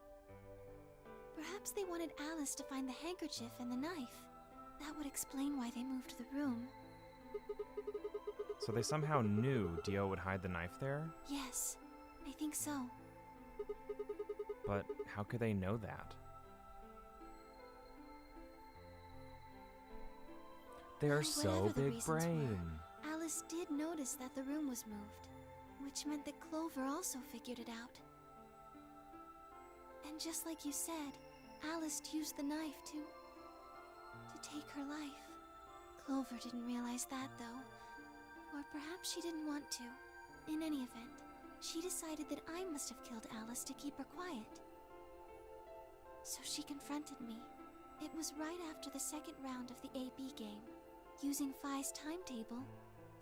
Perhaps they wanted Alice to find the handkerchief and the knife. That would explain why they moved the room. So they somehow knew Dio would hide the knife there? Yes, I think so. But how could they know that? They're so Whatever the big reasons brain. were, Alice did notice that the room was moved, which meant that Clover also figured it out. And just like you said, Alice used the knife to take her life. Clover didn't realize that, though. Or perhaps she didn't want to. In any event, she decided that I must have killed Alice to keep her quiet. So she confronted me. It was right after the second round of the AB game. Using Phi's timetable,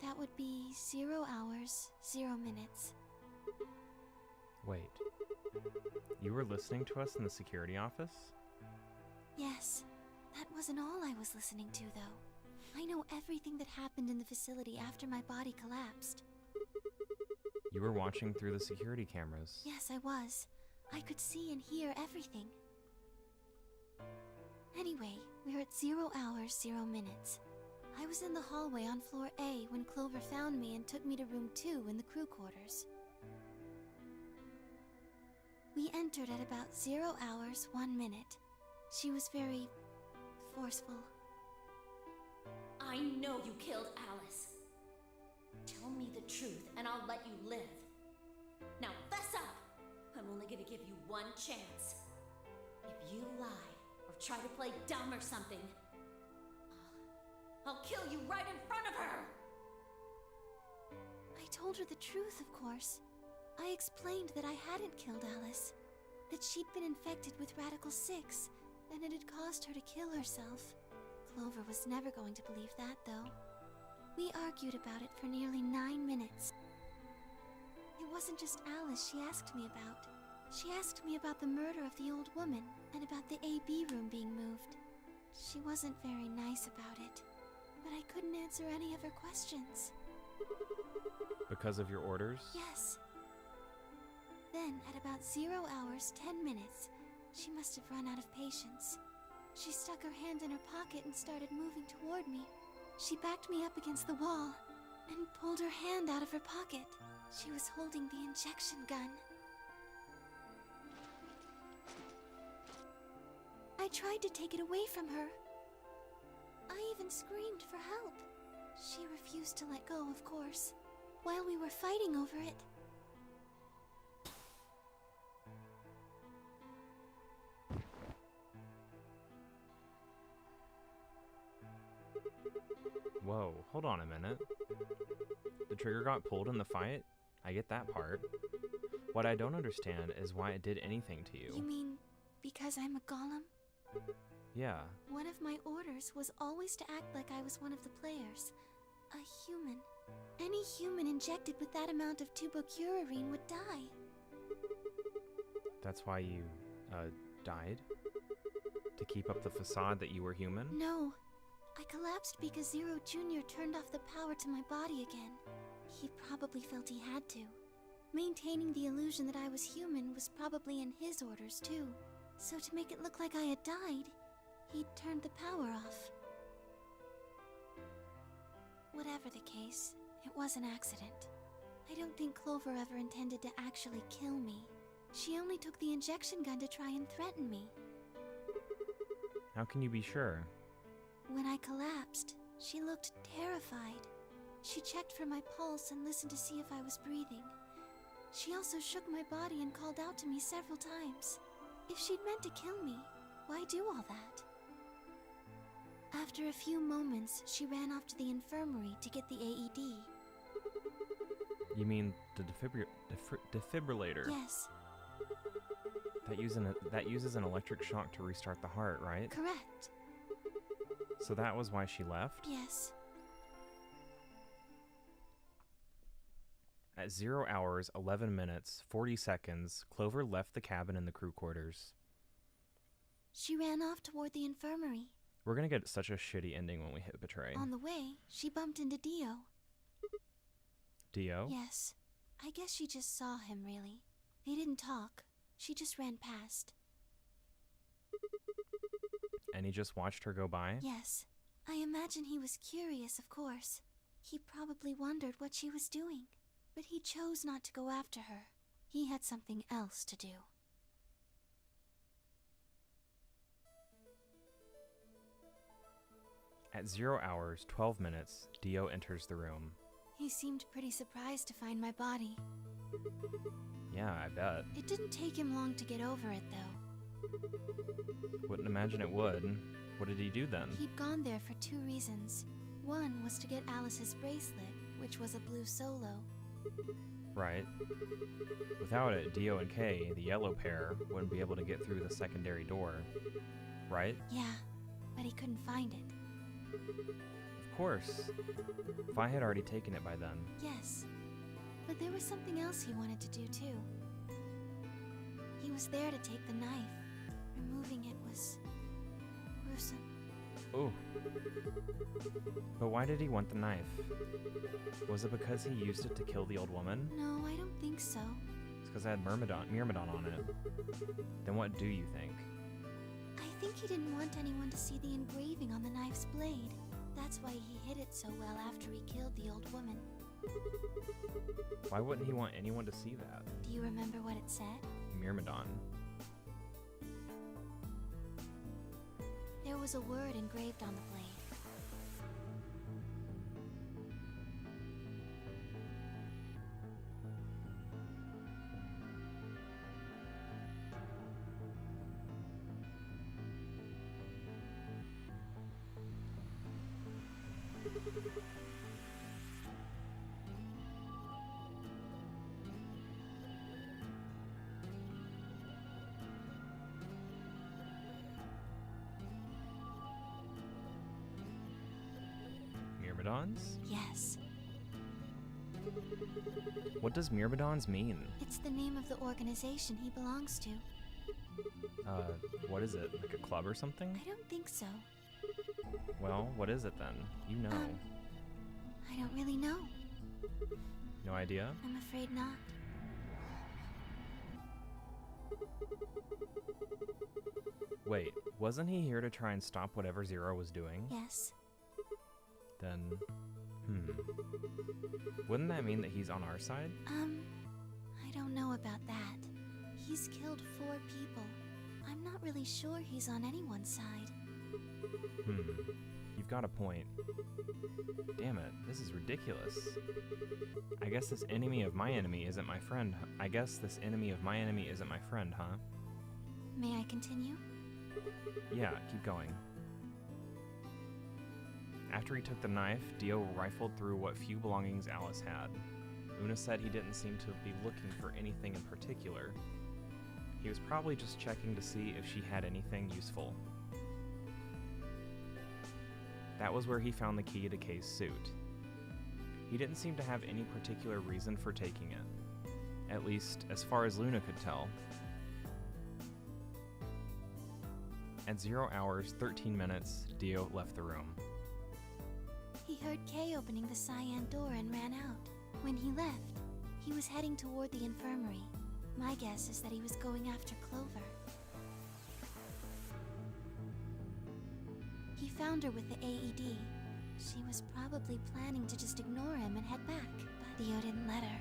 that would be 0 hours, 0 minutes. Wait. You were listening to us in the security office? Yes. That wasn't all I was listening to, though. I know everything that happened in the facility after my body collapsed. You were watching through the security cameras. Yes, I was. I could see and hear everything. Anyway, we're at 0 hours, 0 minutes. I was in the hallway on floor A when Clover found me and took me to room 2 in the crew quarters. We entered at about 0 hours, 1 minute. She was very forceful. I know you killed Alice. Tell me the truth and I'll let you live. Now fess up! I'm only gonna give you one chance. If you lie or try to play dumb or something, I'll kill you right in front of her! I told her the truth, of course. I explained that I hadn't killed Alice, that she'd been infected with Radical 6, and it had caused her to kill herself. Clover was never going to believe that, though. We argued about it for nearly 9 minutes. It wasn't just Alice she asked me about. She asked me about the murder of the old woman, and about the AB room being moved. She wasn't very nice about it, but I couldn't answer any of her questions. Because of your orders? Yes. Then, at about 0 hours, 10 minutes, she must have run out of patience. She stuck her hand in her pocket and started moving toward me. She backed me up against the wall and pulled her hand out of her pocket. She was holding the injection gun. I tried to take it away from her. I even screamed for help. She refused to let go, of course, while we were fighting over it. Whoa, hold on a minute. The trigger got pulled in the fight? I get that part. What I don't understand is why it did anything to you. You mean because I'm a golem? Yeah. One of my orders was always to act like I was one of the players. A human. Any human injected with that amount of tubocurarine would die. That's why you, died? To keep up the facade that you were human? No. I collapsed because Zero Jr. turned off the power to my body again. He probably felt he had to. Maintaining the illusion that I was human was probably in his orders, too. So to make it look like I had died, he'd turned the power off. Whatever the case, it was an accident. I don't think Clover ever intended to actually kill me. She only took the injection gun to try and threaten me. How can you be sure? When I collapsed, she looked terrified. She checked for my pulse and listened to see if I was breathing. She also shook my body and called out to me several times. If she'd meant to kill me, why do all that? After a few moments, she ran off to the infirmary to get the AED. You mean the defibrillator? Yes. That uses an electric shock to restart the heart, right? Correct. So that was why she left? Yes. At 0 hours, 11 minutes, 40 seconds, Clover left the cabin in the crew quarters. She ran off toward the infirmary. We're gonna get such a shitty ending when we hit Betray. On the way, she bumped into Dio. Dio? Yes. I guess she just saw him, really. They didn't talk. She just ran past. And he just watched her go by? Yes. I imagine he was curious, of course. He probably wondered what she was doing. But he chose not to go after her. He had something else to do. At 0 hours, 12 minutes, Dio enters the room. He seemed pretty surprised to find my body. Yeah, I bet. It didn't take him long to get over it, though. Wouldn't imagine it would. What did he do then? He'd gone there for 2 reasons. One was to get Alice's bracelet, which was a blue solo. Right. Without it, Dio and Kay, the yellow pair, wouldn't be able to get through the secondary door. Right? Yeah, but he couldn't find it. Of course. Vi had already taken it by then. Yes, but there was something else he wanted to do too. He was there to take the knife. Removing it was gruesome. Ooh. But why did he want the knife? Was it because he used it to kill the old woman? No, I don't think so. It's because it had Myrmidon on it. Then what do you think? I think he didn't want anyone to see the engraving on the knife's blade. That's why he hid it so well after he killed the old woman. Why wouldn't he want anyone to see that? Do you remember what it said? Myrmidon. There was a word engraved on the blade. Myrmidons? Yes. What does Myrmidons mean? It's the name of the organization he belongs to. What is it? Like a club or something? I don't think so. Well, what is it then? You know. I don't really know. No idea? I'm afraid not. Wait, wasn't he here to try and stop whatever Zero was doing? Yes. Then, wouldn't that mean that he's on our side? I don't know about that. He's killed 4 people. I'm not really sure he's on anyone's side. You've got a point. Damn it, this is ridiculous. I guess this enemy of my enemy isn't my friend. I guess this enemy of my enemy isn't my friend, huh? May I continue? Yeah, keep going. After he took the knife, Dio rifled through what few belongings Alice had. Luna said he didn't seem to be looking for anything in particular. He was probably just checking to see if she had anything useful. That was where he found the key to Kay's suit. He didn't seem to have any particular reason for taking it. At least, as far as Luna could tell. At 0 hours, 13 minutes, Dio left the room. He heard Kay opening the cyan door and ran out. When he left, he was heading toward the infirmary. My guess is that he was going after Clover. He found her with the AED. She was probably planning to just ignore him and head back, but Dio didn't let her.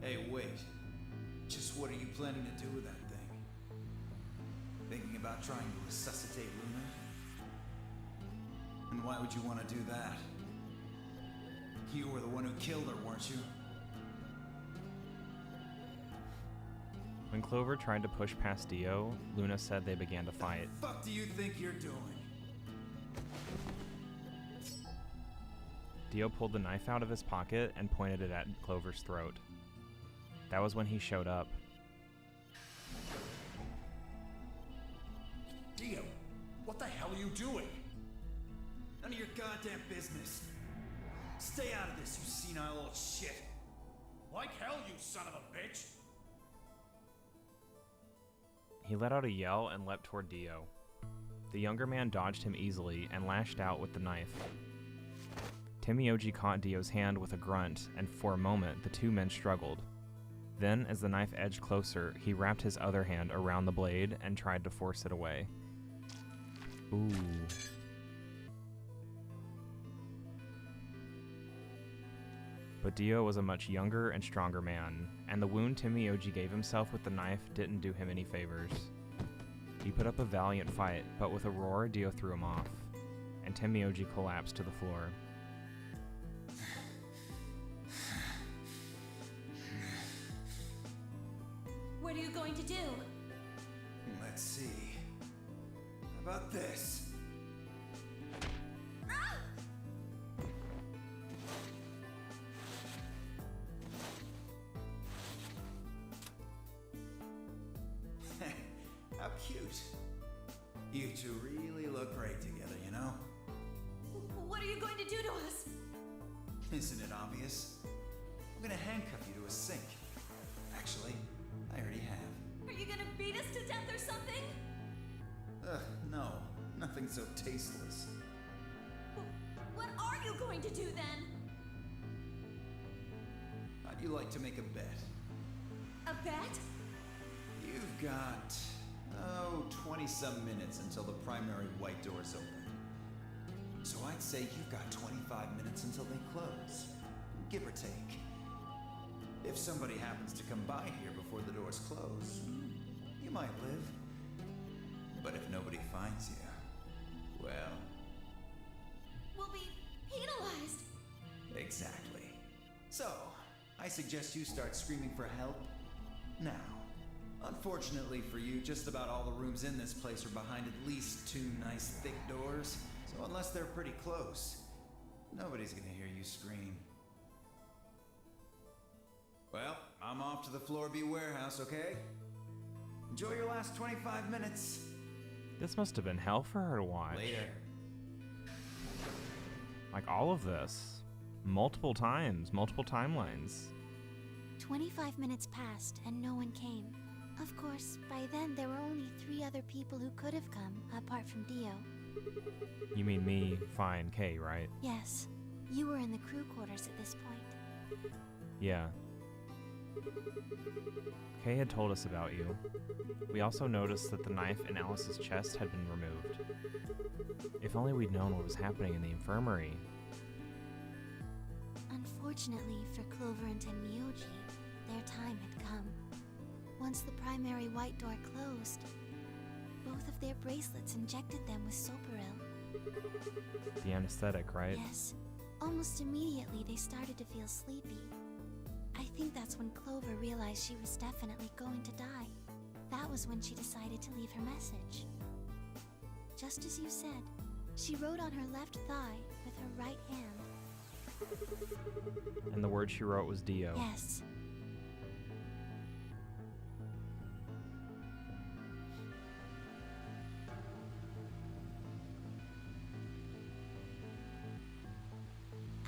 Hey, wait. Just what are you planning to do with that thing? Thinking about trying to resuscitate Luna? And why would you want to do that? You were the one who killed her, weren't you? When Clover tried to push past Dio, Luna said they began to fight. What the fuck do you think you're doing? Dio pulled the knife out of his pocket and pointed it at Clover's throat. That was when he showed up. Dio, what the hell are you doing? None of your goddamn business. Stay out of this, you senile old shit. Like hell, you son of a bitch! He let out a yell and leapt toward Dio. The younger man dodged him easily and lashed out with the knife. Timioji caught Dio's hand with a grunt, and for a moment the two men struggled. Then, as the knife edged closer, he wrapped his other hand around the blade and tried to force it away. Ooh. But Dio was a much younger and stronger man, and the wound Timioji gave himself with the knife didn't do him any favors. He put up a valiant fight, but with a roar, Dio threw him off, and Timioji collapsed to the floor. What are you going to do? Let's see. How about this? cute. You two really look great together, you know? What are you going to do to us? Isn't it obvious? I'm gonna handcuff you to a sink. Actually, I already have. Are you gonna beat us to death or something? Ugh, no. Nothing so tasteless. What are you going to do then? How'd you like to make a bet? A bet? You've got, 20-some minutes until the primary white doors open. So I'd say you've got 25 minutes until they close, give or take. If somebody happens to come by here before the doors close, you might live. But if nobody finds you, well... We'll be penalized. Exactly. So, I suggest you start screaming for help now. Unfortunately for you, just about all the rooms in this place are behind at least 2 nice thick doors, so unless they're pretty close, nobody's gonna hear you scream. Well, I'm off to the Floor B warehouse, okay? Enjoy your last 25 minutes. This must have been hell for her to watch. Later. Like all of this. Multiple times, multiple timelines. 25 minutes passed and no one came. Of course, by then there were only 3 other people who could have come, apart from Dio. You mean me, Fi, and Kay, right? Yes. You were in the crew quarters at this point. Yeah. Kay had told us about you. We also noticed that the knife in Alice's chest had been removed. If only we'd known what was happening in the infirmary. Unfortunately for Clover and Tenmyoji, their time had come. Once the primary white door closed, both of their bracelets injected them with Soparil. The anesthetic, right? Yes. Almost immediately they started to feel sleepy. I think that's when Clover realized she was definitely going to die. That was when she decided to leave her message. Just as you said, she wrote on her left thigh with her right hand. And the word she wrote was Dio. Yes.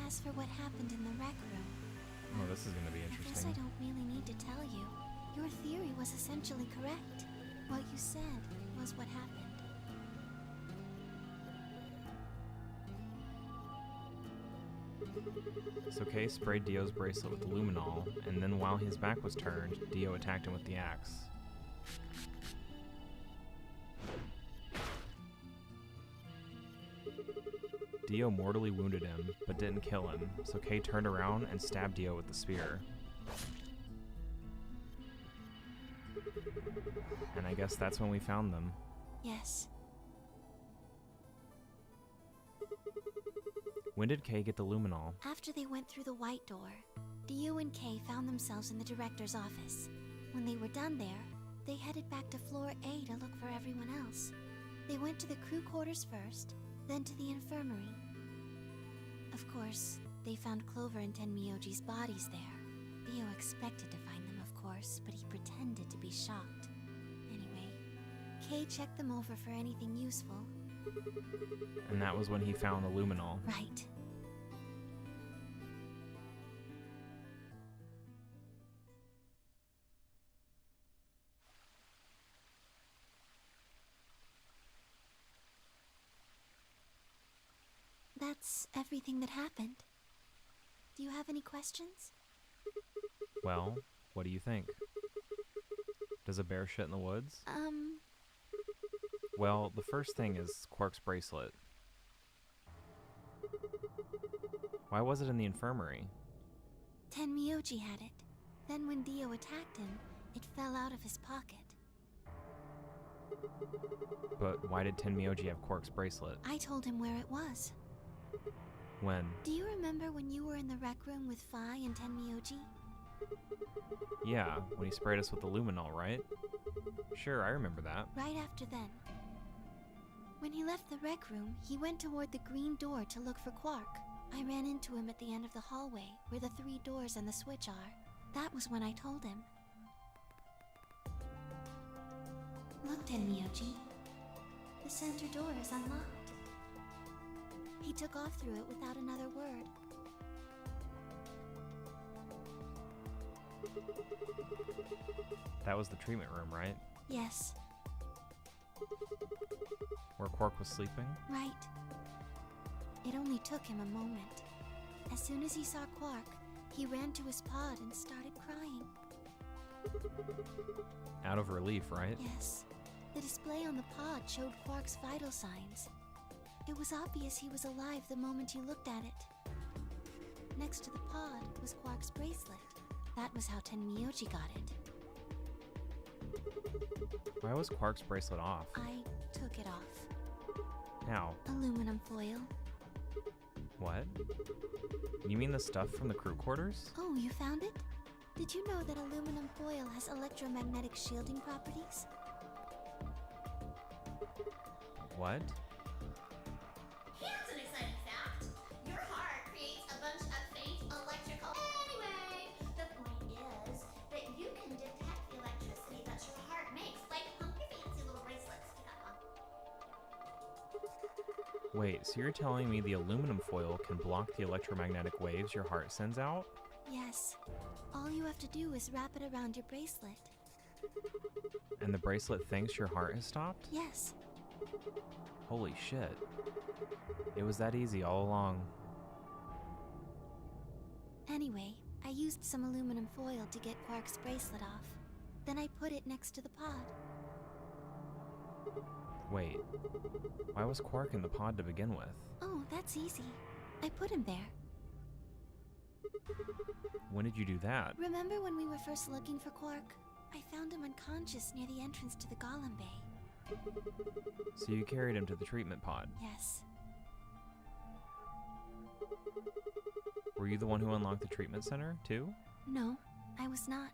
As for what happened in the rec room, Oh, this is gonna be I guess I interesting. don't really need to tell you. Your theory was essentially correct. What you said was what happened. So Kay sprayed Dio's bracelet with the luminol, and then while his back was turned, Dio attacked him with the axe. Dio mortally wounded him, but didn't kill him, so Kay turned around and stabbed Dio with the spear. And I guess that's when we found them. Yes. When did Kay get the luminol? After they went through the white door, Dio and Kay found themselves in the director's office. When they were done there, they headed back to floor A to look for everyone else. They went to the crew quarters first, then to the infirmary. Of course, they found Clover and Tenmyoji's bodies there. Dio expected to find them, of course, but he pretended to be shocked. Anyway, Kay checked them over for anything useful. And that was when he found the luminol. Right. That's everything that happened. Do you have any questions? Well, what do you think? Does a bear shit in the woods? Well, the first thing is Quark's bracelet. Why was it in the infirmary? Tenmyoji had it. Then when Dio attacked him, it fell out of his pocket. But why did Tenmyoji have Quark's bracelet? I told him where it was. When? Do you remember when you were in the rec room with Fi and Tenmyoji? Yeah, when he sprayed us with the luminol, right? Sure, I remember that. Right after then. When he left the rec room, he went toward the green door to look for Quark. I ran into him at the end of the hallway, where the 3 doors and the switch are. That was when I told him. Look, Tenmyoji. The center door is unlocked. He took off through it without another word. That was the treatment room, right? Yes, Where Quark was sleeping? right. It only took him a moment. As soon as he saw Quark, he ran to his pod and started crying. Out of relief, right? Yes. The display on the pod showed Quark's vital signs. It was obvious he was alive the moment you looked at it. Next to the pod was Quark's bracelet. That was how Tenmyoji got it. Why was Quark's bracelet off? I took it off. How? Aluminum foil. What? You mean the stuff from the crew quarters? Oh, you found it? Did you know that aluminum foil has electromagnetic shielding properties? What? Here's an exciting fact. Your heart creates a bunch of faint electrical... Anyway, the point is that you can detect the electricity that your heart makes, like your fancy little bracelets stick up on. Wait, so you're telling me the aluminum foil can block the electromagnetic waves your heart sends out? Yes. All you have to do is wrap it around your bracelet. And the bracelet thinks your heart has stopped? Yes. Holy shit. It was that easy all along. Anyway, I used some aluminum foil to get Quark's bracelet off. Then I put it next to the pod. Wait, why was Quark in the pod to begin with? Oh, that's easy. I put him there. When did you do that? Remember when we were first looking for Quark? I found him unconscious near the entrance to the Golem Bay. So you carried him to the treatment pod? Yes. Were you the one who unlocked the treatment center, too? No, I was not.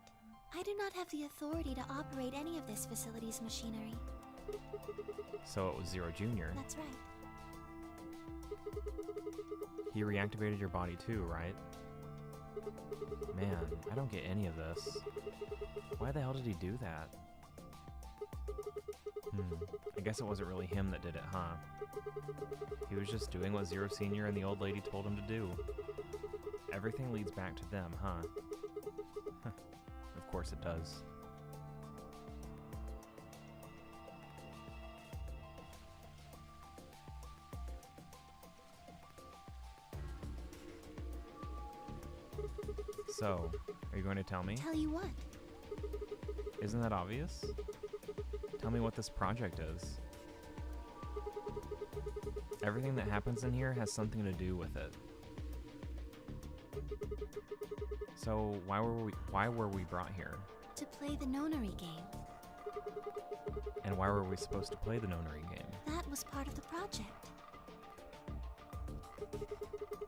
I do not have the authority to operate any of this facility's machinery. So it was Zero Jr. That's right. He reactivated your body too, right? Man, I don't get any of this. Why the hell did he do that? I guess it wasn't really him that did it, huh? He was just doing what Zero Senior and the old lady told him to do. Everything leads back to them, huh? Of course it does. So, are you going to tell me? Tell you what? Isn't that obvious? Tell me what this project is. Everything that happens in here has something to do with it. So, why were we brought here? To play the nonary game. And why were we supposed to play the nonary game? That was part of the project.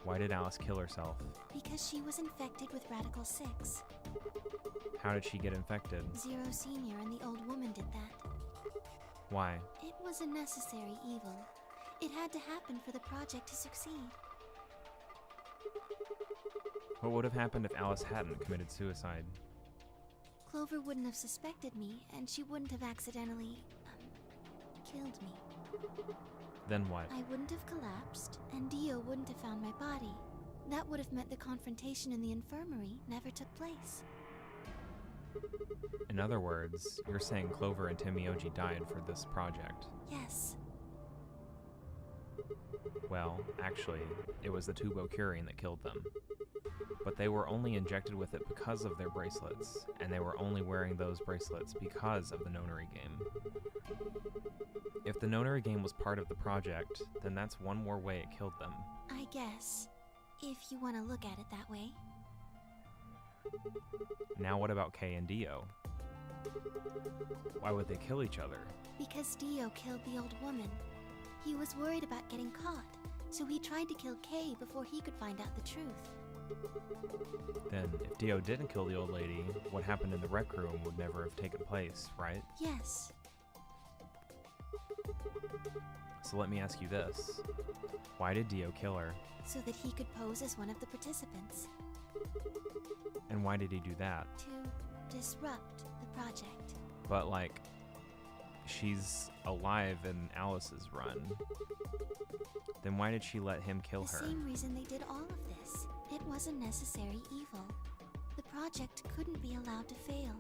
Why did Alice kill herself? Because she was infected with Radical 6. How did she get infected? Zero Senior and the old woman did that. Why? It was a necessary evil. It had to happen for the project to succeed. What would have happened if Alice hadn't committed suicide? Clover wouldn't have suspected me, and she wouldn't have accidentally, killed me. Then what? I wouldn't have collapsed, and Dio wouldn't have found my body. That would have meant the confrontation in the infirmary never took place. In other words, you're saying Clover and Tenmyoji died for this project. Yes. Well, actually, it was the tubocurine that killed them. But they were only injected with it because of their bracelets, and they were only wearing those bracelets because of the nonary game. If the nonary game was part of the project, then that's one more way it killed them. I guess, if you want to look at it that way. Now what about Kay and Dio? Why would they kill each other? Because Dio killed the old woman. He was worried about getting caught, so he tried to kill Kay before he could find out the truth. Then, if Dio didn't kill the old lady, what happened in the rec room would never have taken place, right? Yes. So let me ask you this. Why did Dio kill her? So that he could pose as one of the participants. And why did he do that? To disrupt the project. But like, she's alive in Alice's run, then why did she let him kill The her? same reason they did all of this. It was a necessary evil. The project couldn't be allowed to fail.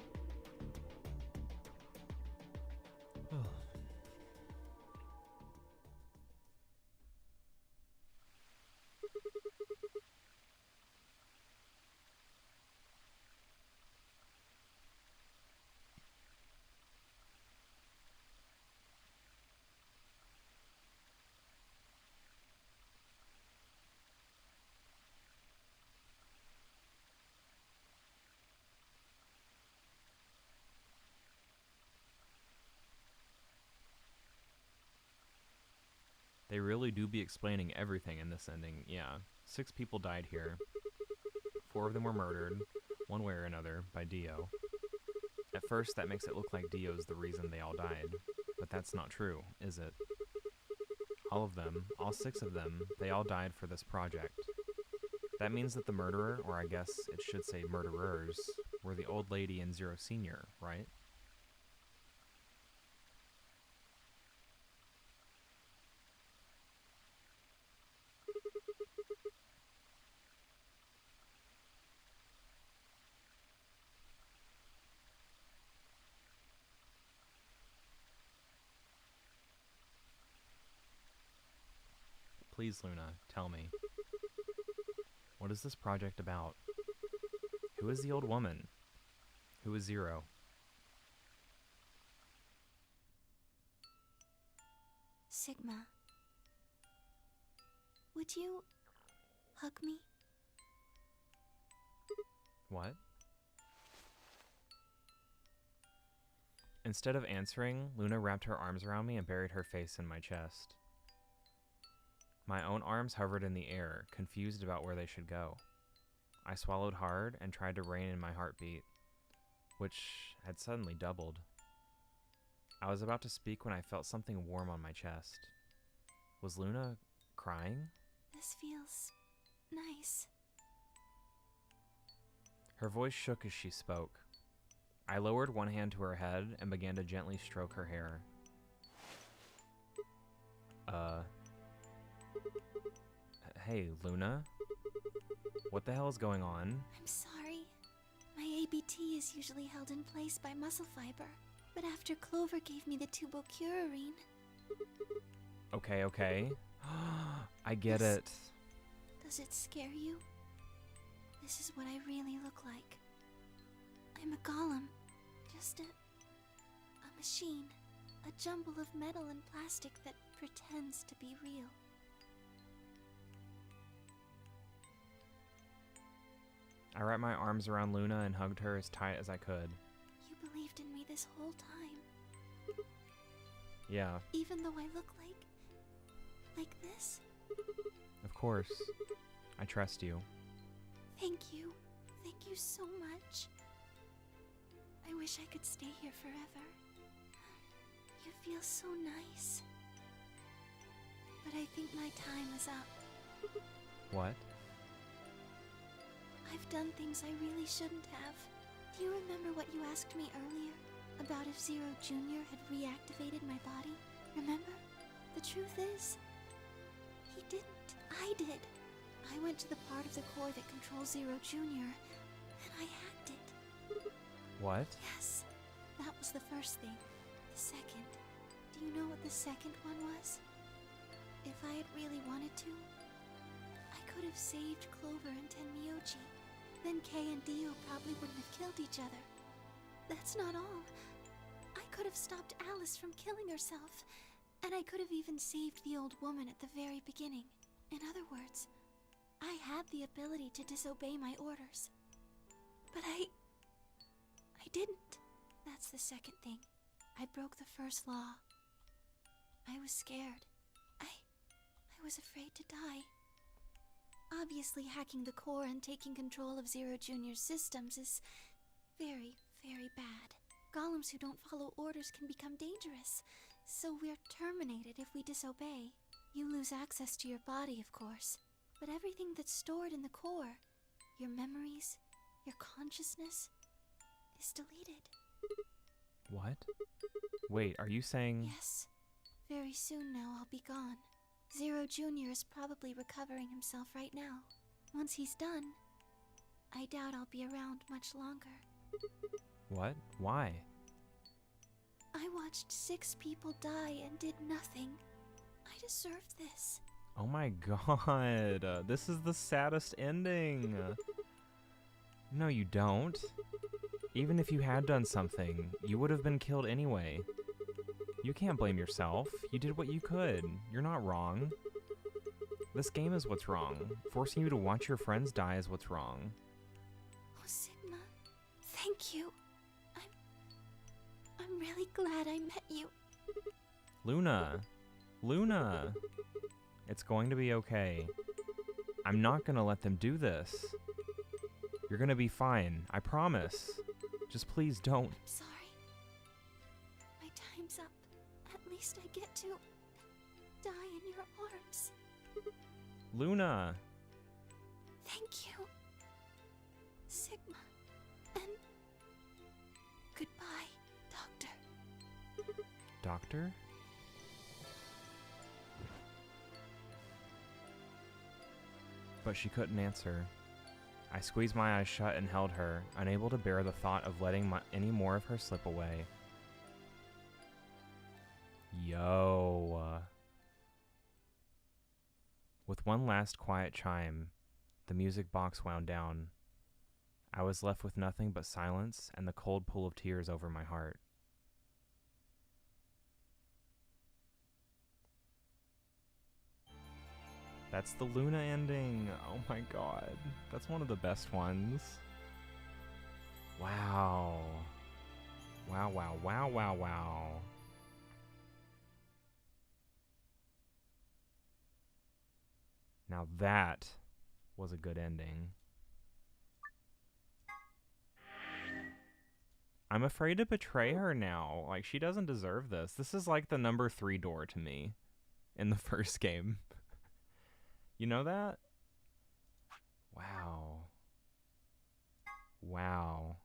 They really do be explaining everything in this ending. Yeah, 6 people died here. 4 of them were murdered, one way or another, by Dio. At first, that makes it look like Dio's the reason they all died, but that's not true, is it? All of them, all 6 of them, they all died for this project. That means that the murderer, or I guess it should say murderers, were the old lady and Zero Senior, right? Please, Luna, tell me. What is this project about? Who is the old woman? Who is Zero? Sigma. Would you hug me? What? Instead of answering, Luna wrapped her arms around me and buried her face in my chest. My own arms hovered in the air, confused about where they should go. I swallowed hard and tried to rein in my heartbeat, which had suddenly doubled. I was about to speak when I felt something warm on my chest. Was Luna crying? This feels nice. Her voice shook as she spoke. I lowered one hand to her head and began to gently stroke her hair. Hey, Luna? What the hell is going on? I'm sorry. My ABT is usually held in place by muscle fiber, but after Clover gave me the tubocurarine... Okay. I get it. Does it scare you? This is what I really look like. I'm a golem. Just a machine. A jumble of metal and plastic that pretends to be real. I wrapped my arms around Luna and hugged her as tight as I could. You believed in me this whole time. Yeah. Even though I look like this? Of course. I trust you. Thank you. Thank you so much. I wish I could stay here forever. You feel so nice. But I think my time is up. What? I've done things I really shouldn't have. Do you remember what you asked me earlier? About if Zero Jr. had reactivated my body? Remember? The truth is, he didn't. I did. I went to the part of the core that controls Zero Jr., and I hacked it. What? Yes, that was the first thing. The second. Do you know what the second one was? If I had really wanted to, I could have saved Clover and Tenmyoji. Then Kei and Dio probably wouldn't have killed each other. That's not all. I could have stopped Alice from killing herself, and I could have even saved the old woman at the very beginning. In other words, I had the ability to disobey my orders. But I didn't. That's the second thing. I broke the first law. I was scared. I was afraid to die. Obviously, hacking the core and taking control of Zero Jr.'s systems is very, very bad. Golems who don't follow orders can become dangerous, so we're terminated if we disobey. You lose access to your body, of course, but everything that's stored in the core, your memories, your consciousness, is deleted. What? Wait, are you saying... Yes. Very soon now I'll be gone. Zero Jr. is probably recovering himself right now. Once he's done, I doubt I'll be around much longer. What? Why? I watched 6 people die and did nothing. I deserve this. Oh my god, this is the saddest ending. No, you don't. Even if you had done something, you would have been killed anyway. You can't blame yourself. You did what you could. You're not wrong. This game is what's wrong. Forcing you to watch your friends die is what's wrong. Oh, Sigma, thank you. I'm really glad I met you. Luna. Luna. It's going to be okay. I'm not gonna let them do this. You're gonna be fine. I promise. Just please don't. I'm sorry. My time's up. At least I get to die in your arms. Luna. Thank you, Sigma. And goodbye, Doctor. Doctor? But she couldn't answer. I squeezed my eyes shut and held her, unable to bear the thought of letting any more of her slip away. Yo. With one last quiet chime, the music box wound down. I was left with nothing but silence and the cold pool of tears over my heart. That's the Luna ending. Oh my god. That's one of the best ones. Wow. Wow, wow, wow, wow, wow. Now that was a good ending. I'm afraid to betray her now. Like, she doesn't deserve this. This is like the number 3 door to me in the first game. You know that? Wow. Wow.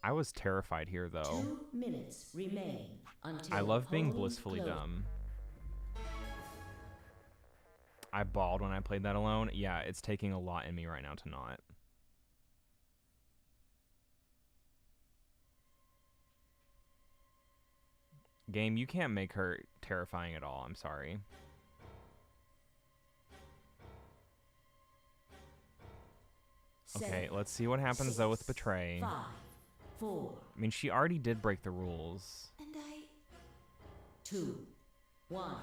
I was terrified here, though. 2 minutes remain until I love being polling blissfully closes. dumb. I bawled when I played that alone. Yeah, it's taking a lot in me right now to not. Game, you can't make her terrifying at all. I'm sorry. Okay, let's see what happens though with Betray. 5, 4. I mean, she already did break the rules. And I... 2, 1.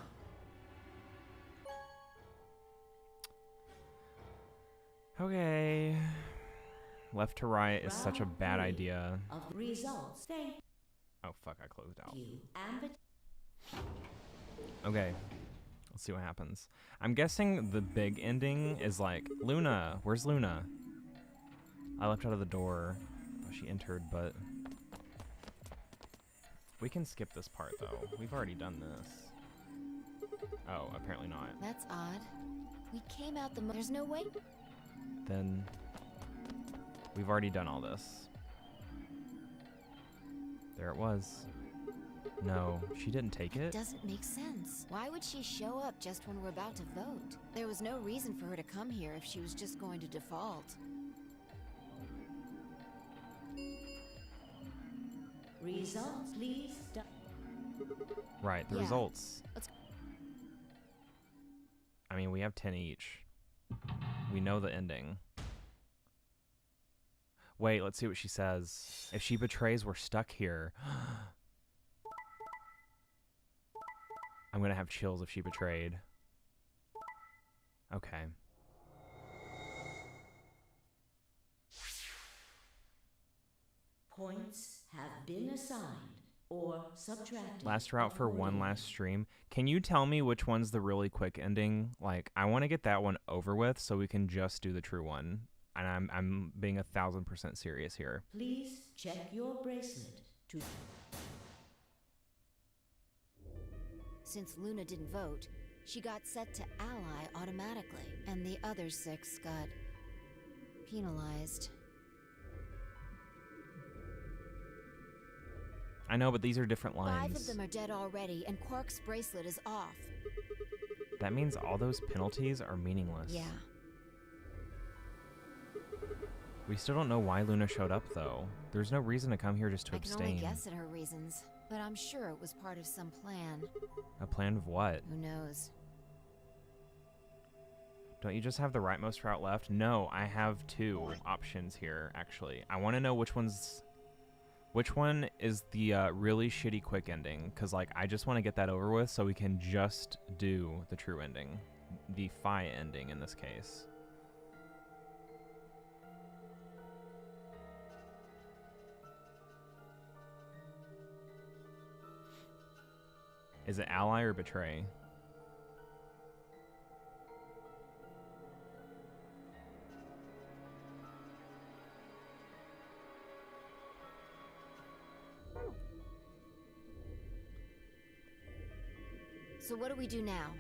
Okay. Left to right is such a bad idea. Of results. Thank Oh, fuck, I closed out. you. Okay. Let's see what happens. I'm guessing the big ending is like, Luna, where's Luna? I left out of the door. Oh, she entered, but... We can skip this part, though. We've already done this. Oh, apparently not. That's odd. We came out the... There's no way... Then... We've already done all this. There it was. No, she didn't take it? Doesn't make sense. Why would she show up just when we're about to vote? There was no reason for her to come here if she was just going to default. Results, please. Right, the Yeah. results. Let's... I mean, we have 10 each. We know the ending. Wait, let's see what she says. If she betrays, we're stuck here. I'm gonna have chills if she betrayed. Okay. Points have been assigned or subtracted. Last route for one last stream. Can you tell me which one's the really quick ending? Like, I want to get that one over with so we can just do the true one. And I'm being 1000% serious here. Please check your bracelet to... Since Luna didn't vote, she got set to ally automatically, and the other 6 got penalized. I know, but these are different 5 lines. of them are dead already, and Quark's bracelet is off. That means all those penalties are meaningless. Yeah. We still don't know why Luna showed up, though. There's no reason to come here just to I can abstain. only guess at her reasons, but I'm sure it was part of some plan. A plan of what? Who knows? Don't you just have the rightmost route left? No, I have 2 options here, actually. I want to know which one is the really shitty quick ending, because, like, I just want to get that over with so we can just do the true ending. The Phi ending, in this case. Is it ally or betray? So what do we do now?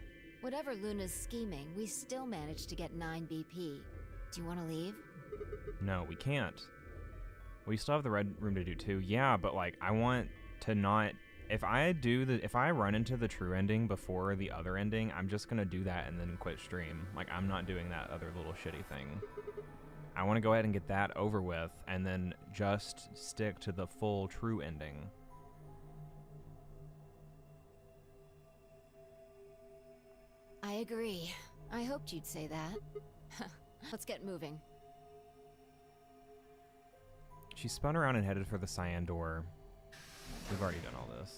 Whatever Luna's scheming, we still managed to get 9 BP. Do you want to leave? No, we can't. We still have the red room to do too. Yeah, but like I want to not if I run into the true ending before the other ending, I'm just gonna do that and then quit stream. Like I'm not doing that other little shitty thing. I want to go ahead and get that over with and then just stick to the full true ending. I agree. I hoped you'd say that. Let's get moving. She spun around and headed for the cyan door. We've already done all this.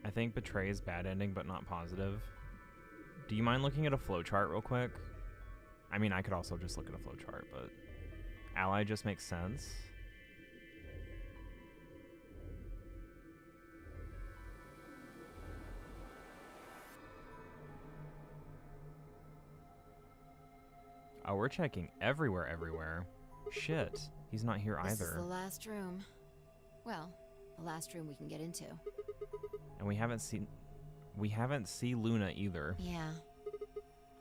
I think Betray is bad ending, but not positive. Do you mind looking at a flowchart real quick? I mean, I could also just look at a flowchart, but Ally just makes sense. Oh, we're checking everywhere. Shit, he's not here either. This is the last room. Well, the last room we can get into. And we haven't seen Luna either. Yeah.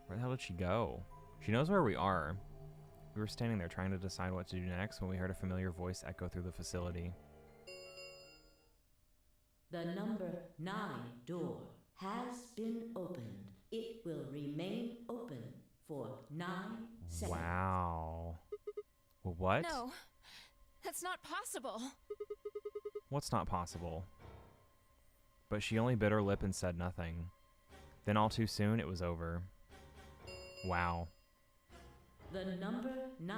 Where the hell did she go? She knows where we are. We were standing there trying to decide what to do next when we heard a familiar voice echo through the facility. The number 9 door has been opened. It will remain open for 9 seconds. Wow. What? No, that's not possible. What's not possible? But she only bit her lip and said nothing. Then all too soon, it was over. Wow. The number 9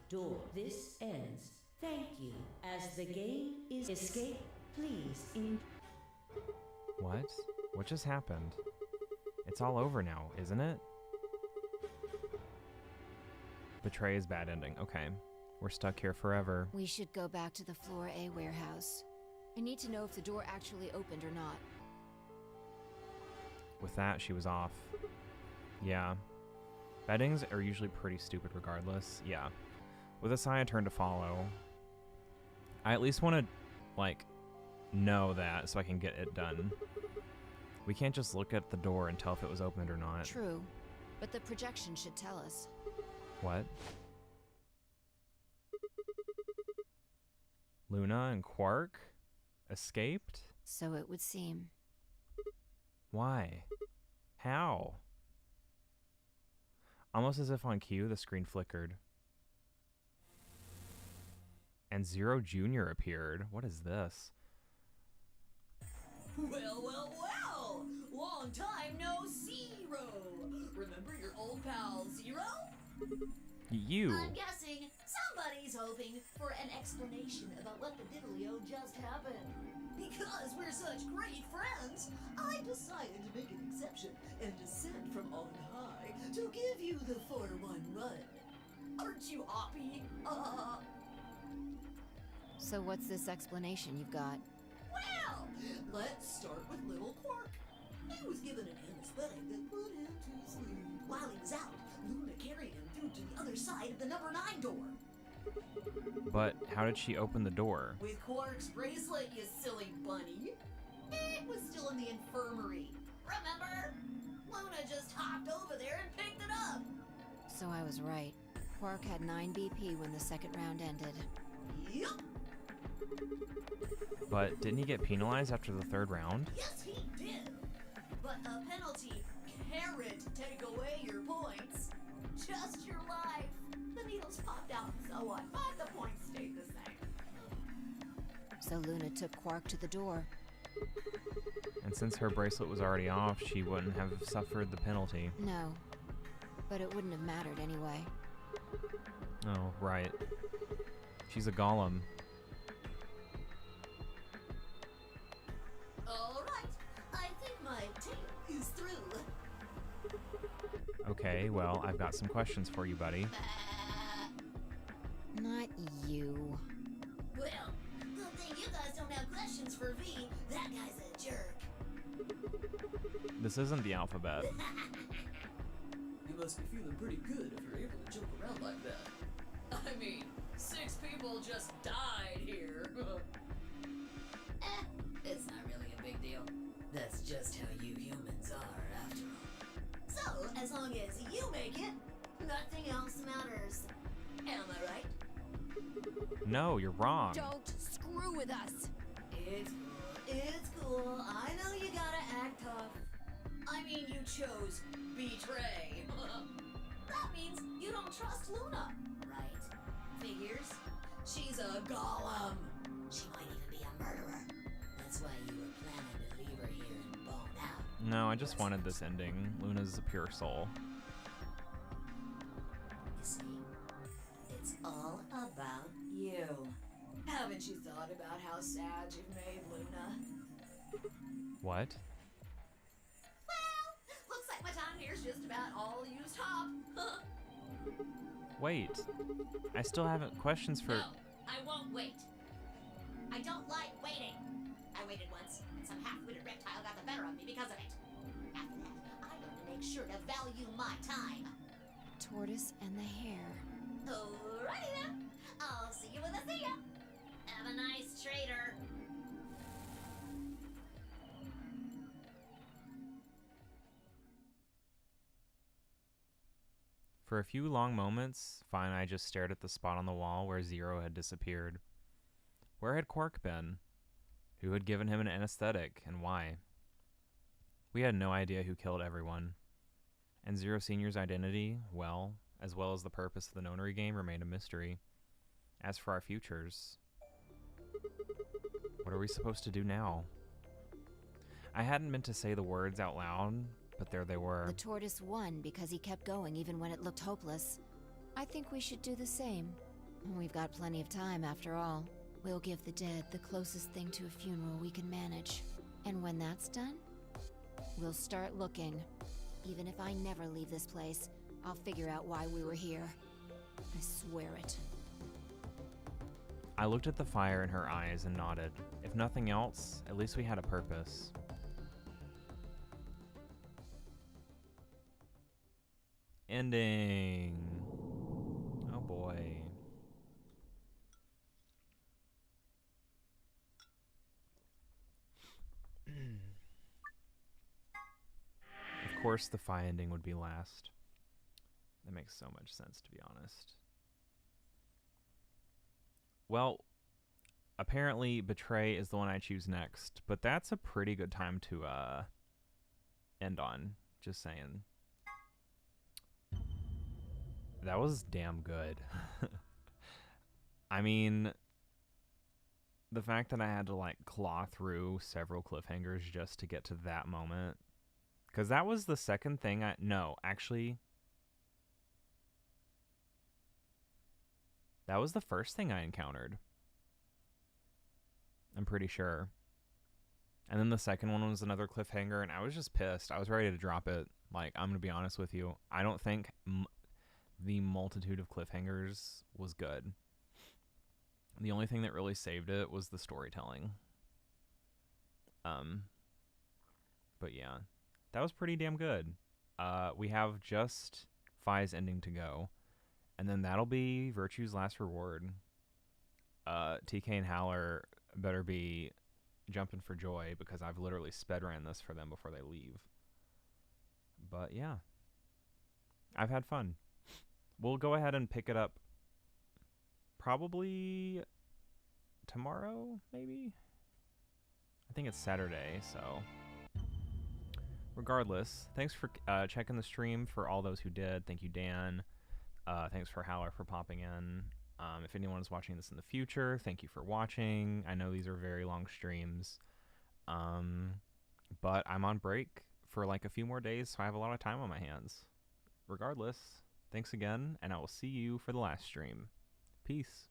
door. This ends. Thank you. As the game is escape, please What? What just happened? It's all over now, isn't it? Betray is bad ending. Okay. We're stuck here forever. We should go back to the Floor A warehouse. I need to know if the door actually opened or not. With that, she was off. Yeah. Beddings are usually pretty stupid regardless. Yeah. With a sigh, I turn to follow. I at least want to, like, know that so I can get it done. We can't just look at the door and tell if it was opened or not. True. But the projection should tell us. What? Luna and Quark escaped? So it would seem. Why? How? Almost as if on cue, the screen flickered. And Zero Jr. appeared. What is this? Well. Long time no Zero. Remember your old pal Zero? You. I'm guessing somebody's hoping for an explanation about what the diddlio just happened. Because we're such great friends, I decided to make an exception and descend from on high to give you the 4-1 run. Aren't you happy? So what's this explanation you've got? Well, let's start with little Quark. He was given an anesthetic that put him to sleep. While he was out, Luna carried him through to the other side of the number 9 door. But how did she open the door? With Quark's bracelet, you silly bunny. It was still in the infirmary. Remember? Luna just hopped over there and picked it up. So I was right. Quark had 9 BP when the second round ended. Yup. But didn't he get penalized after the 3rd round? Yes, he did. But a penalty can't take away your points. Just your life. The needles popped out and so on, but the points stayed the same. So Luna took Quark to the door. And since her bracelet was already off, she wouldn't have suffered the penalty. No. But it wouldn't have mattered anyway. Oh, right. She's a golem. All right. I think my tale is through. Okay, well, I've got some questions for you, buddy. Not you. Well, good thing you guys don't have questions for V. That guy's a jerk. This isn't the alphabet. You must be feeling pretty good if you're able to jump around like that. I mean, 6 people just died here. It's not really a big deal. That's just how you humans are, after all. So, as long as you make it, nothing else matters. Am I right? No, you're wrong. Don't screw with us. It's cool. It's cool. I know you gotta act tough. I mean, you chose betray. That means you don't trust Luna, right? Figures? She's a golem. She might even be a murderer. That's why you were planning to leave her here and bone out. No, I just wanted this ending. Luna's a pure soul. You see, it's all about you. Haven't you thought about how sad you've made Luna? What? Well, looks like my time here's just about all used up. Wait. I still haven't questions for... No, I won't wait. I don't like waiting. I waited once, and some half-witted reptile got the better of me because of it. After that, I learned to make sure to value my time. Tortoise and the hare. Alrighty then. I'll see you when I see ya. Have a nice trader. For a few long moments, Fi and I just stared at the spot on the wall where Zero had disappeared. Where had Quark been? Who had given him an anesthetic, and why? We had no idea who killed everyone. And Zero Senior's identity, well as the purpose of the nonary game, remained a mystery. As for our futures, what are we supposed to do now? I hadn't meant to say the words out loud, but there they were. The tortoise won because he kept going even when it looked hopeless. I think we should do the same. We've got plenty of time after all. We'll give the dead the closest thing to a funeral we can manage. And when that's done, we'll start looking. Even if I never leave this place, I'll figure out why we were here. I swear it. I looked at the fire in her eyes and nodded. If nothing else, at least we had a purpose. Ending. Oh boy. Of course the Fi ending would be last. That makes so much sense, to be honest. Well, apparently Betray is the one I choose next, but that's a pretty good time to end on, just saying. That was damn good. I mean, the fact that I had to like claw through several cliffhangers just to get to that moment, because that was the second thing that was the first thing I encountered. I'm pretty sure. And then the second one was another cliffhanger, and I was just pissed. I was ready to drop it. Like, I'm going to be honest with you. I don't think the multitude of cliffhangers was good. The only thing that really saved it was the storytelling. But yeah, that was pretty damn good. We have just Phi's ending to go, and then that'll be Virtue's last reward. TK and Howler better be jumping for joy because I've literally sped ran this for them before they leave. But yeah, I've had fun. We'll go ahead and pick it up probably tomorrow, maybe? I think it's Saturday, so regardless, thanks for checking the stream. For all those who did, thank you, Dan. Thanks for Howler for popping in. If anyone is watching this in the future, thank you for watching. I know these are very long streams, but I'm on break for like a few more days, so I have a lot of time on my hands. Regardless, thanks again, and I will see you for the last stream. Peace.